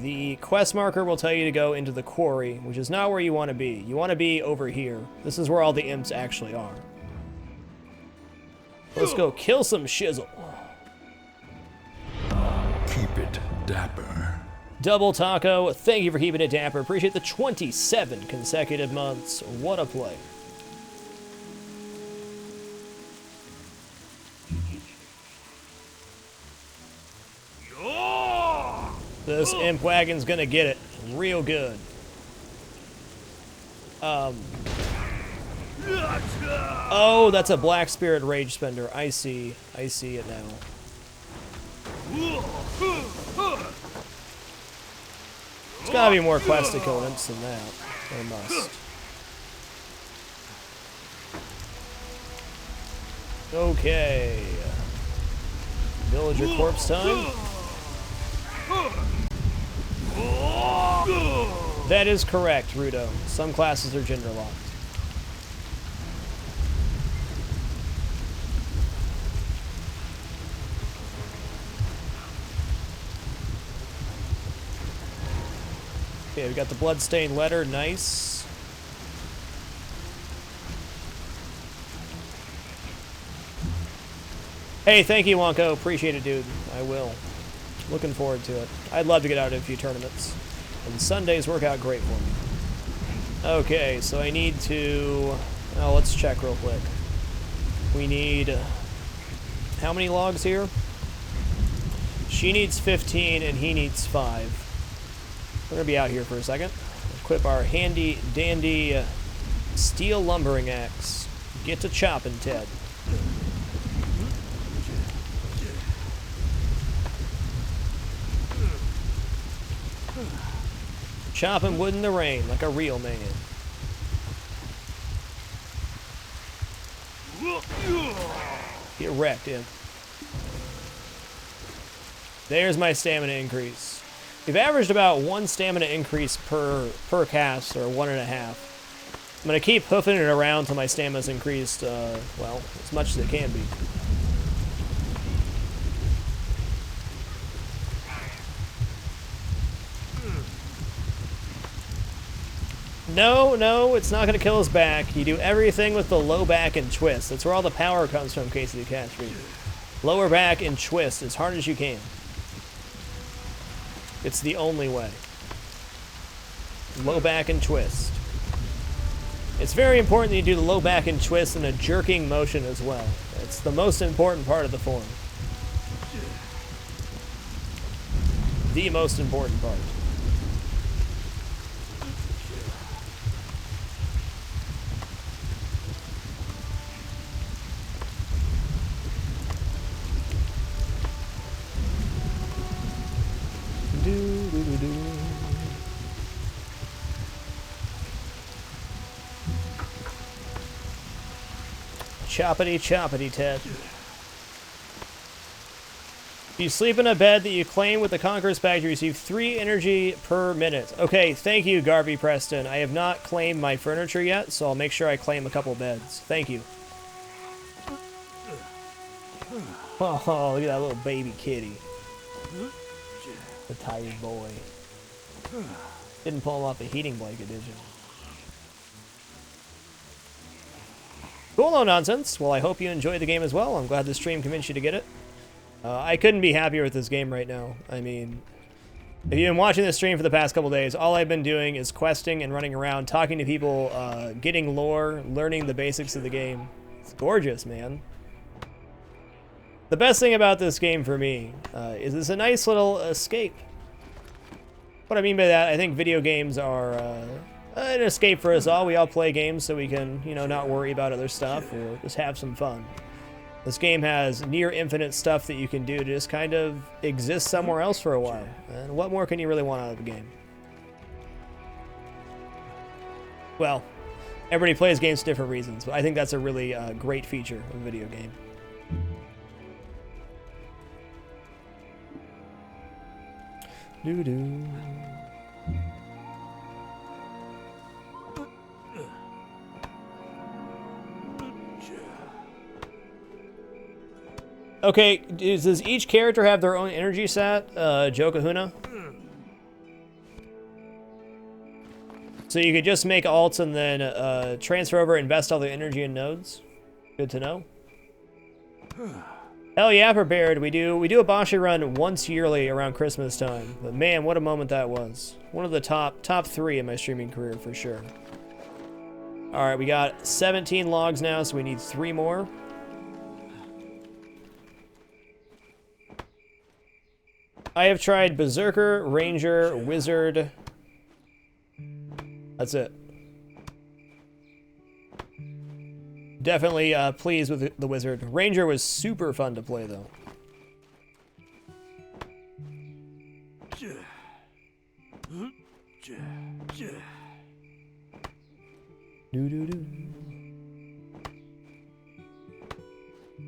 The quest marker will tell you to go into the quarry, which is not where you want to be. You want to be over here. This is where all the imps actually are. Let's go kill some shizzle. Keep it dapper. Double Taco, thank you for keeping it dapper. Appreciate the 27 consecutive months. What a play. This imp wagon's gonna get it real good. Oh, that's a Black Spirit Rage Spender. I see it now. There's gotta be more quests to kill imps than that. There must. Okay. Villager corpse time. That is correct, Rudo. Some classes are gender locked. Okay, we got the bloodstained letter. Nice. Hey, thank you, Wonko. Appreciate it, dude. I will. Looking forward to it. I'd love to get out of a few tournaments. And Sundays work out great for me. Okay, so I need to... Oh, let's check real quick. We need... How many logs here? She needs 15 and he needs 5. We're going to be out here for a second. Equip our handy dandy steel lumbering axe. Get to chopping, Ted. Chopping wood in the rain like a real man. Get wrecked, imp. There's my stamina increase. We've averaged about 1 stamina increase per cast, or 1.5. I'm going to keep hoofing it around until my stamina's increased, well, as much as it can be. No, it's not going to kill us back. You do everything with the low back and twist. That's where all the power comes from, Casey the Catch Reader. Lower back and twist as hard as you can. It's the only way. Low back and twist. It's very important that you do the low back and twist in a jerking motion as well. It's the most important part of the form. The most important part. Choppity choppity, Ted. If you sleep in a bed that you claim with the Conqueror's Pact, you receive 3 energy per minute. Okay, thank you, Garvey Preston. I have not claimed my furniture yet, so I'll make sure I claim a couple beds. Thank you. Oh, look at that little baby kitty. The tired boy. Didn't pull him off a heating blanket, did you? Cool, no nonsense. Well, I hope you enjoyed the game as well. I'm glad the stream convinced you to get it. I couldn't be happier with this game right now. I mean, if you've been watching this stream for the past couple days, all I've been doing is questing and running around, talking to people, getting lore, learning the basics of the game. It's gorgeous, man. The best thing about this game for me is it's a nice little escape. What I mean by that, I think video games are an escape for us all. We all play games so we can, you know, not worry about other stuff or just have some fun. This game has near infinite stuff that you can do to just kind of exist somewhere else for a while. And what more can you really want out of a game? Well, everybody plays games for different reasons, but I think that's a really great feature of a video game. Doo-doo. Okay, does each character have their own energy set, Joe Kahuna? So you could just make alts and then transfer over, invest all the energy in nodes? Good to know. Hell yeah, prepared. We do a Bashi run once yearly around Christmas time. But man, what a moment that was. One of the top 3 in my streaming career for sure. Alright, we got 17 logs now, so we need 3 more. I have tried Berserker, Ranger, Wizard. That's it. Definitely pleased with the Wizard. Ranger was super fun to play, though.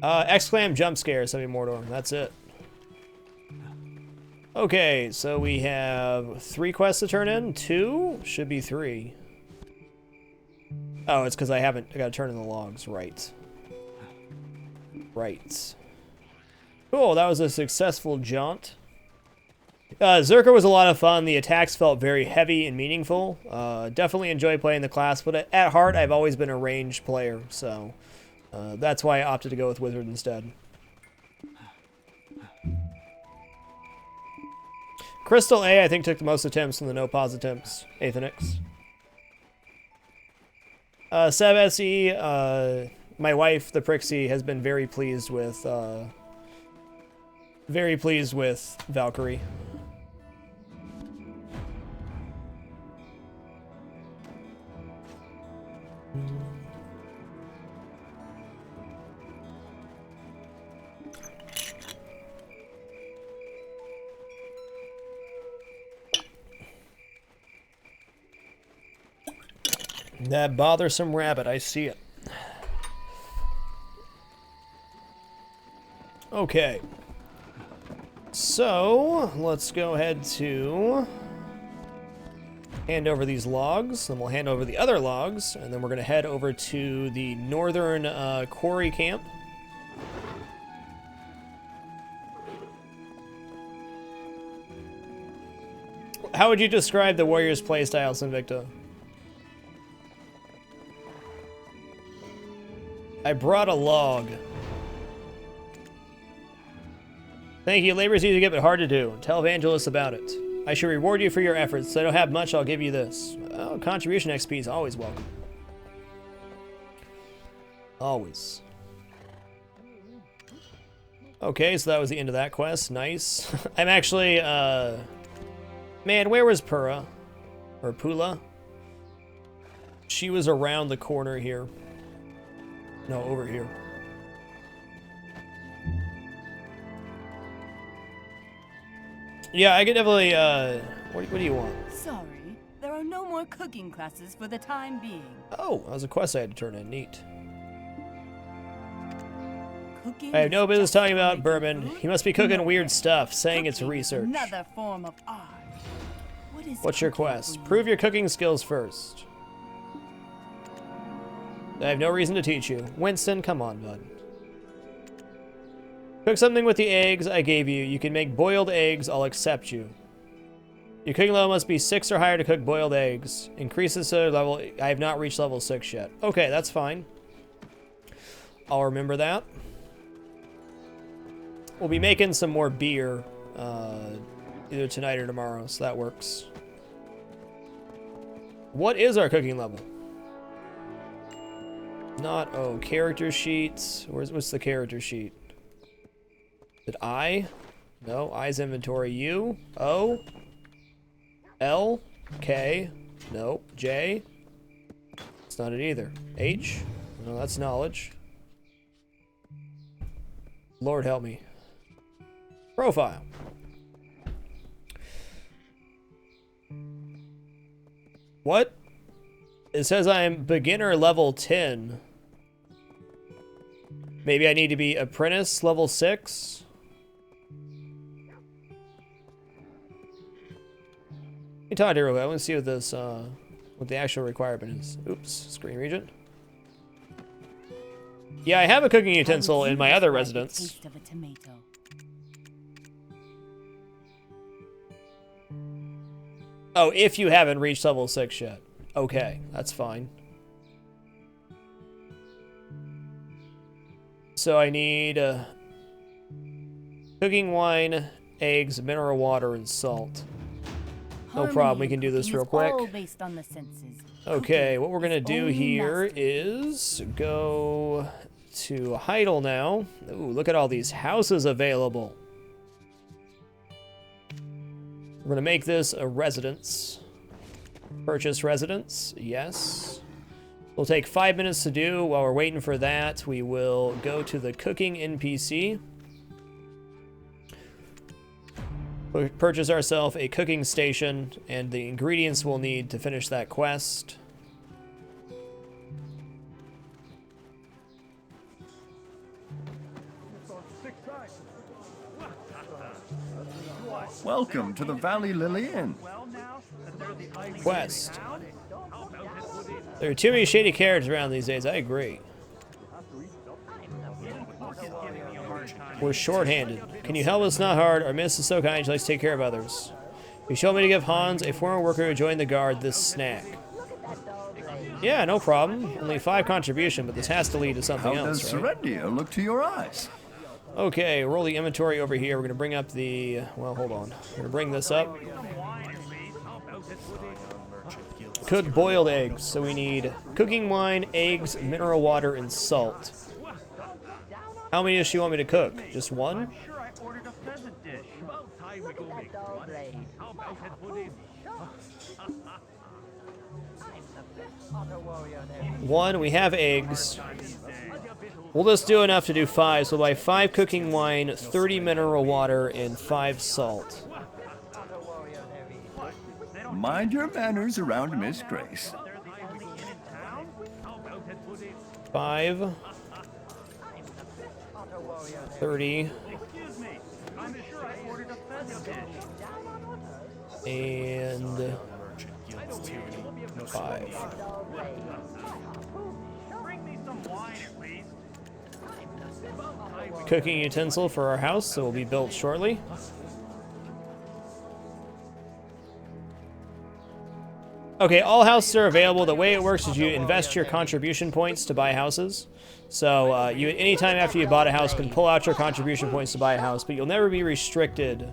Exclam jump scare, Semi Mordor. That's it. Okay, so we have 3 quests to turn in. 2? Should be 3. Oh, it's because I gotta turn in the logs. Right. Right. Cool, that was a successful jaunt. Zerker was a lot of fun. The attacks felt very heavy and meaningful. Definitely enjoy playing the class, but at heart, I've always been a ranged player, so that's why I opted to go with Wizard instead. Crystal A, I think, took the most attempts from the no-pause attempts. Athenix. Seb SE, my wife, the Prixie, has been very pleased with Valkyrie. That bothersome rabbit, I see it. Okay. So, let's go ahead to hand over these logs, then we'll hand over the other logs, and then we're going to head over to the northern quarry camp. How would you describe the Warriors' playstyle, Sinvicta? I brought a log. Thank you. Labor's easy to get, but hard to do. Tell Evangelist about it. I should reward you for your efforts. So I don't have much, I'll give you this. Oh, contribution XP is always welcome. Always. Okay, so that was the end of that quest. Nice. I'm actually, man, where was Pura? Or Pula? She was around the corner here. No, over here. Yeah, I could definitely, what do you want? Sorry, there are no more cooking classes for the time being. Oh, that was a quest I had to turn in. Neat. Cooking I have no business talking about bourbon. He must be cooking weird stuff, saying it's research. Another form of art. What's your quest? Prove your cooking skills first. I have no reason to teach you. Winston, come on, bud. Cook something with the eggs I gave you. You can make boiled eggs. I'll accept you. Your cooking level must be 6 or higher to cook boiled eggs. Increases to level. I have not reached level 6 yet. Okay, that's fine. I'll remember that. We'll be making some more beer either tonight or tomorrow, so that works. What is our cooking level? Not, oh, character sheets. What's the character sheet? Did I? No, I's inventory. You? O? L, K, nope, J. It's not it either. H, no, that's knowledge. Lord help me. Profile. What? It says I'm beginner level 10. Maybe I need to be apprentice level 6? Let me talk to her. I want to see what this, what the actual requirement is. Oops, screen region. Yeah, I have a cooking utensil in my other residence. Oh, if you haven't reached level 6 yet. Okay, that's fine. So I need cooking wine, eggs, mineral water, and salt. No problem, we can do this real quick. Okay, what we're gonna do here is go to Heidel now. Ooh, look at all these houses available. We're gonna make this a residence. Purchase residence, yes. We'll take 5 minutes to do. While we're waiting for that, we will go to the cooking NPC. We'll purchase ourselves a cooking station and the ingredients we'll need to finish that quest. Welcome to the Valley Lily Inn. Quest. There are too many shady characters around these days, I agree. We're short-handed. Can you help us? Not hard. Our miss is so kind, she likes to take care of others. You showed me to give Hans, a former worker who joined the guard, this snack. Yeah, no problem. Only 5 contribution, but this has to lead to something else, right? How does Serendio look to your eyes? Okay, roll the inventory over here. We're going to bring up the... Well, hold on. We're going to bring this up. Cook boiled eggs. So we need cooking wine, eggs, mineral water, and salt. How many does she want me to cook? Just one? One, we have eggs. We'll just do enough to do 5. So we'll buy 5 cooking wine, 30 mineral water, and 5 salt. Mind your manners around Miss Grace. 5. 30. And 5. Cooking utensil for our house, so will be built shortly. Okay, all houses are available. The way it works is you invest your contribution points to buy houses. So you, anytime after you bought a house, can pull out your contribution points to buy a house, but you'll never be restricted.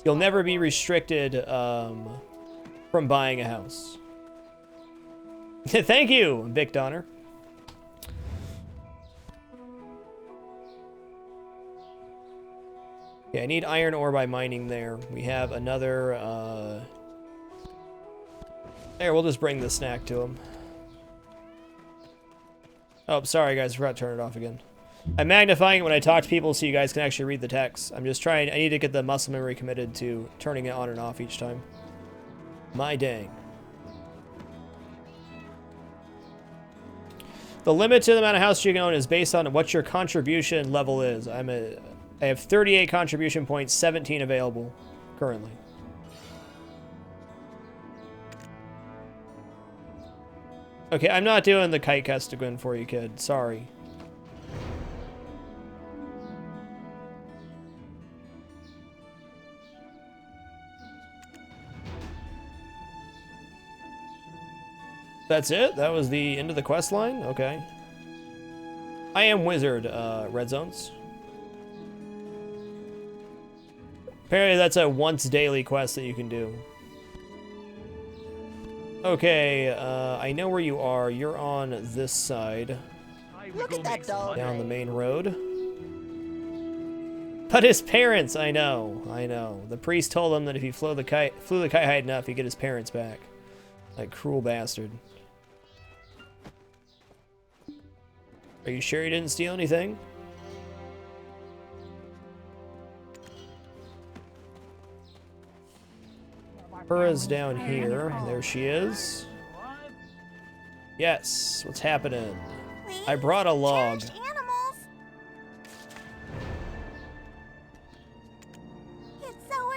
You'll never be restricted from buying a house. Thank you, Vic Donner. Yeah, I need iron ore by mining there. We have another, there, we'll just bring the snack to him. Oh, sorry guys, I forgot to turn it off again. I'm magnifying it when I talk to people so you guys can actually read the text. I'm just trying, I need to get the muscle memory committed to turning it on and off each time. My dang. The limit to the amount of house you can own is based on what your contribution level is. I have 38 contribution points, 17 available currently. Okay, I'm not doing the kite Kestagun for you, kid. Sorry. That's it? That was the end of the quest line? Okay. I am wizard, red zones. Apparently that's a once daily quest that you can do. Okay, I know where you are. You're on this side. Look at that dog. Down the main road. But his parents, I know. The priest told him that if he flew the kite high enough, he'd get his parents back. Like, cruel bastard. Are you sure you didn't steal anything? Purra's down here. There she is. Yes, what's happening? I brought a log.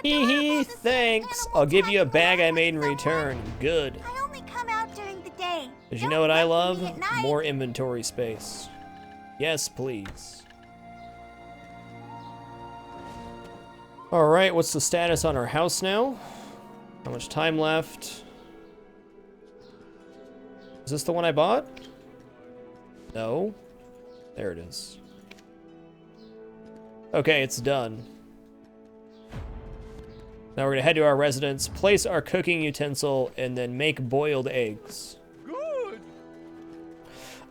Hee hee, thanks. I'll give you a bag I made in return. Good. I only come out during the day. Because you know what I love? More inventory space. Yes, please. Alright, what's the status on our house now? How much time left? Is this the one I bought? No. There it is. Okay, it's done. Now we're gonna head to our residence, place our cooking utensil, and then make boiled eggs. Good.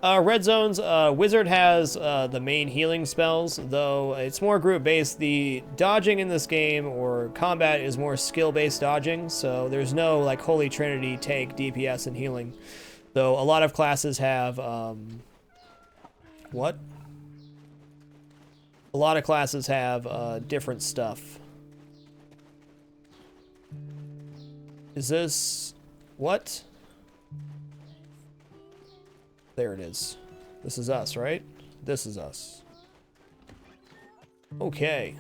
Red zones, wizard has the main healing spells, though it's more group-based. The dodging in this game, or combat, is more skill-based dodging, so there's no like holy trinity, tank, DPS, and healing. Though a lot of classes have, what? A lot of classes have different stuff. Is this... what? There it is. This is us, right? This is us. Okay.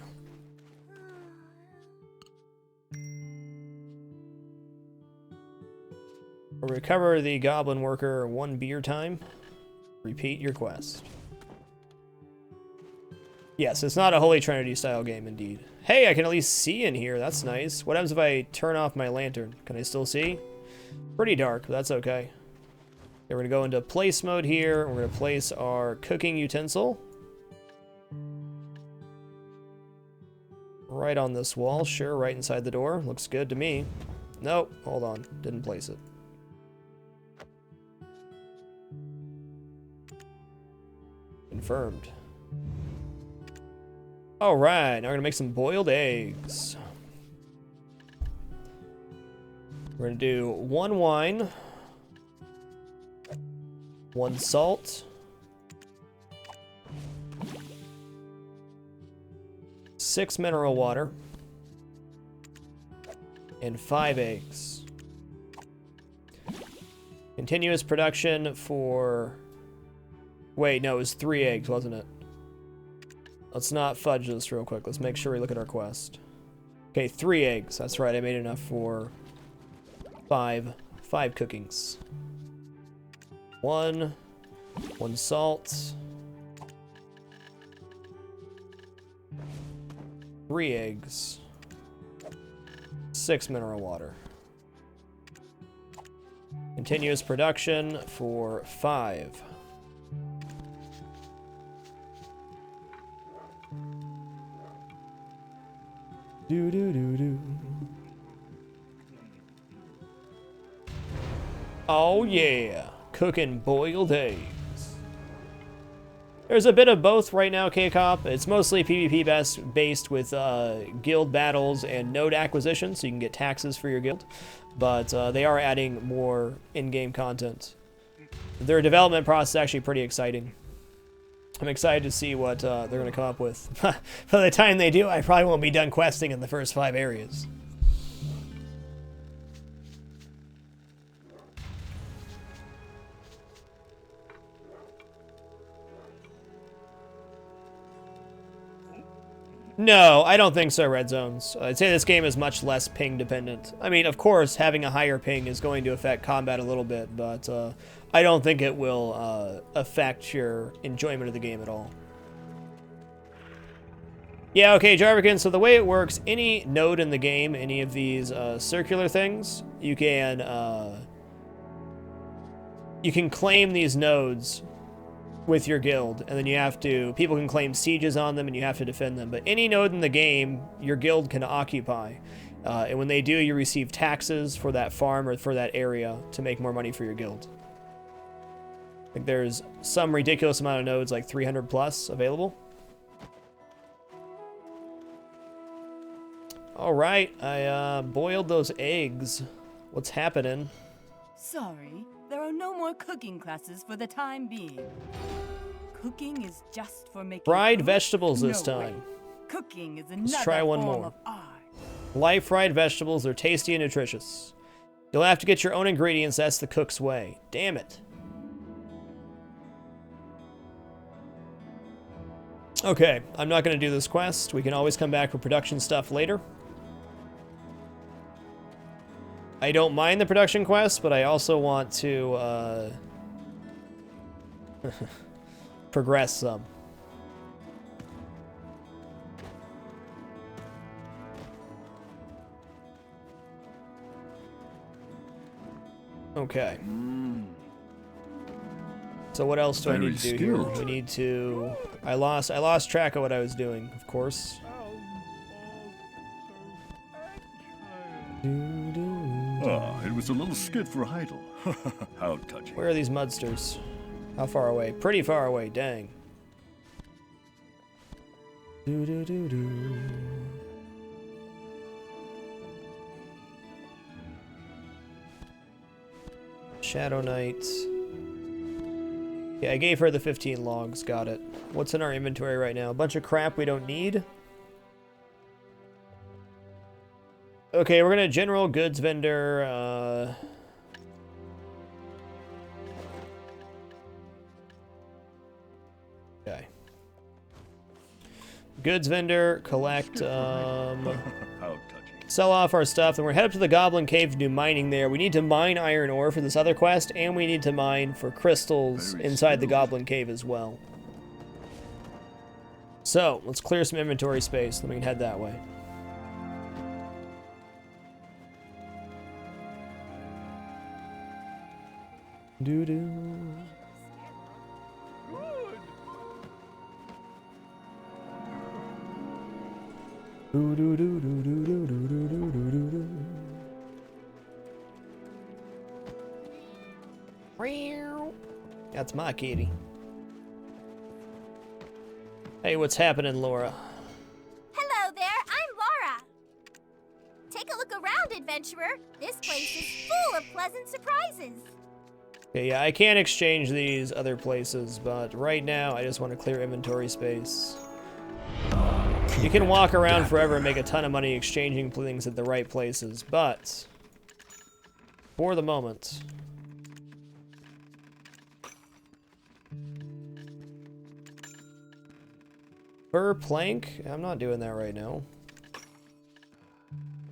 Recover the goblin worker 1 beer time. Repeat your quest. Yes, it's not a Holy Trinity style game indeed. Hey, I can at least see in here. That's nice. What happens if I turn off my lantern? Can I still see? Pretty dark, but that's okay. Okay, we're gonna go into place mode here. We're gonna place our cooking utensil. Right on this wall, sure, right inside the door. Looks good to me. Nope, hold on, didn't place it. Confirmed. Alright, now we're gonna make some boiled eggs. We're gonna do 1 wine, 1 salt, 6 mineral water, and 5 eggs. Continuous production for... wait, no, it was 3 eggs, wasn't it? Let's not fudge this real quick. Let's make sure we look at our quest. Okay, 3 eggs. That's right, I made enough for 5 cookings. 1 salt, 3 eggs, 6 mineral water. Continuous production for 5. Do do do do. Oh yeah, cooking boiled eggs. There's a bit of both right now, K-Cop. It's mostly PvP based with guild battles and node acquisition, so you can get taxes for your guild. But they are adding more in-game content. Their development process is actually pretty exciting. I'm excited to see what they're going to come up with. By the time they do, I probably won't be done questing in the first 5 areas. No, I don't think so, Red Zones. I'd say this game is much less ping dependent. I mean, of course, having a higher ping is going to affect combat a little bit, but I don't think it will affect your enjoyment of the game at all. Yeah, okay, Jarvican, so the way it works, any node in the game, any of these circular things, you can claim these nodes with your guild, and then you have to, people can claim sieges on them and you have to defend them, but any node in the game, your guild can occupy. And when they do, you receive taxes for that farm or for that area to make more money for your guild. I think there's some ridiculous amount of nodes, like 300 plus, available. All right, I boiled those eggs. What's happening? Sorry, there are no more cooking classes for the time being. Cooking is just for making Fried food? vegetables this No way. time. Cooking is another Let's try one form more. of art. Live fried vegetables are tasty and nutritious. You'll have to get your own ingredients. That's the cook's way. Damn it. Okay, I'm not going to do this quest. We can always come back for production stuff later. I don't mind the production quest, but I also want to progress some. Okay. So what else do I need to do here? We need to... I lost track of what I was doing, of course. Ah, it was a little skit for Heidel. How touching. Where are these mudsters? How far away? Pretty far away, dang. Shadow Knight. Yeah, I gave her the 15 logs, got it. What's in our inventory right now? A bunch of crap we don't need. Okay, we're gonna general goods vendor, okay. Goods vendor, collect, sell off our stuff, then we're head up to the Goblin Cave to do mining there. We need to mine iron ore for this other quest, and we need to mine for crystals inside the Goblin Cave as well. So, let's clear some inventory space, then we can head that way. Doo-doo. That's my kitty. Hey, what's happening, Laura? Hello there, I'm Laura. Take a look around, adventurer. This place is full of pleasant surprises. Okay, yeah, I can't exchange these other places, but right now I just want to clear inventory space. You can walk around forever and make a ton of money exchanging things at the right places, but for the moment... Fur plank? I'm not doing that right now.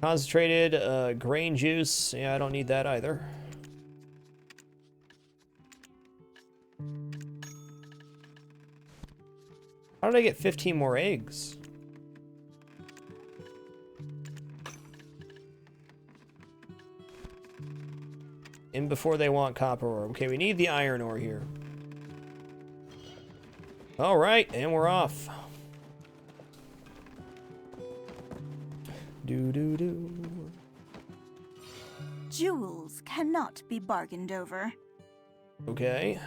Concentrated grain juice. Yeah, I don't need that either. How did I get 15 more eggs? In before they want copper ore. Okay, we need the iron ore here. All right, and we're off. Do-do-do. Jewels cannot be bargained over. Okay.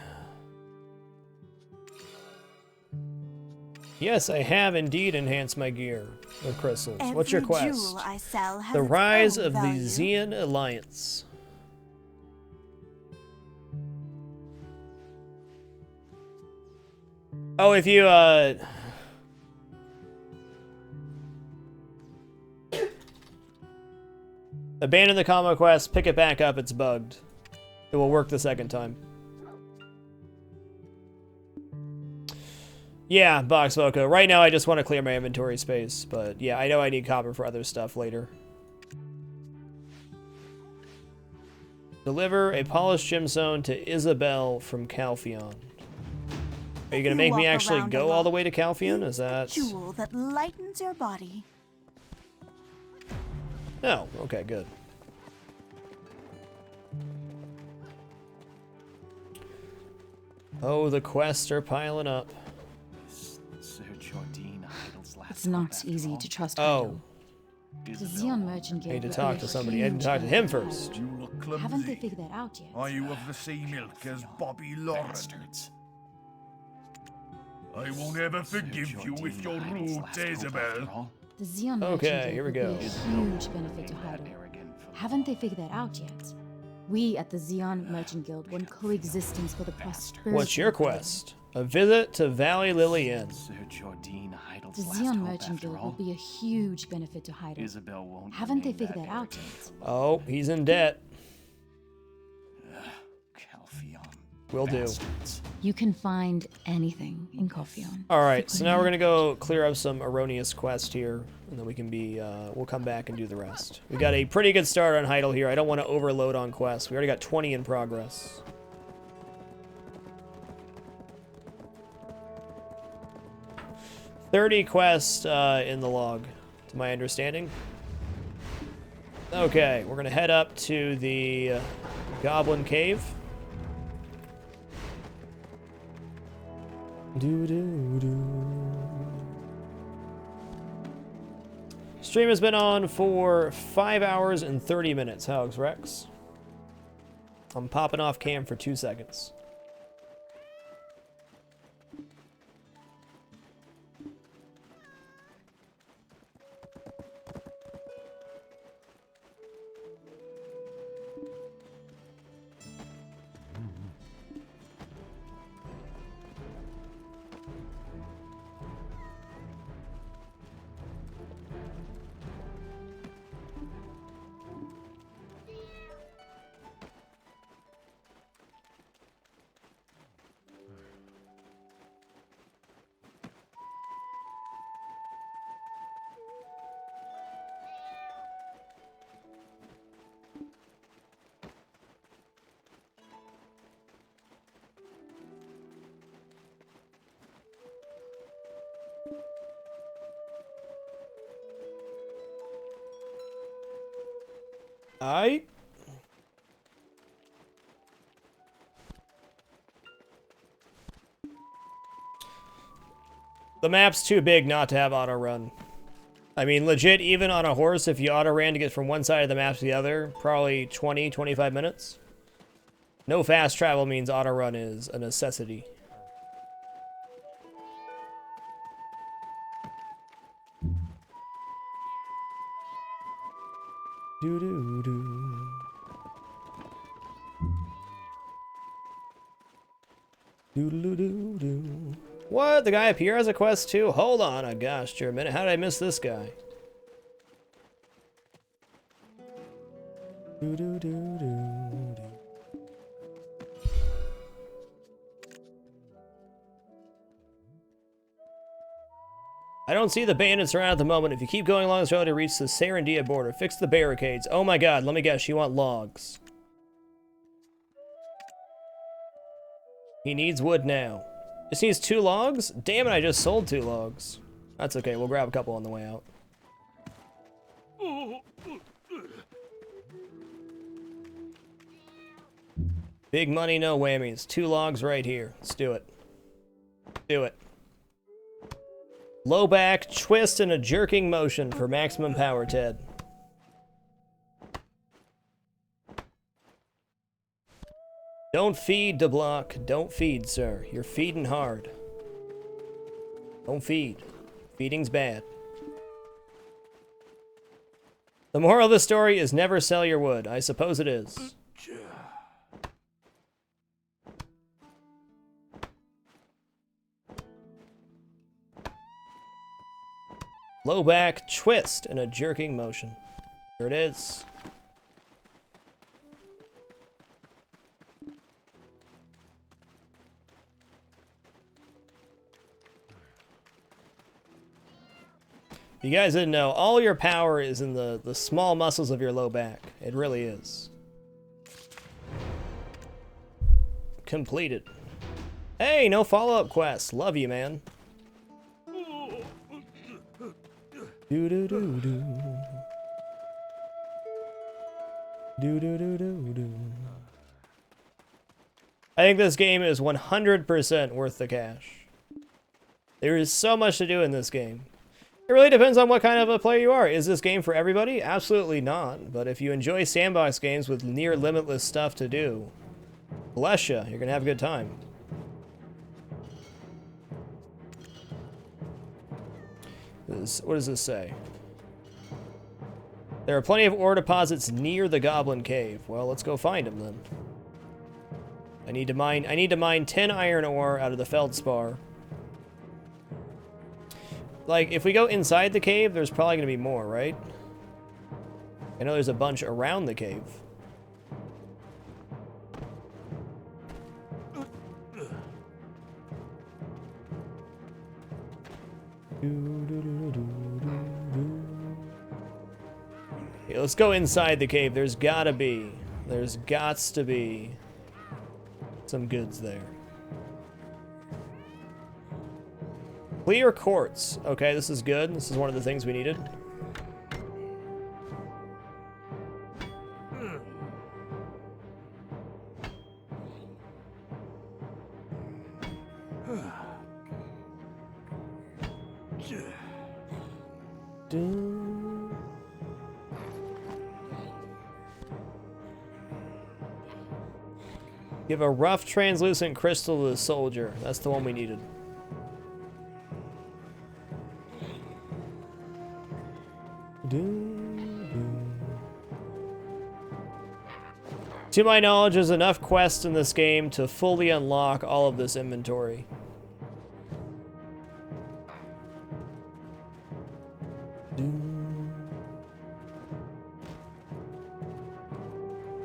Yes, I have indeed enhanced my gear with crystals. What's your quest? Jewel I sell has The its Rise own of the value. Xeon Alliance. Oh, if you, abandon the combo quest, pick it back up, it's bugged. It will work the second time. Yeah, Box Voco. Right now I just want to clear my inventory space, but yeah, I know I need copper for other stuff later. Deliver a polished gemstone to Isabel from Calpheon. Are you gonna make me actually go all the way to Calpheon? Is that... Jewel that lightens your body. No. Okay, good. Oh, the quests are piling up. It's not easy to trust Oh. The Xeon merchant I gave need to talk to somebody. I didn't talk to him first. Haven't they figured that out yet? Are you of the same ilk as Bobby Lawrence? I won't ever forgive you if you're rude, Isabel. The Xeon Okay, Merchant here we Guild will go. be a huge benefit to Hydo. Haven't they figured that out yet? We at the Xeon Merchant Guild want coexistence for the prosperity. What's your quest? A visit to Valley Lily Inn. The Xeon Merchant Guild will be a huge benefit to Hydo. Isabel won't Haven't they remain figured that that out yet? Oh, he's in debt. Will do. You can find anything in Coffeon. Alright, so now we're gonna go clear up some erroneous quests here, and then we can be, we'll come back and do the rest. We got a pretty good start on Heidel here. I don't want to overload on quests. We already got 20 in progress. $30 quests in the log, to my understanding. Okay, we're gonna head up to the Goblin Cave. Stream has been on for 5 hours and 30 minutes. How's Rex? I'm popping off cam for 2 seconds. Aight. The map's too big not to have auto run. I mean, legit, even on a horse, if you auto ran to get from one side of the map to the other, probably 20, 25 minutes. No fast travel means auto run is a necessity. Do-do-do. Do-do-do-do. What? The guy up here has a quest too? Hold on a gosh, a minute. How did I miss this guy? Do-do-do-do-do. I don't see the bandits around at the moment. If you keep going along this road to reach the Sarandia border, fix the barricades. Oh my god, let me guess, you want logs. He needs wood now. Just needs 2 logs? Damn it, I just sold 2 logs. That's okay, we'll grab a couple on the way out. Big money, no whammies. 2 logs right here. Let's do it. Do it. Low back, twist, and a jerking motion for maximum power, Ted. Don't feed, DeBlock. Don't feed, sir. You're feeding hard. Don't feed. Feeding's bad. The moral of the story is never sell your wood. I suppose it is. Low back, twist, and a jerking motion. Here it is. You guys didn't know, all your power is in the small muscles of your low back. It really is. Completed. Hey, no follow-up quests. Love you, man. Do-do-do-do. Do-do-do-do-do. I think this game is 100% worth the cash. There is so much to do in this game. It really depends on what kind of a player you are. Is this game for everybody? Absolutely not. But if you enjoy sandbox games with near limitless stuff to do, bless ya, you're gonna have a good time. What does this say? There are plenty of ore deposits near the Goblin Cave. Well, let's go find them then. I need to mine 10 iron ore out of the feldspar. Like, if we go inside the cave, there's probably going to be more, right? I know there's a bunch around the cave. Okay, let's go inside the cave. There's gots to be some goods there. Clear quartz. Okay, this is good. This is one of the things we needed. Give a rough translucent crystal to the soldier. That's the one we needed. To my knowledge, there's enough quests in this game to fully unlock all of this inventory.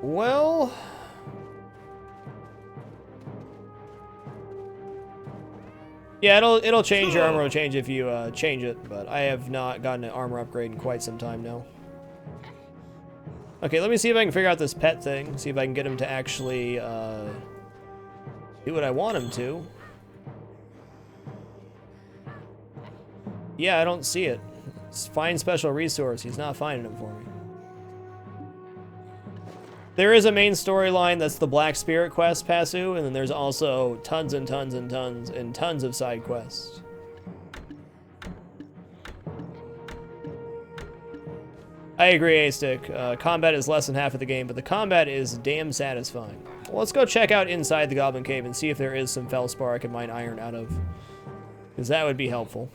Well... yeah, it'll change your armor, will change if you change it, but I have not gotten an armor upgrade in quite some time now. Okay, let me see if I can figure out this pet thing, see if I can get him to actually do what I want him to. Yeah, I don't see it. Find special resource. He's not finding them for me. There is a main storyline that's the Black Spirit quest, Pasu, and then there's also tons and tons and tons and tons of side quests. I agree, A-Stick. Combat is less than half of the game, but the combat is damn satisfying. Well, let's go check out inside the Goblin Cave and see if there is some Felspar I can mine iron out of. Because that would be helpful.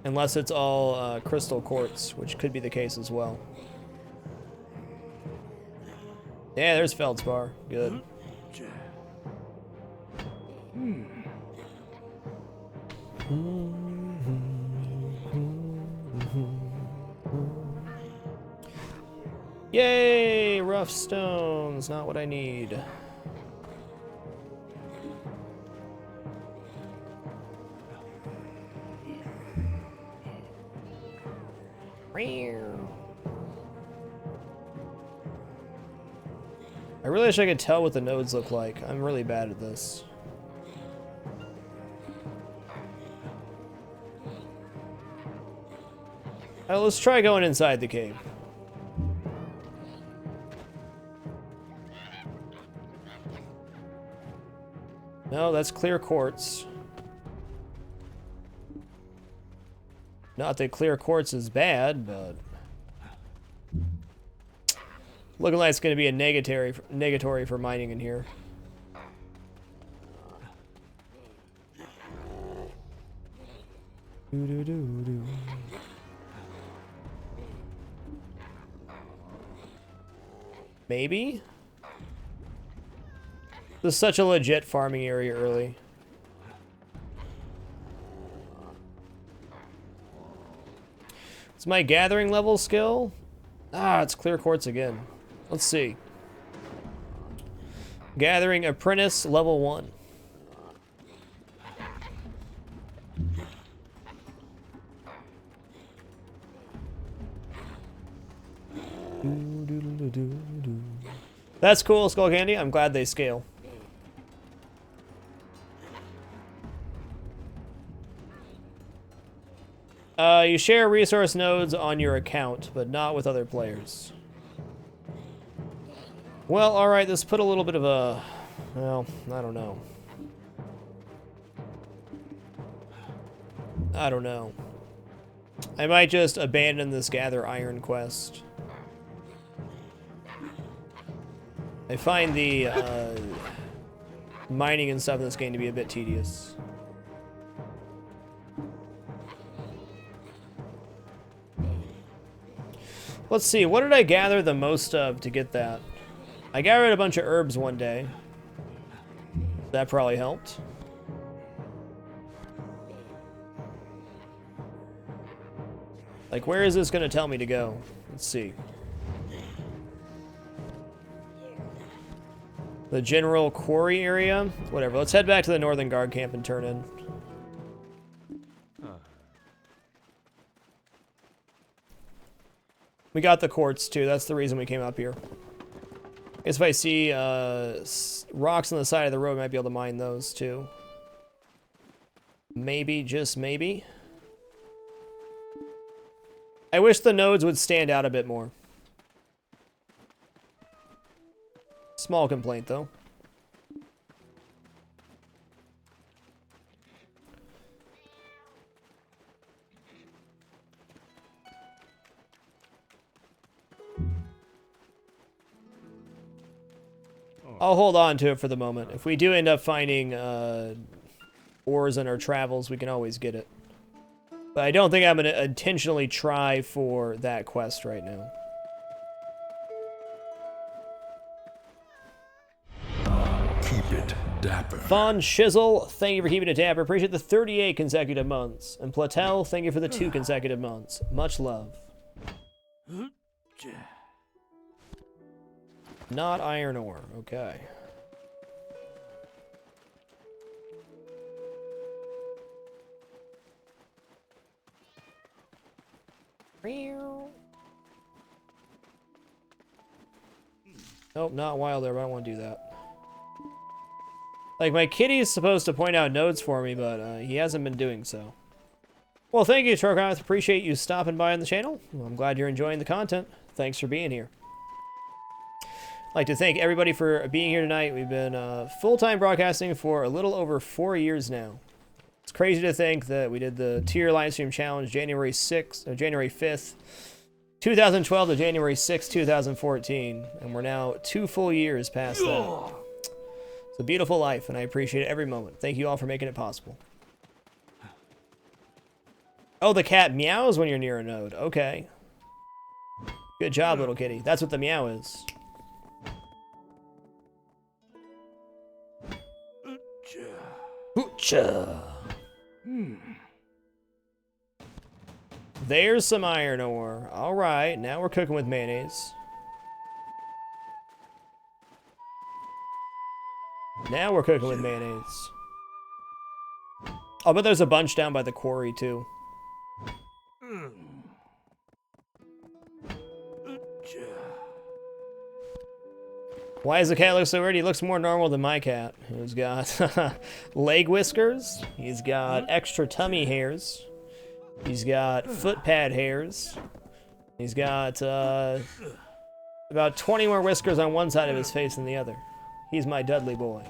Unless it's all crystal quartz, which could be the case as well. Yeah, there's Feldspar. Good. Yay! Rough stones. Not what I need. I really wish I could tell what the nodes look like. I'm really bad at this. Let's try going inside the cave. No, that's clear quartz. Not that clear quartz is bad, but... looking like it's going to be a negatory for mining in here. Maybe? This is such a legit farming area early. It's my gathering level skill. Ah, it's clear quartz again. Let's see. Gathering Apprentice level 1. That's cool, Skull Candy. I'm glad they scale. You share resource nodes on your account, but not with other players. Well, alright, this put a little bit of a... well, I don't know. I don't know. I might just abandon this Gather Iron quest. I find the mining and stuff in this game to be a bit tedious. Let's see, what did I gather the most of to get that? I gathered a bunch of herbs one day. That probably helped. Like, where is this gonna tell me to go? Let's see. The general quarry area? Whatever, let's head back to the Northern Guard camp and turn in. We got the quartz too, that's the reason we came up here. I guess if I see rocks on the side of the road, I might be able to mine those too. Maybe, just maybe. I wish the nodes would stand out a bit more. Small complaint though. I'll hold on to it for the moment. If we do end up finding ores in our travels, we can always get it. But I don't think I'm going to intentionally try for that quest right now. Keep it dapper. Fawn Shizzle, thank you for keeping it dapper. Appreciate the 38 consecutive months. And Platel, thank you for the 2 consecutive months. Much love. Not iron ore, okay. Nope, not wild there, but I don't want to do that. Like, my kitty's supposed to point out nodes for me, but he hasn't been doing so. Well, thank you, Trogoth. Appreciate you stopping by on the channel. Well, I'm glad you're enjoying the content. Thanks for being here. I'd like to thank everybody for being here tonight. We've been full-time broadcasting for a little over 4 years now. It's crazy to think that we did the tier livestream challenge January 5th, 2012 to January 6th, 2014, and we're now 2 full years past that. It's a beautiful life, and I appreciate it every moment. Thank you all for making it possible. Oh, the cat meows when you're near a node. Okay. Good job, little kitty. That's what the meow is. Hoocha. There's some iron ore. All right, now we're cooking with mayonnaise. Now we're cooking with mayonnaise. Oh, but there's a bunch down by the quarry too. Why does the cat look so weird? He looks more normal than my cat. He's got leg whiskers. He's got extra tummy hairs. He's got foot pad hairs. He's got about 20 more whiskers on one side of his face than the other. He's my Dudley boy.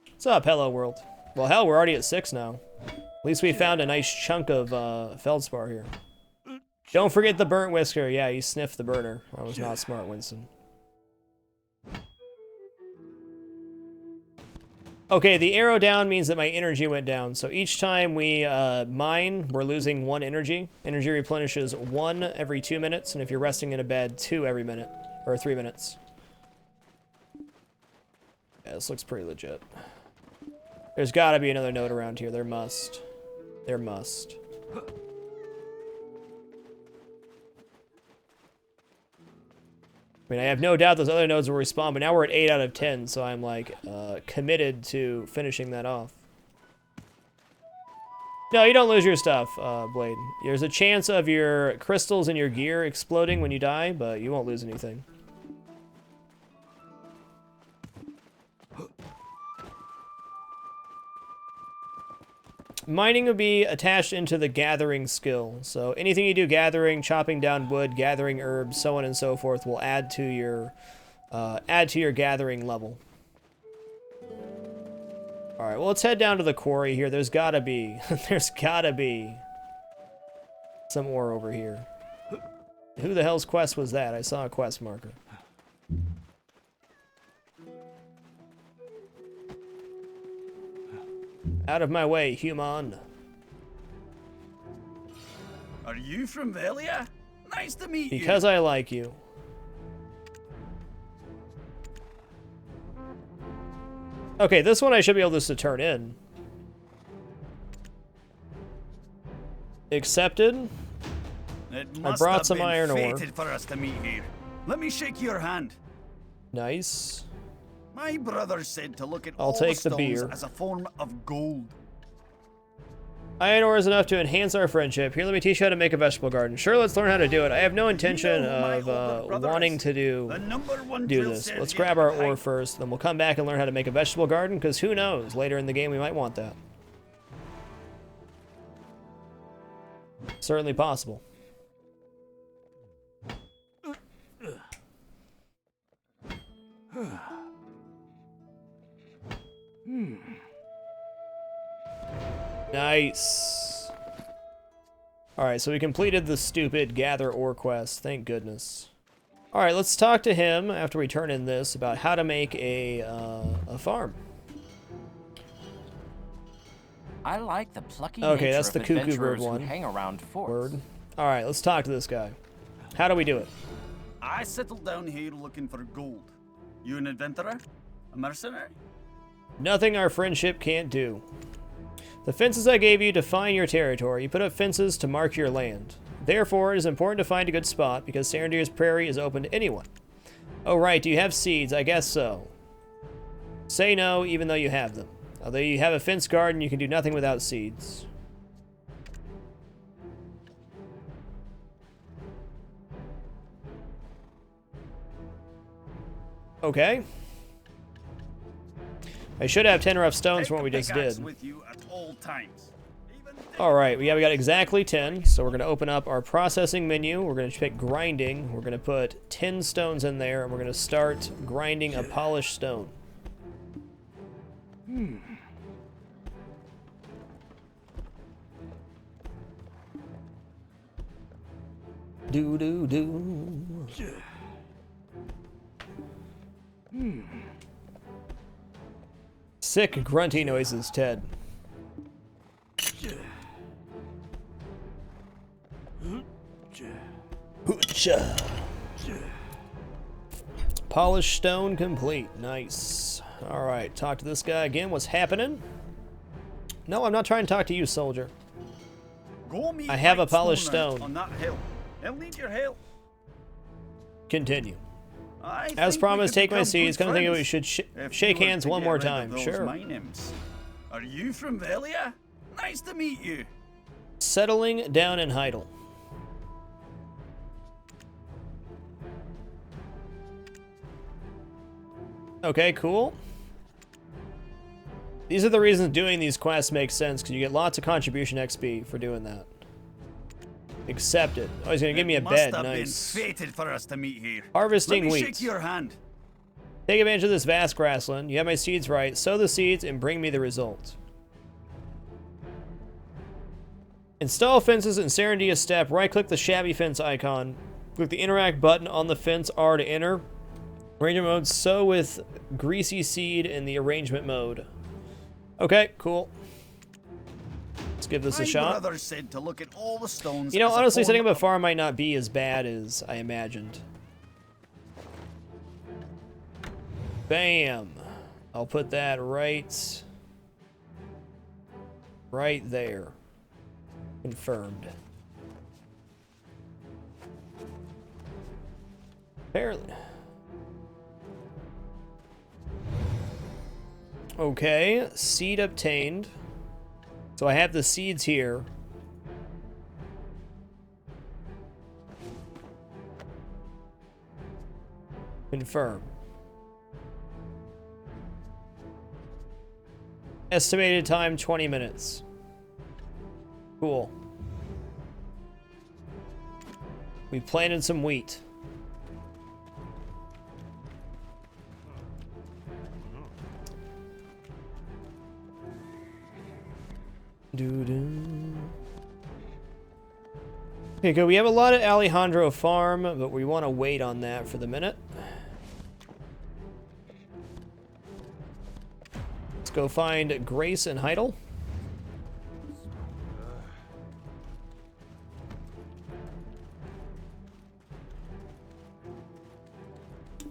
What's up, Hello World? Well, hell, we're already at 6 now. At least we found a nice chunk of feldspar here. Don't forget the burnt whisker. Yeah, you sniffed the burner. That was not smart, Winston. Okay, the arrow down means that my energy went down. So each time we mine, we're losing 1 energy. Energy replenishes 1 every 2 minutes, and if you're resting in a bed, 2 every minute. Or 3 minutes. Yeah, this looks pretty legit. There's gotta be another node around here. There must. There must. I mean, I have no doubt those other nodes will respawn, but now we're at 8 out of 10, so I'm, like, committed to finishing that off. No, you don't lose your stuff, Blade. There's a chance of your crystals in your gear exploding when you die, but you won't lose anything. Mining will be attached into the gathering skill. So anything you do gathering, chopping down wood, gathering herbs, so on and so forth, will add to your gathering level. All right, well, let's head down to the quarry here. There's gotta be some ore over here. Who the hell's quest was that? I saw a quest marker. Out of my way, human. Are you from Velia? Nice to meet you. Because I like you. Okay, this one I should be able just to turn in. Accepted. I brought some iron ore. For us to meet here. Let me shake your hand. Nice. My brother said to look at I'll all take the the stones beer. as a form of gold. Iron ore is enough to enhance our friendship. Here, let me teach you how to make a vegetable garden. Sure, let's learn how to do it. I have no intention of wanting to do this. Let's grab our ore first, then we'll come back and learn how to make a vegetable garden, because who knows, later in the game we might want that. Certainly possible. Nice. Alright, so we completed the stupid gather ore quest. Thank goodness. Alright, let's talk to him after we turn in this about how to make a farm. I like the plucky Okay, nature that's of the cuckoo bird adventurers who one. hang around forts. Word. Alright, let's talk to this guy. How do we do it? I settled down here looking for gold. You an adventurer? A mercenary? Nothing our friendship can't do. The fences I gave you define your territory. You put up fences to mark your land. Therefore, it is important to find a good spot, because Sarandier's Prairie is open to anyone. Oh right, do you have seeds? I guess so. Say no, even though you have them. Although you have a fenced garden, you can do nothing without seeds. Okay. I should have 10 rough stones from what we just did. With you at all times. Alright, we got exactly 10, so we're going to open up our processing menu. We're going to pick grinding. We're going to put 10 stones in there, and we're going to start grinding a polished stone. Do-do-do. Sick grunty noises, Ted. Polished stone complete. Nice. Alright, talk to this guy again. What's happening? No, I'm not trying to talk to you, soldier. I have a polished stone. On that hill. They'll need your help. Continue. As promised, take my seeds. Come to think of it, we should shake hands one more time. Sure. Are you from Velia? Nice to meet you. Settling down in Heidel. Okay, cool. These are the reasons doing these quests makes sense, because you get lots of contribution XP for doing that. Accepted. Oh, he's gonna give me a bed. Nice. Been fated for us to meet here. Harvesting Let me wheat. Shake your hand. Take advantage of this vast grassland. You have my seeds right. Sow the seeds and bring me the result. Install fences in Serendia step. Right-click the shabby fence icon. Click the interact button on the fence R to enter. Arrangement mode. Sow with greasy seed in the arrangement mode. Okay, cool. Let's give this a shot. My brother said to look at all the stones. You know, as a honestly, form setting up a of- farm might not be as bad as I imagined. Bam. I'll put that right there. Confirmed. Apparently. Okay, seed obtained. So I have the seeds here. Confirm. Estimated time 20 minutes. Cool. We planted some wheat. Okay, good. We have a lot at Alejandro Farm, but we want to wait on that for the minute. Let's go find Grace and Heidel.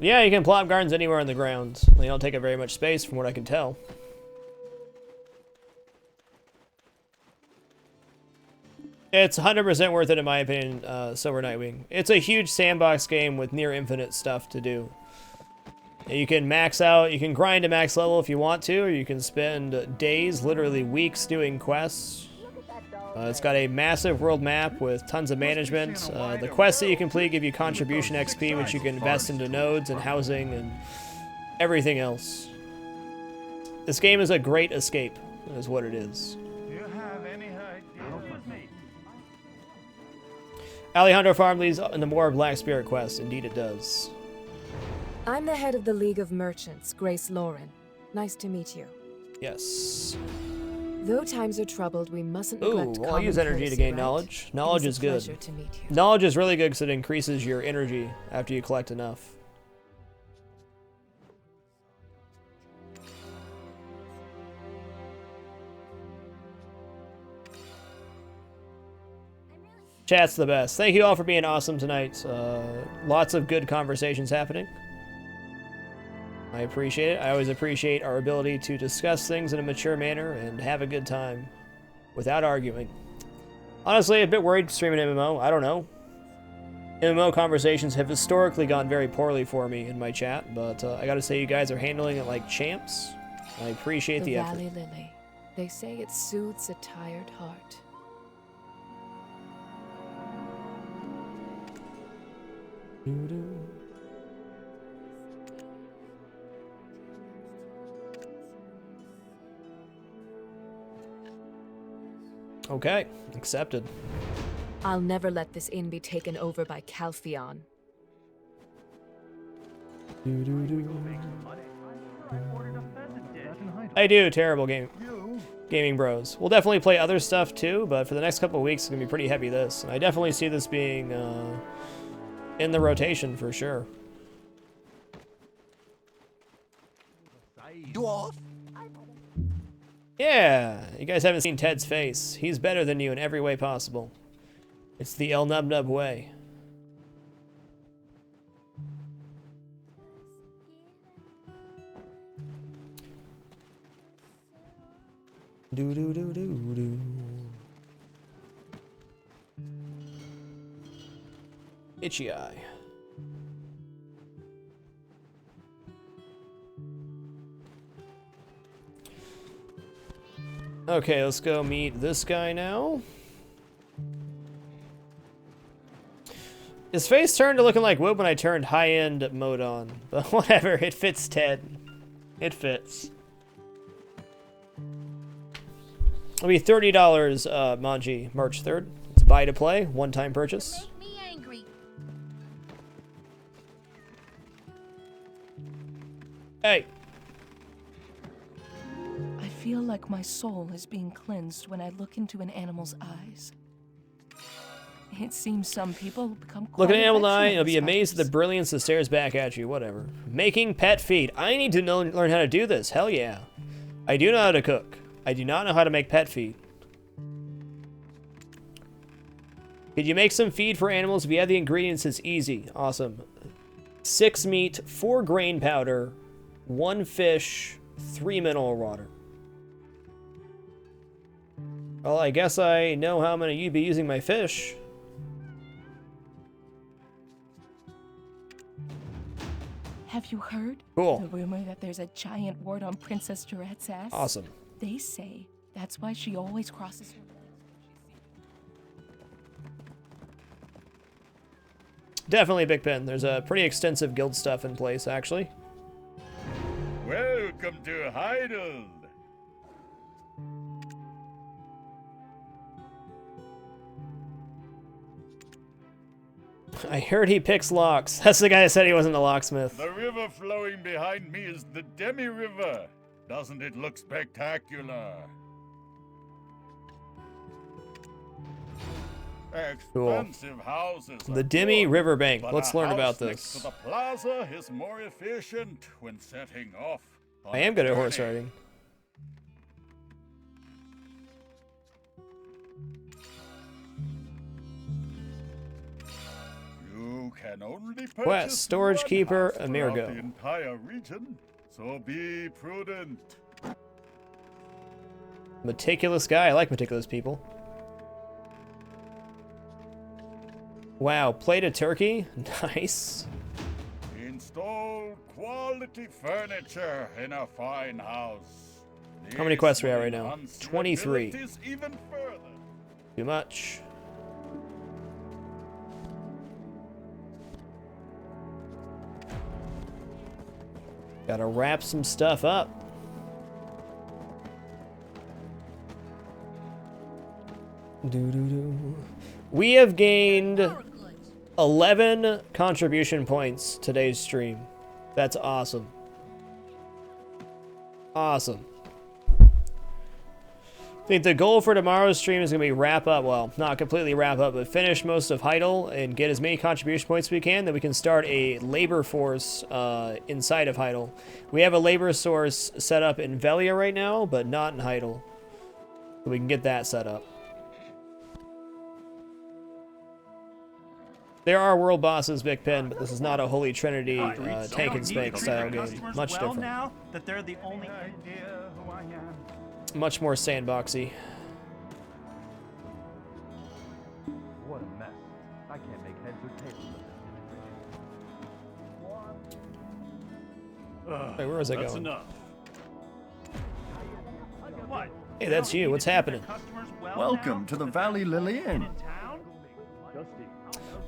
Yeah, you can plop gardens anywhere on the ground. They don't take up very much space from what I can tell. It's 100% worth it in my opinion, Silver Nightwing. It's a huge sandbox game with near infinite stuff to do. You can max out, you can grind to max level if you want to, or you can spend days, literally weeks doing quests. It's got a massive world map with tons of management. The quests that you complete give you contribution XP, which you can invest into nodes and housing and everything else. This game is a great escape, is what it is. Do you have any idea? Alejandro Farm leads in the more Black Spirit quest. Indeed it does. I'm the head of the League of Merchants, Grace Lauren. Nice to meet you. Yes. Though times are troubled, we mustn't Ooh, neglect well, I'll use energy to courtesy, gain right? knowledge. Knowledge It is a good. pleasure to meet you. Knowledge is really good because it increases your energy after you collect enough. Chat's the best. Thank you all for being awesome tonight. Lots of good conversations happening. I appreciate it. I always appreciate our ability to discuss things in a mature manner and have a good time without arguing. Honestly, a bit worried streaming MMO. I don't know. MMO conversations have historically gone very poorly for me in my chat, but I gotta say you guys are handling it like champs. I appreciate the effort. Valley Lily. They say it soothes a tired heart. Okay, accepted. I'll never let this inn be taken over by Calpheon. I do, terrible gaming bros. We'll definitely play other stuff too, but for the next couple of weeks it's gonna be pretty heavy this. And I definitely see this being in the rotation for sure. Dwarf. Yeah, you guys haven't seen Ted's face. He's better than you in every way possible. It's the El Nub Nub way. Do do do do do. Itchy eye. Okay, let's go meet this guy now. His face turned to looking like wood when I turned high-end mode on. But whatever, it fits Ted. It fits. It'll be $30, Manji, March 3rd. It's buy to play, one-time purchase. Make me angry. Hey. I feel like my soul is being cleansed when I look into an animal's eyes. It seems some people become Look at an animal eye, affectionate you'll be with amazed at the brilliance that stares back at you. Whatever. Making pet feed. I need to learn how to do this. Hell yeah. I do know how to cook. I do not know how to make pet feed. Could you make some feed for animals if you have the ingredients? It's easy. Awesome. 6 meat, 4 grain powder, 1 fish, 3 mineral water. Well, I guess I know how I'm going to be using my fish. Have you heard? Cool. The rumor that there's a giant wart on Princess Durette's ass? Awesome. They say that's why she always crosses her legs. Definitely Big Pen. There's a pretty extensive guild stuff in place, actually. Welcome to Heidel. I heard he picks locks. That's the guy that said he wasn't a locksmith. The river flowing behind me is the Demi River. Doesn't it look spectacular? Expensive houses. The Demi Riverbank. But Let's a learn about house next this. to the plaza is more efficient when setting off. I am good at horse riding. You can only Quest, purchase Storage one Keeper, house throughout Amirgo. the entire region, so be prudent. Meticulous guy. I like meticulous people. Wow, plate of turkey. Nice. Install quality furniture in a fine house. How many quests are we at right now? These 23. abilities even further. Too much. Gotta wrap some stuff up. We have gained 11 contribution points today's stream. That's awesome. Awesome. I think the goal for tomorrow's stream is going to be wrap up, well, not completely wrap up, but finish most of Heidel and get as many contribution points as we can, then we can start a labor force inside of Heidel. We have a labor source set up in Velia right now, but not in Heidel. So we can get that set up. There are world bosses, Big Pen, but this is not a Holy Trinity tank and spank style game. Much different. Now that they're the only idea who I am. Much more sandboxy. What a mess. I can't make heads or tails of this. Wait, where was I That's going? enough. What? Hey, that's you. What's happening? Welcome to the Valley Lily Inn.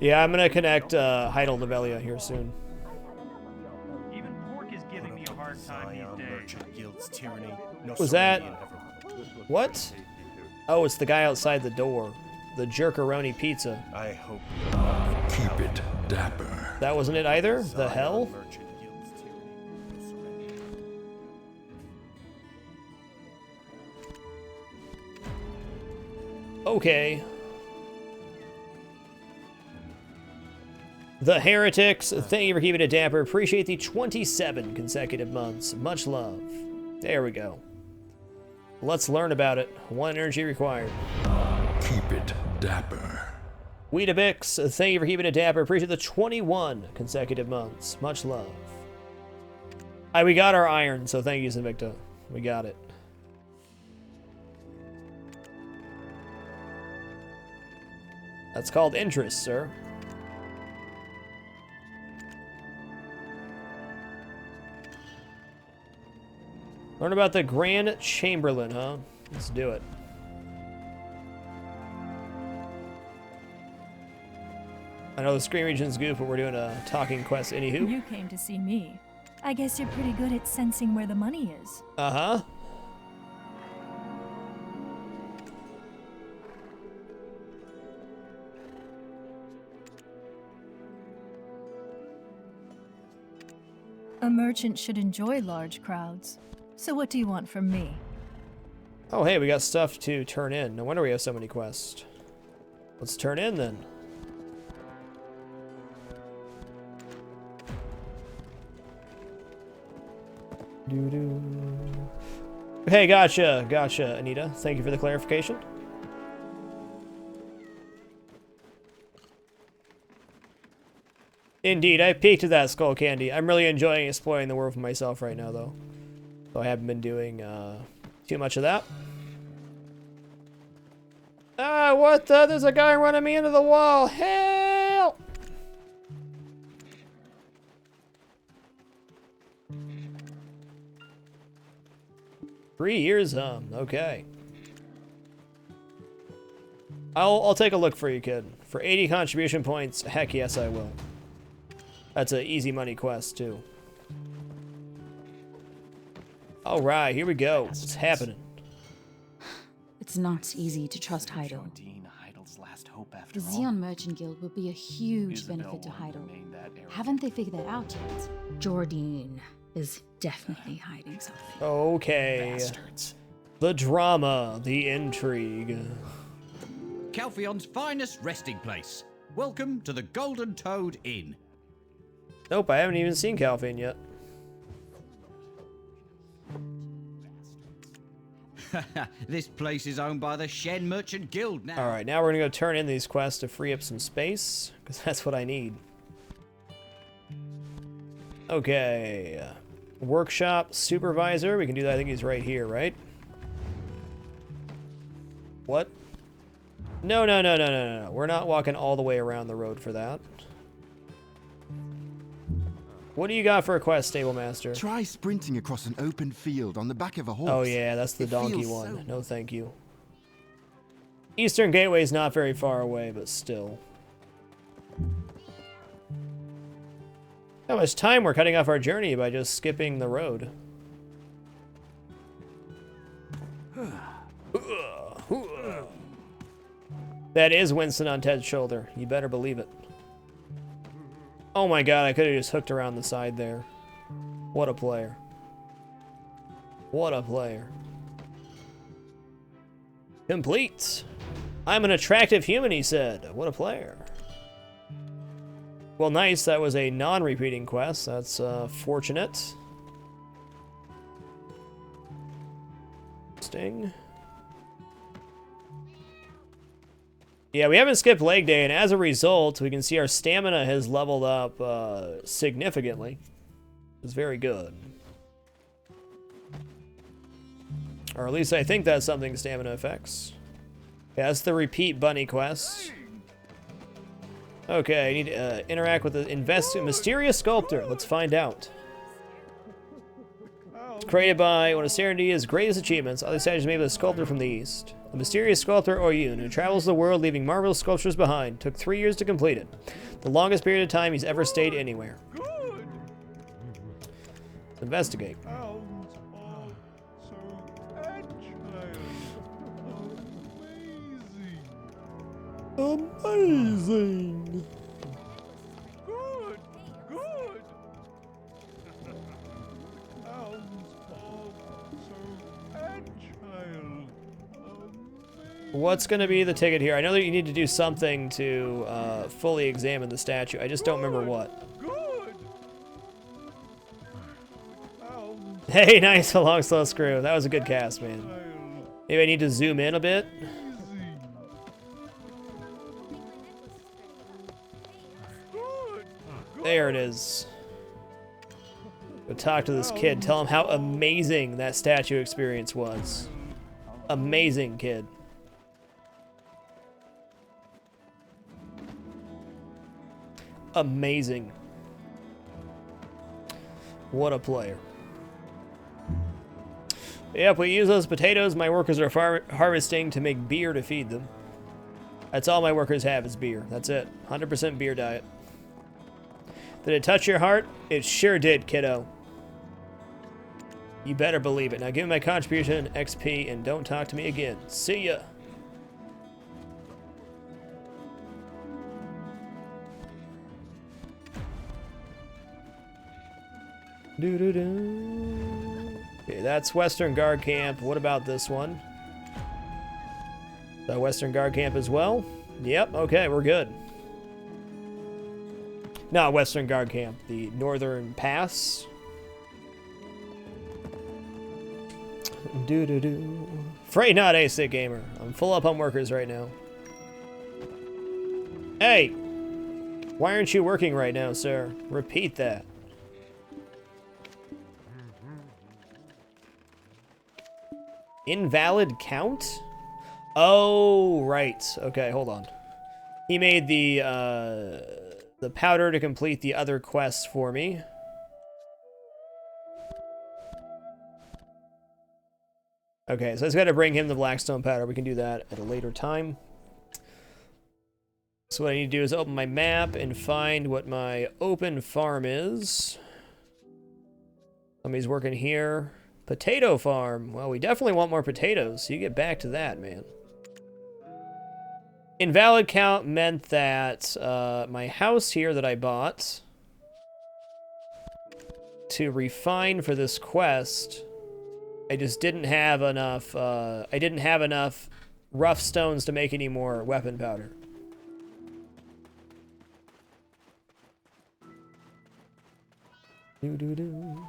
Yeah, I'm gonna connect Heidel to Velia here soon. Even Pork is giving me a hard time these days. Guild's tyranny. No Was that? Serenian ever. What? Oh, it's the guy outside the door. The Jerkaroni pizza. I hope. Keep it dapper. That wasn't it either? The hell? Okay. The Heretics, thank you for keeping it dapper. Appreciate the 27 consecutive months. Much love. There we go. Let's learn about it. 1 energy required. Keep it dapper. Weedabix, thank you for keeping it dapper. Appreciate the 21 consecutive months. Much love. We got our iron, so thank you, Invicta. We got it. That's called interest, sir. Learn about the Grand Chamberlain, huh? Let's do it. I know the Screen Region's goof, but we're doing a talking quest anywho. You came to see me. I guess you're pretty good at sensing where the money is. Uh-huh. A merchant should enjoy large crowds. So what do you want from me? Oh, hey, we got stuff to turn in. No wonder we have so many quests. Let's turn in, then. Hey, gotcha, Anita. Thank you for the clarification. Indeed, I peeked at that skull candy. I'm really enjoying exploring the world for myself right now, though. So I haven't been doing too much of that. Ah, what the? There's a guy running me into the wall. Help! Three years, okay. I'll take a look for you, kid. For 80 contribution points, heck yes, I will. That's an easy money quest, too. All right, here we go. What's happening? It's not easy to trust Heidel. Heidel's last hope after The all. Xeon Merchant Guild will be a huge Isabel benefit to won't Heidel. remain that arrogant. Haven't they figured that out yet? Jordine is definitely hiding something. Okay. Bastards. The drama, the intrigue. Calphion's finest resting place. Welcome to the Golden Toad Inn. Nope, I haven't even seen Calvin yet. This place is owned by the Shen Merchant Guild now. All right, now we're gonna go turn in these quests to free up some space, because that's what I need. Okay. Workshop supervisor. We can do that. I think he's right here, right? What? No, no, no, no, no, no. We're not walking all the way around the road for that. What do you got for a quest, Stable Master? Try sprinting across an open field on the back of a horse. Oh yeah, that's the It donkey feels one. so- No thank you. Eastern Gateway is not very far away, but still. How much time we're cutting off our journey by just skipping the road. That is Winston on Ted's shoulder. You better believe it. Oh my god, I could have just hooked around the side there. What a player. What a player. Complete. I'm an attractive human, he said. What a player. Well, nice. That was a non-repeating quest. That's fortunate. Sting. Yeah, we haven't skipped leg day, and as a result, we can see our stamina has leveled up significantly. It's very good. Or at least I think that's something stamina affects. Yeah, that's the repeat bunny quest. Okay, I need to interact with the mysterious sculptor. Let's find out. Created by one of Serenity's greatest achievements, other statues made by the sculptor from the East. The mysterious sculptor Oyun, who travels the world leaving marvelous sculptures behind, took 3 years to complete it. The longest period of time he's ever stayed anywhere. Let's investigate. Amazing. Good, good. What's going to be the ticket here? I know that you need to do something to fully examine the statue. I just don't remember what. Hey, nice, a long slow screw. That was a good cast, man. Maybe I need to zoom in a bit. There it is. Go talk to this kid. Tell him how amazing that statue experience was. Amazing, kid. Amazing. What a player. Yep, we use those potatoes my workers are harvesting to make beer to feed them. That's all my workers have is beer. That's it. 100% beer diet. Did it touch your heart? It sure did, kiddo. You better believe it. Now give me my contribution, XP, and don't talk to me again. See ya. Okay, that's Western Guard Camp. What about this one? The Western Guard Camp as well? Yep, okay, we're good. Not Western Guard Camp, the Northern Pass. Afraid not, ASIC Gamer. I'm full up on workers right now. Hey! Why aren't you working right now, sir? Repeat that. Invalid count? Oh, right. Okay, hold on. He made the powder to complete the other quests for me. Okay, so I just got to bring him the Blackstone powder. We can do that at a later time. So what I need to do is open my map and find what my open farm is. Somebody's working here. Potato farm. Well, we definitely want more potatoes, so you get back to that, man. Invalid count meant that my house here that I bought to refine for this quest, I just didn't have enough, I didn't have enough rough stones to make any more weapon powder. Doo-doo-doo.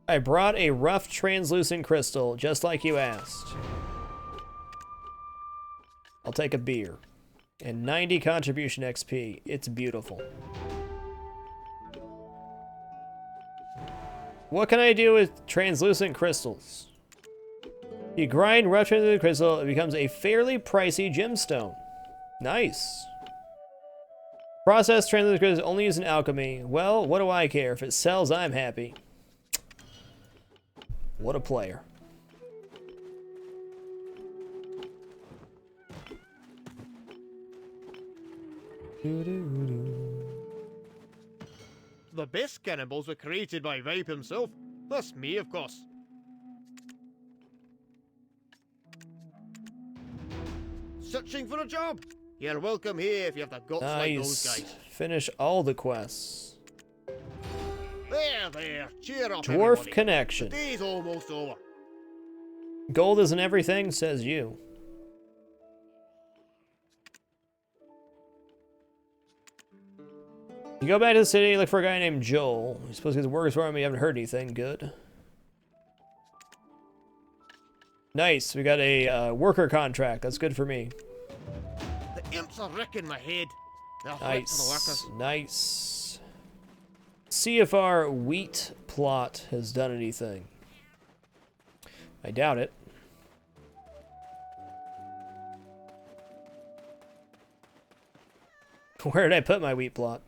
I brought a rough translucent crystal, just like you asked. take a beer. And 90 contribution XP. It's beautiful. What can I do with translucent crystals? You grind rough translucent crystal, it becomes a fairly pricey gemstone. Nice. Processed translucent crystals only used in alchemy. Well, what do I care? If it sells, I'm happy. What a player. The best cannonballs were created by Vibe himself. That's me, of course. Searching for a job? You're welcome here if you have the guts like those Nice. guys. Finish all the quests. There, cheer up, Dwarf everybody. connection. The day's almost over. Gold isn't everything, says you. You go back to the city, look for a guy named Joel. He's supposed to get the workers for him, you haven't heard anything. Good. Nice, we got a worker contract. That's good for me. The imps are wrecking my head. They're fit for the workers. Nice. See if our wheat plot has done anything. I doubt it. Where did I put my wheat plot?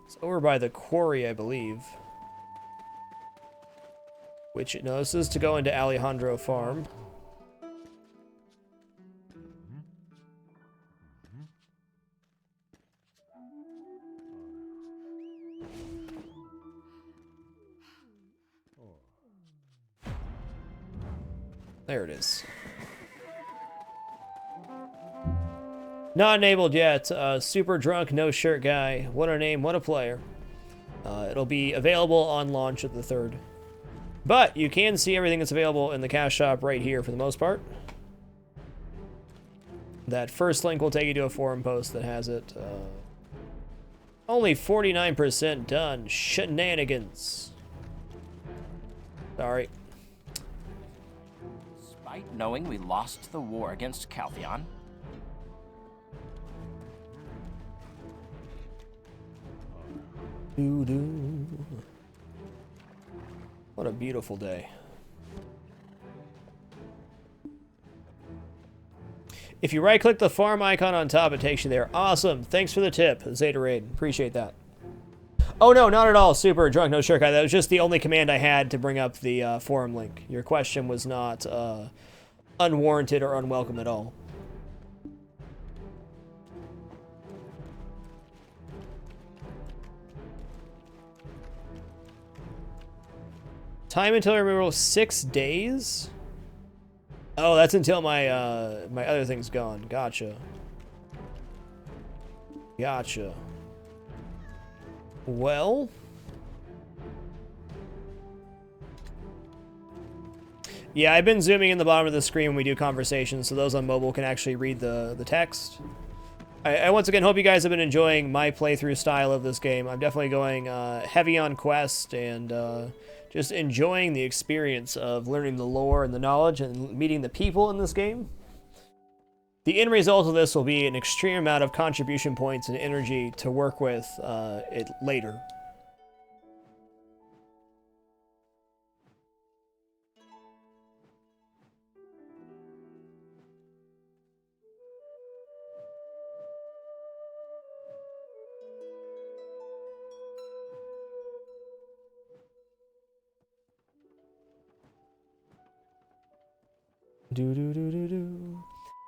It's over by the quarry, I believe. Which, no, this is to go into Alejandro Farm. There it is. Not enabled yet. Super drunk, no shirt guy. What a name, what a player. It'll be available on launch at the 3rd. But you can see everything that's available in the cash shop right here for the most part. That first link will take you to a forum post that has it. Only 49% done. Shenanigans. Sorry. Despite knowing we lost the war against Caltheon, doo-doo. What a beautiful day. If you right-click the farm icon on top, it takes you there. Awesome. Thanks for the tip, Zeta Raid. Appreciate that. Oh, no, not at all. Super drunk, no shirt guy. That was just the only command I had to bring up the forum link. Your question was not unwarranted or unwelcome at all. Time until removal 6 days? Oh, that's until my my other thing's gone. Gotcha. Gotcha. Well, yeah, I've been zooming in the bottom of the screen when we do conversations, so those on mobile can actually read the text. I once again hope you guys have been enjoying my playthrough style of this game. I'm definitely going heavy on quest and just enjoying the experience of learning the lore and the knowledge and meeting the people in this game. The end result of this will be an extreme amount of contribution points and energy to work with it later.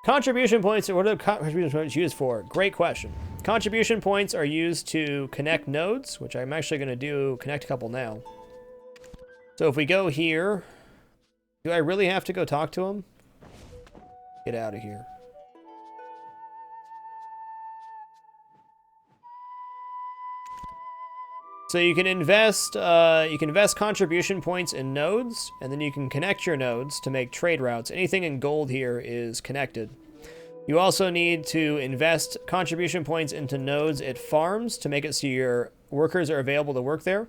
Contribution points, what are the contribution points used for? Great question. Contribution points are used to connect nodes, which I'm actually going to connect a couple now. So if we go here, do I really have to go talk to him? Get out of here. So you can invest contribution points in nodes, and then you can connect your nodes to make trade routes. Anything in gold here is connected. You also need to invest contribution points into nodes at farms to make it so your workers are available to work there.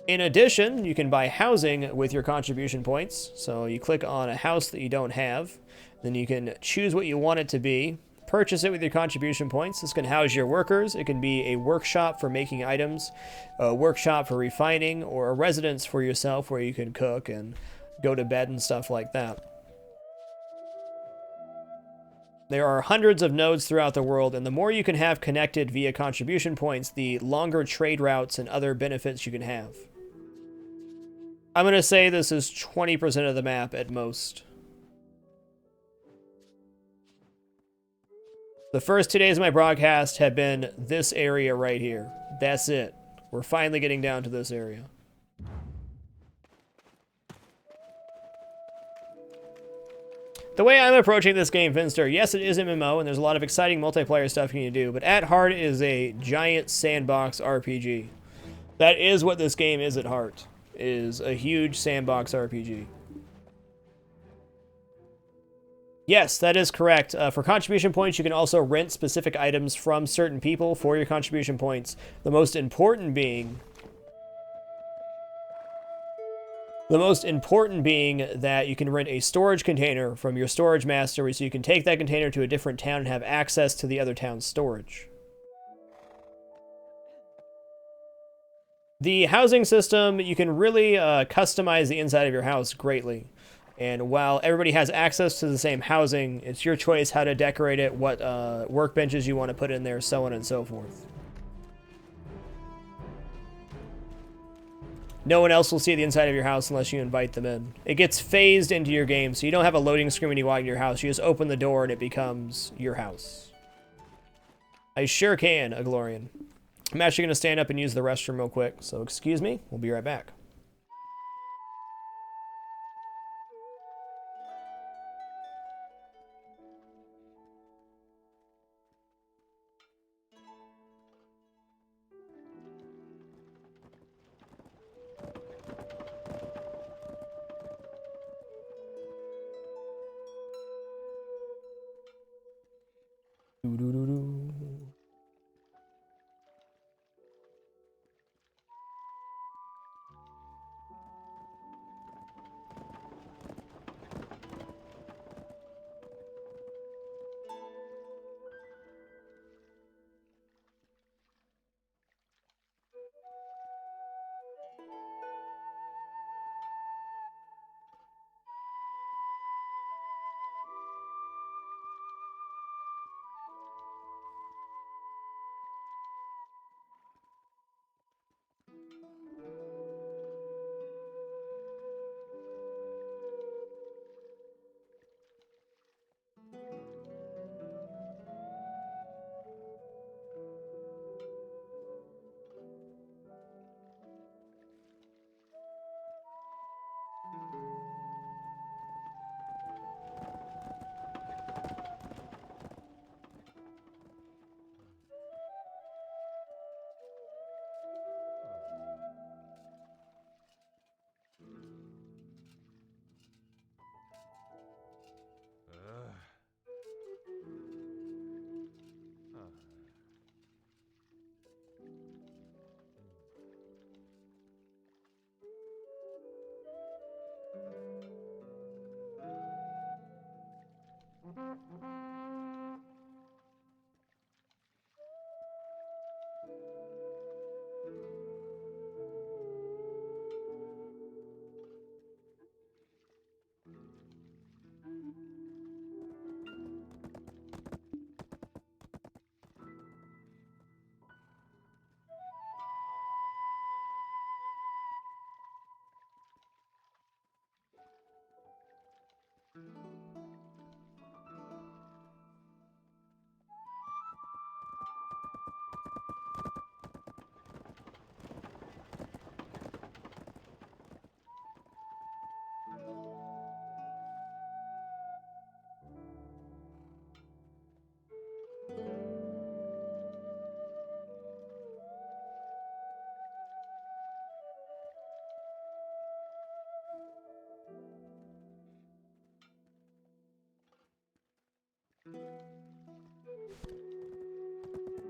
In addition, you can buy housing with your contribution points. So you click on a house that you don't have, then you can choose what you want it to be, purchase it with your contribution points. This can house your workers. It can be a workshop for making items, a workshop for refining, or a residence for yourself where you can cook and go to bed and stuff like that. There are hundreds of nodes throughout the world, and the more you can have connected via contribution points, the longer trade routes and other benefits you can have. I'm going to say this is 20% of the map at most. The first 2 days of my broadcast have been this area right here. That's it. We're finally getting down to this area. The way I'm approaching this game, Finster, yes, it is MMO, and there's a lot of exciting multiplayer stuff you can do, but at heart it is a giant sandbox RPG. That is what this game is at heart, is a huge sandbox RPG. Yes, that is correct. For contribution points, you can also rent specific items from certain people for your contribution points. The most important being that you can rent a storage container from your storage master, so you can take that container to a different town and have access to the other town's storage. The housing system, you can really customize the inside of your house greatly. And while everybody has access to the same housing, it's your choice how to decorate it, what workbenches you want to put in there, so on and so forth. No one else will see the inside of your house unless you invite them in. It gets phased into your game, so you don't have a loading screen when you walk in your house. You just open the door and it becomes your house. I sure can, Aglorian. I'm actually going to stand up and use the restroom real quick, so excuse me. We'll be right back.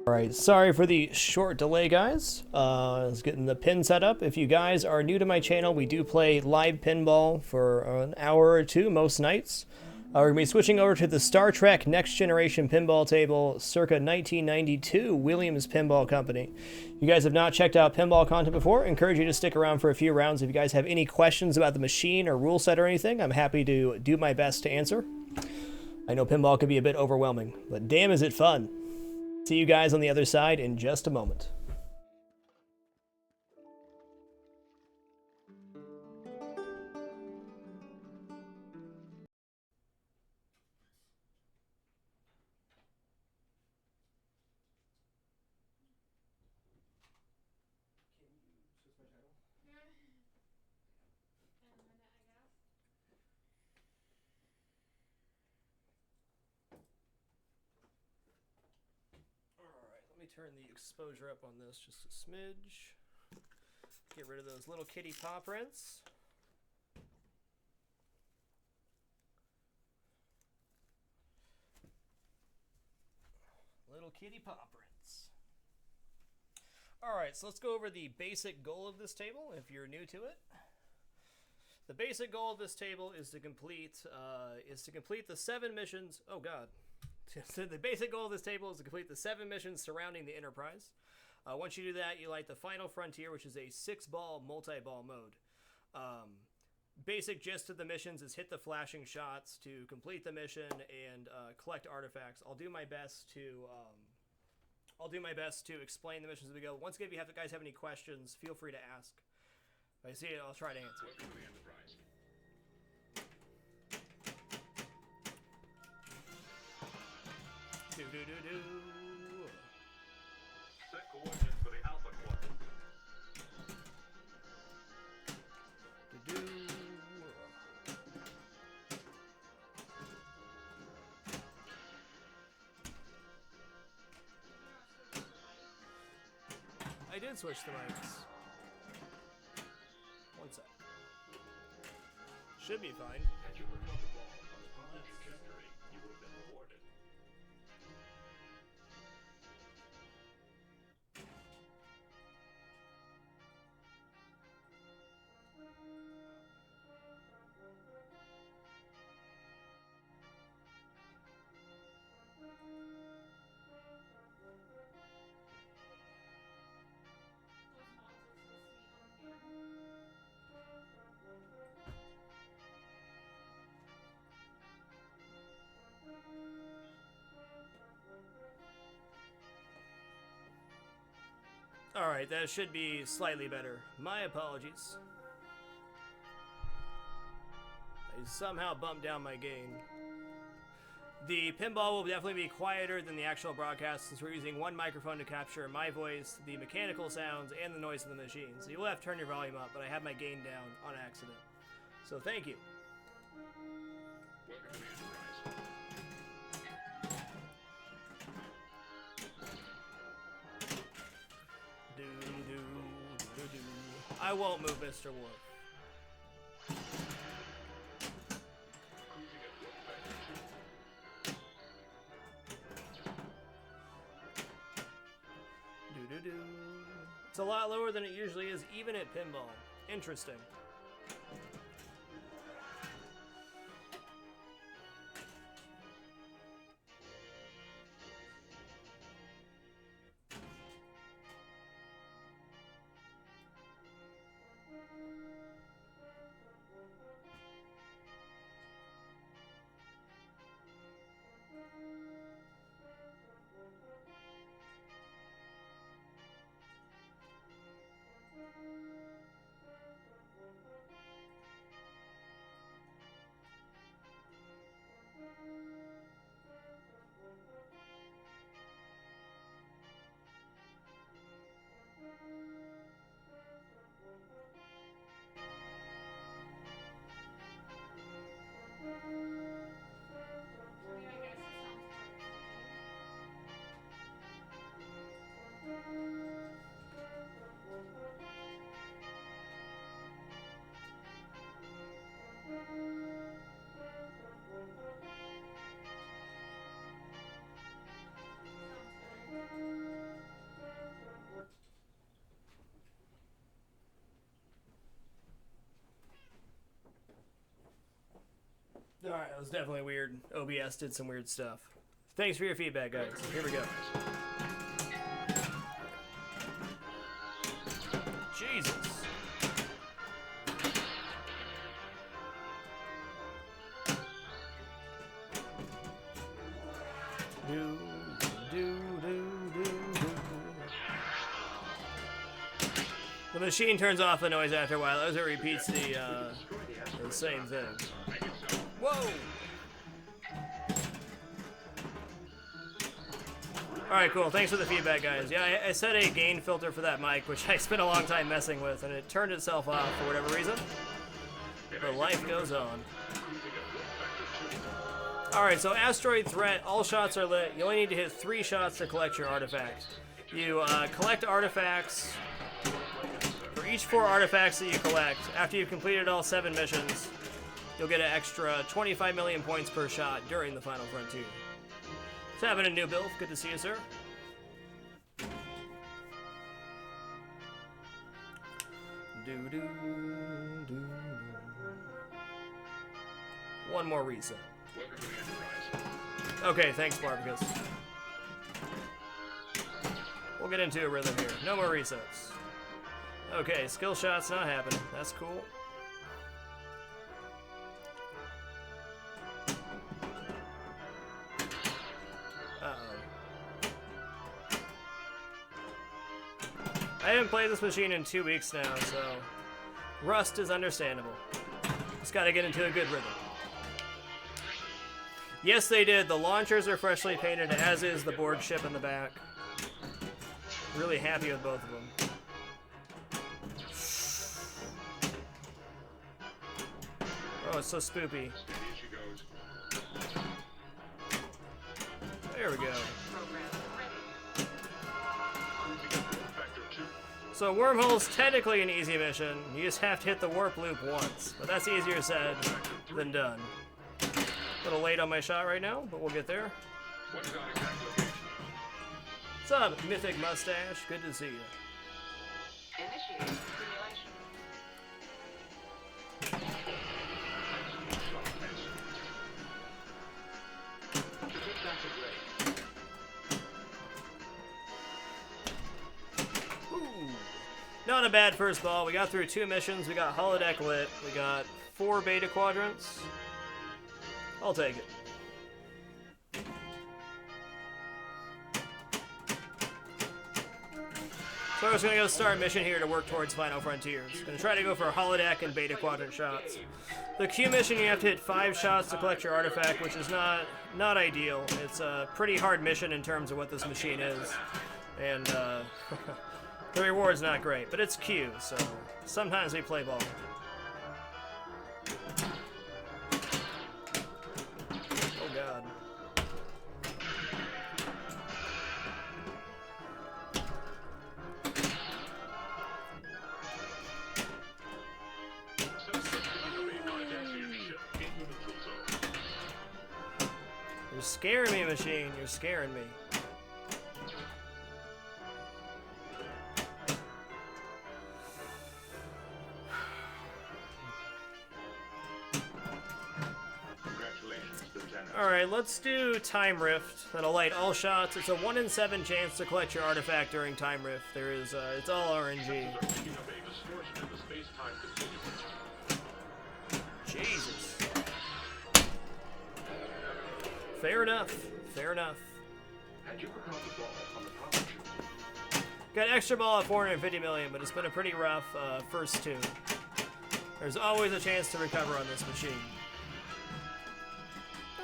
Alright, sorry for the short delay, guys. I was getting the pin set up. If you guys are new to my channel, we do play live pinball for an hour or two most nights. We're going to be switching over to the Star Trek Next Generation pinball table circa 1992, Williams Pinball Company. If you guys have not checked out pinball content before, I encourage you to stick around for a few rounds. If you guys have any questions about the machine or rule set or anything, I'm happy to do my best to answer. I know pinball can be a bit overwhelming, but damn is it fun. See you guys on the other side in just a moment. Let me turn the exposure up on this just a smidge. Get rid of those little kitty paw prints. Little kitty paw prints. Alright, so let's go over the basic goal of this table if you're new to it. The basic goal of this table is to complete the 7 missions. Oh god. So the basic goal of this table is to complete the 7 missions surrounding the Enterprise. Once you do that, you light the final frontier, which is a 6-ball multi-ball mode. Basic gist of the missions is hit the flashing shots to complete the mission and collect artifacts. I'll do my best to explain the missions as we go. Once again, if you guys have any questions, feel free to ask. If I see it, I'll try to answer. Do-do-do-do. Set coordinates for the Alpha Quadrant. Do-do. I did switch the mics. One sec. Should be fine. Had you recovered the ball on the spot trajectory, you would have been rewarded. Alright, that should be slightly better. My apologies. I somehow bumped down my gain. The pinball will definitely be quieter than the actual broadcast since we're using one microphone to capture my voice, the mechanical sounds, and the noise of the machine. So you will have to turn your volume up, but I have my gain down on accident. So thank you. Welcome to the Enterprise. Do-do-do-do-do. I won't move, Mr. Wolf. Do-do-do. It's a lot lower than it usually is, even at pinball. Interesting. Alright, that was definitely weird. OBS did some weird stuff. Thanks for your feedback, guys. Here we go. Jesus. Do, do, do, do, do. The machine turns off the noise after a while as it repeats the same thing. Whoa! Alright, cool. Thanks for the feedback, guys. Yeah, I set a gain filter for that mic, which I spent a long time messing with, and it turned itself off for whatever reason. But life goes on. Alright, so Asteroid Threat, all shots are lit. You only need to hit 3 shots to collect your artifact. You collect artifacts. For each 4 artifacts that you collect, after you've completed all 7 missions, you'll get an extra 25 million points per shot during the Final Frontier. What's happening, New Bill? Good to see you, sir. One more reset. Okay, thanks, Barbicus. We'll get into a rhythm here. No more resets. Okay, skill shot's not happening. That's cool. I haven't played this machine in 2 weeks now, so rust is understandable. Just gotta get into a good rhythm. Yes, they did. The launchers are freshly painted, as is the board ship in the back. Really happy with both of them. Oh, it's so spoopy. There we go. So Wormhole's technically an easy mission. You just have to hit the warp loop once, but that's easier said than done. A little late on my shot right now, but we'll get there. What's up, Mythic Mustache? Good to see you. Not a bad first ball. We got through 2 missions. We got holodeck lit. We got 4 beta quadrants. I'll take it. So I'm just gonna go start a mission here to work towards Final Frontiers. Gonna try to go for holodeck and beta quadrant shots. The Q mission, you have to hit 5 shots to collect your artifact, which is not ideal. It's a pretty hard mission in terms of what this machine is, and the reward's not great, but it's Q, so sometimes we play ball. Oh god. You're scaring me, machine. You're scaring me. Alright, let's do Time Rift. That'll light all shots. It's a 1 in 7 chance to collect your artifact during Time Rift. There is, it's all RNG. Jesus. Fair enough. Fair enough. Got extra ball at 450 million, but it's been a pretty rough first 2. There's always a chance to recover on this machine.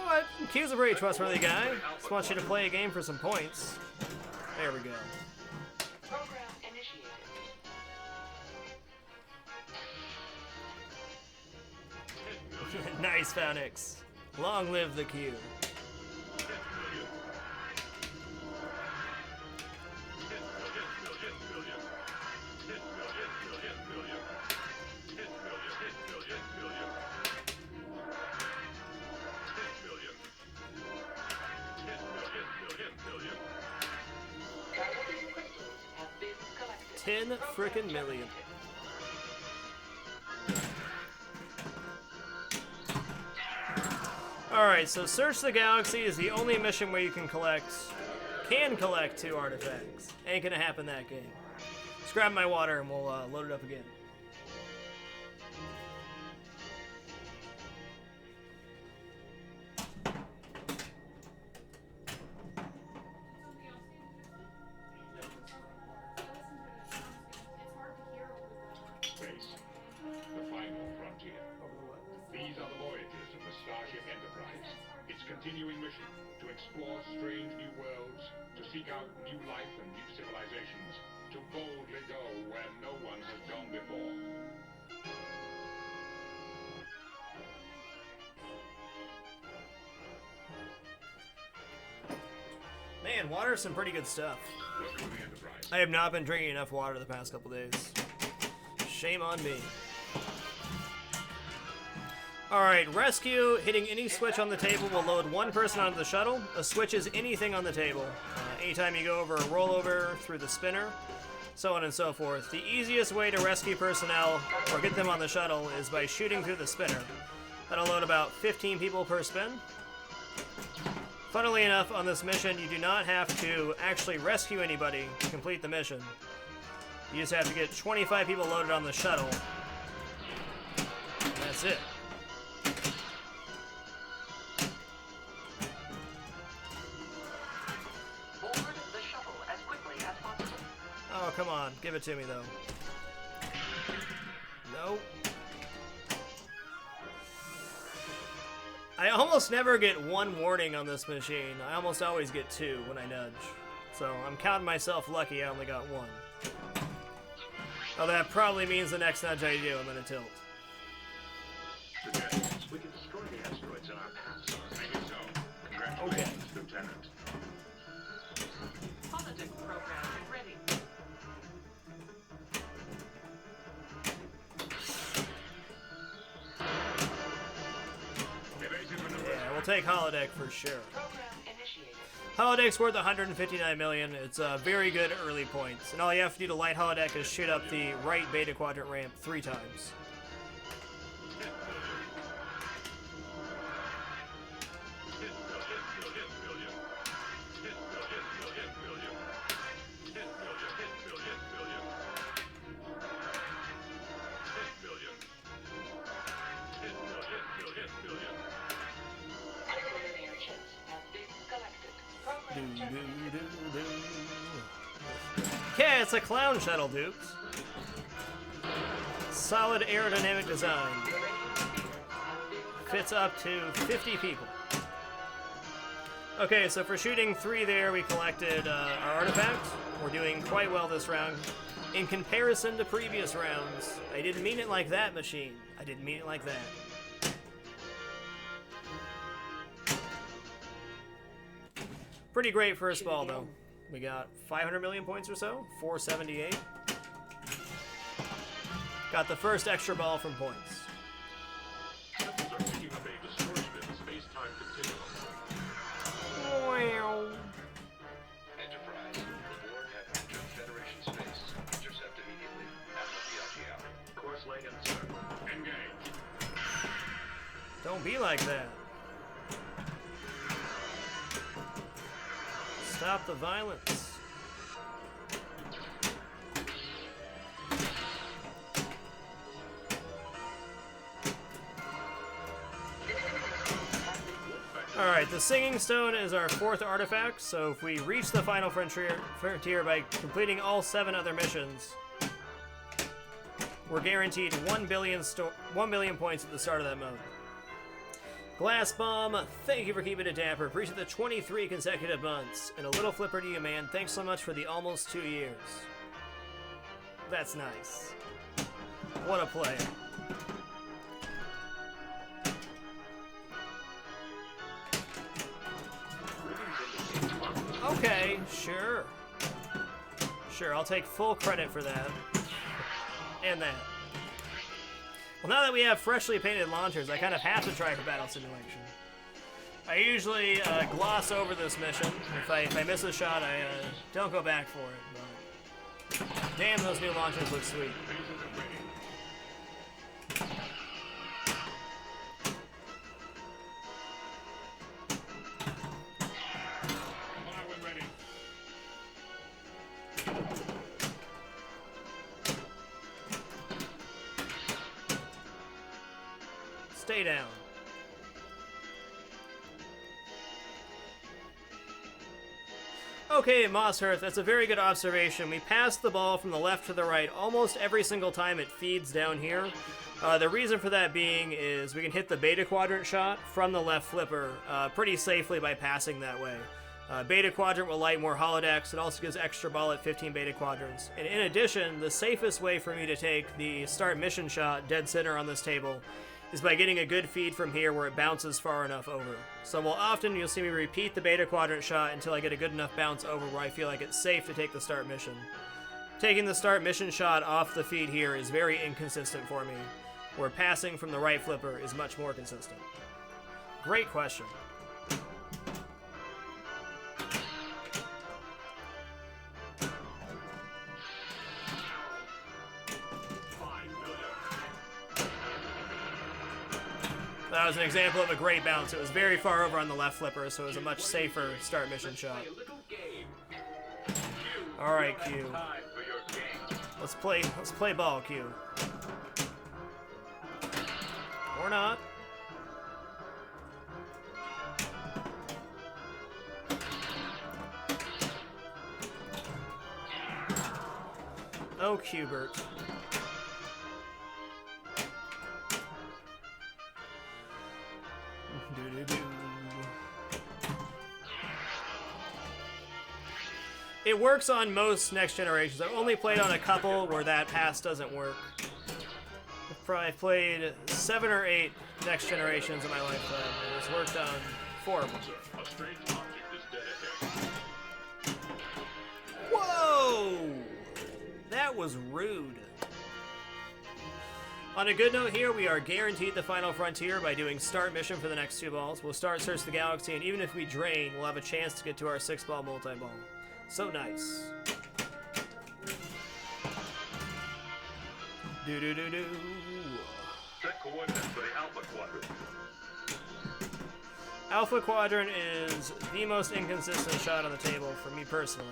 Alright, Q's a pretty trustworthy guy. Just wants you to play a game for some points. There we go. Program initiated. Nice, Phoenix. Long live the Q. $10 frickin' million. Alright, so Search the Galaxy is the only mission where you can collect 2 artifacts. Ain't gonna happen that game. Just grab my water and we'll load it up again. Space, the final frontier. These are the voyages of the Starship Enterprise. Its continuing mission to explore strange new worlds, to seek out new life and new civilizations, to boldly go where no one has gone before. Man, water's some pretty good stuff. I have not been drinking enough water the past couple days. Shame on me. Alright, rescue. Hitting any switch on the table will load one person onto the shuttle. A switch is anything on the table. Anytime you go over a rollover through the spinner, so on and so forth. The easiest way to rescue personnel or get them on the shuttle is by shooting through the spinner. That'll load about 15 people per spin. Funnily enough, on this mission, you do not have to actually rescue anybody to complete the mission. You just have to get 25 people loaded on the shuttle. That's it. Board the shuttle as quickly as possible. Oh, come on. Give it to me, though. No. I almost never get 1 warning on this machine. I almost always get 2 when I nudge. So I'm counting myself lucky I only got 1. Oh, that probably means the next nudge I do, I'm gonna tilt. Suggestions. We can destroy the asteroids in our path, sir. Maybe so. Congratulations, Lieutenant. Holodeck program ready. Yeah, we'll take holodeck for sure. Program initiated. Holodeck's worth 159 million. It's a very good early points. And all you have to do to light holodeck is shoot up the right beta quadrant ramp 3 times. Okay, it's a clown shuttle, Dukes. Solid aerodynamic design. Fits up to 50 people. Okay, so for shooting 3 there, we collected our artifact. We're doing quite well this round. In comparison to previous rounds, I didn't mean it like that, machine. I didn't mean it like that. Pretty great first ball, though. We got 500 million points or so, 478. Got the first extra ball from points. Sensors are picking up a distortion in the space-time continuum. Wow. Enterprise, report at Jump Federation Space. Intercept immediately. After the course laid in, sir. Engage. Don't be like that. Stop the violence. Alright, the Singing Stone is our 4th artifact, so if we reach the final frontier by completing all 7 other missions, we're guaranteed 1 billion points at the start of that mode. Glass Bomb, thank you for keeping it dapper. Appreciate the 23 consecutive months. And a little flipper to you, man. Thanks so much for the almost 2 years. That's nice. What a player. Okay, sure. Sure, I'll take full credit for that. And that. Well, now that we have freshly painted launchers, I kind of have to try for battle simulation. I usually gloss over this mission. If I miss a shot, I don't go back for it. But damn, those new launchers look sweet. Stay down. Okay, Mosshearth, that's a very good observation. We pass the ball from the left to the right almost every single time it feeds down here. The reason for that being is we can hit the beta quadrant shot from the left flipper pretty safely by passing that way. Beta quadrant will light more holodecks. It also gives extra ball at 15 beta quadrants. And in addition, the safest way for me to take the start mission shot dead center on this table is by getting a good feed from here where it bounces far enough over. So while often you'll see me repeat the beta quadrant shot until I get a good enough bounce over where I feel like it's safe to take the start mission. Taking the start mission shot off the feed here is very inconsistent for me, where passing from the right flipper is much more consistent. Great question. That was an example of a great bounce. It was very far over on the left flipper, so it was a much safer start mission shot. All right, Q. Let's play ball, Q. Or not. Oh, Qbert. It works on most next generations. I've only played on a couple where that pass doesn't work. I've played 7 or 8 next generations in my lifetime, and it's worked on 4 of them. Whoa! That was rude. On a good note here, we are guaranteed the final frontier by doing start mission for the next 2 balls. We'll start Search the Galaxy, and even if we drain, we'll have a chance to get to our 6-ball multi-ball. So nice. Do-do-do-do. Set coordinates for the Alpha Quadrant. Alpha Quadrant is the most inconsistent shot on the table for me personally.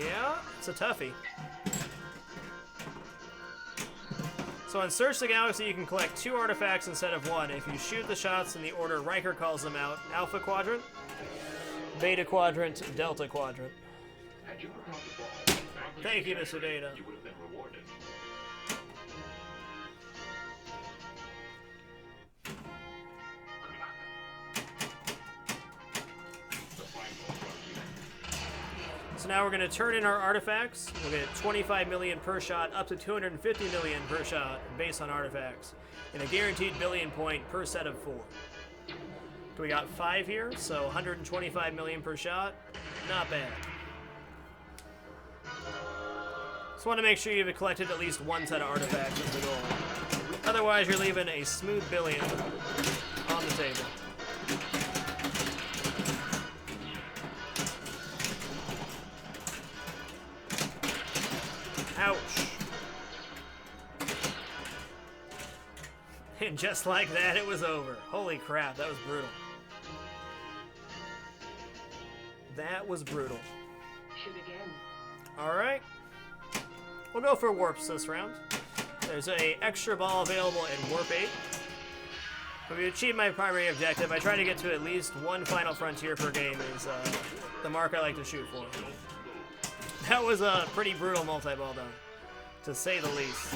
Yeah, it's a toughie. So on Search the Galaxy, you can collect 2 artifacts instead of 1 if you shoot the shots in the order Riker calls them out. Alpha Quadrant, Beta Quadrant, Delta Quadrant. Thank you, Mr. Data. You would have been rewarded. So now we're going to turn in our artifacts. We'll get 25 million per shot, up to 250 million per shot based on artifacts, and a guaranteed billion point per set of 4. So we got 5 here, so 125 million per shot. Not bad. Just want to make sure you've collected at least 1 set of artifacts is the goal. Otherwise, you're leaving a smooth billion on the table. Ouch. And just like that, it was over. Holy crap, that was brutal. That was brutal. Shoot again. Alright. We'll go for warps this round. There's a extra ball available in Warp 8. If we achieve my primary objective, I try to get to at least 1 final frontier per game is the mark I like to shoot for. That was a pretty brutal multi-ball though, to say the least.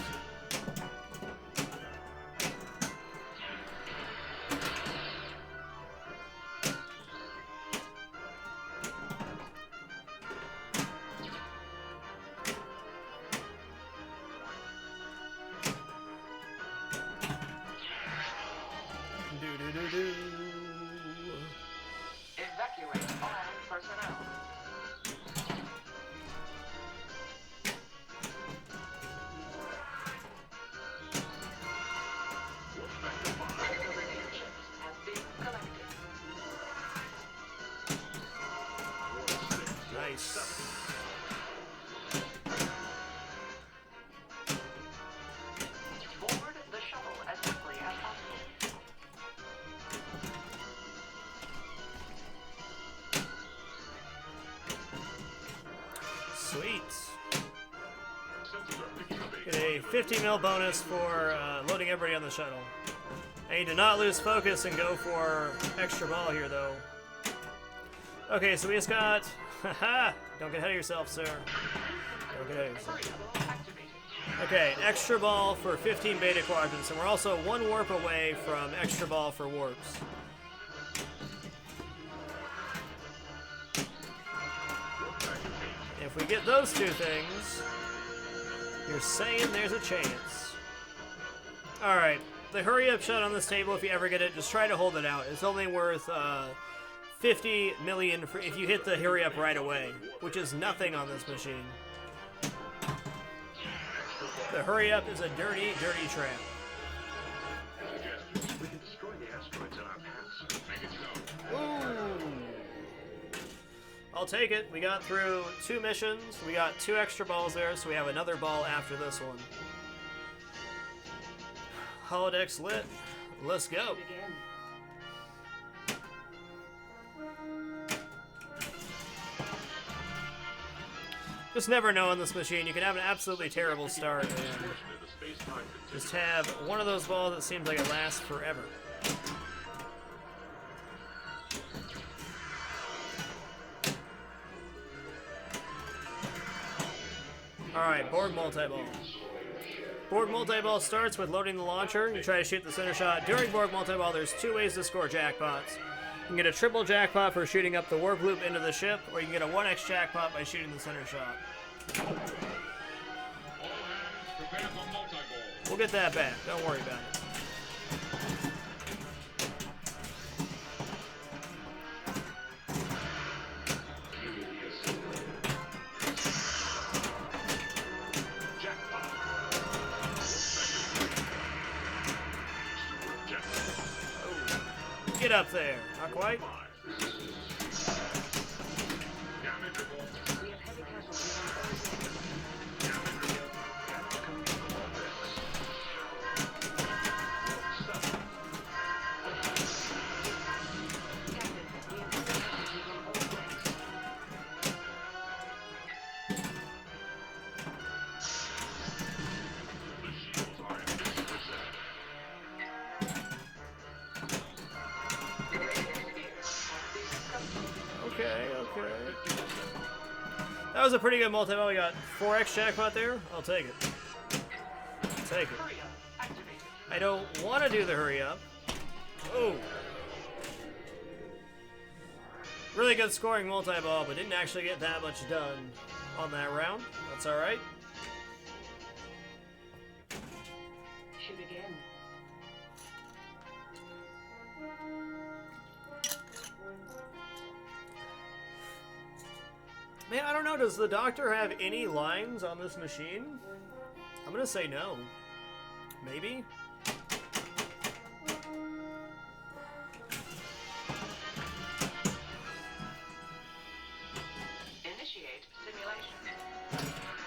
Evacuate all personnel. Nice. Board the shuttle as quickly as possible. Sweet. Get a 50 mil bonus for loading everybody on the shuttle. I need to not lose focus and go for extra ball here, though. Okay, so we just got... Haha! Don't get ahead of yourself, sir. Don't get ahead of yourself. Okay, extra ball for 15 beta quadrants, and we're also 1 warp away from extra ball for warps. If we get those 2 things, you're saying there's a chance. Alright, the hurry up shot on this table, if you ever get it, just try to hold it out. It's only worth 50 million for if you hit the hurry up right away, which is nothing on this machine. The hurry up is a dirty, dirty trap. We can destroy the asteroids in our paths. Make it so. Ooh. I'll take it. We got through 2 missions. We got 2 extra balls there, so we have another ball after this one. Holodeck's lit. Let's go. Just never know on this machine. You can have an absolutely terrible start and just have one of those balls that seems like it lasts forever. Alright, Borg multi-ball. Borg multi-ball starts with loading the launcher. You try to shoot the center shot. During Borg multi-ball, there's 2 ways to score jackpots. You can get a triple jackpot for shooting up the warp loop into the ship, or you can get a 1x jackpot by shooting the center shot. We'll get that back. Don't worry about it. Get up there. Not quite. That was a pretty good multi-ball. We got 4x jackpot there. I'll take it. Take it. I don't want to do the hurry up. Oh. Really good scoring multi-ball, but didn't actually get that much done on that round. That's alright. Shoot again. Man, I don't know. Does the doctor have any lines on this machine? I'm gonna say no. Maybe? Initiate simulation.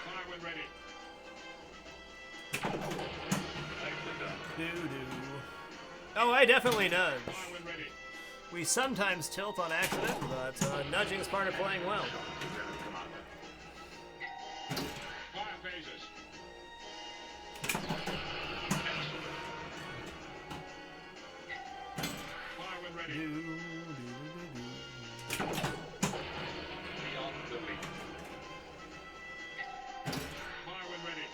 Fire when ready. Doo-doo. Oh, I definitely nudge. Fire when ready. We sometimes tilt on accident, but nudging is part of playing well. Fire phases. Fire when ready. Beyond the leap. Fire when ready.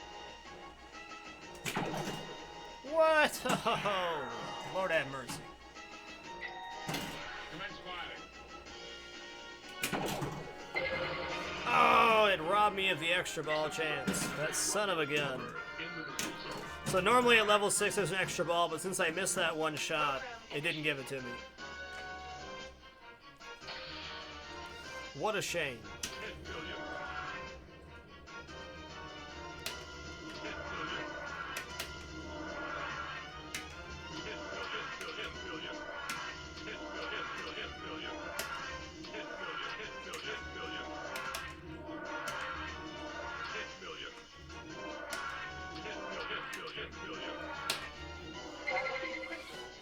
What? Oh, Lord have mercy. Commence firing. Oh, it robbed me of the extra ball chance. That son of a gun. So normally at level 6 there's an extra ball, but since I missed that one shot, it didn't give it to me. What a shame.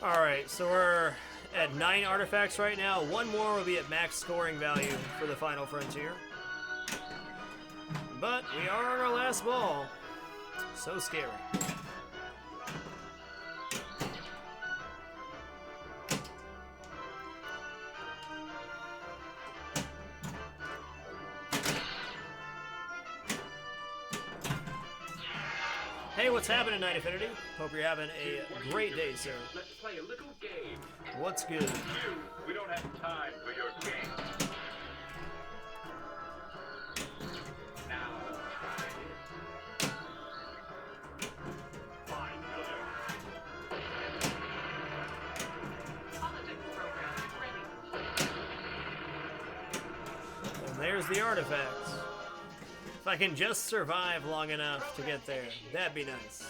Alright, so we're at 9 artifacts right now. 1 more will be at max scoring value for the final frontier. But we are on our last ball. So scary. Hey, what's happening, Night Affinity? Hope you're having a great day, sir. Let's play a little game. What's good? You, we don't have time for your game. Now, try this. 5 million. Politics program ready. And there's the artifacts. If I can just survive long enough to get there, that'd be nice.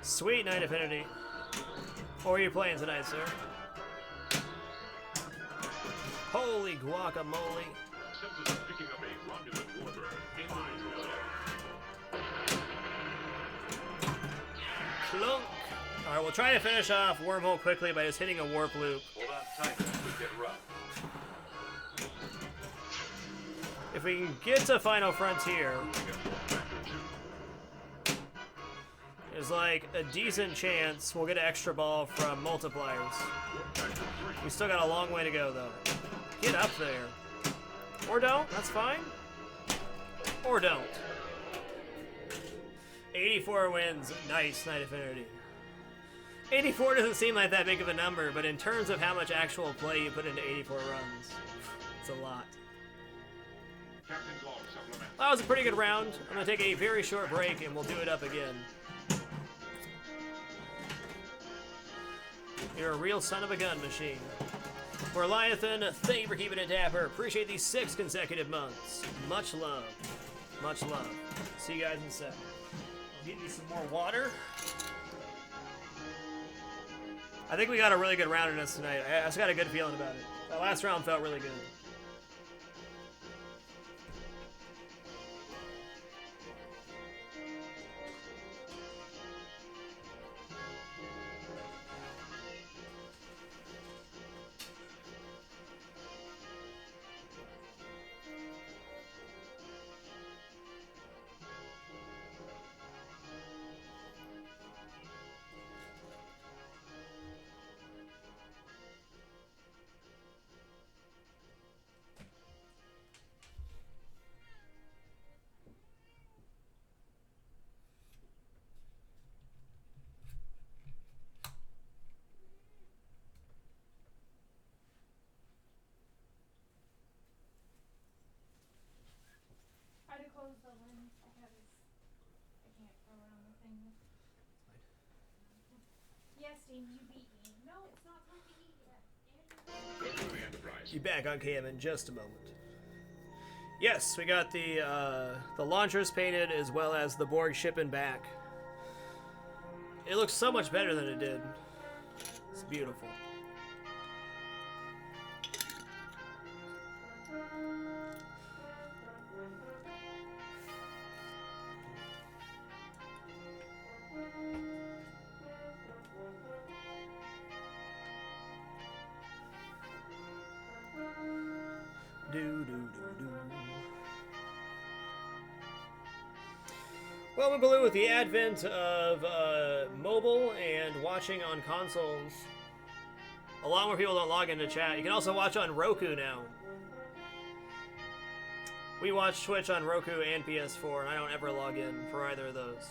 Sweet Night Affinity. What are you playing tonight, sir? Holy guacamole. Symptoms of picking up a Romulan warbird. 5 million. Clunk. Alright, we'll try to finish off Wormhole quickly by just hitting a warp loop. Hold on tight, this could get rough. If we can get to Final Frontier, there's like a decent chance we'll get an extra ball from multipliers. We still got a long way to go, though. Get up there. Or don't, that's fine. Or don't. 84 wins. Nice, Night Affinity. 84 doesn't seem like that big of a number, but in terms of how much actual play you put into 84 runs, it's a lot. That was a pretty good round. I'm going to take a very short break and we'll do it up again. You're a real son of a gun machine. For Leviathan, thank you for keeping it dapper. Appreciate these 6 consecutive months. Much love. Much love. See you guys in a sec. I'll get you some more water. I think we got a really good round in us tonight. I just got a good feeling about it. That last round felt really good. Close the lens because I can't throw it on the thing. Yes, Dean, you beat me. No, it's not time to eat yet. Be back on cam in just a moment. Yes, we got the launchers painted as well as the Borg shipping back. It looks so much better than it did. It's beautiful. Well, Blue, with the advent of mobile and watching on consoles, a lot more people don't log into chat. You can also watch on Roku now. We watch Twitch on Roku and PS4, and I don't ever log in for either of those.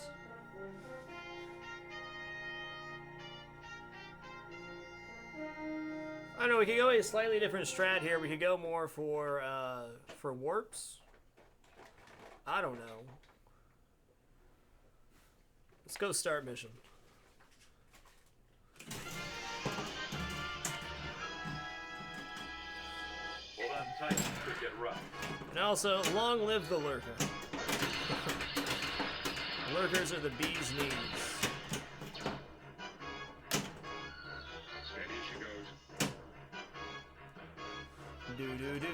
I don't know, we could go a slightly different strat here. We could go more for warps. I don't know. Let's go start mission. Hold on tight, could get rough. And also, long live the lurker. Lurkers are the bee's knees. Steady as she goes. Do-do-do.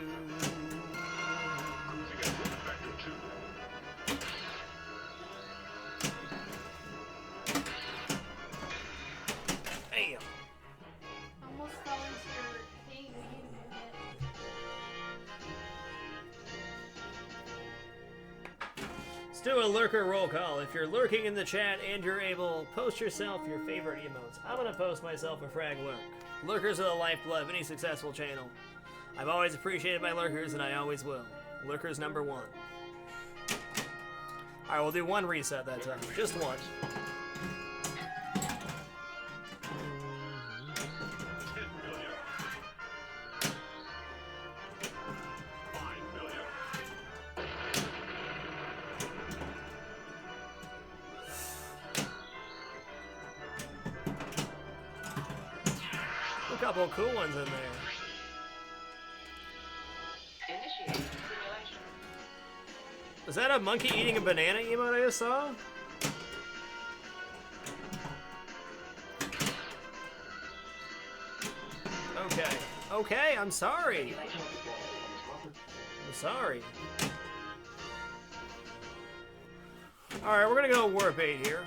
Cruising at room factor 2. Damn. Almost fell into your thing when you moved it. Let's do a lurker roll call. If you're lurking in the chat and you're able, post yourself your favorite emotes. I'm gonna post myself a frag lurk. Lurkers are the lifeblood of any successful channel. I've always appreciated my lurkers, and I always will. Lurkers number 1. Alright, we'll do one reset that time. Just one. 10 million. 5 million. A couple of cool ones in there. Initiate simulation. Was that a monkey eating a banana emote I just saw? Okay. Okay, I'm sorry. I'm sorry. Alright, we're gonna go warp 8 here.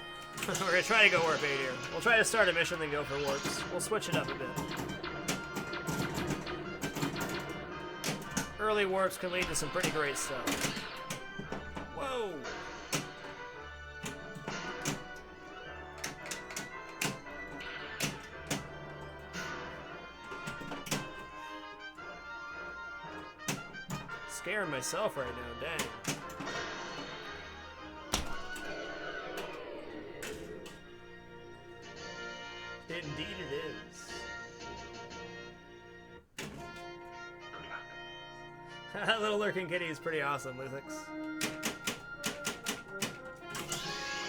We're gonna try to go warp 8 here. We'll try to start a mission, then go for warps. We'll switch it up a bit. Early warps can lead to some pretty great stuff. Whoa! Scaring myself right now, dang. Indeed it is. That little lurking kitty is pretty awesome, Luzix.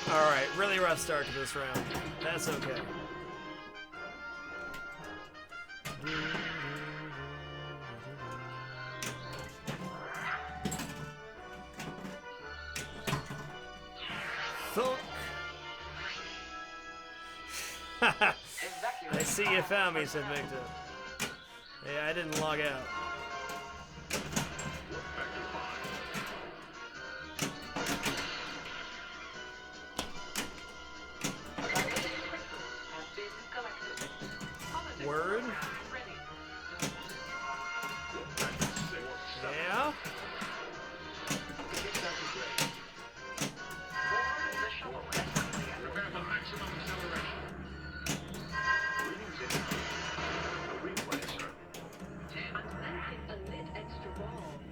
Alright, really rough start to this round. That's okay. Thunk. I see you found me, said Victor. Yeah, I didn't log out. Word? Yeah?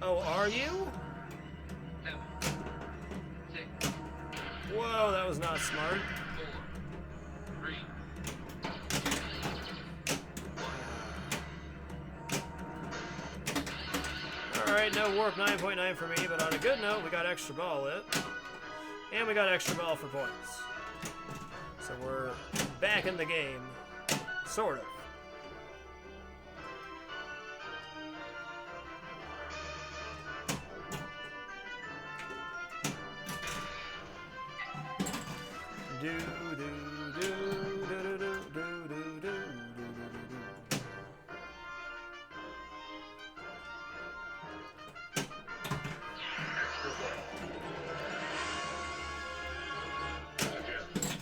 Oh, are you? Whoa, that was not smart. Alright, no warp 9.9 for me, but on a good note, we got extra ball lit. And we got extra ball for points. So we're back in the game. Sort of. Do do do do do do do do do.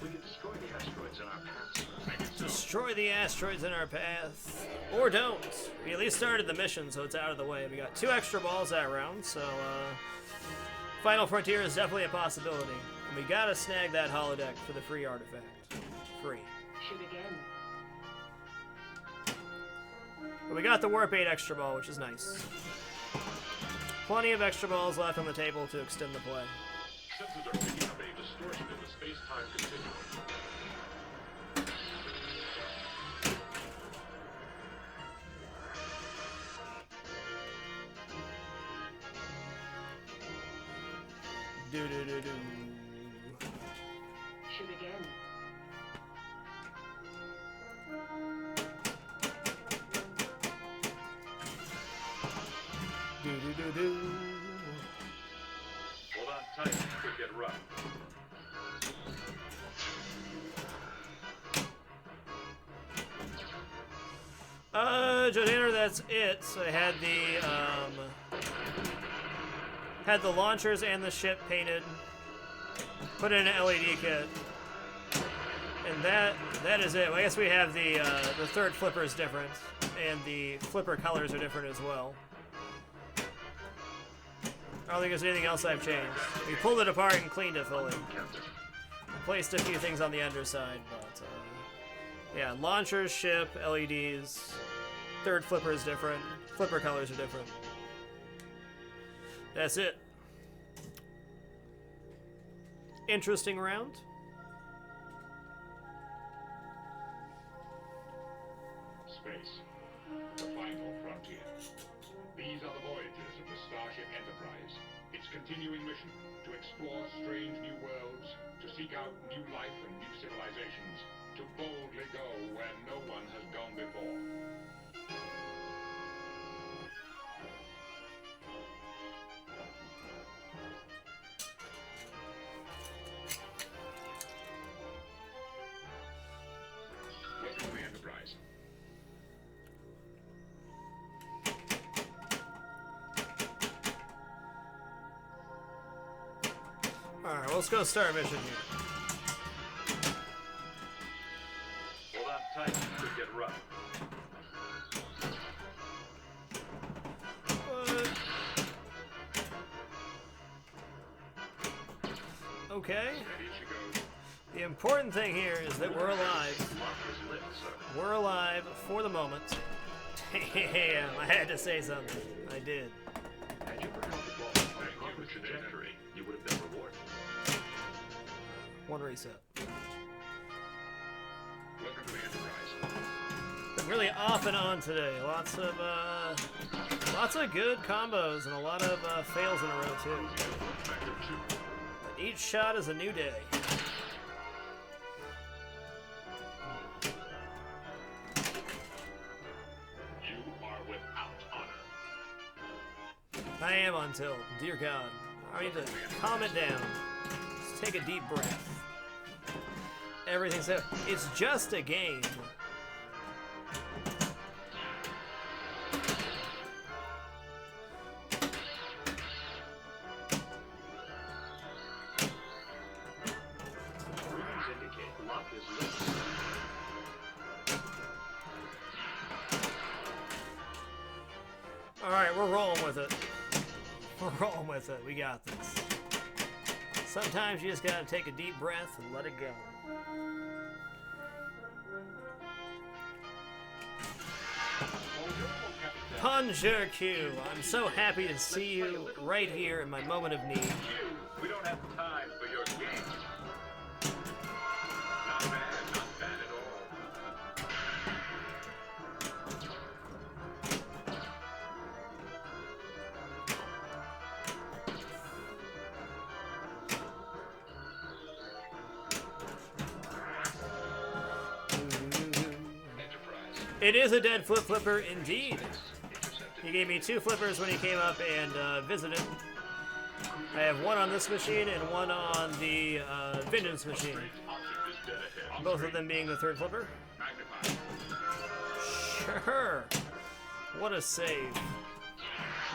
We can destroy the asteroids in our path. Destroy the asteroids in our path. Or don't. We at least started the mission, so it's out of the way. We got 2 extra balls that round, so Final Frontier is definitely a possibility. And we gotta snag that holodeck for the free artifact. Free. Shoot again. But we got the Warp 8 extra ball, which is nice. Plenty of extra balls left on the table to extend the play. Sensors are picking up a distortion in the space-time continuum. Do do do do. Shoot again. Do do do do. Hold on tight. Could get run. Jodander, that's it. So I had the launchers and the ship painted, put in an LED kit, and that is it. Well, I guess we have the third flipper is different, and the flipper colors are different as well. I don't think there's anything else I've changed. We pulled it apart and cleaned it fully. Replaced a few things on the underside, but yeah, launchers, ship, LEDs. Third flipper is different. Flipper colors are different. That's it. Interesting round. Space, the final frontier. These are the voyages of the Starship Enterprise. Its continuing mission to explore strange new worlds, to seek out new life and new civilizations, to boldly go where no one has gone before. Welcome to the Enterprise. Alright, well, let's go start mission here. Hold on tight, could get rough. Okay. The important thing here is that we're alive. We're alive for the moment. Damn, I had to say something. I did. Had you perhaps evolved a proper trajectory, you would have been rewarded. One reset. Welcome to the Enterprise. Been really off and on today. Lots of good combos and a lot of fails in a row too. But each shot is a new day. You are without honor. I am on tilt. Dear God. I need to calm it down. Just take a deep breath. Everything's there. It's just a game. Readings indicate luck is loose. Alright, we're rolling with it. We're rolling with it. We got this. Sometimes you just gotta take a deep breath and let it go. Ponjer Q, I'm so happy to see you right here in my moment of need. We don't have time for your games. Not bad at all. It is a dead flipper indeed. He gave me 2 flippers when he came up and visited. I have one on this machine and one on the Vengeance machine. Both of them being the 3rd flipper. Sure. What a save.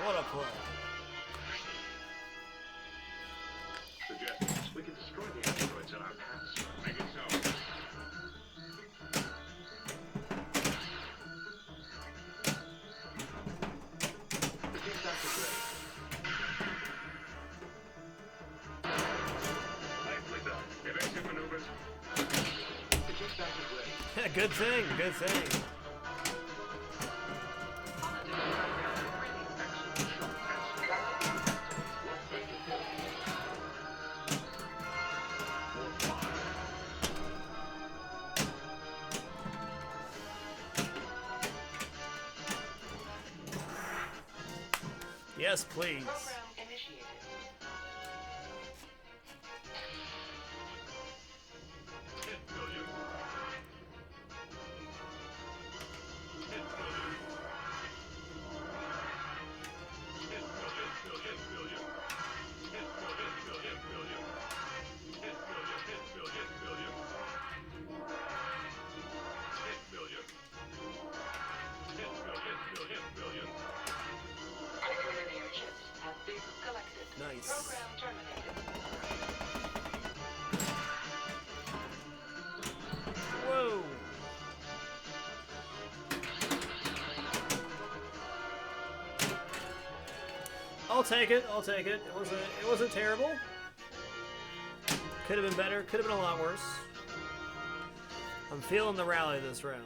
What a play. Suggests we can destroy the asteroids in our paths. Make it so. Good thing, good thing. Yes, please. Whoa. I'll take it. I'll take it. It wasn't terrible. Could have been better. Could have been a lot worse. I'm feeling the rally this round.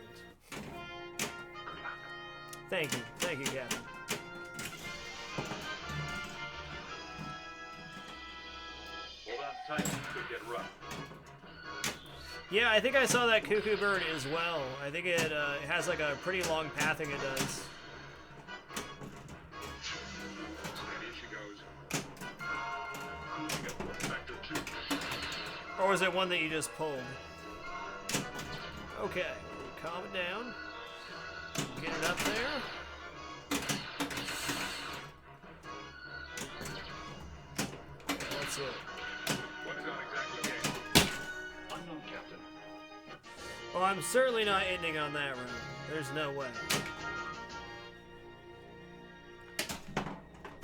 Thank you. Thank you, Captain. Hold on tight, could get rough. Yeah, I think I saw that cuckoo bird as well. I think it has like a pretty long pathing it does. Steady she goes. Factor 2. Or was it one that you just pulled? Okay, calm it down. Get it up there. That's it. What is on exactly, game? Unknown, Captain. Well, I'm certainly not ending on that round. There's no way.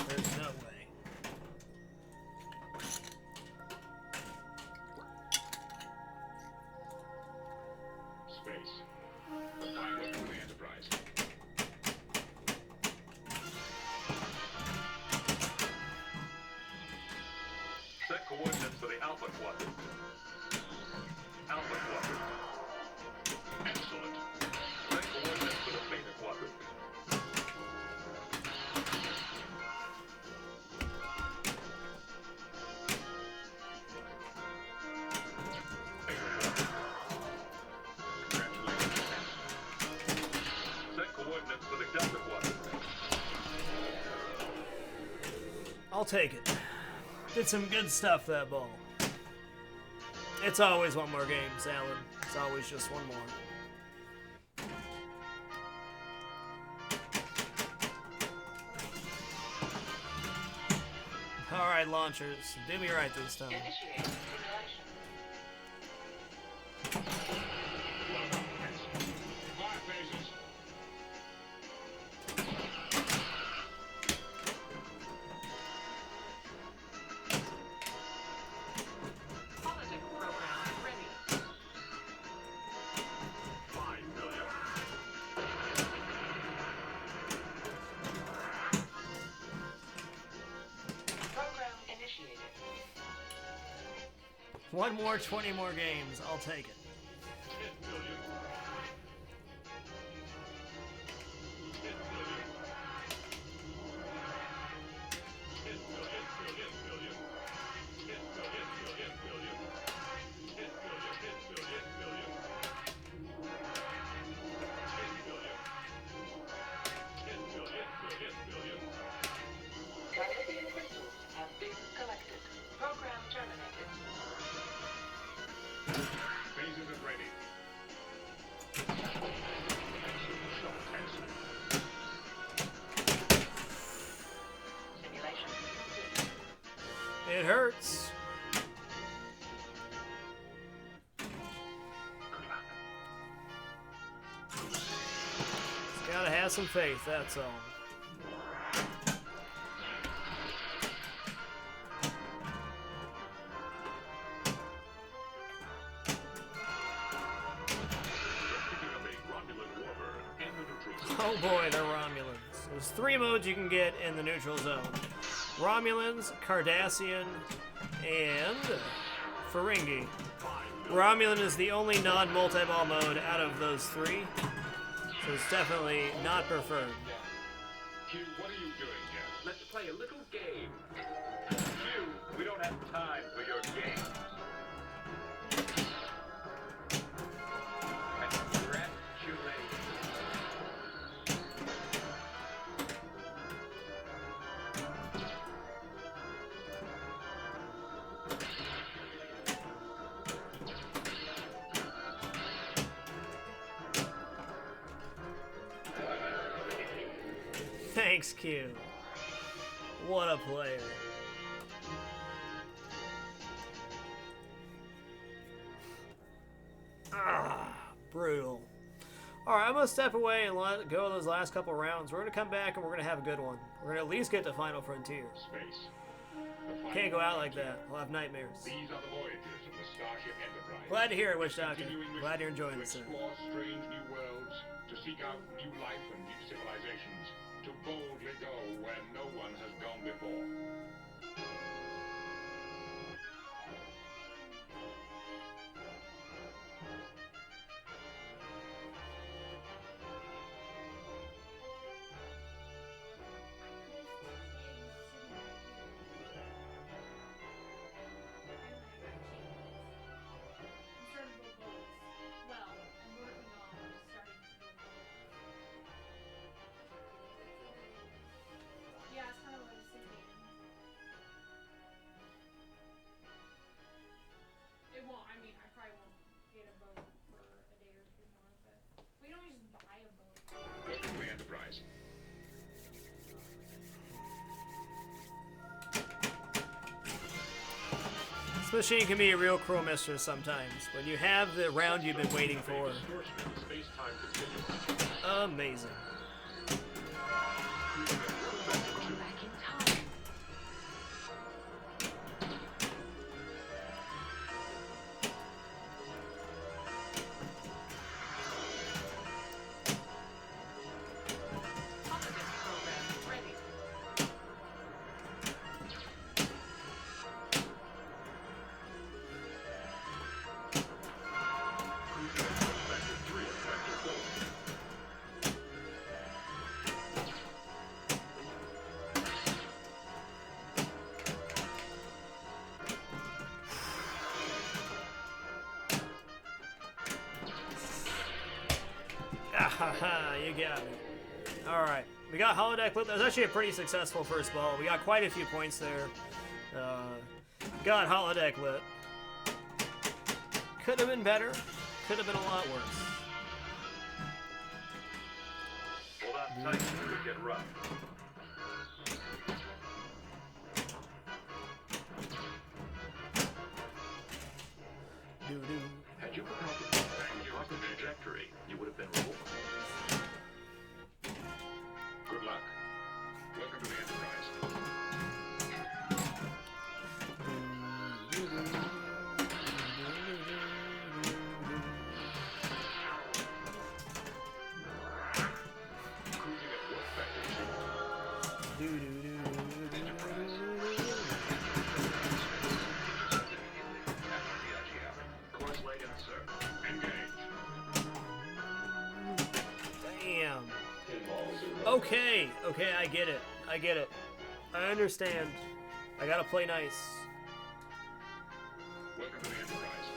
There's no way. Space. The pilot for the Enterprise. Set coordinates for the Alpha Quadrant. Alpha Quadrant. Excellent. Set coordinates for the Beta Quadrant. Set coordinates for the Delta Quadrant. I'll take it. Did some good stuff, that ball. It's always one more game, Salad. It's always just one more. Alright, launchers. Do me right this time. Initiate simulation. Fire phases. Holodeck program ready. 5 million. Program initiated. One more, 20 more games. I'll take it. 10 million. 10 million. 10 million, million, million. 10 million, million, million. 10 million, 10 million, million. 10 million. 10 million, million, million. Galaxian crystals have been collected. Program terminated. Phases is ready. Shock test. Simulation complete. It hurts. Just gotta have some faith, that's all. Picking up a Romulan warbird in the neutral zone. Oh boy, they're Romulans. There's 3 modes you can get in the neutral zone. Romulans, Cardassian, and Ferengi. Romulan is the only non-multi-ball mode out of those 3, so it's definitely not preferred. Q, what are you doing here? Let's play a little game. Q, we don't have time for your games. Congratulations. Thanks, Q. What a player. Brutal. Alright, I'm going to step away and let go of those last couple rounds. We're going to come back and we're going to have a good one. We're going to at least get to Final Frontier. Space. Can't go out like that. I'll have nightmares. These are the voyages of the Starship Enterprise. Glad to hear it, Witch Doctor. Continuing mission Glad you're enjoying to this, sir. explore strange new worlds, to seek out new life and new civilizations, to boldly go where no one has gone before. Yeah, it's kind of what I was thinking. It won't, I mean, I probably won't get a boat for a day or two more, but we don't just buy a boat. Welcome to the Enterprise. This machine can be a real cruel mistress sometimes. When you have the round you've been waiting for. Amazing. Haha, you got me. Alright, we got holodeck lit. That was actually a pretty successful first ball. We got quite a few points there. Got holodeck lit. Could have been better. Could have been a lot worse. Hold on tight, it could get rough. Doo-doo. Had you forgotten to put back your trajectory, you would have been rolled. Good luck. Welcome to the Enterprise. Cruising at warp vector 2. Enterprise. Course laid in, sir. Engage. Damn. Okay, I get it. I get it. I understand. I gotta play nice. Welcome to the Enterprise.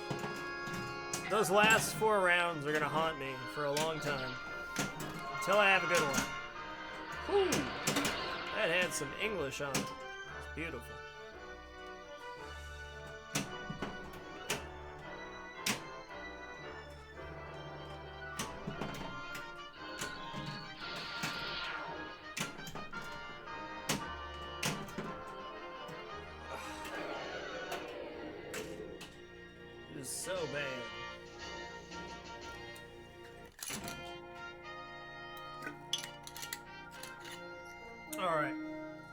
Those last 4 rounds are gonna haunt me for a long time. Until I have a good one. Whew. That had some English on it. It's beautiful. It is so bad. Alright.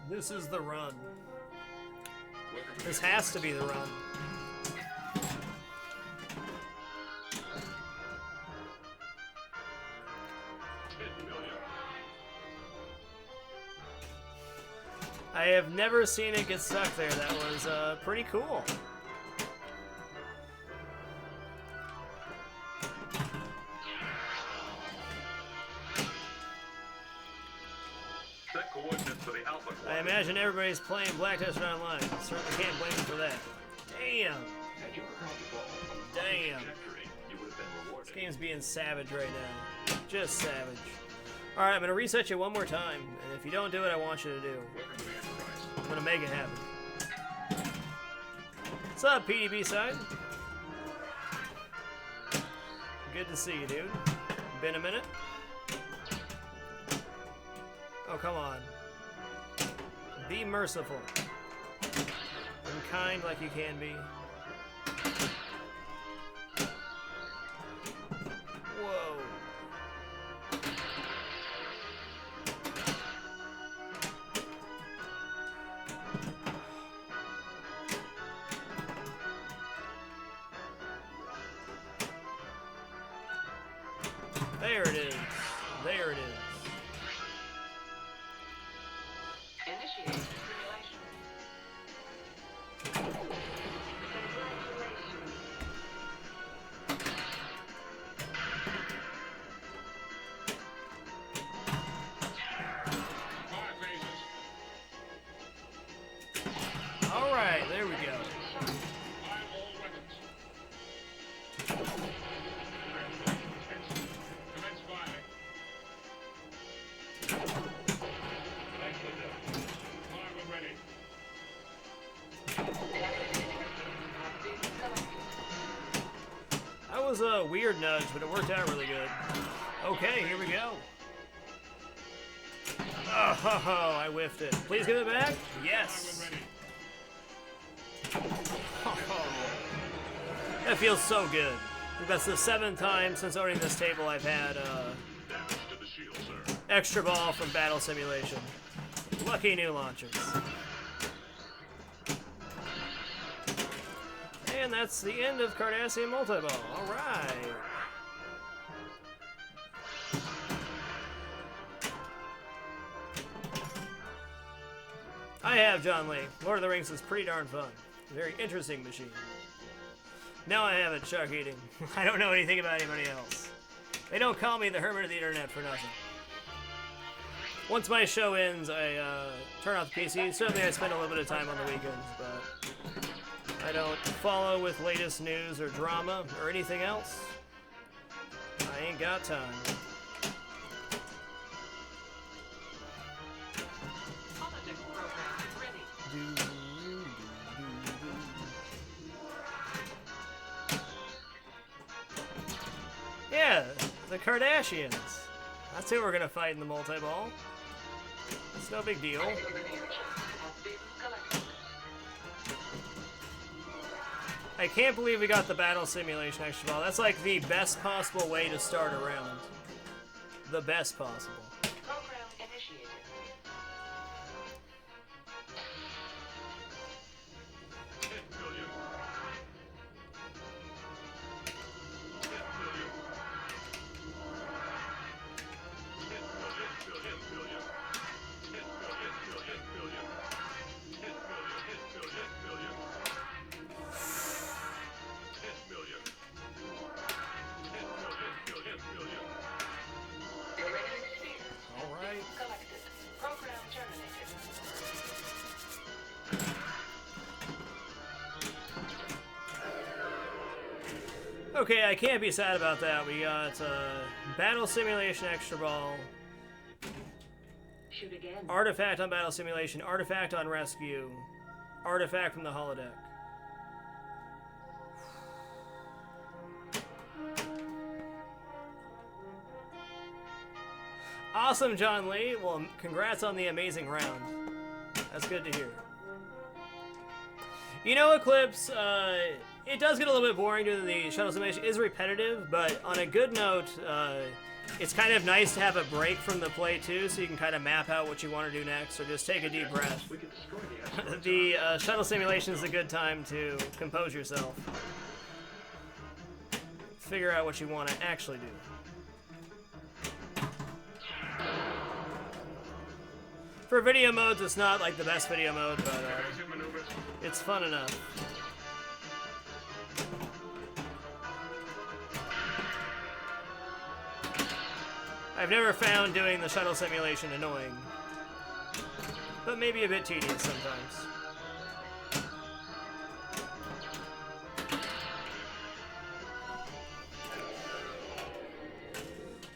This is the run. This has to be the run. I have never seen it get stuck there. That was pretty cool. Set coordinates for the Alpha I imagine everybody's playing Black Desert Online. Certainly can't blame them for that. Damn. Had you forgotten to fall on the Damn. trajectory, you would have been rewarded. This game's being savage right now. Just savage. Alright, I'm gonna reset you one more time, and if you don't do it, I want you to do. I'm gonna make it happen. What's up, PDB side? Good to see you, dude. Been a minute? Oh, come on. Be merciful. And kind like you can be. Whoa. There it is. There it is. Initiate simulation. All right, there we go. That was a weird nudge, but it worked out really good. Okay, here we go. Oh, ho, ho, I whiffed it. Please give it back. Yes. Oh, that feels so good. I think that's the 7th time since owning this table I've had extra ball from Battle Simulation. Lucky new launchers. And that's the end of Cardassian Multiball. Alright. I have John Lee. Lord of the Rings is pretty darn fun. Very interesting machine. Now I have it, Shark Eating. I don't know anything about anybody else. They don't call me the hermit of the internet for nothing. Once my show ends, I turn off the PC. Certainly I spend a little bit of time on the weekends, but I don't follow with latest news or drama or anything else. I ain't got time. Yeah, the Kardashians. That's who we're gonna fight in the multi-ball. It's no big deal. I can't believe we got the battle simulation extra ball. That's like the best possible way to start a round. The best possible. Program initiated. Okay, I can't be sad about that. We got Battle Simulation Extra Ball, Shoot again. Artifact on Battle Simulation, Artifact on Rescue, Artifact from the holodeck. Awesome, John Lee. Well, congrats on the amazing round. That's good to hear. You know, Eclipse, it does get a little bit boring doing the shuttle simulation. It is repetitive, but on a good note, it's kind of nice to have a break from the play too, so you can kind of map out what you want to do next, or just take a deep breath. The shuttle simulation is a good time to compose yourself. Figure out what you want to actually do. For video modes, it's not like the best video mode, but it's fun enough. I've never found doing the shuttle simulation annoying, but maybe a bit tedious sometimes.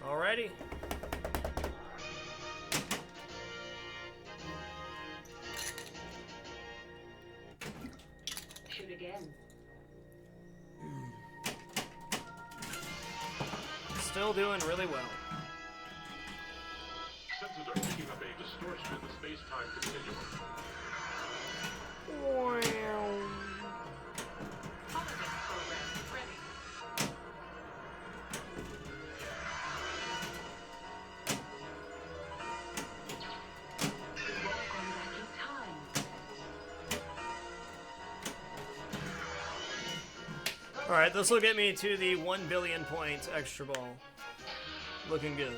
Alrighty. Shoot again. Still doing really well. Sensors are picking up a distortion in the space-time continuum. Alright, this will get me to the 1 billion point extra ball. Looking good.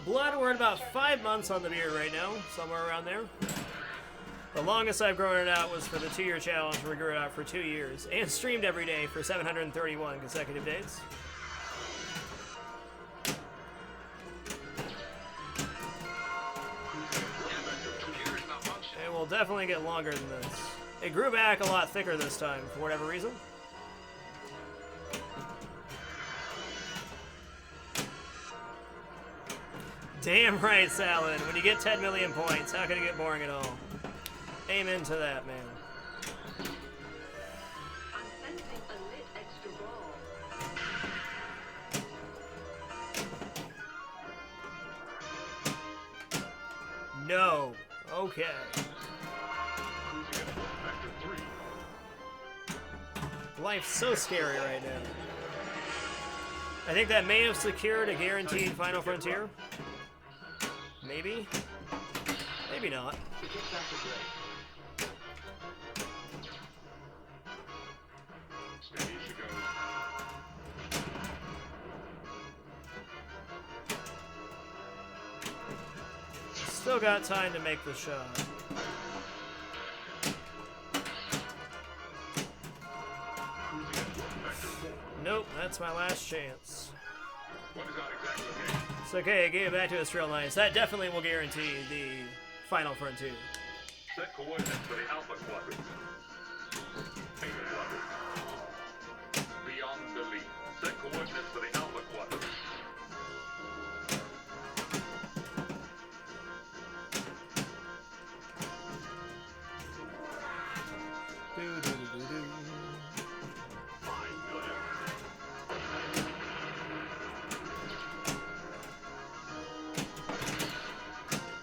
Blood, we're at about 5 months on the beard right now, somewhere around there. The longest I've grown it out was for the 2-year challenge, where we grew it out for 2 years, and streamed every day for 731 consecutive days. It will definitely get longer than this. It grew back a lot thicker this time, for whatever reason. Damn right, Salad. When you get 10 million points, how can it get boring at all? Amen to that, man. No. Okay. Life's so scary right now. I think that may have secured a guaranteed Final Frontier. Maybe? Maybe not. Still got time to make the shot. Nope, that's my last chance. It's okay, I gave it back to us real nice. That definitely will guarantee the Final Frontier. Set coordinates for the Alpha Quadrant. Beyond the lead. Set coordinates for the Alpha Quadrant.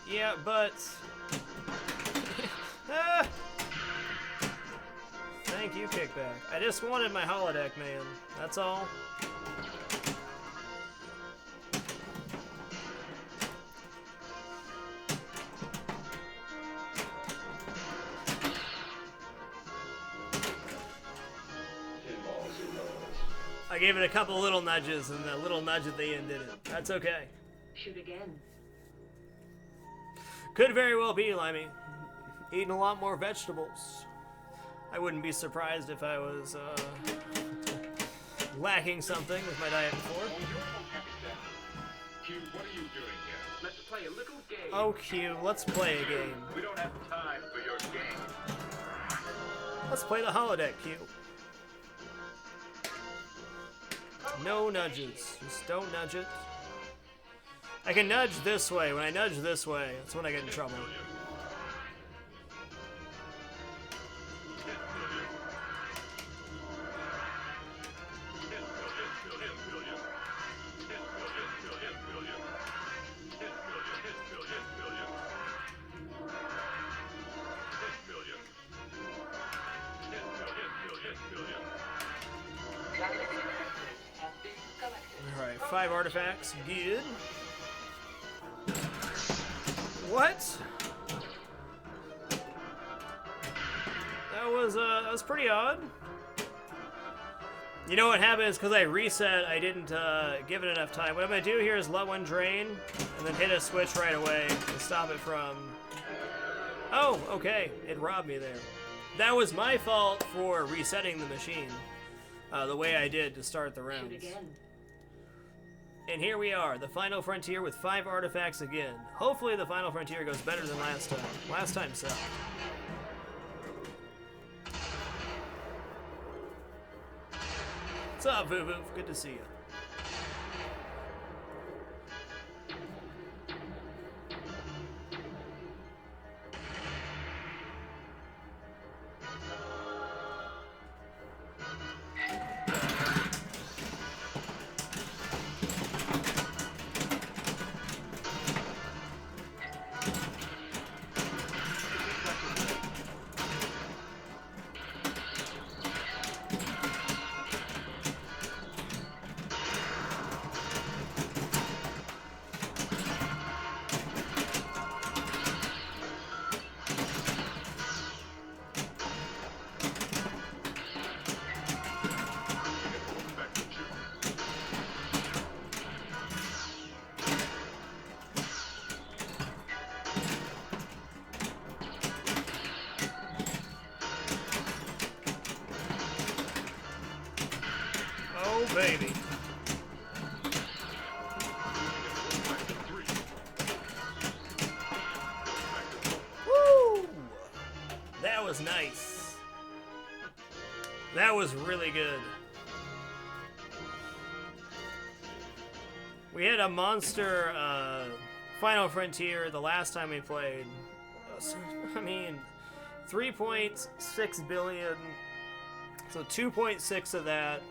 Yeah, but... ah! Thank you, Kickback. I just wanted my holodeck, man. That's all. I gave it a couple little nudges, and the little nudge at the end did it. That's okay. Shoot again. Could very well be, Limey. Eating a lot more vegetables. I wouldn't be surprised if I was lacking something with my diet before. Q, what are you doing here? Let's play a little game. Oh, Q, let's play a game. We don't have time for your game. Let's play the holodeck, Q. No nudges. Just don't nudge it. I can nudge this way. When I nudge this way, that's when I get in trouble. Alright, 5 artifacts. Good. What? That was pretty odd. You know what happened is because I reset, I didn't give it enough time. What I'm gonna do here is let one drain and then hit a switch right away to stop it from... Oh, okay. It robbed me there. That was my fault for resetting the machine the way I did to start the rounds. And here we are, the Final Frontier with 5 artifacts again. Hopefully the Final Frontier goes better than last time. Last time sucked. What's up, Voo? Good to see you. baby. Woo! That was nice. That was really good. We had a monster Final Frontier the last time we played. I mean, 3.6 billion. So 2.6 of that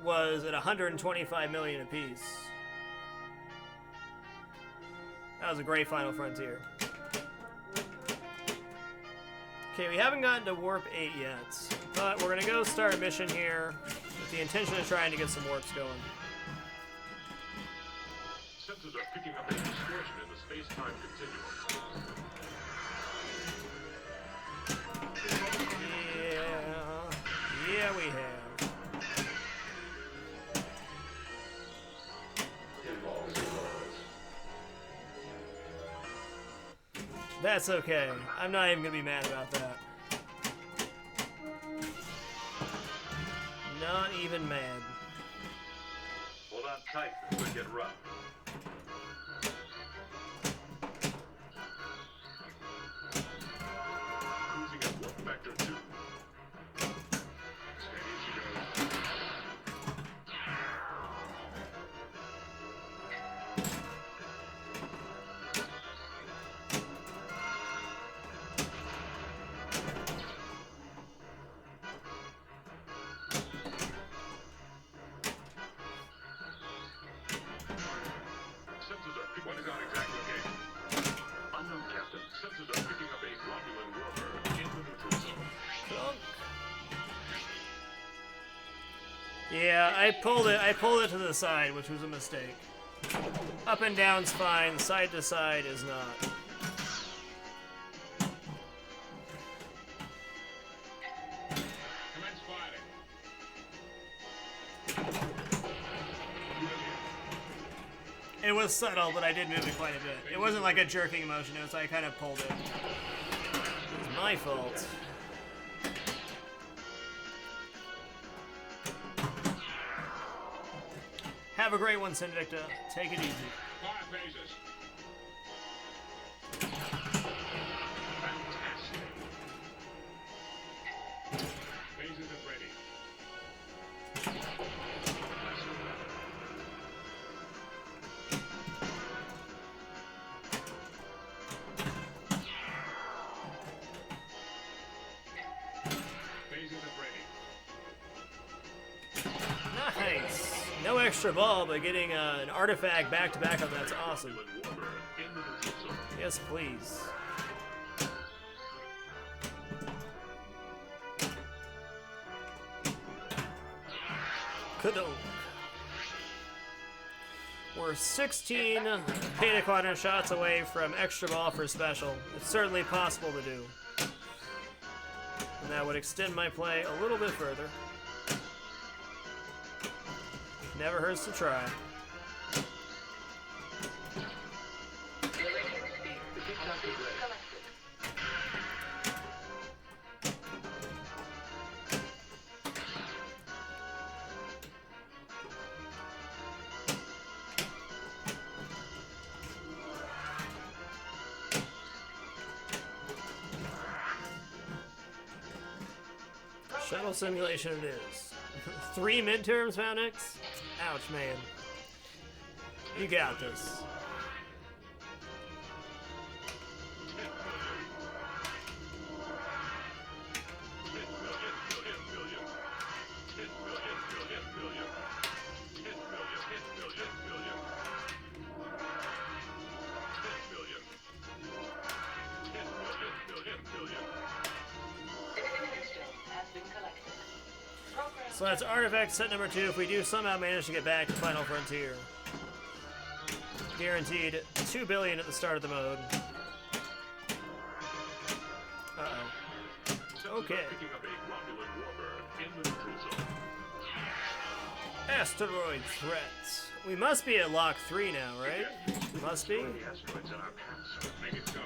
was at 125 million apiece. That was a great Final Frontier. Okay, we haven't gotten to Warp 8 yet, but we're gonna go start a mission here with the intention of trying to get some warps going. Sensors are picking up a distortion in the space-time continuum. Yeah, we have. That's okay. I'm not even gonna be mad about that. Not even mad. Hold on tight, it could get rough. Cruising at warp factor 2. Steady as she goes. Sensors are picking... What is on exactly, okay? Unknown captain, sensors are picking up a Romulan warbird in the neutral zone. Yeah, I pulled it to the side, which was a mistake. Up and down's fine, side to side is not. Commence firing. It was subtle, but I did move it quite a bit. It wasn't like a jerking motion, it was like I kind of pulled it. It was my fault. Have a great one, Sinvicta. Take it easy. 5 phases. Fantastic. Phases are ready. Phases are ready. Nice. No extra ball, but getting an artifact back-to-back up, that's awesome. Yes, please. Kudo. We're 16 Beta Quadrant shots away from extra ball for special. It's certainly possible to do. And that would extend my play a little bit further. Never hurts to try. Shuttle simulation it is. 3 midterms, Foundix? Ouch, man. You got this. So that's artifact set number 2 if we do somehow manage to get back to Final Frontier. Guaranteed 2 billion at the start of the mode. Uh-oh. Okay. Asteroid threats. We must be at Lock 3 now, right? Must be. Make it go.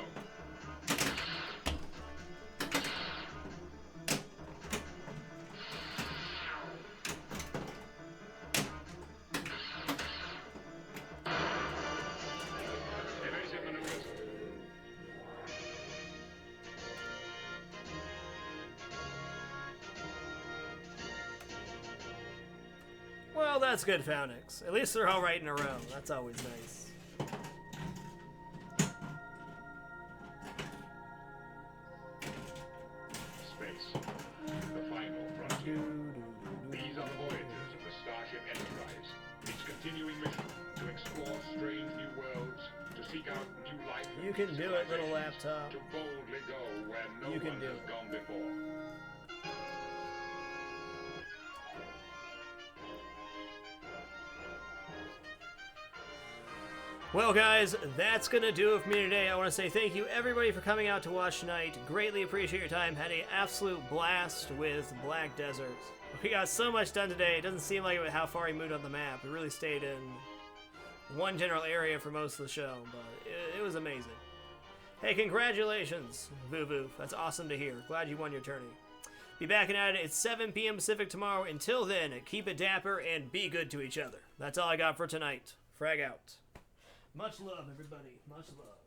Well, that's good, Founix. At least they're all right in a row. That's always nice. Space. The final frontier. These are the voyages of the Starship Enterprise. Its continuing mission to explore strange new worlds, to seek out new life. You can do it, little laptop. To boldly go where no You can one do has it. gone before. Well, guys, that's going to do it for me today. I want to say thank you, everybody, for coming out to watch tonight. Greatly appreciate your time. Had an absolute blast with Black Desert. We got so much done today. It doesn't seem like it how far we moved on the map. We really stayed in one general area for most of the show, but it was amazing. Hey, congratulations, Voo. That's awesome to hear. Glad you won your tourney. Be back at it at 7 p.m. Pacific tomorrow. Until then, keep it dapper and be good to each other. That's all I got for tonight. Frag out. Much love, everybody. Much love.